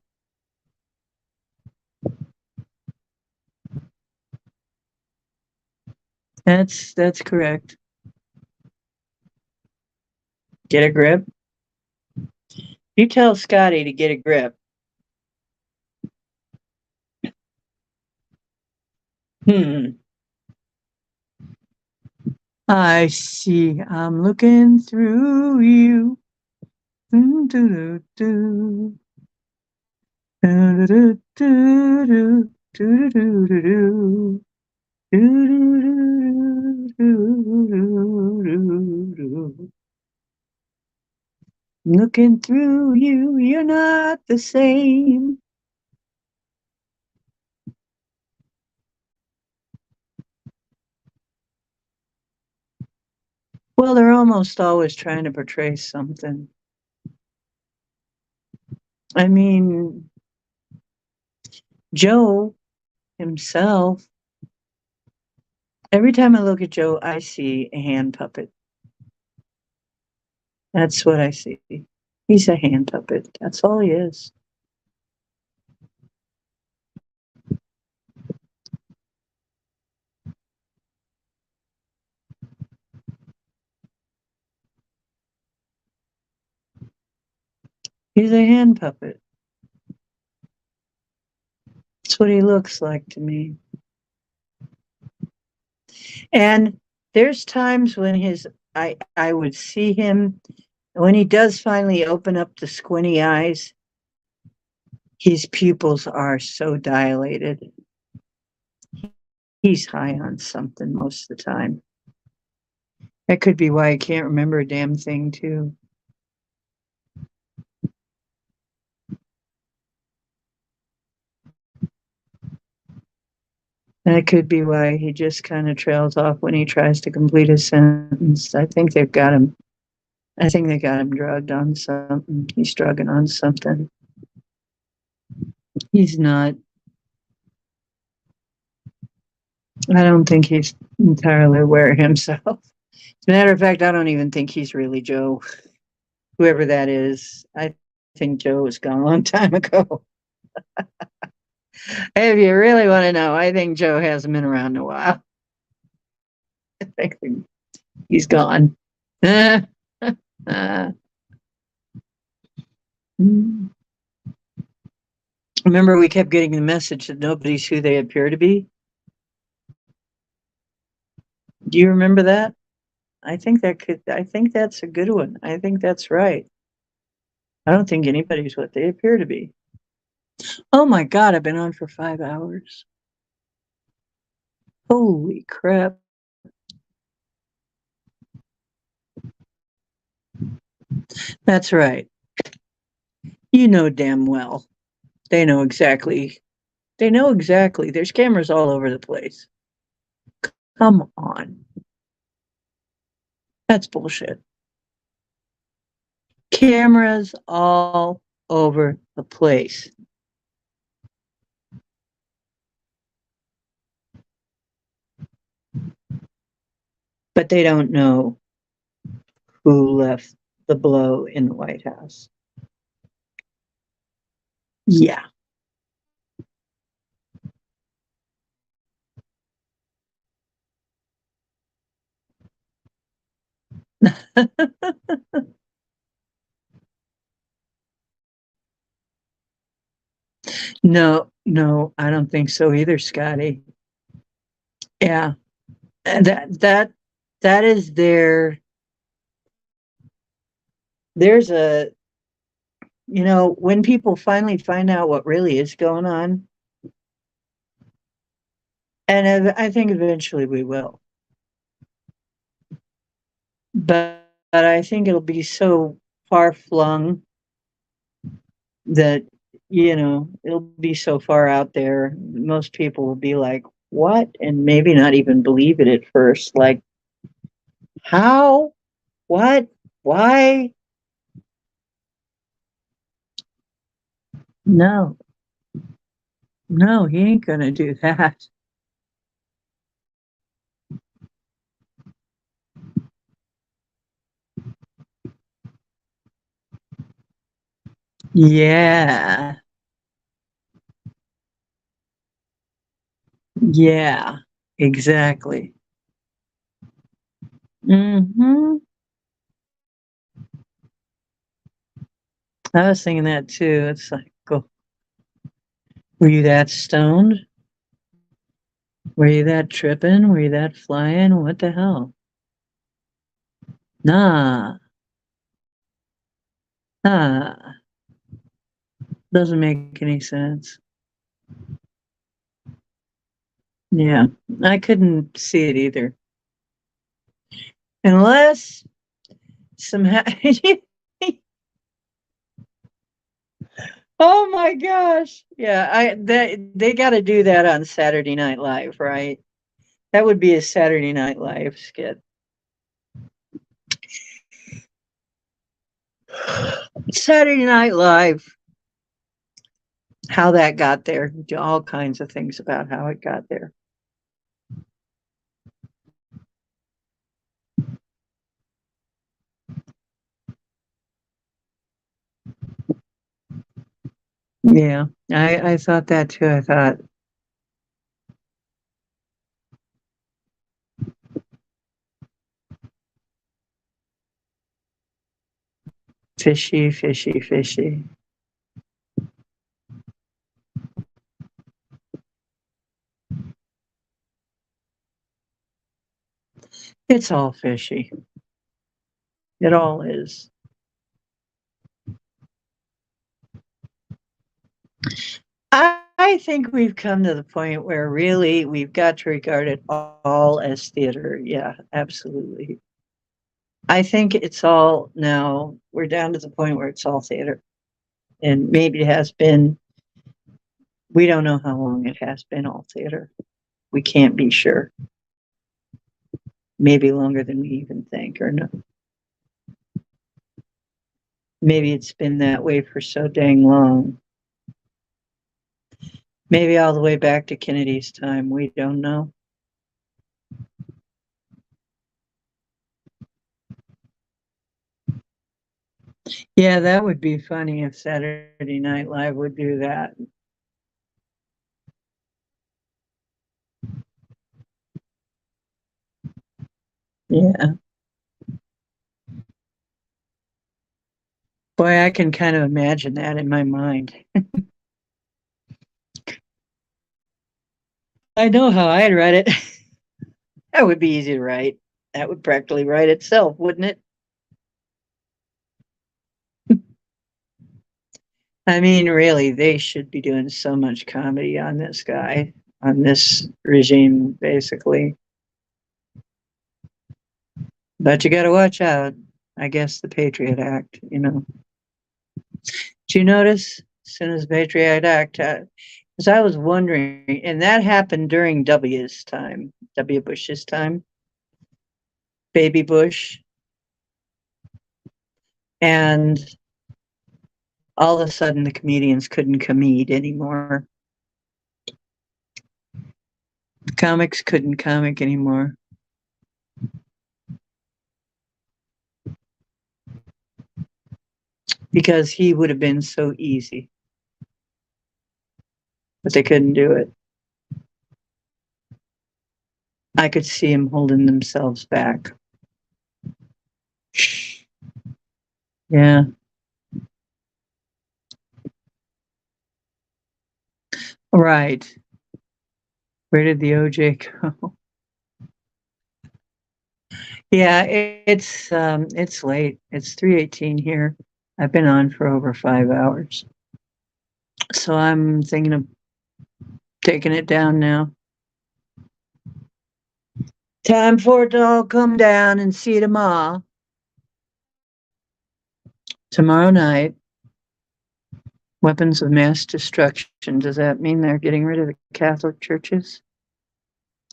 That's correct. Get a grip. You tell Scotty to get a grip. Hmm. I see. I'm looking through you. Do, do, do, do, do, do, do, do, do, do, do, do, do, Looking through you, you're not the same. Well, they're almost always trying to portray something. I mean, Joe himself, every time I look at Joe, I see a hand puppet. That's what I see. He's a hand puppet. That's all he is. He's a hand puppet. That's what he looks like to me. And there's times when I would see him when he does finally open up the squinty eyes, his pupils are so dilated. He's high on something most of the time. That could be why I can't remember a damn thing, too. That could be why he just kind of trails off when he tries to complete his sentence. I think they've got him. I think they got him drugged on something. He's drugging on something. He's not. I don't think he's entirely aware himself. As a matter of fact, I don't even think he's really Joe. Whoever that is, I think Joe was gone a long time ago. If you really want to know, I think Joe hasn't been around in a while. I think he's gone. Remember, we kept getting the message that nobody's who they appear to be. Do you remember that? I think that's a good one. I think that's right. I don't think anybody's what they appear to be. Oh my God, I've been on for 5 hours. Holy crap. That's right. You know damn well. They know exactly. They know exactly. There's cameras all over the place. Come on. That's bullshit. Cameras all over the place. But they don't know who left the blow in the White House. Yeah. No, no, I don't think so either, Scotty. Yeah. That is there's a when people finally find out what really is going on, and I think eventually we will. But I think it'll be so far flung that it'll be so far out there. Most people will be like, "What?" and maybe not even believe it at first. Like, how? What? Why? No, no, he ain't gonna do that. Yeah, yeah, exactly. Hmm. I was thinking that too. It's like, oh, were you that stoned? Were you that tripping? Were you that flying? What the hell? Nah, nah, doesn't make any sense. Yeah, I couldn't see it either. Unless somehow. Oh my gosh. Yeah, they got to do that on Saturday Night Live, right? That would be a Saturday Night Live skit. Saturday Night Live, how that got there, all kinds of things about how it got there. Yeah, I thought that too. I thought fishy, fishy, fishy. It's all fishy. It all is. I think we've come to the point where really we've got to regard it all as theater. Yeah, absolutely. I think it's all now, we're down to the point where it's all theater. And maybe it has been, we don't know how long it has been all theater. We can't be sure. Maybe longer than we even think, or no. Maybe it's been that way for so dang long. Maybe all the way back to Kennedy's time. We don't know. Yeah, that would be funny if Saturday Night Live would do that. Yeah. Boy, I can kind of imagine that in my mind. I know how I'd write it. That would be easy to write. That would practically write itself, wouldn't it? I mean, really, they should be doing so much comedy on this guy, on this regime, basically. But you got to watch out. I guess the Patriot Act, you know. Did you notice as soon as the Patriot Act, because I was wondering, and that happened during W's time, W. Bush's time, baby Bush, and all of a sudden the comedians couldn't comede anymore. The comics couldn't comic anymore. Because he would have been so easy. But they couldn't do it. I could see them holding themselves back. Yeah. Right. Where did the OJ go? Yeah, it's late. It's 3:18 here. I've been on for over 5 hours. So I'm thinking of taking it down now. Time for it to all come down and see tomorrow. Tomorrow night, weapons of mass destruction. Does that mean they're getting rid of the Catholic churches?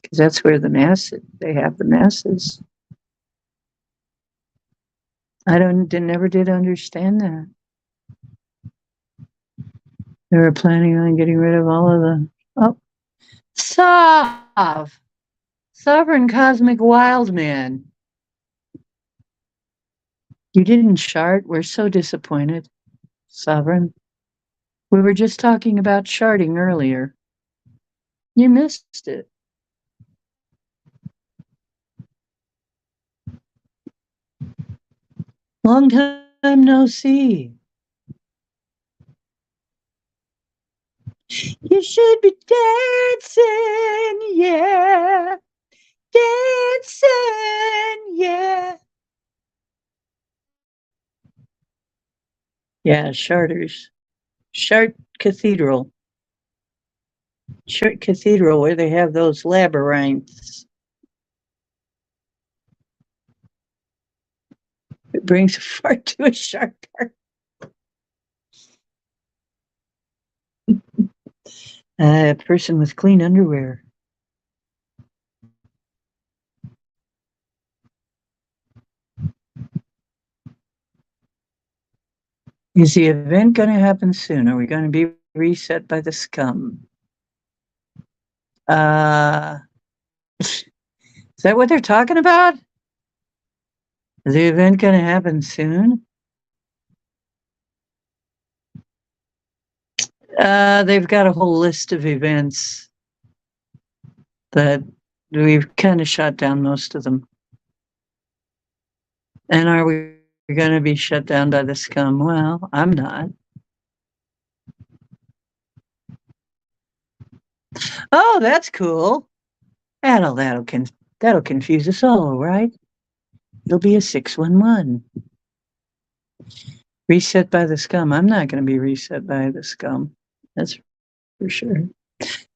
Because that's where they have the masses. Never did understand that. They were planning on getting rid of all of the, oh, Sovereign Cosmic Wildman. You didn't chart? We're so disappointed. Sovereign. We were just talking about charting earlier. You missed it. Long time no see. You should be dancing, yeah. Dancing, yeah. Yeah, Charters. Chart Cathedral. Chart Cathedral, where they have those labyrinths. It brings a fart to a sharp part. A person with clean underwear. Is the event going to happen soon? Are we going to be reset by the scum? Is that what they're talking about? Is the event going to happen soon? They've got a whole list of events that we've kind of shut down most of them. And are we going to be shut down by the scum? Well, I'm not. Oh, that's cool. That'll confuse us all, right? It'll be a 611. Reset by the scum. I'm not going to be reset by the scum. That's for sure.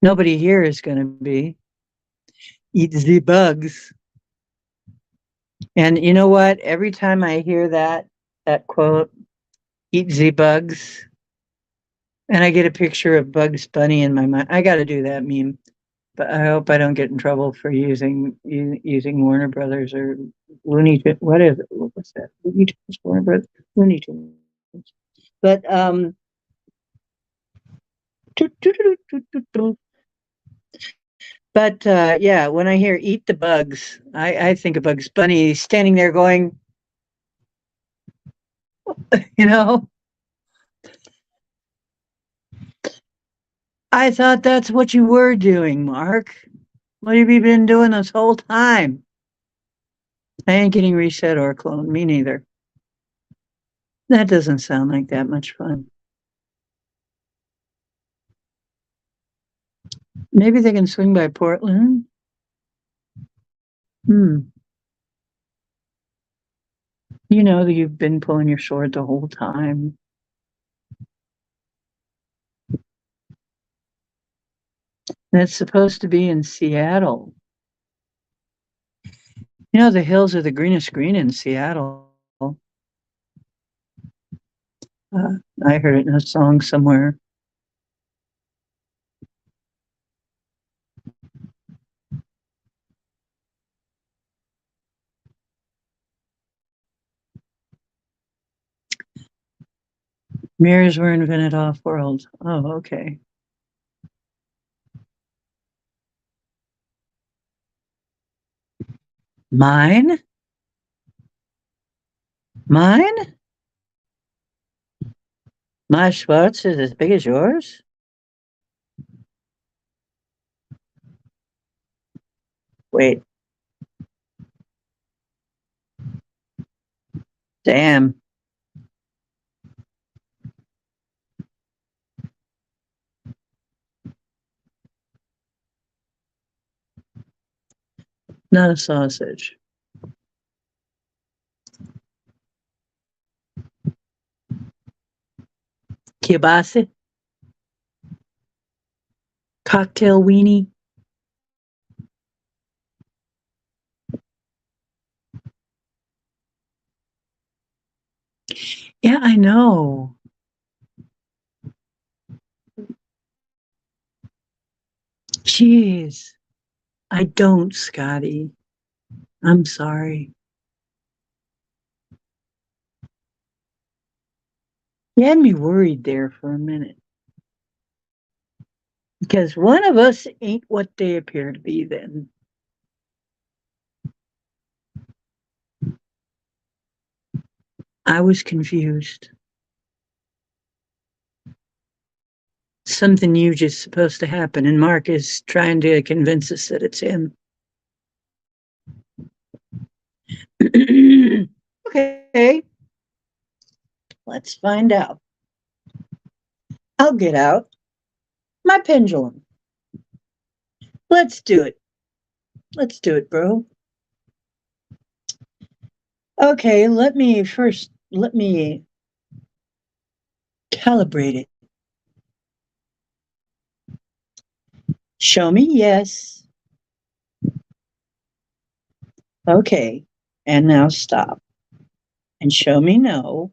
Nobody here is going to be. Eat the bugs. And you know what? Every time I hear that quote, eat the bugs, and I get a picture of Bugs Bunny in my mind, I got to do that meme. But I hope I don't get in trouble for using Warner Brothers or Looney Tunes. What is it? What's that? Looney Tunes, Warner Brothers, Looney Tunes. But yeah, when I hear "eat the bugs," I think of Bugs Bunny standing there going, you know, I thought that's what you were doing, Mark. What have you been doing this whole time? I ain't getting reset or cloned. Me neither. That doesn't sound like that much fun. Maybe they can swing by Portland. You know that you've been pulling your sword the whole time. That's supposed to be in Seattle. You know, the hills are the greenest green in Seattle. I heard it in a song somewhere. Mirrors were invented off world. Oh, okay. Mine? Mine? My Schwartz is as big as yours? Wait. Damn. Not a sausage. Kielbasa? Cocktail weenie? Yeah, I know. Jeez. I don't, Scotty. I'm sorry. You had me worried there for a minute. Because one of us ain't what they appear to be then. I was confused. Something new just supposed to happen, and Mark is trying to convince us that it's him. Okay, let's find out. I'll get out my pendulum. Let's do it. Let's do it, bro. Okay, let me calibrate it. Show me yes. Okay, and now stop. and show me no.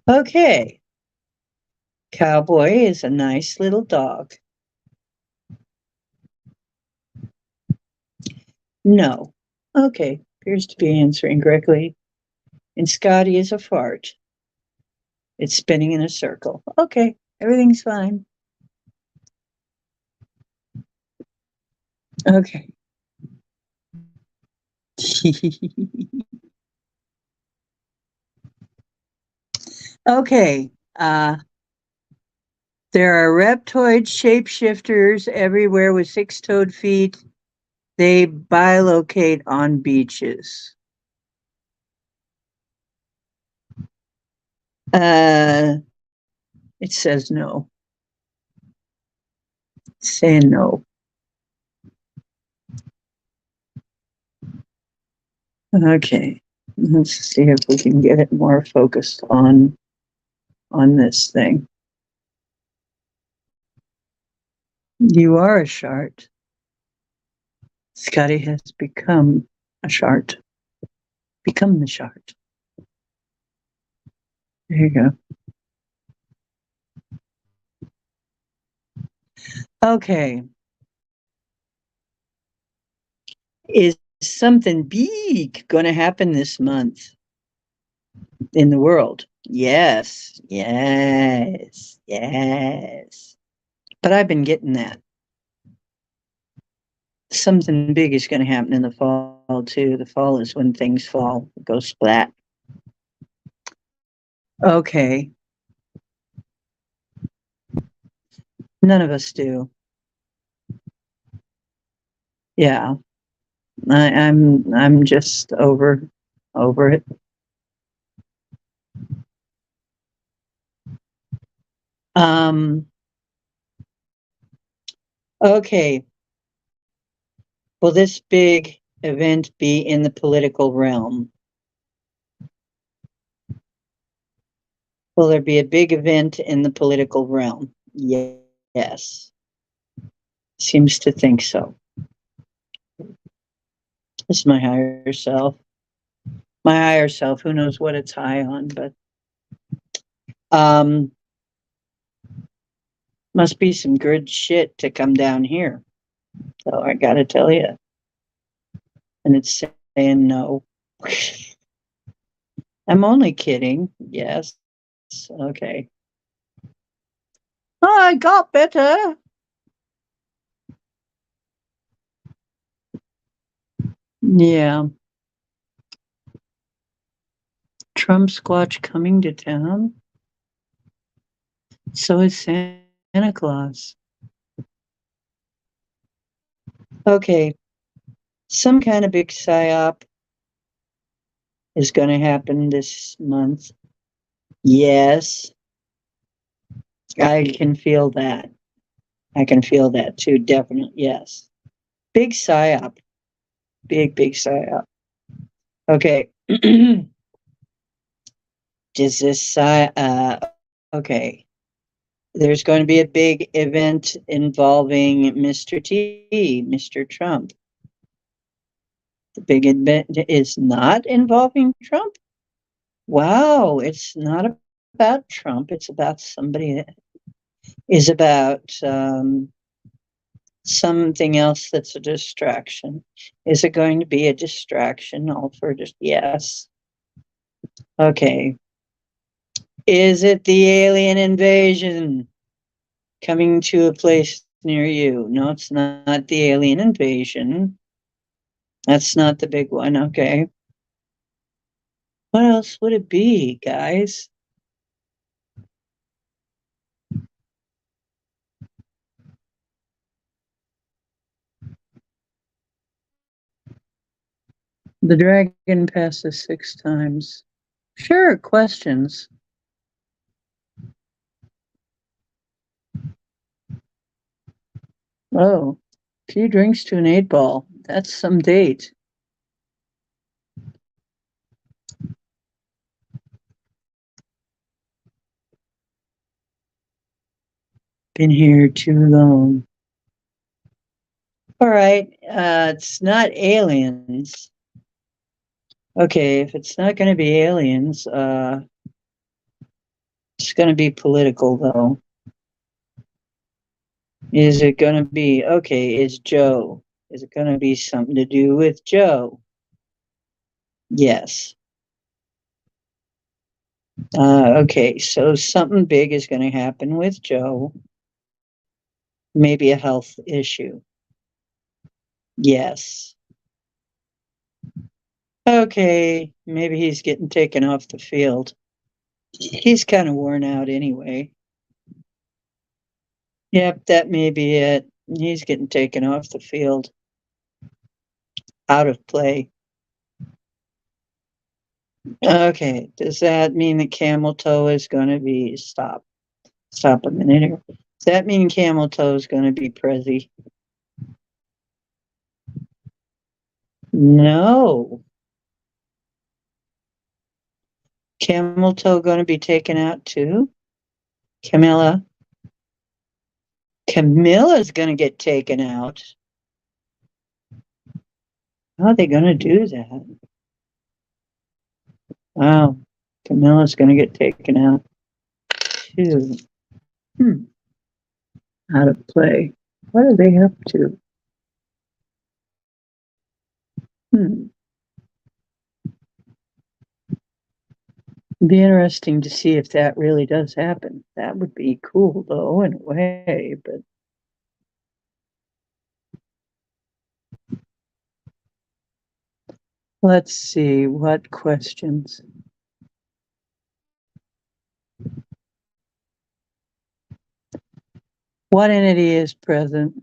Okay. Cowboy is a nice little dog. No. Okay. Appears to be answering correctly. And Scotty is a fart. It's spinning in a circle. Okay. Everything's fine. Okay. Okay. There are reptoid shapeshifters everywhere with six-toed feet. They bilocate on beaches. It says no. Say no. Okay. Let's see if we can get it more focused on this thing. You are a shart. Scotty has become a shart. Become the shart. There you go. Okay. Is something big going to happen this month in the world? Yes. Yes. Yes. But I've been getting that. Something big is going to happen in the fall, too. The fall is when things fall, go splat. Okay. None of us do. Yeah. I'm just over it. Okay. Will this big event be in the political realm? Will there be a big event in the political realm? Yes. Seems to think so. This is my higher self. My higher self, who knows what it's high on, but must be some good shit to come down here. So I gotta tell you. And it's saying no. I'm only kidding. Yes. Okay. Oh, I got better. Yeah. Trump Squatch coming to town. So is Santa Claus. Okay. Some kind of big psyop is going to happen this month. Yes. I can feel that. I can feel that too. Definitely. Yes. Big psyop. Big psyop. Okay. Does this okay. There's going to be a big event involving Mr. T, Mr. Trump. The big event is not involving Trump? Wow, it's not about Trump. It's about somebody that is about something else that's a distraction. Is it going to be a distraction? All for just yes. Okay. Is it the alien invasion coming to a place near you? No, it's not the alien invasion. That's not the big one. Okay. What else would it be, guys? The dragon passes 6 times. Sure, questions. Oh, few drinks to an 8-ball. That's some date. Been here too long. All right, it's not aliens. Okay, if it's not going to be aliens, it's going to be political, though. Is it going to be, okay, is Joe? Is it going to be something to do with Joe? Yes. Okay, so something big is going to happen with Joe. Maybe a health issue. Yes. Okay, maybe he's getting taken off the field. He's kind of worn out anyway. Yep, that may be it. He's getting taken off the field, out of play. Okay, does that mean that Camel Toe is going to be Stop a minute here. Does that mean Camel Toe is going to be Prezi? No. Camel Toe going to be taken out too? Camilla? Camilla's going to get taken out. How are they going to do that? Wow. Camilla's going to get taken out too. Hmm. Out of play. What are they up to? Hmm. Be interesting to see if that really does happen. That would be cool, though, in a way. But let's see what questions. What entity is present?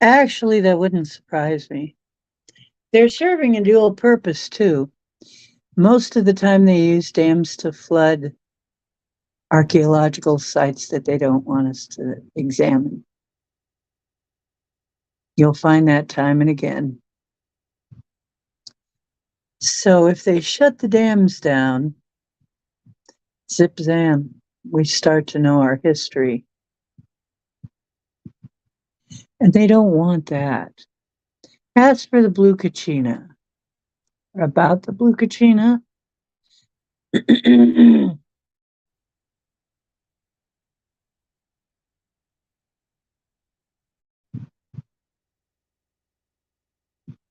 Actually, that wouldn't surprise me. They're serving a dual purpose too. Most of the time, they use dams to flood archaeological sites that they don't want us to examine. You'll find that time and again. So if they shut the dams down, zip zam, we start to know our history. And they don't want that. As for the blue kachina, about the blue kachina,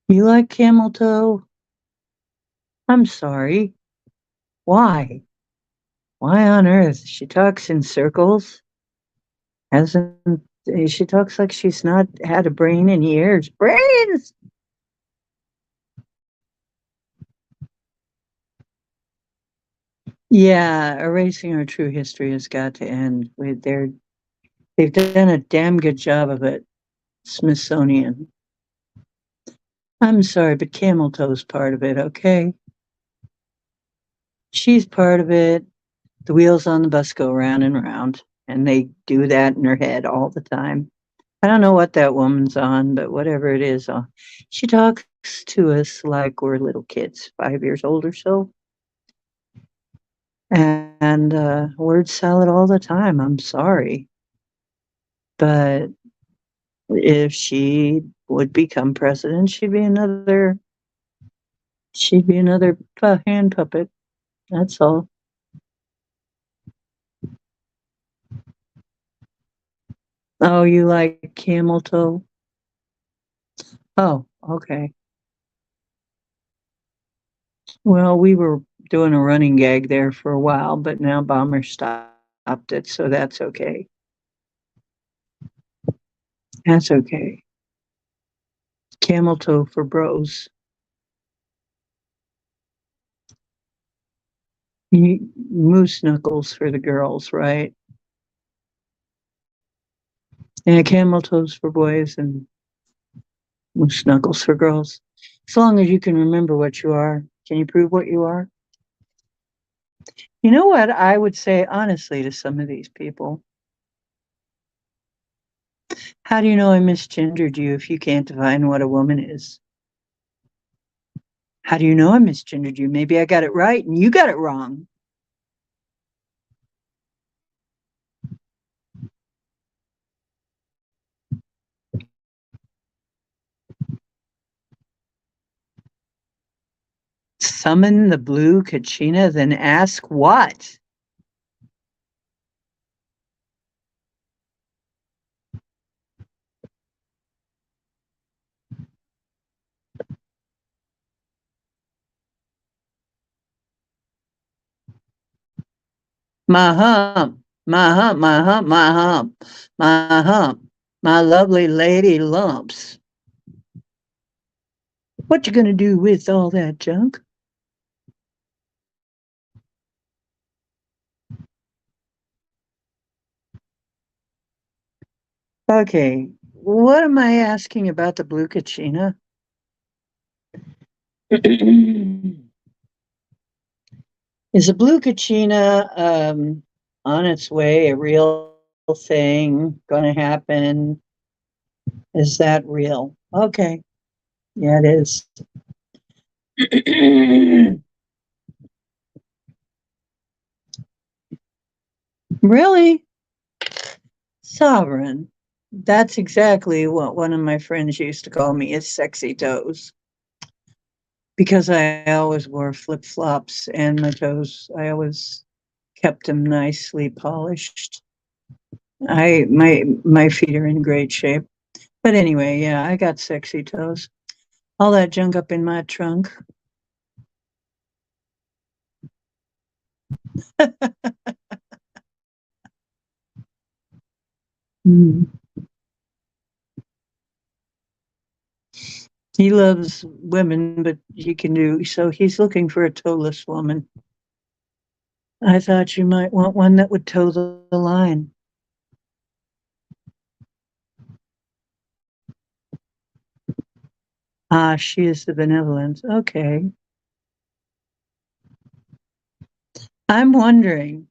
you like camel toe? I'm sorry. Why? Why on earth? She talks in circles. Hasn't she talks like she's not had a brain in years. Brains. Yeah, erasing our true history has got to end. They've done a damn good job of it. Smithsonian. I'm sorry, but Camel Toe's part of it, okay? She's part of it. The wheels on the bus go round and round, and they do that in her head all the time. I don't know what that woman's on, but whatever it is, she talks to us like we're little kids, 5 years old or so. And word salad all the time. I'm sorry. But if she would become president, she'd be another hand puppet. That's all. Oh, you like camel toe? Oh, okay. Well, we were doing a running gag there for a while, but now Bomber stopped it, so that's okay. That's okay. Camel toe for bros. Moose knuckles for the girls, right? Yeah, camel toes for boys and moose knuckles for girls. As long as you can remember what you are. Can you prove what you are? You know what I would say honestly to some of these people? How do you know I misgendered you if you can't define what a woman is? How do you know I misgendered you? Maybe I got it right and you got it wrong. Summon the blue Kachina, then ask what? My hump, my hump, my hump, my hump, my hump, my lovely lady lumps. What you gonna do with all that junk? Okay, what am I asking about the blue Kachina? Is the blue Kachina on its way, a real thing, going to happen? Is that real? Okay, yeah, it is. Really? Sovereign. That's exactly what one of my friends used to call me is sexy toes. Because I always wore flip flops and my toes, I always kept them nicely polished. My feet are in great shape. But anyway, yeah, I got sexy toes. All that junk up in my trunk. Mm. He loves women, but he can do so. He's looking for a toeless woman. I thought you might want one that would toe the line. Ah, she is the benevolent. Okay. I'm wondering.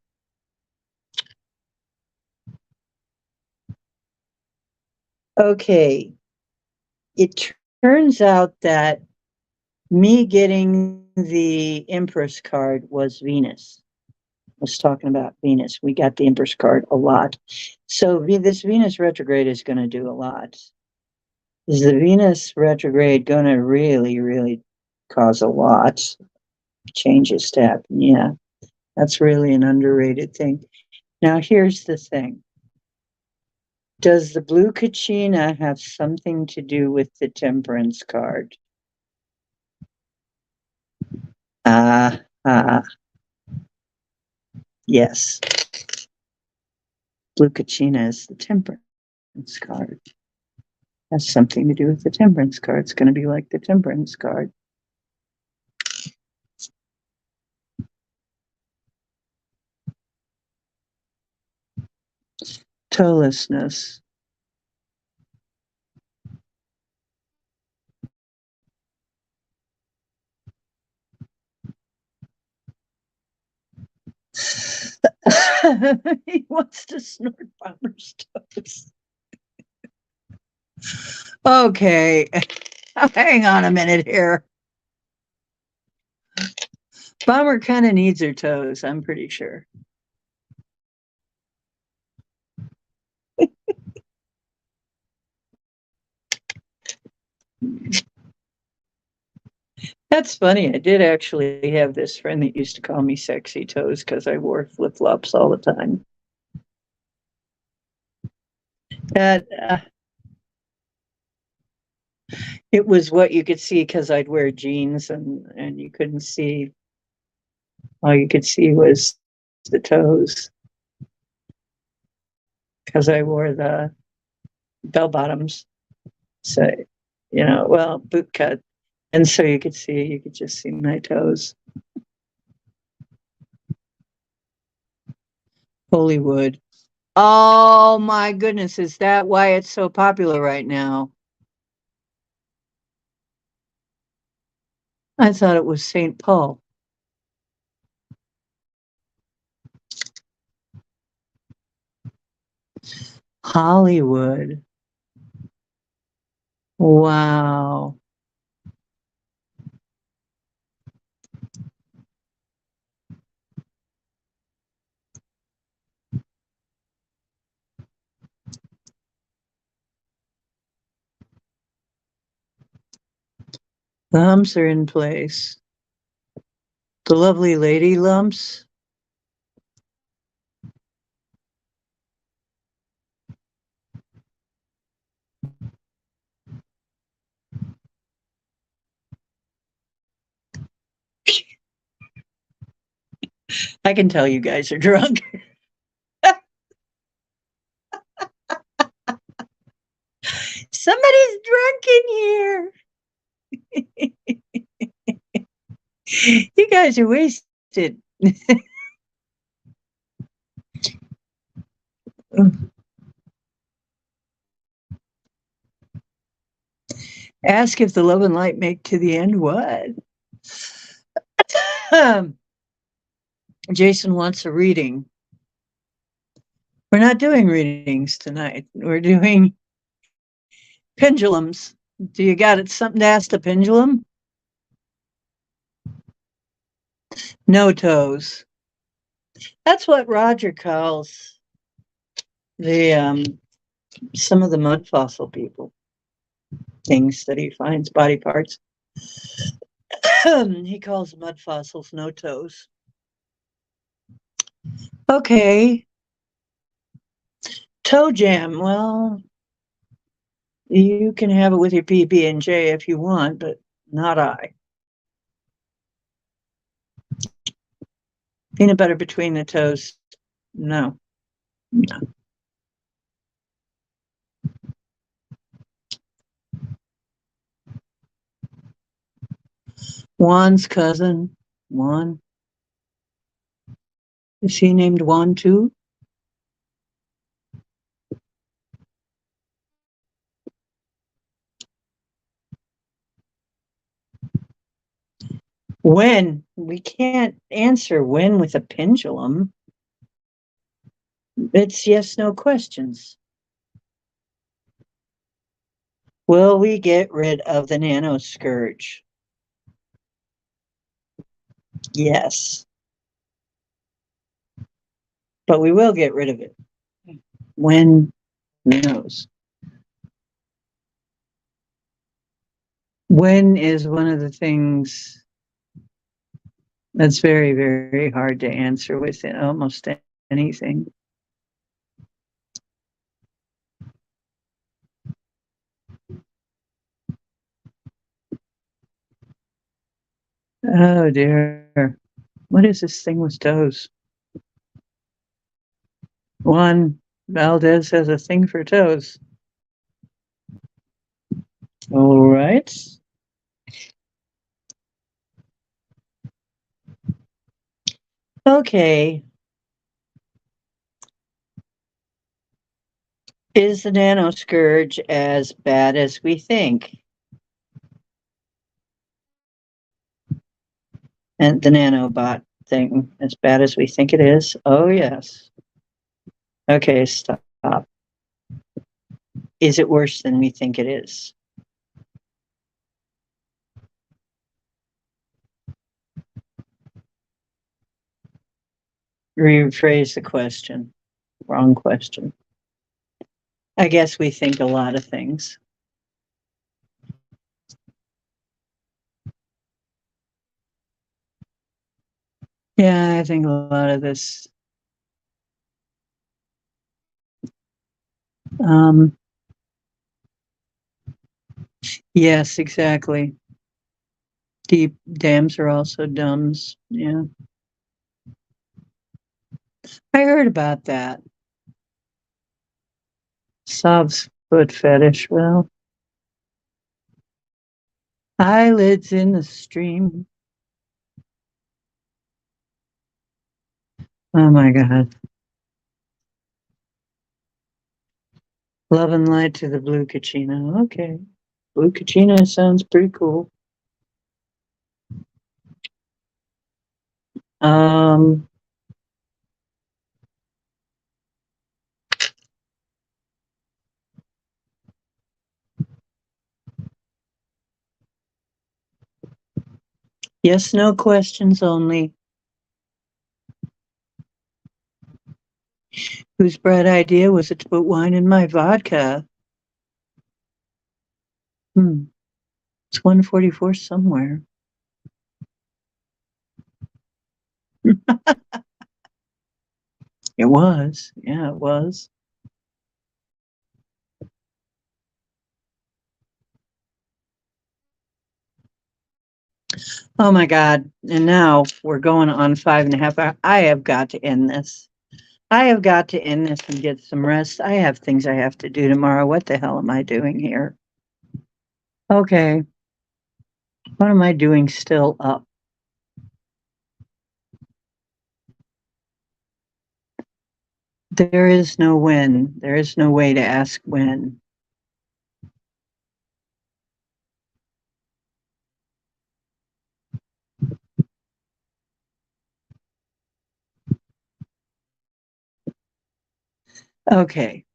Okay. It turns out that me getting the Empress card was Venus. I was talking about Venus. We got the Empress card a lot. So this Venus retrograde is going to do a lot. Is the Venus retrograde going to really, really cause a lot changes to happen? Yeah, that's really an underrated thing. Now, here's the thing. Does the blue Kachina have something to do with the Temperance card? Ah, yes. Blue Kachina is the Temperance card. Has something to do with the Temperance card. It's going to be like the Temperance card. Toelessness. He wants to snort Bomber's toes. Okay, hang on a minute here. Bomber kind of needs her toes, I'm pretty sure. That's funny. I did actually have this friend that used to call me sexy toes because I wore flip flops all the time. That it was what you could see because I'd wear jeans and you couldn't see. All you could see was the toes because I wore the bell bottoms. So, well, boot cut. And so you could just see my toes. Hollywood. Oh my goodness, is that why it's so popular right now? I thought it was St. Paul. Hollywood. Wow. The humps are in place. The lovely lady lumps. I can tell you guys are drunk. Somebody's drunk in here. You guys are wasted. Ask if the love and light make to the end what? Jason wants a reading. We're not doing readings tonight. We're doing pendulums. Do you got it? Something to ask the pendulum? No toes. That's what Roger calls the some of the mud fossil people. Things that he finds, body parts. He calls mud fossils no toes. Okay. Toe jam. Well, you can have it with your PB and J if you want, but not I. Peanut butter between the toes. No. No. Juan's cousin. Juan. Is he named Juan too? When? We can't answer when with a pendulum. It's yes, no questions. Will we get rid of the nano scourge? Yes. But we will get rid of it. When? Who knows? When is one of the things that's very, very hard to answer with almost anything. Oh dear. What is this thing with toes? Juan Valdez has a thing for toes. All right. Okay. Is the nano scourge as bad as we think? And the nanobot thing as bad as we think it is? Oh, yes. Okay, stop. Is it worse than we think it is? Rephrase the question. Wrong question. I guess we think a lot of things. Yeah, I think a lot of this. Yes, exactly. Deep dams are also dumbs. Yeah. I heard about that. Sob's foot fetish. Well, eyelids in the stream. Oh my God. Love and light to the blue Kachina. Okay. Blue Kachina sounds pretty cool. Um, yes, no questions only. Whose bright idea was it to put wine in my vodka? It's 144 somewhere. It was. Yeah, it was. Oh my God. And now we're going on 5.5 hours. I have got to end this. I have got to end this and get some rest. I have things I have to do tomorrow. What the hell am I doing here? Okay. What am I doing still up? There is no when. There is no way to ask when. Okay.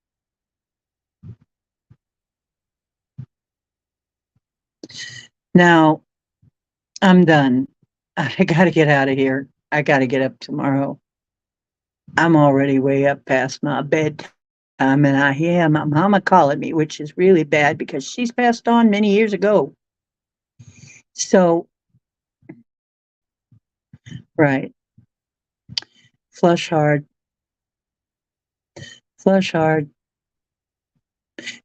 Now I'm done. I got to get out of here. I got to get up tomorrow. I'm already way up past my bedtime, and I hear my mama calling me, which is really bad because she's passed on many years ago. So, right, flush hard, flush hard.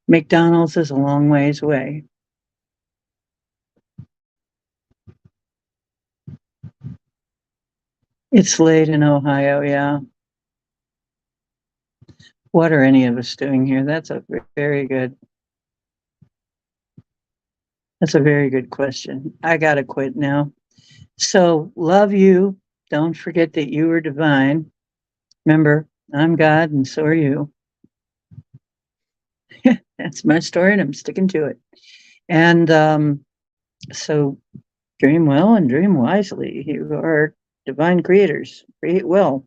McDonald's is a long ways away. It's late in Ohio, yeah. What are any of us doing here? Very good. That's a very good question. I gotta quit now. So love you. Don't forget that you are divine. Remember, I'm God and so are you. That's my story and I'm sticking to it. And so dream well and dream wisely. You are divine creators. Create well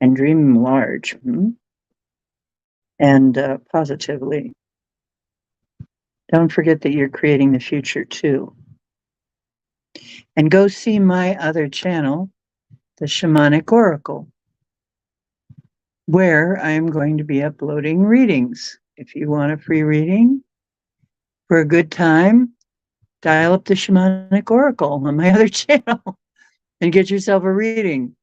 and dream large, and positively. Don't forget that you're creating the future too. And go see my other channel, The Shamanic Oracle, where I'm going to be uploading readings. If you want a free reading for a good time, dial up The Shamanic Oracle on my other channel and get yourself a reading.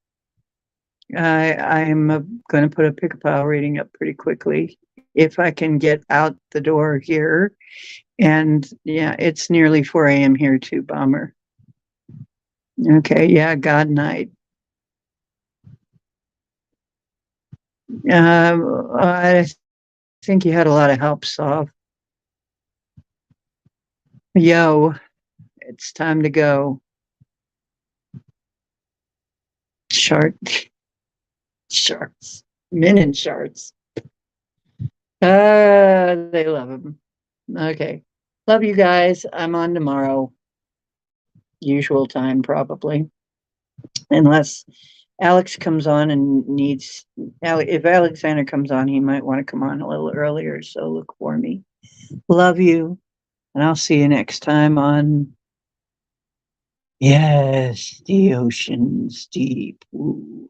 I'm going to put a pick a pile reading up pretty quickly if I can get out the door here. And yeah, it's nearly 4 a.m. here too, Bomber. Okay, yeah, God night. I think you had a lot of help, Saw. Yo, it's time to go. Chart, charts, men in charts. They love him. Okay, love you guys. I'm on tomorrow, usual time probably, unless Alex comes on and needs. If Alexander comes on, he might want to come on a little earlier. So look for me. Love you, and I'll see you next time on. Yes, the ocean's deep. Ooh.